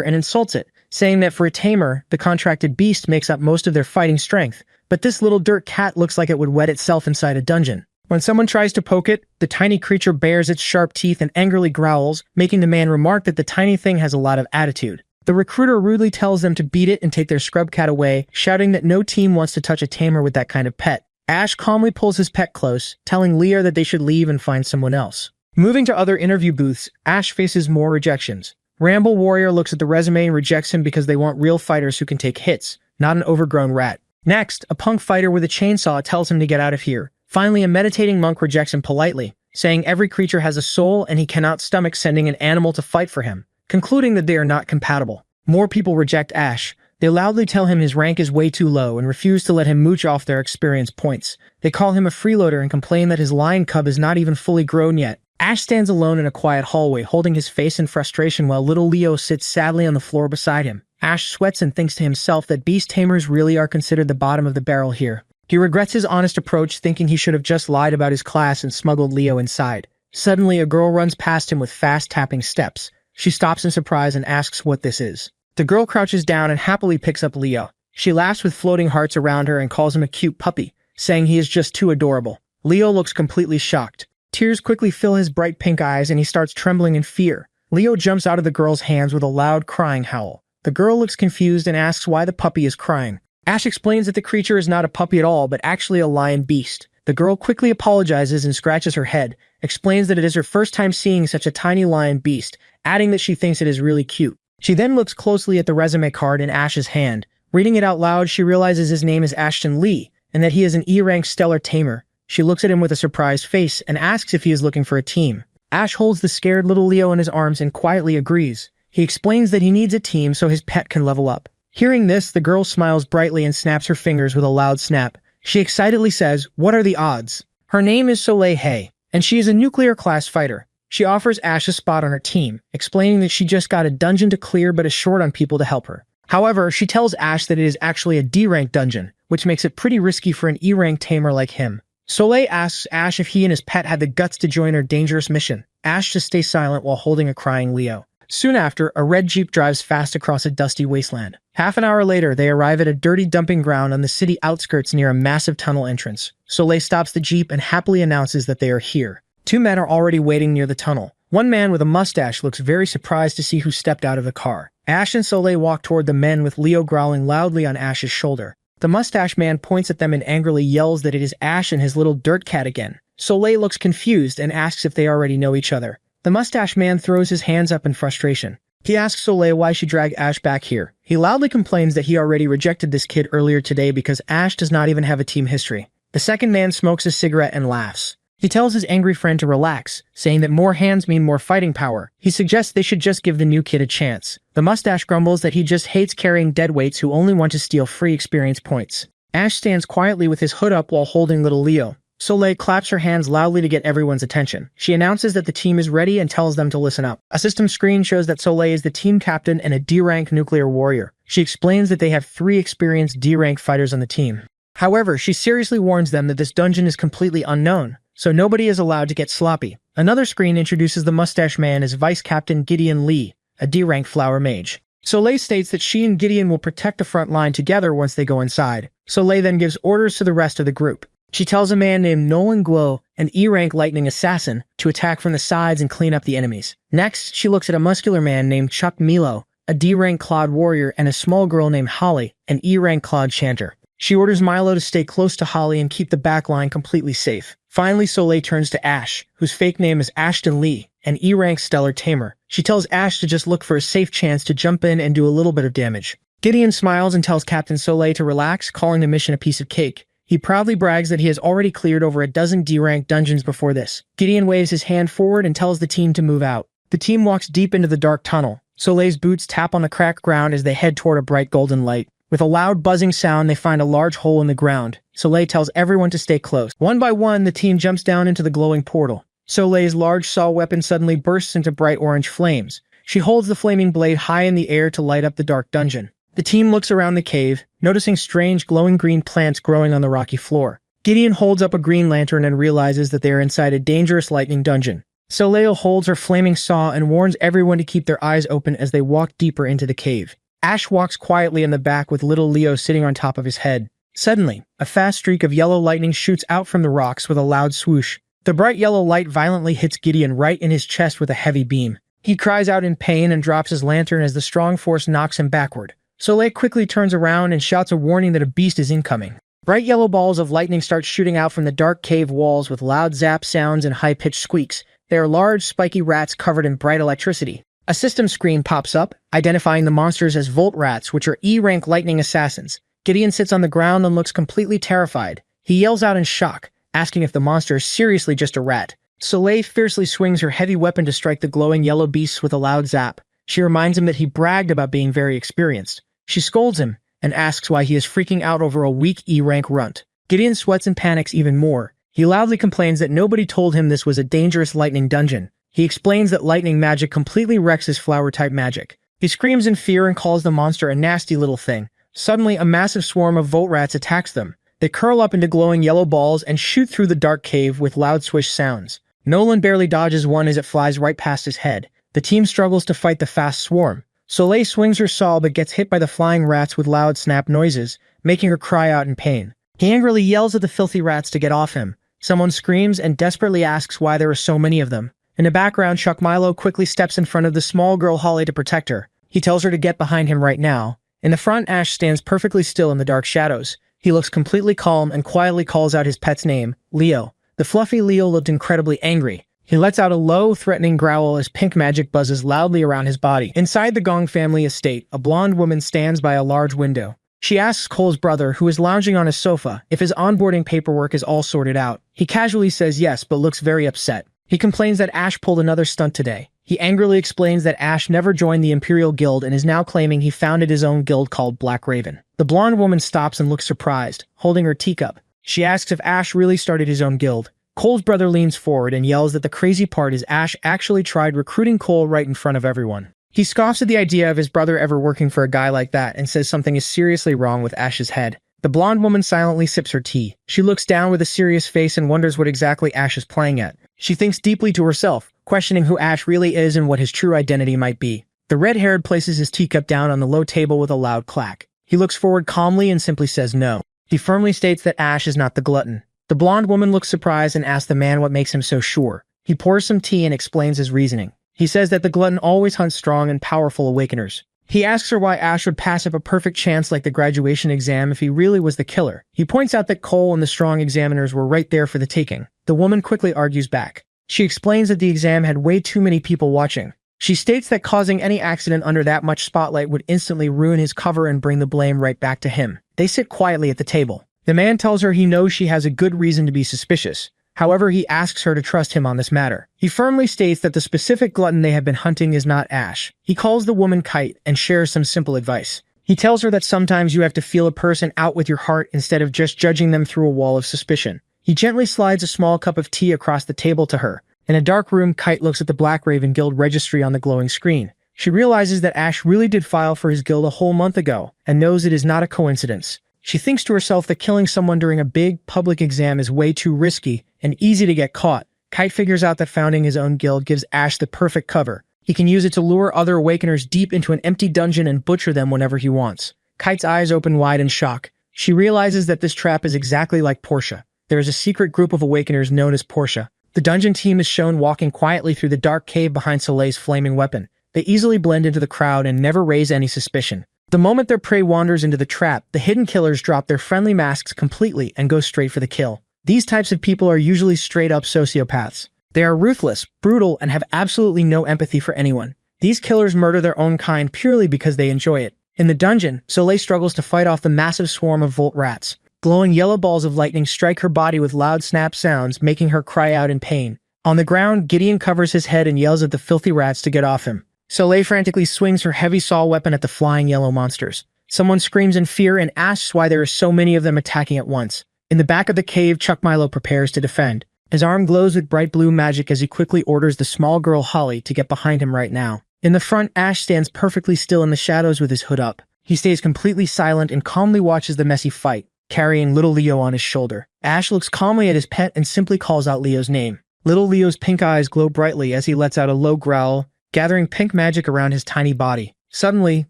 and insults it, saying that for a tamer, the contracted beast makes up most of their fighting strength, but this little dirt cat looks like it would wet itself inside a dungeon. When someone tries to poke it, the tiny creature bares its sharp teeth and angrily growls, making the man remark that the tiny thing has a lot of attitude. The recruiter rudely tells them to beat it and take their scrub cat away, shouting that no team wants to touch a tamer with that kind of pet. Ash calmly pulls his pet close, telling Leo that they should leave and find someone else. Moving to other interview booths, Ash faces more rejections. Ramble Warrior looks at the resume and rejects him because they want real fighters who can take hits, not an overgrown rat. Next, a punk fighter with a chainsaw tells him to get out of here. Finally, a meditating monk rejects him politely, saying every creature has a soul and he cannot stomach sending an animal to fight for him, concluding that they are not compatible. More people reject Ash. They loudly tell him his rank is way too low and refuse to let him mooch off their experience points. They call him a freeloader and complain that his lion cub is not even fully grown yet. Ash stands alone in a quiet hallway, holding his face in frustration while little Leo sits sadly on the floor beside him. Ash sweats and thinks to himself that beast tamers really are considered the bottom of the barrel here. He regrets his honest approach, thinking he should have just lied about his class and smuggled Leo inside. Suddenly, a girl runs past him with fast tapping steps. She stops in surprise and asks what this is. The girl crouches down and happily picks up Leo. She laughs with floating hearts around her and calls him a cute puppy, saying he is just too adorable. Leo looks completely shocked. Tears quickly fill his bright pink eyes and he starts trembling in fear. Leo jumps out of the girl's hands with a loud crying howl. The girl looks confused and asks why the puppy is crying. Ash explains that the creature is not a puppy at all, but actually a lion beast. The girl quickly apologizes and scratches her head, explains that it is her first time seeing such a tiny lion beast, adding that she thinks it is really cute. She then looks closely at the resume card in Ash's hand. Reading it out loud, she realizes his name is Ashton Lee, and that he is an E-rank stellar tamer. She looks at him with a surprised face and asks if he is looking for a team. Ash holds the scared little Leo in his arms and quietly agrees. He explains that he needs a team so his pet can level up. Hearing this, the girl smiles brightly and snaps her fingers with a loud snap. She excitedly says, "What are the odds?" Her name is Soleil Hay, and she is a nuclear-class fighter. She offers Ash a spot on her team, explaining that she just got a dungeon to clear but is short on people to help her. However, she tells Ash that it is actually a D-rank dungeon, which makes it pretty risky for an E-rank tamer like him. Soleil asks Ash if he and his pet had the guts to join her dangerous mission. Ash just stays silent while holding a crying Leo. Soon after, a red jeep drives fast across a dusty wasteland. Half an hour later, they arrive at a dirty dumping ground on the city outskirts near a massive tunnel entrance. Soleil stops the jeep and happily announces that they are here. Two men are already waiting near the tunnel. One man with a mustache looks very surprised to see who stepped out of the car. Ash and Soleil walk toward the men with Leo growling loudly on Ash's shoulder. The mustache man points at them and angrily yells that it is Ash and his little dirt cat again. Soleil looks confused and asks if they already know each other. The mustache man throws his hands up in frustration. He asks Soleil why she dragged Ash back here. He loudly complains that he already rejected this kid earlier today because Ash does not even have a team history. The second man smokes a cigarette and laughs. He tells his angry friend to relax, saying that more hands mean more fighting power. He suggests they should just give the new kid a chance. The mustache grumbles that he just hates carrying deadweights who only want to steal free experience points. Ash stands quietly with his hood up while holding little Leo. Soleil claps her hands loudly to get everyone's attention. She announces that the team is ready and tells them to listen up. A system screen shows that Soleil is the team captain and a D-rank nuclear warrior. She explains that they have 3 experienced D-rank fighters on the team. However, she seriously warns them that this dungeon is completely unknown, so nobody is allowed to get sloppy. Another screen introduces the mustache man as Vice Captain Gideon Lee, a D-rank flower mage. Soleil states that she and Gideon will protect the front line together once they go inside. Soleil then gives orders to the rest of the group. She tells a man named Nolan Guo, an E-rank lightning assassin, to attack from the sides and clean up the enemies. Next, she looks at a muscular man named Chuck Milo, a D-rank Cloud warrior, and a small girl named Holly, an E-rank Cloud chanter. She orders Milo to stay close to Holly and keep the back line completely safe. Finally, Soleil turns to Ash, whose fake name is Ashton Lee, an E-rank stellar tamer. She tells Ash to just look for a safe chance to jump in and do a little bit of damage. Gideon smiles and tells Captain Soleil to relax, calling the mission a piece of cake. He proudly brags that he has already cleared over a dozen D-rank dungeons before this. Gideon waves his hand forward and tells the team to move out. The team walks deep into the dark tunnel. Soleil's boots tap on the cracked ground as they head toward a bright golden light. With a loud buzzing sound, they find a large hole in the ground. Soleil tells everyone to stay close. One by one, the team jumps down into the glowing portal. Soleil's large saw weapon suddenly bursts into bright orange flames. She holds the flaming blade high in the air to light up the dark dungeon. The team looks around the cave, noticing strange glowing green plants growing on the rocky floor. Gideon holds up a green lantern and realizes that they are inside a dangerous lightning dungeon. Soleil holds her flaming saw and warns everyone to keep their eyes open as they walk deeper into the cave. Ash walks quietly in the back with little Leo sitting on top of his head. Suddenly, a fast streak of yellow lightning shoots out from the rocks with a loud swoosh. The bright yellow light violently hits Gideon right in his chest with a heavy beam. He cries out in pain and drops his lantern as the strong force knocks him backward. Soleil quickly turns around and shouts a warning that a beast is incoming. Bright yellow balls of lightning start shooting out from the dark cave walls with loud zap sounds and high-pitched squeaks. They are large, spiky rats covered in bright electricity. A system screen pops up, identifying the monsters as Volt Rats, which are E-rank lightning assassins. Gideon sits on the ground and looks completely terrified. He yells out in shock, asking if the monster is seriously just a rat. Soleil fiercely swings her heavy weapon to strike the glowing yellow beasts with a loud zap. She reminds him that he bragged about being very experienced. She scolds him and asks why he is freaking out over a weak E-rank runt. Gideon sweats and panics even more. He loudly complains that nobody told him this was a dangerous lightning dungeon. He explains that lightning magic completely wrecks his flower-type magic. He screams in fear and calls the monster a nasty little thing. Suddenly, a massive swarm of Volt Rats attacks them. They curl up into glowing yellow balls and shoot through the dark cave with loud swish sounds. Nolan barely dodges one as it flies right past his head. The team struggles to fight the fast swarm. Soleil swings her saw but gets hit by the flying rats with loud snap noises, making her cry out in pain. He angrily yells at the filthy rats to get off him. Someone screams and desperately asks why there are so many of them. In the background, Chuck Milo quickly steps in front of the small girl Holly to protect her. He tells her to get behind him right now. In the front, Ash stands perfectly still in the dark shadows. He looks completely calm and quietly calls out his pet's name, Leo. The fluffy Leo looked incredibly angry. He lets out a low, threatening growl as pink magic buzzes loudly around his body. Inside the Gong family estate, a blonde woman stands by a large window. She asks Cole's brother, who is lounging on his sofa, if his onboarding paperwork is all sorted out. He casually says yes, but looks very upset. He complains that Ash pulled another stunt today. He angrily explains that Ash never joined the Imperial Guild and is now claiming he founded his own guild called Black Raven. The blonde woman stops and looks surprised, holding her teacup. She asks if Ash really started his own guild. Cole's brother leans forward and yells that the crazy part is Ash actually tried recruiting Cole right in front of everyone. He scoffs at the idea of his brother ever working for a guy like that and says something is seriously wrong with Ash's head. The blonde woman silently sips her tea. She looks down with a serious face and wonders what exactly Ash is playing at. She thinks deeply to herself, questioning who Ash really is and what his true identity might be. The red-haired places his teacup down on the low table with a loud clack. He looks forward calmly and simply says no. He firmly states that Ash is not the glutton. The blonde woman looks surprised and asks the man what makes him so sure. He pours some tea and explains his reasoning. He says that the glutton always hunts strong and powerful awakeners. He asks her why Ash would pass up a perfect chance like the graduation exam if he really was the killer. He points out that Cole and the strong examiners were right there for the taking. The woman quickly argues back. She explains that the exam had way too many people watching. She states that causing any accident under that much spotlight would instantly ruin his cover and bring the blame right back to him. They sit quietly at the table. The man tells her he knows she has a good reason to be suspicious. However, he asks her to trust him on this matter. He firmly states that the specific glutton they have been hunting is not Ash. He calls the woman Kite and shares some simple advice. He tells her that sometimes you have to feel a person out with your heart instead of just judging them through a wall of suspicion. He gently slides a small cup of tea across the table to her. In a dark room, Kite looks at the Black Raven Guild registry on the glowing screen. She realizes that Ash really did file for his guild a whole month ago, and knows it is not a coincidence. She thinks to herself that killing someone during a big, public exam is way too risky and easy to get caught. Kite figures out that founding his own guild gives Ash the perfect cover. He can use it to lure other Awakeners deep into an empty dungeon and butcher them whenever he wants. Kite's eyes open wide in shock. She realizes that this trap is exactly like Portia. There is a secret group of Awakeners known as Portia. The dungeon team is shown walking quietly through the dark cave behind Soleil's flaming weapon. They easily blend into the crowd and never raise any suspicion. The moment their prey wanders into the trap, the hidden killers drop their friendly masks completely and go straight for the kill. These types of people are usually straight-up sociopaths. They are ruthless, brutal, and have absolutely no empathy for anyone. These killers murder their own kind purely because they enjoy it. In the dungeon, Soleil struggles to fight off the massive swarm of Volt Rats. Glowing yellow balls of lightning strike her body with loud snap sounds, making her cry out in pain. On the ground, Gideon covers his head and yells at the filthy rats to get off him. Soleil frantically swings her heavy saw weapon at the flying yellow monsters. Someone screams in fear and asks why there are so many of them attacking at once. In the back of the cave, Chuck Milo prepares to defend. His arm glows with bright blue magic as he quickly orders the small girl Holly to get behind him right now. In the front, Ash stands perfectly still in the shadows with his hood up. He stays completely silent and calmly watches the messy fight, carrying little Leo on his shoulder. Ash looks calmly at his pet and simply calls out Leo's name. Little Leo's pink eyes glow brightly as he lets out a low growl, gathering pink magic around his tiny body. Suddenly,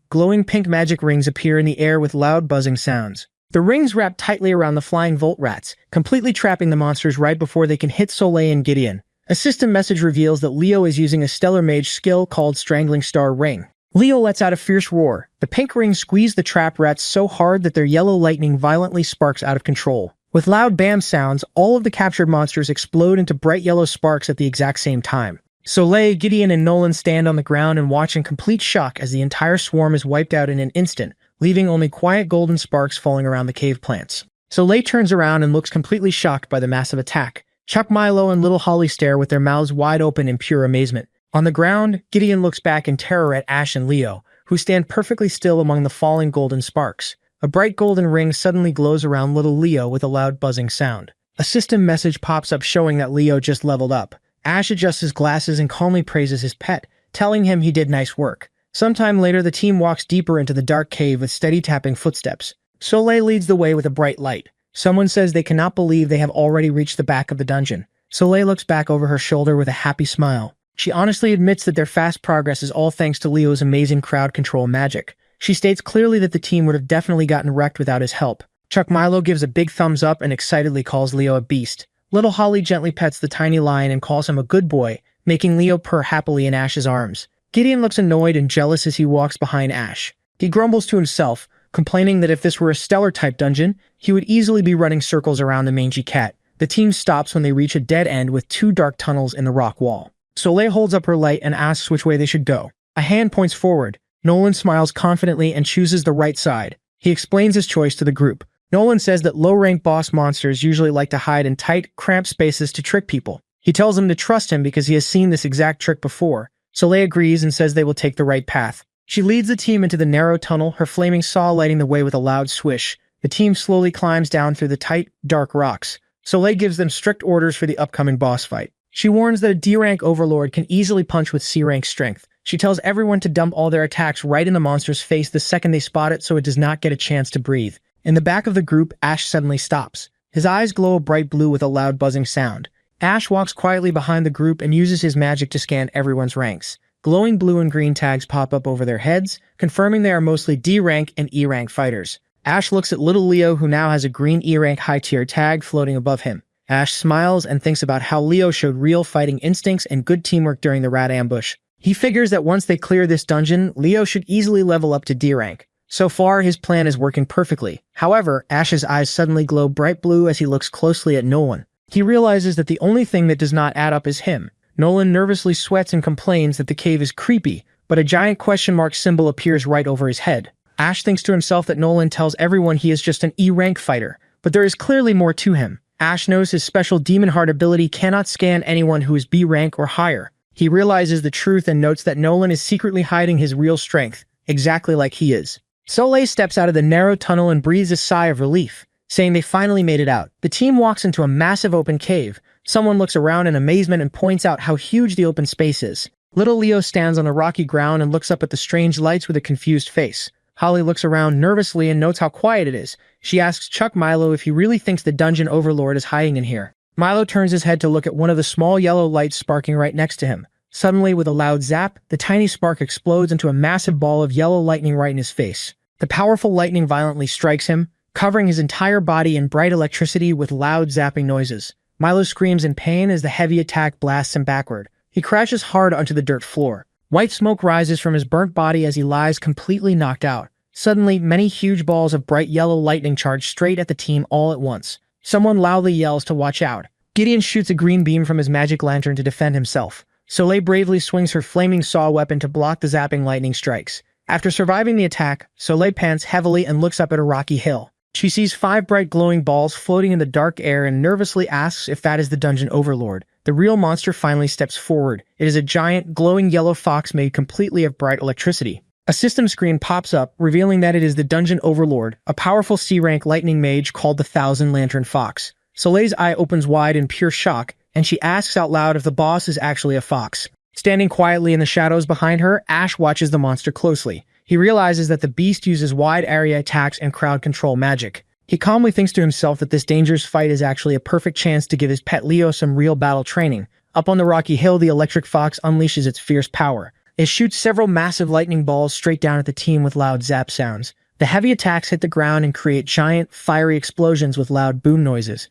glowing pink magic rings appear in the air with loud buzzing sounds. The rings wrap tightly around the flying Volt Rats, completely trapping the monsters right before they can hit Soleil and Gideon. A system message reveals that Leo is using a stellar mage skill called Strangling Star Ring. Leo lets out a fierce roar. The pink rings squeeze the trap rats so hard that their yellow lightning violently sparks out of control. With loud bam sounds, all of the captured monsters explode into bright yellow sparks at the exact same time. Soleil, Gideon, and Nolan stand on the ground and watch in complete shock as the entire swarm is wiped out in an instant, leaving only quiet golden sparks falling around the cave plants. Soleil turns around and looks completely shocked by the massive attack. Chuck, Milo, and little Holly stare with their mouths wide open in pure amazement. On the ground, Gideon looks back in terror at Ash and Leo, who stand perfectly still among the falling golden sparks. A bright golden ring suddenly glows around little Leo with a loud buzzing sound. A system message pops up showing that Leo just leveled up. Ash adjusts his glasses and calmly praises his pet, telling him he did nice work. Sometime later, the team walks deeper into the dark cave with steady tapping footsteps. Soleil leads the way with a bright light. Someone says they cannot believe they have already reached the back of the dungeon. Soleil looks back over her shoulder with a happy smile. She honestly admits that their fast progress is all thanks to Leo's amazing crowd control magic. She states clearly that the team would have definitely gotten wrecked without his help. Chuck Milo gives a big thumbs up and excitedly calls Leo a beast. Little Holly gently pets the tiny lion and calls him a good boy, making Leo purr happily in Ash's arms. Gideon looks annoyed and jealous as he walks behind Ash. He grumbles to himself, complaining that if this were a stellar-type dungeon, he would easily be running circles around the mangy cat. The team stops when they reach a dead end with two dark tunnels in the rock wall. Soleil holds up her light and asks which way they should go. A hand points forward. Nolan smiles confidently and chooses the right side. He explains his choice to the group. Nolan says that low-rank boss monsters usually like to hide in tight, cramped spaces to trick people. He tells them to trust him because he has seen this exact trick before. Soleil agrees and says they will take the right path. She leads the team into the narrow tunnel, her flaming saw lighting the way with a loud swish. The team slowly climbs down through the tight, dark rocks. Soleil gives them strict orders for the upcoming boss fight. She warns that a D-rank overlord can easily punch with C-rank strength. She tells everyone to dump all their attacks right in the monster's face the second they spot it so it does not get a chance to breathe. In the back of the group, Ash suddenly stops. His eyes glow a bright blue with a loud buzzing sound. Ash walks quietly behind the group and uses his magic to scan everyone's ranks. Glowing blue and green tags pop up over their heads, confirming they are mostly D-rank and E-rank fighters. Ash looks at little Leo, who now has a green E-rank high-tier tag floating above him. Ash smiles and thinks about how Leo showed real fighting instincts and good teamwork during the rat ambush. He figures that once they clear this dungeon, Leo should easily level up to D-rank. So far, his plan is working perfectly. However, Ash's eyes suddenly glow bright blue as he looks closely at Nolan. He realizes that the only thing that does not add up is him. Nolan nervously sweats and complains that the cave is creepy, but a giant question mark symbol appears right over his head. Ash thinks to himself that Nolan tells everyone he is just an E-rank fighter, but there is clearly more to him. Ash knows his special Demon Heart ability cannot scan anyone who is B-rank or higher. He realizes the truth and notes that Nolan is secretly hiding his real strength, exactly like he is. Soleil steps out of the narrow tunnel and breathes a sigh of relief, saying they finally made it out. The team walks into a massive open cave. Someone looks around in amazement and points out how huge the open space is. Little Leo stands on the rocky ground and looks up at the strange lights with a confused face. Holly looks around nervously and notes how quiet it is. She asks Chuck Milo if he really thinks the dungeon overlord is hiding in here. Milo turns his head to look at one of the small yellow lights sparking right next to him. Suddenly, with a loud zap, the tiny spark explodes into a massive ball of yellow lightning right in his face. The powerful lightning violently strikes him, covering his entire body in bright electricity with loud zapping noises. Milo screams in pain as the heavy attack blasts him backward. He crashes hard onto the dirt floor. White smoke rises from his burnt body as he lies completely knocked out. Suddenly, many huge balls of bright yellow lightning charge straight at the team all at once. Someone loudly yells to watch out. Gideon shoots a green beam from his magic lantern to defend himself. Soleil bravely swings her flaming saw weapon to block the zapping lightning strikes. After surviving the attack, Soleil pants heavily and looks up at a rocky hill. She sees 5 bright glowing balls floating in the dark air and nervously asks if that is the dungeon overlord. The real monster finally steps forward. It is a giant, glowing yellow fox made completely of bright electricity. A system screen pops up, revealing that it is the dungeon overlord, a powerful C-rank lightning mage called the Thousand Lantern Fox. Soleil's eye opens wide in pure shock, and she asks out loud if the boss is actually a fox. Standing quietly in the shadows behind her, Ash watches the monster closely. He realizes that the beast uses wide area attacks and crowd control magic. He calmly thinks to himself that this dangerous fight is actually a perfect chance to give his pet Leo some real battle training. Up on the rocky hill, the electric fox unleashes its fierce power. It shoots several massive lightning balls straight down at the team with loud zap sounds. The heavy attacks hit the ground and create giant, fiery explosions with loud boom noises.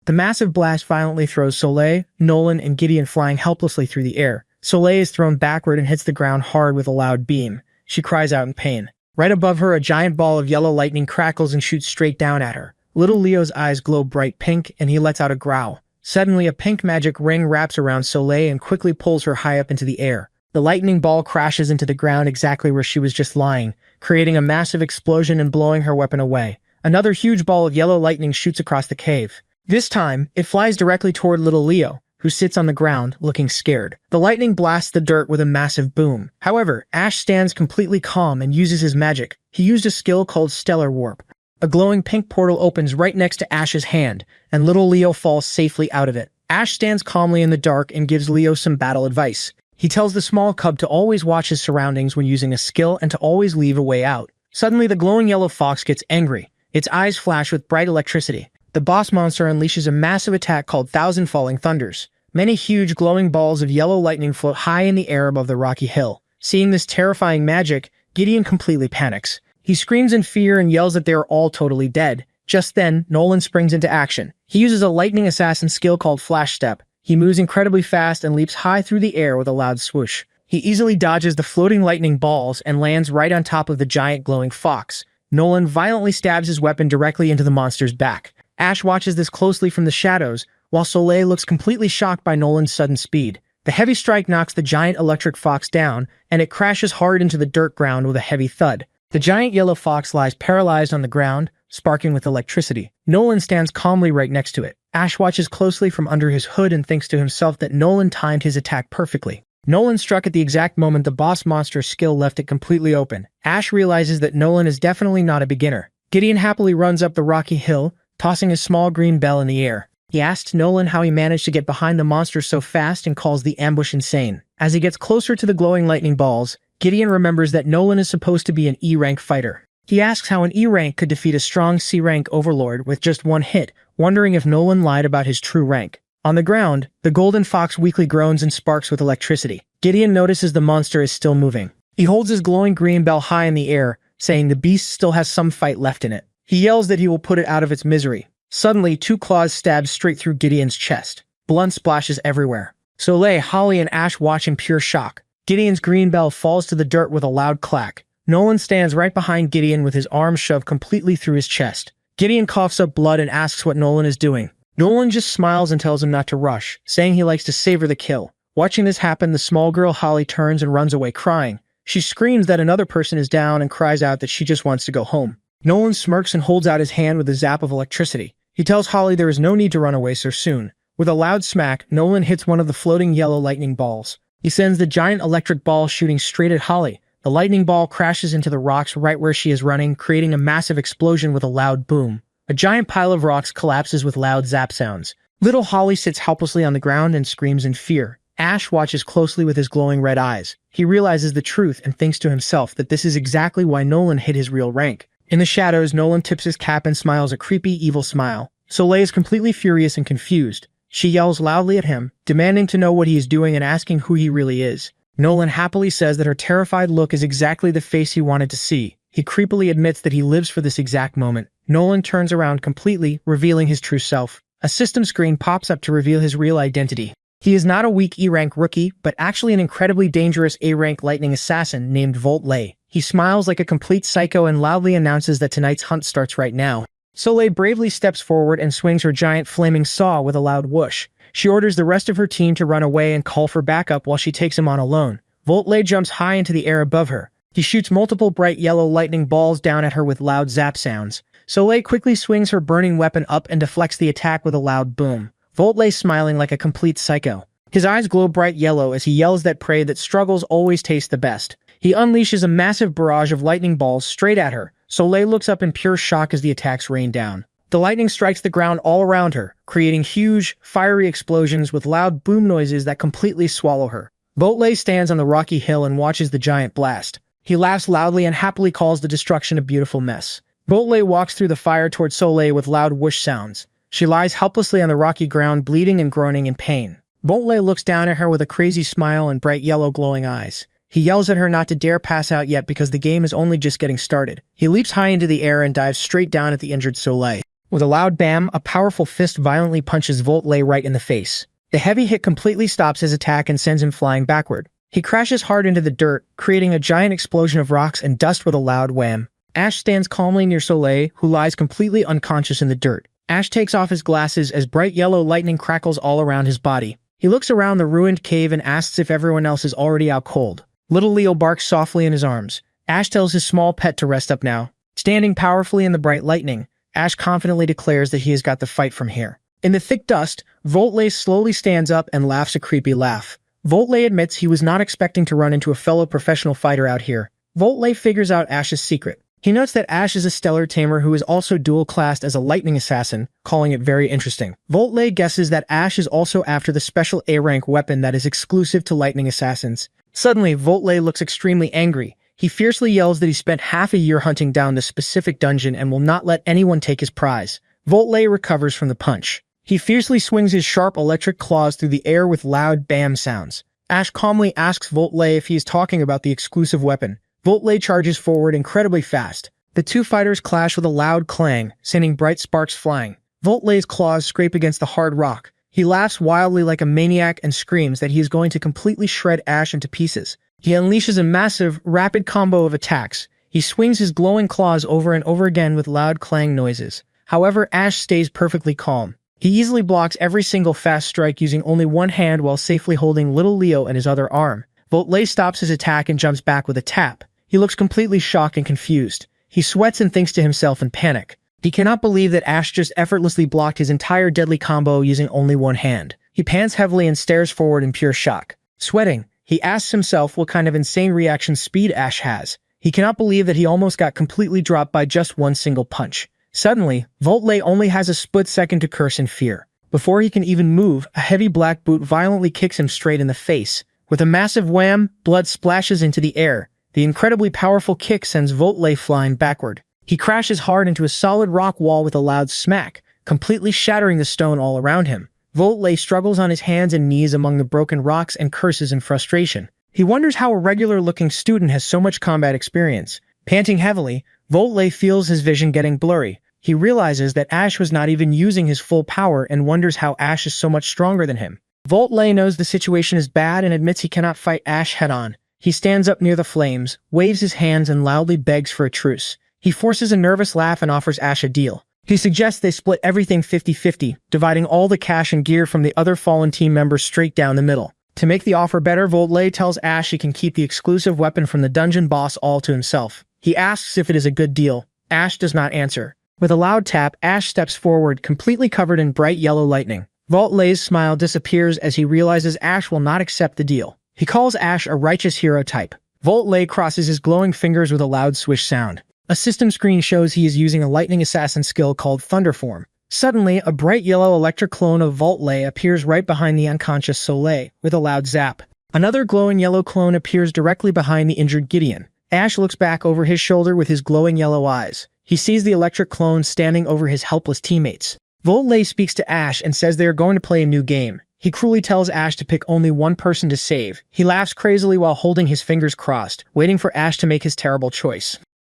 The massive blast violently throws Soleil, Nolan, and Gideon flying helplessly through the air. Soleil is thrown backward and hits the ground hard with a loud beam. She cries out in pain. Right above her, a giant ball of yellow lightning crackles and shoots straight down at her. Little Leo's eyes glow bright pink, and he lets out a growl. Suddenly, a pink magic ring wraps around Soleil and quickly pulls her high up into the air. The lightning ball crashes into the ground exactly where she was just lying, creating a massive explosion and blowing her weapon away. Another huge ball of yellow lightning shoots across the cave. This time, it flies directly toward little Leo, who sits on the ground, looking scared. The lightning blasts the dirt with a massive boom. However, Ash stands completely calm and uses his magic. He used a skill called Stellar Warp. A glowing pink portal opens right next to Ash's hand, and little Leo falls safely out of it. Ash stands calmly in the dark and gives Leo some battle advice. He tells the small cub to always watch his surroundings when using a skill and to always leave a way out. Suddenly, the glowing yellow fox gets angry. Its eyes flash with bright electricity. The boss monster unleashes a massive attack called Thousand Falling Thunders. Many huge glowing balls of yellow lightning float high in the air above the rocky hill. Seeing this terrifying magic, Gideon completely panics. He screams in fear and yells that they are all totally dead. Just then, Nolan springs into action. He uses a lightning assassin skill called Flash Step. He moves incredibly fast and leaps high through the air with a loud swoosh. He easily dodges the floating lightning balls and lands right on top of the giant glowing fox. Nolan violently stabs his weapon directly into the monster's back. Ash watches this closely from the shadows, while Soleil looks completely shocked by Nolan's sudden speed. The heavy strike knocks the giant electric fox down, and it crashes hard into the dirt ground with a heavy thud. The giant yellow fox lies paralyzed on the ground, sparking with electricity. Nolan stands calmly right next to it. Ash watches closely from under his hood and thinks to himself that Nolan timed his attack perfectly. Nolan struck at the exact moment the boss monster's skill left it completely open. Ash realizes that Nolan is definitely not a beginner. Gideon happily runs up the rocky hill, tossing his small green bell in the air. He asks Nolan how he managed to get behind the monster so fast and calls the ambush insane. As he gets closer to the glowing lightning balls, Gideon remembers that Nolan is supposed to be an E-rank fighter. He asks how an E-rank could defeat a strong C-rank overlord with just one hit, wondering if Nolan lied about his true rank. On the ground, the golden fox weakly groans and sparks with electricity. Gideon notices the monster is still moving. He holds his glowing green bell high in the air, saying the beast still has some fight left in it. He yells that he will put it out of its misery. Suddenly, two claws stab straight through Gideon's chest. Blood splashes everywhere. Soleil, Holly, and Ash watch in pure shock. Gideon's green bell falls to the dirt with a loud clack. Nolan stands right behind Gideon with his arm shoved completely through his chest. Gideon coughs up blood and asks what Nolan is doing. Nolan just smiles and tells him not to rush, saying he likes to savor the kill. Watching this happen, the small girl Holly turns and runs away crying. She screams that another person is down and cries out that she just wants to go home. Nolan smirks and holds out his hand with a zap of electricity. He tells Holly there is no need to run away so soon. With a loud smack, Nolan hits one of the floating yellow lightning balls. He sends the giant electric ball shooting straight at Holly. The lightning ball crashes into the rocks right where she is running, creating a massive explosion with a loud boom. A giant pile of rocks collapses with loud zap sounds. Little Holly sits helplessly on the ground and screams in fear. Ash watches closely with his glowing red eyes. He realizes the truth and thinks to himself that this is exactly why Nolan hid his real rank. In the shadows, Nolan tips his cap and smiles a creepy, evil smile. Soleil is completely furious and confused. She yells loudly at him, demanding to know what he is doing and asking who he really is. Nolan happily says that her terrified look is exactly the face he wanted to see. He creepily admits that he lives for this exact moment. Nolan turns around completely, revealing his true self. A system screen pops up to reveal his real identity. He is not a weak E-rank rookie, but actually an incredibly dangerous A-rank lightning assassin named Volt Lay. He smiles like a complete psycho and loudly announces that tonight's hunt starts right now. Soleil bravely steps forward and swings her giant flaming saw with a loud whoosh. She orders the rest of her team to run away and call for backup while she takes him on alone. Volt Lay jumps high into the air above her. He shoots multiple bright yellow lightning balls down at her with loud zap sounds. Soleil quickly swings her burning weapon up and deflects the attack with a loud boom. Volt Lay smiling like a complete psycho. His eyes glow bright yellow as he yells that prey that struggles always taste the best. He unleashes a massive barrage of lightning balls straight at her. Soleil looks up in pure shock as the attacks rain down. The lightning strikes the ground all around her, creating huge, fiery explosions with loud boom noises that completely swallow her. Voltley stands on the rocky hill and watches the giant blast. He laughs loudly and happily calls the destruction a beautiful mess. Voltley walks through the fire towards Soleil with loud whoosh sounds. She lies helplessly on the rocky ground, bleeding and groaning in pain. Voltley looks down at her with a crazy smile and bright yellow glowing eyes. He yells at her not to dare pass out yet because the game is only just getting started. He leaps high into the air and dives straight down at the injured Soleil. With a loud bam, a powerful fist violently punches Voltley right in the face. The heavy hit completely stops his attack and sends him flying backward. He crashes hard into the dirt, creating a giant explosion of rocks and dust with a loud wham. Ash stands calmly near Soleil, who lies completely unconscious in the dirt. Ash takes off his glasses as bright yellow lightning crackles all around his body. He looks around the ruined cave and asks if everyone else is already out cold. Little Leo barks softly in his arms. Ash tells his small pet to rest up now. Standing powerfully in the bright lightning, Ash confidently declares that he has got the fight from here. In the thick dust, Voltley slowly stands up and laughs a creepy laugh. Voltley admits he was not expecting to run into a fellow professional fighter out here. Voltley figures out Ash's secret. He notes that Ash is a stellar tamer who is also dual-classed as a lightning assassin, calling it very interesting. Voltley guesses that Ash is also after the special A-rank weapon that is exclusive to lightning assassins. Suddenly, Voltley looks extremely angry. He fiercely yells that he spent half a year hunting down this specific dungeon and will not let anyone take his prize. Voltley recovers from the punch. He fiercely swings his sharp electric claws through the air with loud bam sounds. Ash calmly asks Voltley if he is talking about the exclusive weapon. Voltley charges forward incredibly fast. The two fighters clash with a loud clang, sending bright sparks flying. Voltley's claws scrape against the hard rock. He laughs wildly like a maniac and screams that he is going to completely shred Ash into pieces. He unleashes a massive, rapid combo of attacks. He swings his glowing claws over and over again with loud clang noises. However, Ash stays perfectly calm. He easily blocks every single fast strike using only one hand while safely holding little Leo in his other arm. Voltley stops his attack and jumps back with a tap. He looks completely shocked and confused. He sweats and thinks to himself in panic. He cannot believe that Ash just effortlessly blocked his entire deadly combo using only one hand. He pants heavily and stares forward in pure shock. Sweating, he asks himself what kind of insane reaction speed Ash has. He cannot believe that he almost got completely dropped by just one single punch. Suddenly, Voltley only has a split second to curse in fear. Before he can even move, a heavy black boot violently kicks him straight in the face. With a massive wham, blood splashes into the air. The incredibly powerful kick sends Voltley flying backward. He crashes hard into a solid rock wall with a loud smack, completely shattering the stone all around him. Voltley struggles on his hands and knees among the broken rocks and curses in frustration. He wonders how a regular-looking student has so much combat experience. Panting heavily, Voltley feels his vision getting blurry. He realizes that Ash was not even using his full power and wonders how Ash is so much stronger than him. Voltley knows the situation is bad and admits he cannot fight Ash head-on. He stands up near the flames, waves his hands and loudly begs for a truce. He forces a nervous laugh and offers Ash a deal. He suggests they split everything 50-50, dividing all the cash and gear from the other fallen team members straight down the middle. To make the offer better, Voltley tells Ash he can keep the exclusive weapon from the dungeon boss all to himself. He asks if it is a good deal. Ash does not answer. With a loud tap, Ash steps forward, completely covered in bright yellow lightning. Voltley's smile disappears as he realizes Ash will not accept the deal. He calls Ash a righteous hero type. Voltley crosses his glowing fingers with a loud swish sound. A system screen shows he is using a lightning assassin skill called Thunder Form. Suddenly, a bright yellow electric clone of Voltley appears right behind the unconscious Soleil, with a loud zap. Another glowing yellow clone appears directly behind the injured Gideon. Ash looks back over his shoulder with his glowing yellow eyes. He sees the electric clone standing over his helpless teammates. Voltley speaks to Ash and says they are going to play a new game. He cruelly tells Ash to pick only one person to save. He laughs crazily while holding his fingers crossed, waiting for Ash to make his terrible choice.